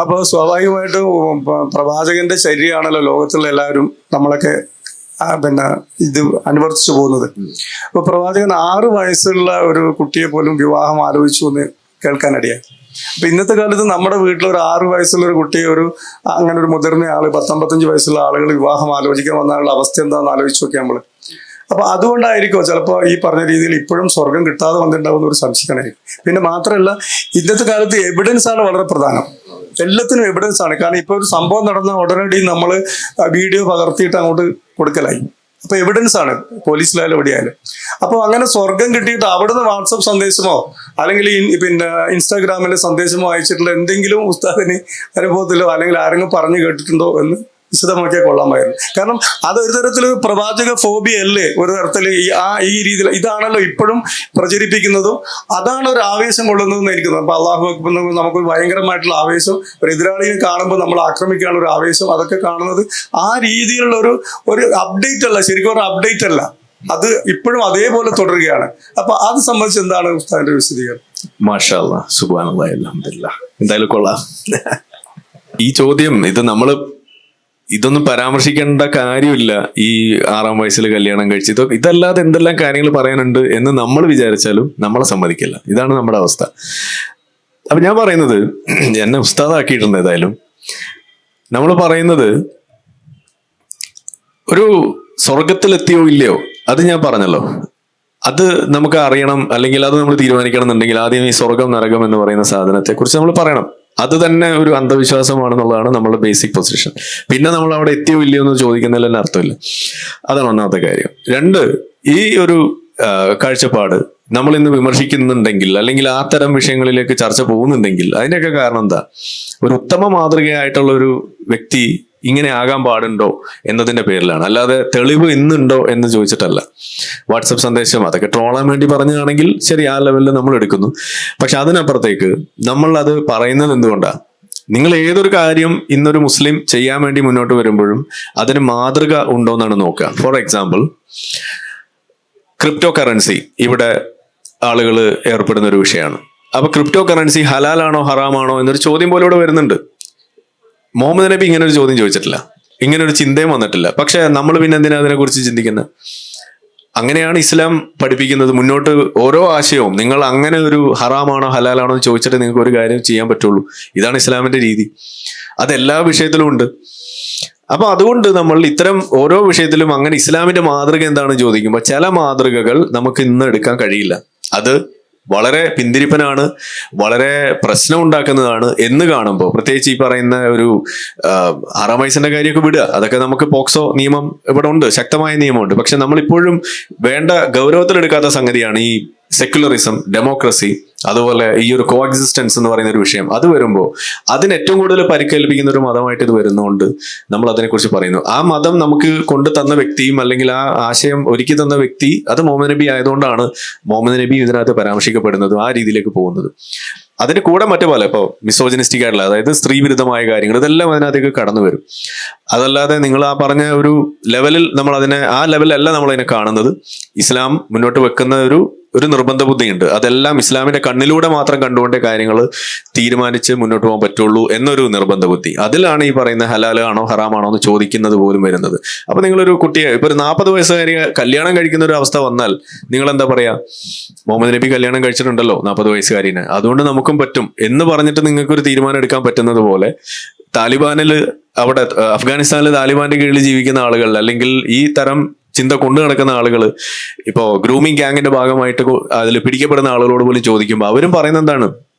Speaker 12: അപ്പോൾ സ്വാഭാവികമായിട്ടും പ്രവാചകന്റെ ശരീരമാണല്ലോ ലോകത്തുള്ള എല്ലാവരും നമ്മളൊക്കെ ഇത് അനുവർത്തിച്ചു പോകുന്നത്. അപ്പൊ പ്രവാചകൻ 6 വയസ്സുള്ള ഒരു കുട്ടിയെ പോലും വിവാഹം ആലോചിച്ചു എന്ന് കേൾക്കാനിടയായി. അപ്പൊ ഇന്നത്തെ കാലത്ത് നമ്മുടെ വീട്ടിൽ ഒരു 6 വയസ്സുള്ള ഒരു കുട്ടിയെ അങ്ങനെ ഒരു മുതിർന്ന ആള് 10-15 വയസ്സുള്ള ആളുകൾ വിവാഹം ആലോചിക്കാൻ വന്നുള്ള അവസ്ഥ എന്താണെന്ന് ആലോചിച്ച് നോക്കിയാൽ നമ്മള്. അപ്പൊ അതുകൊണ്ടായിരിക്കും ചിലപ്പോൾ ഈ പറഞ്ഞ രീതിയിൽ ഇപ്പോഴും സ്വർഗം കിട്ടാതെ വന്നിട്ടുണ്ടാവുന്ന ഒരു സംശയമായിരിക്കും. പിന്നെ മാത്രമല്ല, ഇന്നത്തെ കാലത്ത് എവിഡൻസ് ആണ് വളരെ പ്രധാനം. എല്ലാത്തിനും എവിഡൻസ് ആണ്. കാരണം ഇപ്പൊ ഒരു സംഭവം നടന്ന ഉടനടി നമ്മൾ വീഡിയോ പകർത്തിയിട്ട് അങ്ങോട്ട് കൊടുക്കലായി. അപ്പൊ എവിഡൻസ് ആണ്, പോലീസിലായാലും എവിടെയായാലും. അപ്പോൾ അങ്ങനെ സ്വർഗം കിട്ടിയിട്ട് അവിടുന്ന് വാട്സപ്പ് സന്ദേശമോ അല്ലെങ്കിൽ ഇൻസ്റ്റാഗ്രാമിലെ സന്ദേശമോ അയച്ചിട്ടുള്ള എന്തെങ്കിലും ഉസ്താദിന് അനുഭവത്തിലോ അല്ലെങ്കിൽ ആരെങ്കിലും പറഞ്ഞു കേട്ടിട്ടുണ്ടോ എന്ന് വിശദമാക്കിയാൽ കൊള്ളാമായിരുന്നു. കാരണം അതൊരു തരത്തിലൊരു പ്രവാചക ഫോബിയ അല്ലേ, ഒരു തരത്തിൽ ഈ രീതിയിൽ ഇതാണല്ലോ ഇപ്പോഴും പ്രചരിപ്പിക്കുന്നതും. അതാണ് ഒരു ആവേശം കൊള്ളുന്നതെന്ന് എനിക്ക് തോന്നുന്നു. അപ്പൊ അള്ളാഹു അക്ബർ നമുക്ക് ഭയങ്കരമായിട്ടുള്ള ആവേശം, ഒരു എതിരാളിയെ കാണുമ്പോൾ നമ്മൾ ആക്രമിക്കാനുള്ള ഒരു ആവേശം, അതൊക്കെ കാണുന്നത് ആ രീതിയിലുള്ള ഒരു അപ്ഡേറ്റ് അല്ല, ശരിക്കും ഒരു അപ്ഡേറ്റ് അല്ല, അത് ഇപ്പോഴും അതേപോലെ തുടരുകയാണ്. അപ്പൊ അത് സംബന്ധിച്ച് എന്താണ് ഉസ്താദിന്റെ വിശദീകരണം?
Speaker 2: മാഷാ അല്ലാഹ്, സുബ്ഹാനല്ലാഹ്, അൽഹംദുലില്ലാഹ്. എന്തായാലും കൊള്ളാം ഈ ചോദ്യം. ഇതൊന്നും പരാമർശിക്കേണ്ട കാര്യമില്ല. ഈ 6-ാം വയസ്സിൽ കല്യാണം കഴിച്ച് ഇതല്ലാതെ എന്തെല്ലാം കാര്യങ്ങൾ പറയാനുണ്ട് എന്ന് നമ്മൾ വിചാരിച്ചാലും നമ്മളെ സമ്മതിക്കില്ല. ഇതാണ് നമ്മുടെ അവസ്ഥ. അപ്പൊ ഞാൻ പറയുന്നത്, എന്നെ ഉസ്താദാക്കിയിട്ടുണ്ട്. ഏതായാലും നമ്മൾ പറയുന്നത് ഒരു സ്വർഗത്തിലെത്തിയോ ഇല്ലയോ അത് ഞാൻ പറഞ്ഞല്ലോ, അത് നമുക്ക് അറിയണം, അല്ലെങ്കിൽ അത് നമ്മൾ തീരുമാനിക്കണം എന്നുണ്ടെങ്കിൽ ആദ്യം ഈ സ്വർഗം നരകം എന്ന് പറയുന്ന സാധനത്തെ കുറിച്ച് നമ്മൾ പറയണം. അത് തന്നെ ഒരു അന്ധവിശ്വാസമാണെന്നുള്ളതാണ് നമ്മളുടെ ബേസിക് പൊസിഷൻ. പിന്നെ നമ്മൾ അവിടെ എത്തിയോ ഇല്ലയോ എന്ന് ചോദിക്കുന്നതിൽ തന്നെ അർത്ഥമില്ല. അതാണ് ഒന്നാമത്തെ കാര്യം. 2, ഈ ഒരു കാഴ്ചപ്പാട് നമ്മൾ ഇന്ന് വിമർശിക്കുന്നുണ്ടെങ്കിൽ അല്ലെങ്കിൽ ആ തരം വിഷയങ്ങളിലേക്ക് ചർച്ച പോകുന്നുണ്ടെങ്കിൽ അതിൻ്റെയൊക്കെ കാരണം എന്താ? ഒരു ഉത്തമ മാതൃകയായിട്ടുള്ള ഒരു വ്യക്തി ഇങ്ങനെ ആകാൻ പാടുണ്ടോ എന്നതിന്റെ പേരിലാണ്. അല്ലാതെ തെളിവ് ഇന്നുണ്ടോ എന്ന് ചോദിച്ചിട്ടല്ല. വാട്സപ്പ് സന്ദേശം അതൊക്കെ ട്രോളാൻ വേണ്ടി പറഞ്ഞതാണെങ്കിൽ ശരി, ആ ലെവലിൽ നമ്മൾ എടുക്കുന്നു. പക്ഷെ അതിനപ്പുറത്തേക്ക് നമ്മൾ അത് പറയുന്നത് എന്തുകൊണ്ടാണ്? നിങ്ങൾ ഏതൊരു കാര്യം ഇന്നൊരു മുസ്ലിം ചെയ്യാൻ വേണ്ടി മുന്നോട്ട് വരുമ്പോഴും അതിന് മാതൃക ഉണ്ടോ എന്നാണ് നോക്കുക. ഫോർ എക്സാമ്പിൾ, ക്രിപ്റ്റോ കറൻസി ഇവിടെ ആളുകൾ ഏർപ്പെടുന്ന ഒരു വിഷയമാണ്. അപ്പൊ ക്രിപ്റ്റോ കറൻസി ഹലാലാണോ ഹറാമാണോ എന്നൊരു ചോദ്യം പോലെ ഇവിടെ വരുന്നുണ്ട്. മുഹമ്മദ് നബി ഇങ്ങനെ ഒരു ചോദ്യം ചോദിച്ചിട്ടില്ല, ഇങ്ങനെ ഒരു ചിന്തയും വന്നിട്ടില്ല. പക്ഷെ നമ്മൾ പിന്നെ എന്തിനാ അതിനെ കുറിച്ച് ചിന്തിക്കുന്നത്? അങ്ങനെയാണ് ഇസ്ലാം പഠിപ്പിക്കുന്നത്. മുന്നോട്ട് ഓരോ ആശയവും നിങ്ങൾ അങ്ങനെ ഒരു ഹറാമാണോ ഹലാലാണോ എന്ന് ചോദിച്ചിട്ട് നിങ്ങൾക്ക് ഒരു കാര്യം ചെയ്യാൻ പറ്റുള്ളൂ. ഇതാണ് ഇസ്ലാമിന്റെ രീതി. അതെല്ലാ വിഷയത്തിലും ഉണ്ട്. അപ്പൊ അതുകൊണ്ട് നമ്മൾ ഇത്തരം ഓരോ വിഷയത്തിലും അങ്ങനെ ഇസ്ലാമിന്റെ മാതൃക എന്താണെന്ന് ചോദിക്കുമ്പോൾ ചില മാതൃകകൾ നമുക്ക് ഇന്ന് എടുക്കാൻ കഴിയില്ല. അത് വളരെ പിന്തിരിപ്പനാണ്, വളരെ പ്രശ്നം ഉണ്ടാക്കുന്നതാണ് എന്ന് കാണുമ്പോൾ, പ്രത്യേകിച്ച് ഈ പറയുന്ന ഒരു ഹറാം വയസ്സിന്റെ കാര്യമൊക്കെ വിടുക, അതൊക്കെ നമുക്ക് പോക്സോ നിയമം ഇവിടെ ഉണ്ട്, ശക്തമായ നിയമമുണ്ട്. പക്ഷെ നമ്മളിപ്പോഴും വേണ്ട ഗൗരവത്തിലെടുക്കാത്ത സംഗതിയാണ് ഈ സെക്യുലറിസം, ഡെമോക്രസി, അതുപോലെ ഈ ഒരു കോ എക്സിസ്റ്റൻസ് എന്ന് പറയുന്ന ഒരു വിഷയം. അത് വരുമ്പോൾ അതിന് ഏറ്റവും കൂടുതൽ പരിക്കേൽപ്പിക്കുന്ന ഒരു മതമായിട്ട് ഇത് വരുന്നതുകൊണ്ട് നമ്മൾ അതിനെക്കുറിച്ച് പറയുന്നു. ആ മതം നമുക്ക് കൊണ്ടു തന്ന വ്യക്തിയും അല്ലെങ്കിൽ ആ ആശയം ഒരുക്കി തന്ന വ്യക്തി അത് മുഹമ്മദ് നബി ആയതുകൊണ്ടാണ് മുഹമ്മദ് നബി ഇതിനകത്ത് പരാമർശിക്കപ്പെടുന്നതും ആ രീതിയിലേക്ക് പോകുന്നത്. അതിന് കൂടെ മറ്റു പോലെ ഇപ്പോൾ മിസോജനിസ്റ്റിക് ആയിട്ടുള്ള, അതായത് സ്ത്രീ വിരുദ്ധമായ കാര്യങ്ങൾ, ഇതെല്ലാം അതിനകത്തേക്ക് കടന്നു വരും. അതല്ലാതെ നിങ്ങൾ ആ പറഞ്ഞ ഒരു ലെവലിൽ നമ്മൾ അതിനെ ആ ലെവലല്ല നമ്മൾ അതിനെ കാണുന്നത്. ഇസ്ലാം മുന്നോട്ട് വെക്കുന്ന ഒരു നിർബന്ധ ബുദ്ധിയുണ്ട്. അതെല്ലാം ഇസ്ലാമിന്റെ കണ്ണിലൂടെ മാത്രം കണ്ടുകൊണ്ടേ കാര്യങ്ങൾ തീരുമാനിച്ച് മുന്നോട്ട് പോകാൻ പറ്റുള്ളൂ എന്നൊരു നിർബന്ധ ബുദ്ധി. അതിലാണ് ഈ പറയുന്ന ഹലാലാണോ ഹറാമാണോ എന്ന് ചോദിക്കുന്നത് പോലും വരുന്നത്. അപ്പൊ നിങ്ങളൊരു കുട്ടിയെ, ഇപ്പൊ ഒരു 40 വയസ്സുകാരി കല്യാണം കഴിക്കുന്ന ഒരു അവസ്ഥ വന്നാൽ നിങ്ങൾ എന്താ പറയാ? മുഹമ്മദ് നബി കല്യാണം കഴിച്ചിട്ടുണ്ടല്ലോ 40 വയസ്സുകാരിനെ, അതുകൊണ്ട് നമുക്കും പറ്റും എന്ന് പറഞ്ഞിട്ട് നിങ്ങൾക്ക് ഒരു തീരുമാനം എടുക്കാൻ പറ്റുന്നത് പോലെ താലിബാനിൽ, അവിടെ അഫ്ഗാനിസ്ഥാനിൽ താലിബാന്റെ കീഴിൽ ജീവിക്കുന്ന ആളുകൾ, അല്ലെങ്കിൽ ഈ തരം ചിന്ത കൊണ്ടു നടക്കുന്ന ആളുകൾ, ഇപ്പോ ഗ്രൂമിങ് ഗ്യാങ്ങിന്റെ ഭാഗമായിട്ട് അതിൽ പിടിക്കപ്പെടുന്ന ആളുകളോട് പോലും ചോദിക്കുമ്പോൾ അവരും പറയുന്നത് എന്താണ്?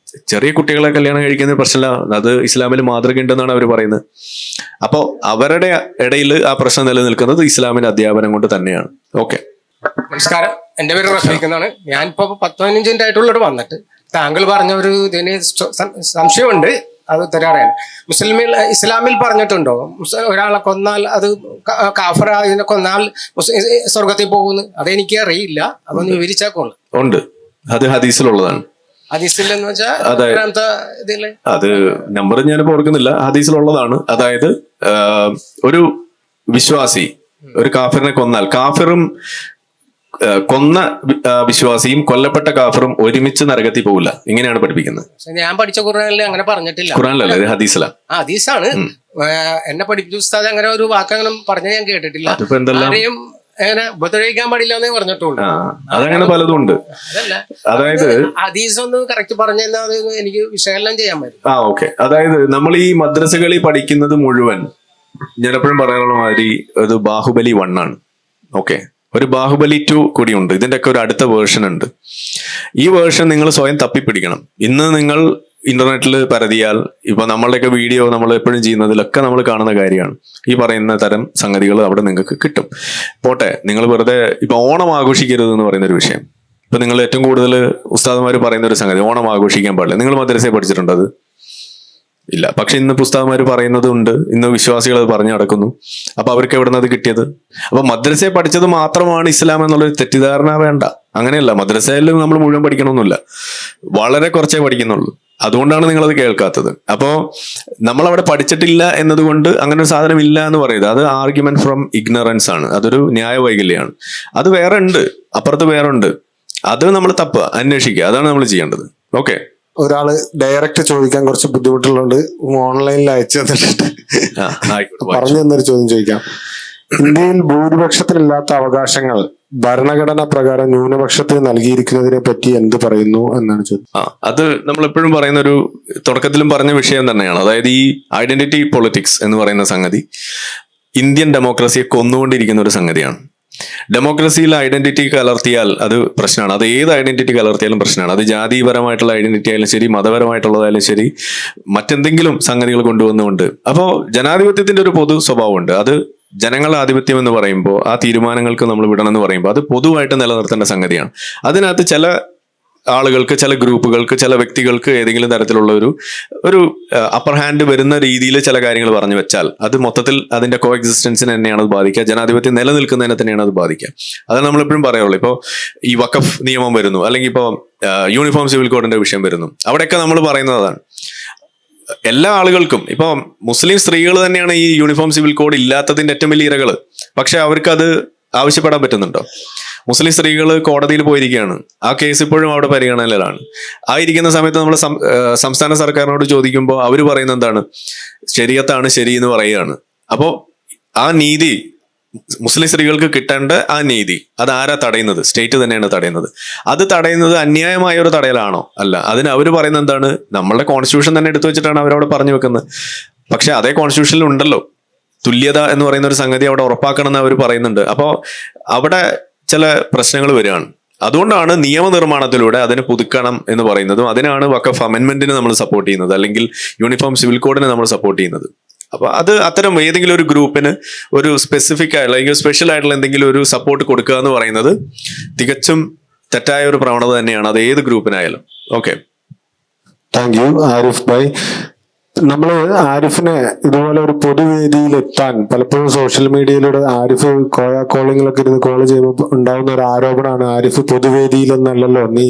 Speaker 2: ചെറിയ കുട്ടികളെ കല്യാണം കഴിക്കുന്ന പ്രശ്നമില്ല, അത് ഇസ്ലാമിൽ മാതൃക ഉണ്ടെന്നാണ് അവർ പറയുന്നത്. അപ്പോൾ അവരുടെ ഇടയിൽ ആ പ്രശ്നം നിലനിൽക്കുന്നത് ഇസ്ലാമിന്റെ അധ്യാപനം കൊണ്ട് തന്നെയാണ്. ഓക്കെ,
Speaker 13: നമസ്കാരം. എൻ്റെ പേര് റഫീഖ് എന്നാണ്. ഞാനിപ്പോ 10-15 മിനിറ്റ് ആയിട്ടുള്ളവർ വന്നിട്ട് താങ്കൾ പറഞ്ഞ ഒരു ഇതിന് സംശയമുണ്ട്, അത് ഉത്തരറിയാൻ. ഇസ്ലാമിൽ പറഞ്ഞിട്ടുണ്ടോ ഒരാളെ കൊന്നാൽ അത് കാഫറ, ഇതിനെ കൊന്നാൽ സ്വർഗത്തിൽ പോകുന്നു? അതെനിക്ക് അറിയില്ല, അതൊന്ന് വിവരിച്ചാക്കോളൂ.
Speaker 2: ഉണ്ട്, അത് ഹദീസിലുള്ളതാണ്.
Speaker 13: ഹദീസിലെന്ന് വെച്ചാൽ
Speaker 2: അത് നമ്പർ ഞാനിപ്പോ ഓർക്കുന്നില്ല, ഹദീസിലുള്ളതാണ്. അതായത് ഒരു വിശ്വാസി ഒരു കാഫിറിനെ കൊന്നാൽ, കാഫിറും കൊന്ന വിശ്വാസിയും കൊല്ലപ്പെട്ട കാഫറും ഒരുമിച്ച് നരകത്തിൽ പോകില്ല. ഇങ്ങനെയാണ് പഠിപ്പിക്കുന്നത്.
Speaker 13: ഞാൻ പഠിച്ച ഖുർആനിൽ അങ്ങനെ പറഞ്ഞിട്ടില്ല.
Speaker 2: ഖുർആനിലല്ല, ഇത് ഹദീസിലാണ്.
Speaker 13: ഹദീസാണ്. എന്നെ പഠിപ്പിച്ച ഉസ്താദ് അങ്ങനെ ഒരു വാക്കങ്ങനെ പറഞ്ഞ ഞാൻ കേട്ടിട്ടില്ല. ആരെയും അങ്ങനെ ഉപദ്രവിക്കാൻ പാടില്ല എന്നേ പറഞ്ഞിട്ടുള്ളൂ.
Speaker 2: അതങ്ങനെ പലതും ഉണ്ട്. അതായത്
Speaker 13: ഹദീസ് ഒന്ന് കറക്റ്റ് പറഞ്ഞാൽ അത് എനിക്ക് വിശകലനം ചെയ്യാൻ പറ്റും.
Speaker 2: ഓക്കെ. അതായത് നമ്മൾ ഈ മദ്രസകളിൽ പഠിക്കുന്നത് മുഴുവൻ, ഞാൻ എപ്പോഴും പറയാനുള്ള മാതിരി, അത് ബാഹുബലി 1 ആണ്. ഓക്കെ, ഒരു ബാഹുബലി 2 കൂടിയുണ്ട്. ഇതിന്റെ ഒക്കെ ഒരു അടുത്ത വേർഷൻ ഉണ്ട്. ഈ വേർഷൻ നിങ്ങൾ സ്വയം തപ്പിപ്പിടിക്കണം. ഇന്ന് നിങ്ങൾ ഇന്റർനെറ്റിൽ പരതിയാൽ, ഇപ്പൊ നമ്മളുടെയൊക്കെ വീഡിയോ നമ്മൾ എപ്പോഴും ചെയ്യുന്നതിലൊക്കെ നമ്മൾ കാണുന്ന കാര്യമാണ്. ഈ പറയുന്ന തരം സംഗതികൾ അവിടെ നിങ്ങൾക്ക് കിട്ടും. പോട്ടെ, നിങ്ങൾ വെറുതെ ഇപ്പൊ ഓണം ആഘോഷിക്കരുത് എന്ന് പറയുന്ന ഒരു വിഷയം, ഇപ്പൊ നിങ്ങൾ ഏറ്റവും കൂടുതൽ ഉസ്താദുമാർ പറയുന്ന ഒരു സംഗതി, ഓണം ആഘോഷിക്കാൻ പാടില്ല. നിങ്ങൾ മദ്രസയിൽ പഠിച്ചിട്ടുണ്ട് അത്? ഇല്ല. പക്ഷെ ഇന്ന് പുസ്തകന്മാർ പറയുന്നതുണ്ട്, ഇന്ന് വിശ്വാസികൾ അത് പറഞ്ഞു നടക്കുന്നു. അപ്പൊ അവർക്ക് എവിടെ നിന്ന് അത് കിട്ടിയത്? അപ്പൊ മദ്രസയെ പഠിച്ചത് മാത്രമാണ് ഇസ്ലാം എന്നുള്ളൊരു തെറ്റിദ്ധാരണ വേണ്ട. അങ്ങനെയല്ല, മദ്രസയിൽ നമ്മൾ മുഴുവൻ പഠിക്കണമെന്നില്ല, വളരെ കുറച്ചേ പഠിക്കുന്നുള്ളൂ. അതുകൊണ്ടാണ് നിങ്ങളത് കേൾക്കാത്തത്. അപ്പോ നമ്മളവിടെ പഠിച്ചിട്ടില്ല എന്നതുകൊണ്ട് അങ്ങനെ ഒരു സാധനം ഇല്ല എന്ന് പറയുന്നത് അത് ആർഗ്യുമെന്റ് ഫ്രം ഇഗ്നറൻസ് ആണ്. അതൊരു ന്യായവൈകല്യമാണ്. അത് വേറെ ഉണ്ട്, അപ്പുറത്ത് വേറെ ഉണ്ട്. അത് നമ്മൾ തപ്പുക, അന്വേഷിക്കുക, അതാണ് നമ്മൾ ചെയ്യേണ്ടത്. ഓക്കെ.
Speaker 3: ഒരാള് ഡയറക്റ്റ് ചോദിക്കാൻ കുറച്ച് ബുദ്ധിമുട്ടുള്ളതുകൊണ്ട് ഓൺലൈനിൽ അയച്ചു തന്നിട്ട് പറഞ്ഞു തന്നൊരു ചോദ്യം ചോദിക്കാം. ഇന്ത്യയിൽ ഭൂരിപക്ഷത്തിനില്ലാത്ത അവകാശങ്ങൾ ഭരണഘടന പ്രകാരം ന്യൂനപക്ഷത്തിന് നൽകിയിരിക്കുന്നതിനെ പറ്റി എന്ത് പറയുന്നു എന്നാണ് ചോദ്യം.
Speaker 2: അത് നമ്മൾ എപ്പോഴും പറയുന്ന ഒരു, തുടക്കത്തിലും പറഞ്ഞ വിഷയം തന്നെയാണ്. അതായത് ഈ ഐഡന്റിറ്റി പൊളിറ്റിക്സ് എന്ന് പറയുന്ന സംഗതി ഇന്ത്യൻ ഡെമോക്രസിയെ കൊന്നുകൊണ്ടിരിക്കുന്ന ഒരു സംഗതിയാണ്. ഡെമോക്രസിയിൽ ഐഡന്റിറ്റി കലർത്തിയാൽ അത് പ്രശ്നമാണ്. അത് ഏത് ഐഡന്റിറ്റി കലർത്തിയാലും പ്രശ്നമാണ്. അത് ജാതിപരമായിട്ടുള്ള ഐഡന്റിറ്റി ആയാലും ശരി, മതപരമായിട്ടുള്ളതായാലും ശരി, മറ്റെന്തെങ്കിലും സംഗതികൾ കൊണ്ടുവന്നുകൊണ്ട്. അപ്പോൾ ജനാധിപത്യത്തിന്റെ ഒരു പൊതു സ്വഭാവമുണ്ട്. അത് ജനങ്ങളുടെ ആധിപത്യം എന്ന് പറയുമ്പോൾ, ആ തീരുമാനങ്ങൾക്ക് നമ്മൾ വിടണമെന്ന് പറയുമ്പോൾ അത് പൊതുവായിട്ട് നിലനിർത്തേണ്ട സംഗതിയാണ്. അതിനകത്ത് ചില ആളുകൾക്ക്, ചില ഗ്രൂപ്പുകൾക്ക്, ചില വ്യക്തികൾക്ക് ഏതെങ്കിലും തരത്തിലുള്ള ഒരു അപ്പർ ഹാൻഡ് വരുന്ന രീതിയിൽ ചില കാര്യങ്ങൾ പറഞ്ഞു വെച്ചാൽ അത് മൊത്തത്തിൽ അതിന്റെ കോ എക്സിസ്റ്റൻസിനെ തന്നെയാണ് അത് ബാധിക്കുക. ജനാധിപത്യം നിലനിൽക്കുന്നതിനെ തന്നെയാണ് അത് ബാധിക്കുക. അതാണ് നമ്മളെപ്പോഴും പറയുള്ളൂ. ഇപ്പോൾ ഈ വഖഫ് നിയമം വരുന്നു, അല്ലെങ്കിൽ ഇപ്പോൾ യൂണിഫോം സിവിൽ കോഡിന്റെ വിഷയം വരുന്നു, അവിടെയൊക്കെ നമ്മൾ പറയുന്നതാണ് എല്ലാ ആളുകൾക്കും ഇപ്പൊ മുസ്ലിം സ്ത്രീകൾ തന്നെയാണ് ഈ യൂണിഫോം സിവിൽ കോഡ് ഇല്ലാത്തതിന്റെ ഏറ്റവും വലിയ ഇരകള്. പക്ഷെ അവർക്ക് അത് ആവശ്യപ്പെടാൻ പറ്റുന്നുണ്ടോ? മുസ്ലിം സ്ത്രീകൾ കോടതിയിൽ പോയിരിക്കുകയാണ്, ആ കേസ് ഇപ്പോഴും അവിടെ പരിഗണനയിലാണ്. ആ ഇരിക്കുന്ന സമയത്ത് നമ്മൾ സംസ്ഥാന സർക്കാരിനോട് ചോദിക്കുമ്പോൾ അവർ പറയുന്നത് എന്താണ്? ശരീഅത്താണ് ശരി എന്ന് പറയുകയാണ്. അപ്പോൾ ആ നീതി മുസ്ലിം സ്ത്രീകൾക്ക് കിട്ടേണ്ട ആ നീതി അത് ആരാ തടയുന്നത്? സ്റ്റേറ്റ് തന്നെയാണ് തടയുന്നത്. അത് തടയുന്നത് അന്യായമായ ഒരു തടയലാണോ? അല്ല. അതിന് അവർ പറയുന്നത് എന്താണ്? നമ്മളുടെ കോൺസ്റ്റിറ്റ്യൂഷൻ തന്നെ എടുത്തു വെച്ചിട്ടാണ് അവരവിടെ പറഞ്ഞു വെക്കുന്നത്. പക്ഷെ അതേ കോൺസ്റ്റിറ്റ്യൂഷനിൽ ഉണ്ടല്ലോ തുല്യത എന്ന് പറയുന്ന ഒരു സംഗതി അവിടെ ഉറപ്പാക്കണം എന്ന് അവർ പറയുന്നുണ്ട്. അപ്പോൾ അവിടെ ചില പ്രശ്നങ്ങൾ വരികയാണ്. അതുകൊണ്ടാണ് നിയമനിർമ്മാണത്തിലൂടെ അതിനെ പുതുക്കണം എന്ന് പറയുന്നതും അതിനാണ് വഖഫ് അമെൻമെന്റിനെ നമ്മൾ സപ്പോർട്ട് ചെയ്യുന്നത്, അല്ലെങ്കിൽ യൂണിഫോം സിവിൽ കോഡിനെ നമ്മൾ സപ്പോർട്ട് ചെയ്യുന്നത്. അപ്പൊ അത് അത്തരം ഏതെങ്കിലും ഒരു ഗ്രൂപ്പിന് ഒരു സ്പെസിഫിക് ആയിട്ടുള്ള അല്ലെങ്കിൽ സ്പെഷ്യൽ ആയിട്ടുള്ള എന്തെങ്കിലും ഒരു സപ്പോർട്ട് കൊടുക്കുക എന്ന് പറയുന്നത് തികച്ചും തെറ്റായ ഒരു പ്രവണത തന്നെയാണ്, അത് ഏത് ഗ്രൂപ്പിനായാലും. Okay,
Speaker 3: thank you Arif bhai. നമ്മൾ ആരിഫിനെ ഇതുപോലെ ഒരു പൊതുവേദിയിൽ എത്താൻ പലപ്പോഴും സോഷ്യൽ മീഡിയയിലൂടെ ആരിഫ് കോളിങ്ങിലൊക്കെ ഇരുന്ന് കോൾ ചെയ്യുമ്പോൾ ഉണ്ടാവുന്ന ഒരു ആരോപണമാണ് ആരിഫ് പൊതുവേദിയിലൊന്നല്ലല്ലോ നീ,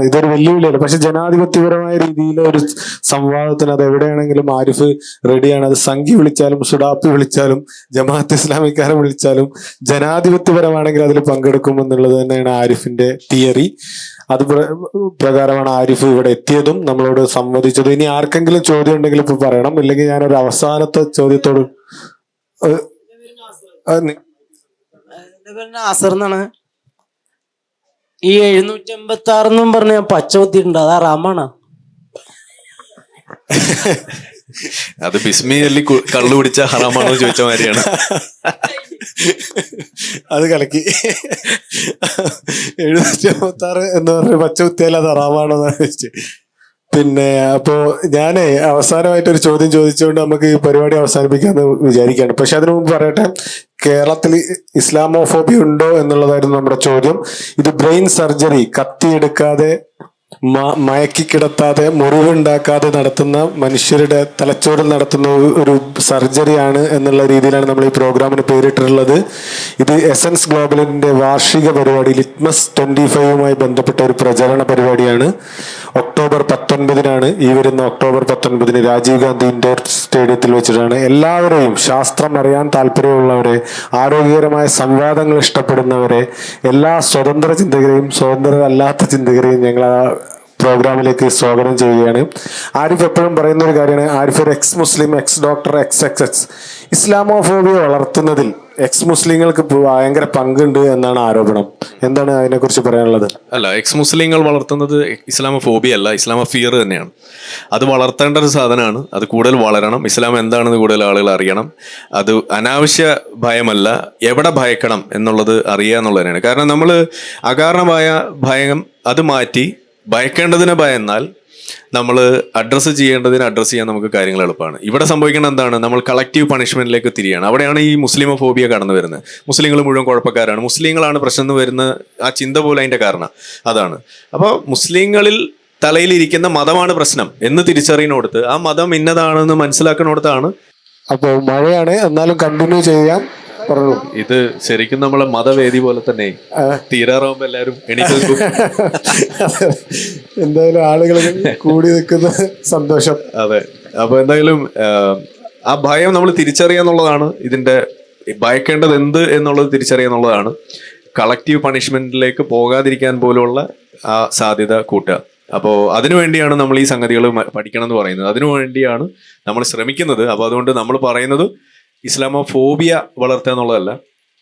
Speaker 3: ഇതൊരു വെല്ലുവിളിയല്ല. പക്ഷെ ജനാധിപത്യപരമായ രീതിയിൽ ഒരു സംവാദത്തിന് അത് എവിടെയാണെങ്കിലും ആരിഫ് റെഡിയാണ്. അത് സംഘി വിളിച്ചാലും സുഡാപ്പി വിളിച്ചാലും ജമാഅത്ത് ഇസ്ലാമിക്കാരെ വിളിച്ചാലും ജനാധിപത്യപരമാണെങ്കിൽ അതിൽ പങ്കെടുക്കും എന്നുള്ളത് തന്നെയാണ് ആരിഫിന്റെ തിയറി. അത് പ്രകാരമാണ് ആരിഫ് ഇവിടെ എത്തിയതും നമ്മളോട് സംവദിച്ചതും. ഇനി ആർക്കെങ്കിലും ചോദ്യം ഉണ്ടെങ്കിൽ ഇപ്പൊ പറയണം, ഇല്ലെങ്കിൽ ഞാനൊരു അവസാനത്തെ ചോദ്യത്തോട്
Speaker 14: നാസർ എന്നാണ്. ഈ 786 പറഞ്ഞ പച്ച കുത്തിയിട്ടുണ്ട്, അത് ഹറാമാണോ?
Speaker 2: അത് ബിസ്മി അല്ലി കള്ളു കുടിച്ച ഹറാമാണോ ചോദിച്ച മാതിരിയാണ്.
Speaker 3: അത് കലക്കി. 756 എന്ന് പറഞ്ഞ പച്ച കുത്തിയാൽ അത് ഹറാമാണോ എന്നാണ് ചോദിച്ചത്. പിന്നെ അപ്പോ ഞാനേ അവസാനമായിട്ടൊരു ചോദ്യം ചോദിച്ചുകൊണ്ട് നമുക്ക് ഈ പരിപാടി അവസാനിപ്പിക്കാന്ന് വിചാരിക്കുകയാണ്. പക്ഷെ അതിനു മുമ്പ് പറയട്ടെ, കേരളത്തിൽ ഇസ്ലാമോഫോബിയ ഉണ്ടോ എന്നുള്ളതായിരുന്നു നമ്മുടെ ചോദ്യം. ഇത് ബ്രെയിൻ സർജറി കത്തിയെടുക്കാതെ മയക്കി കിടത്താതെ മുറിവുണ്ടാക്കാതെ നടത്തുന്ന മനുഷ്യരുടെ തലച്ചോറിൽ നടത്തുന്ന ഒരു സർജറിയാണ് എന്നുള്ള രീതിയിലാണ് നമ്മൾ ഈ പ്രോഗ്രാമിന് പേരിട്ടിട്ടുള്ളത്. ഇത് എസൻസ് ഗ്ലോബലിന്റെ വാർഷിക പരിപാടി ലിറ്റ്മസ് 25മായി ബന്ധപ്പെട്ട ഒരു പ്രചരണ പരിപാടിയാണ്. ഒക്ടോബർ 19 ഈ വരുന്ന ഒക്ടോബർ 19 രാജീവ് ഗാന്ധി ഇൻഡോർ സ്റ്റേഡിയത്തിൽ വെച്ചിട്ടാണ്. എല്ലാവരെയും, ശാസ്ത്രം അറിയാൻ താല്പര്യമുള്ളവരെ, ആരോഗ്യകരമായ സംവാദങ്ങൾ ഇഷ്ടപ്പെടുന്നവരെ, എല്ലാ സ്വതന്ത്ര ചിന്തകരെയും സ്വതന്ത്രരല്ലാത്ത ചിന്തകരെയും ഞങ്ങൾ ആ പ്രോഗ്രാമിലേക്ക് സ്വാഗതം ചെയ്യുകയാണ്. ആരിഫ് എപ്പോഴും പറയുന്ന ഒരു കാര്യമാണ്, ആരിഫ് ഒരു എക്സ് മുസ്ലിം, എക്സ് ഡോക്ടർ, എക്സ് ഇസ്ലാമോഫോബിയ വളർത്തുന്നതിൽ എക്സ് മുസ്ലിങ്ങൾക്ക് ഭയങ്കര പങ്കുണ്ട് എന്നാണ് ആരോപണം. എന്താണ് അതിനെക്കുറിച്ച് പറയാനുള്ളത്?
Speaker 2: അല്ല, എക്സ് മുസ്ലിങ്ങൾ വളർത്തുന്നത് ഇസ്ലാമോഫോബിയ അല്ല, ഇസ്ലാമോഫിയർ തന്നെയാണ്. അത് വളർത്തേണ്ട ഒരു സാധനമാണ്. അത് കൂടുതൽ വളരണം. ഇസ്ലാം എന്താണെന്ന് കൂടുതൽ ആളുകൾ അറിയണം. അത് അനാവശ്യ ഭയമല്ല, എവിടെ ഭയക്കണം എന്നുള്ളത് അറിയുക എന്നുള്ളത് തന്നെയാണ്. കാരണം നമ്മൾ അകാരണമായ ഭയം അത് മാറ്റി ഭയക്കേണ്ടതിനെ ഭയന്നാൽ നമ്മൾ അഡ്രസ്സ് ചെയ്യേണ്ടതിന് അഡ്രസ്സ് ചെയ്യാൻ നമുക്ക് കാര്യങ്ങൾ എളുപ്പമാണ്. ഇവിടെ സംഭവിക്കുന്നത് എന്താണ്? നമ്മൾ കളക്റ്റീവ് പണിഷ്മെന്റിലേക്ക് തിരിയാണ്. അവിടെയാണ് ഈ മുസ്ലിമോഫോബിയ കടന്നു വരുന്നത്. മുസ്ലിങ്ങൾ മുഴുവൻ കുഴപ്പക്കാരാണ്, മുസ്ലിങ്ങളാണ് പ്രശ്നം എന്ന് വരുന്ന ആ ചിന്ത പോലെ അതിന്റെ കാരണം അതാണ്. അപ്പോൾ മുസ്ലിങ്ങളിൽ തലയിലിരിക്കുന്ന മതമാണ് പ്രശ്നം എന്ന് തിരിച്ചറിയുന്നിടത്ത്, ആ മതം ഇന്നതാണെന്ന് മനസ്സിലാക്കുന്നിടത്താണ്.
Speaker 3: അപ്പോൾ മഴയാണ്, എന്നാലും കണ്ടിന്യൂ ചെയ്യാം.
Speaker 2: ഇത് ശരിക്കും നമ്മളെ മതവേദി പോലെ തന്നെ തീരാറാവുമ്പോ എല്ലാരും എണീറ്റ്
Speaker 3: എന്തായാലും ആളുകൾ കൂടി നിൽക്കുന്ന സന്തോഷം.
Speaker 2: അതെ, അപ്പൊ എന്തായാലും ആ ഭയം നമ്മൾ തിരിച്ചറിയാന്നുള്ളതാണ് ഇതിന്റെ ഭയക്കേണ്ടത് എന്ത് എന്നുള്ളത് തിരിച്ചറിയാന്നുള്ളതാണ്. കളക്റ്റീവ് പണിഷ്മെന്റിലേക്ക് പോകാതിരിക്കാൻ പോലുള്ള ആ സാധ്യത കൂട്ടുക. അപ്പോൾ അതിനുവേണ്ടിയാണ് നമ്മൾ ഈ സംഗതികൾ പഠിക്കണം എന്ന് പറയുന്നത്. അതിനുവേണ്ടിയാണ് നമ്മൾ ശ്രമിക്കുന്നത്. അപ്പോൾ അതുകൊണ്ട് നമ്മൾ പറയുന്നത് ഇസ്ലാമോഫോബിയ വളർത്തുക എന്നുള്ളതല്ല,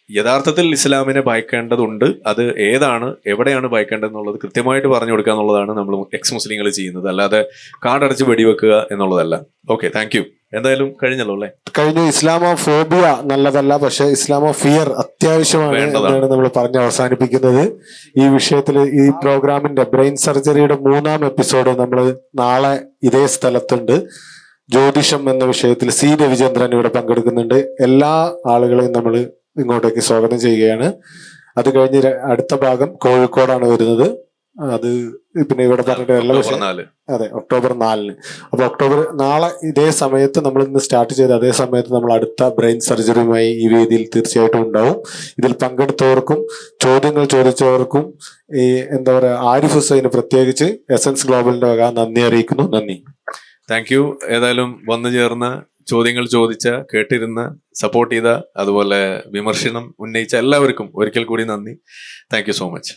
Speaker 2: യഥാർത്ഥത്തിൽ ഇസ്ലാമിനെ ഭയക്കേണ്ടതുണ്ട്. അത് ഏതാണ്, എവിടെയാണ് ഭയക്കേണ്ടതെന്നുള്ളത് കൃത്യമായിട്ട് പറഞ്ഞു കൊടുക്കുക എന്നുള്ളതാണ് നമ്മൾ എക്സ് മുസ്ലിങ്ങൾ ചെയ്യുന്നത്. അല്ലാതെ കാടടച്ച് വെടിവെക്കുക എന്നുള്ളതല്ല. Okay, thank U. എന്തായാലും കഴിഞ്ഞല്ലോ അല്ലേ?
Speaker 3: കഴിഞ്ഞു. ഇസ്ലാമോഫോബിയ നല്ലതല്ല, പക്ഷെ ഇസ്ലാമോഫിയർ അത്യാവശ്യമാണ് എന്നാണ് നമ്മൾ പറഞ്ഞ് അവസാനിപ്പിക്കുന്നത്. ഈ വിഷയത്തിൽ ഈ പ്രോഗ്രാമിന്റെ ബ്രെയിൻ സർജറിയുടെ 3ാം എപ്പിസോഡ് നമ്മൾ നാളെ ഇതേ സ്ഥലത്തുണ്ട്. ജ്യോതിഷം എന്ന വിഷയത്തിൽ സി രവിചന്ദ്രൻ ഇവിടെ പങ്കെടുക്കുന്നുണ്ട്. എല്ലാ ആളുകളെയും നമ്മൾ ഇങ്ങോട്ടേക്ക് സ്വാഗതം ചെയ്യുകയാണ്. അത് കഴിഞ്ഞ് അടുത്ത ഭാഗം കോഴിക്കോടാണ് വരുന്നത്. അത് പിന്നെ ഇവിടെ പറഞ്ഞിട്ട് എല്ലാ വിഷയം അതെ ഒക്ടോബർ 4. അപ്പൊ നാളെ ഇതേ സമയത്ത് നമ്മൾ ഇന്ന് സ്റ്റാർട്ട് ചെയ്ത അതേ സമയത്ത് നമ്മൾ അടുത്ത ബ്രെയിൻ സർജറിയുമായി ഈ വേദിയിൽ തീർച്ചയായിട്ടും ഉണ്ടാവും. ഇതിൽ പങ്കെടുത്തവർക്കും ചോദ്യങ്ങൾ ചോദിച്ചവർക്കും ഈ എന്താ പറയുക ആരിഫ് ഹുസൈന് പ്രത്യേകിച്ച് എസൻസ് ഗ്ലോബലിന്റെ വക നന്ദി അറിയിക്കുന്നു. നന്ദി.
Speaker 2: Thank you. ഏതായാലും വന്നു ചേർന്ന, ചോദ്യങ്ങൾ ചോദിച്ച, കേട്ടിരുന്ന, സപ്പോർട്ട് ചെയ്ത, അതുപോലെ വിമർശനം ഉന്നയിച്ച എല്ലാവർക്കും ഒരിക്കൽ കൂടി നന്ദി. Thank you so much.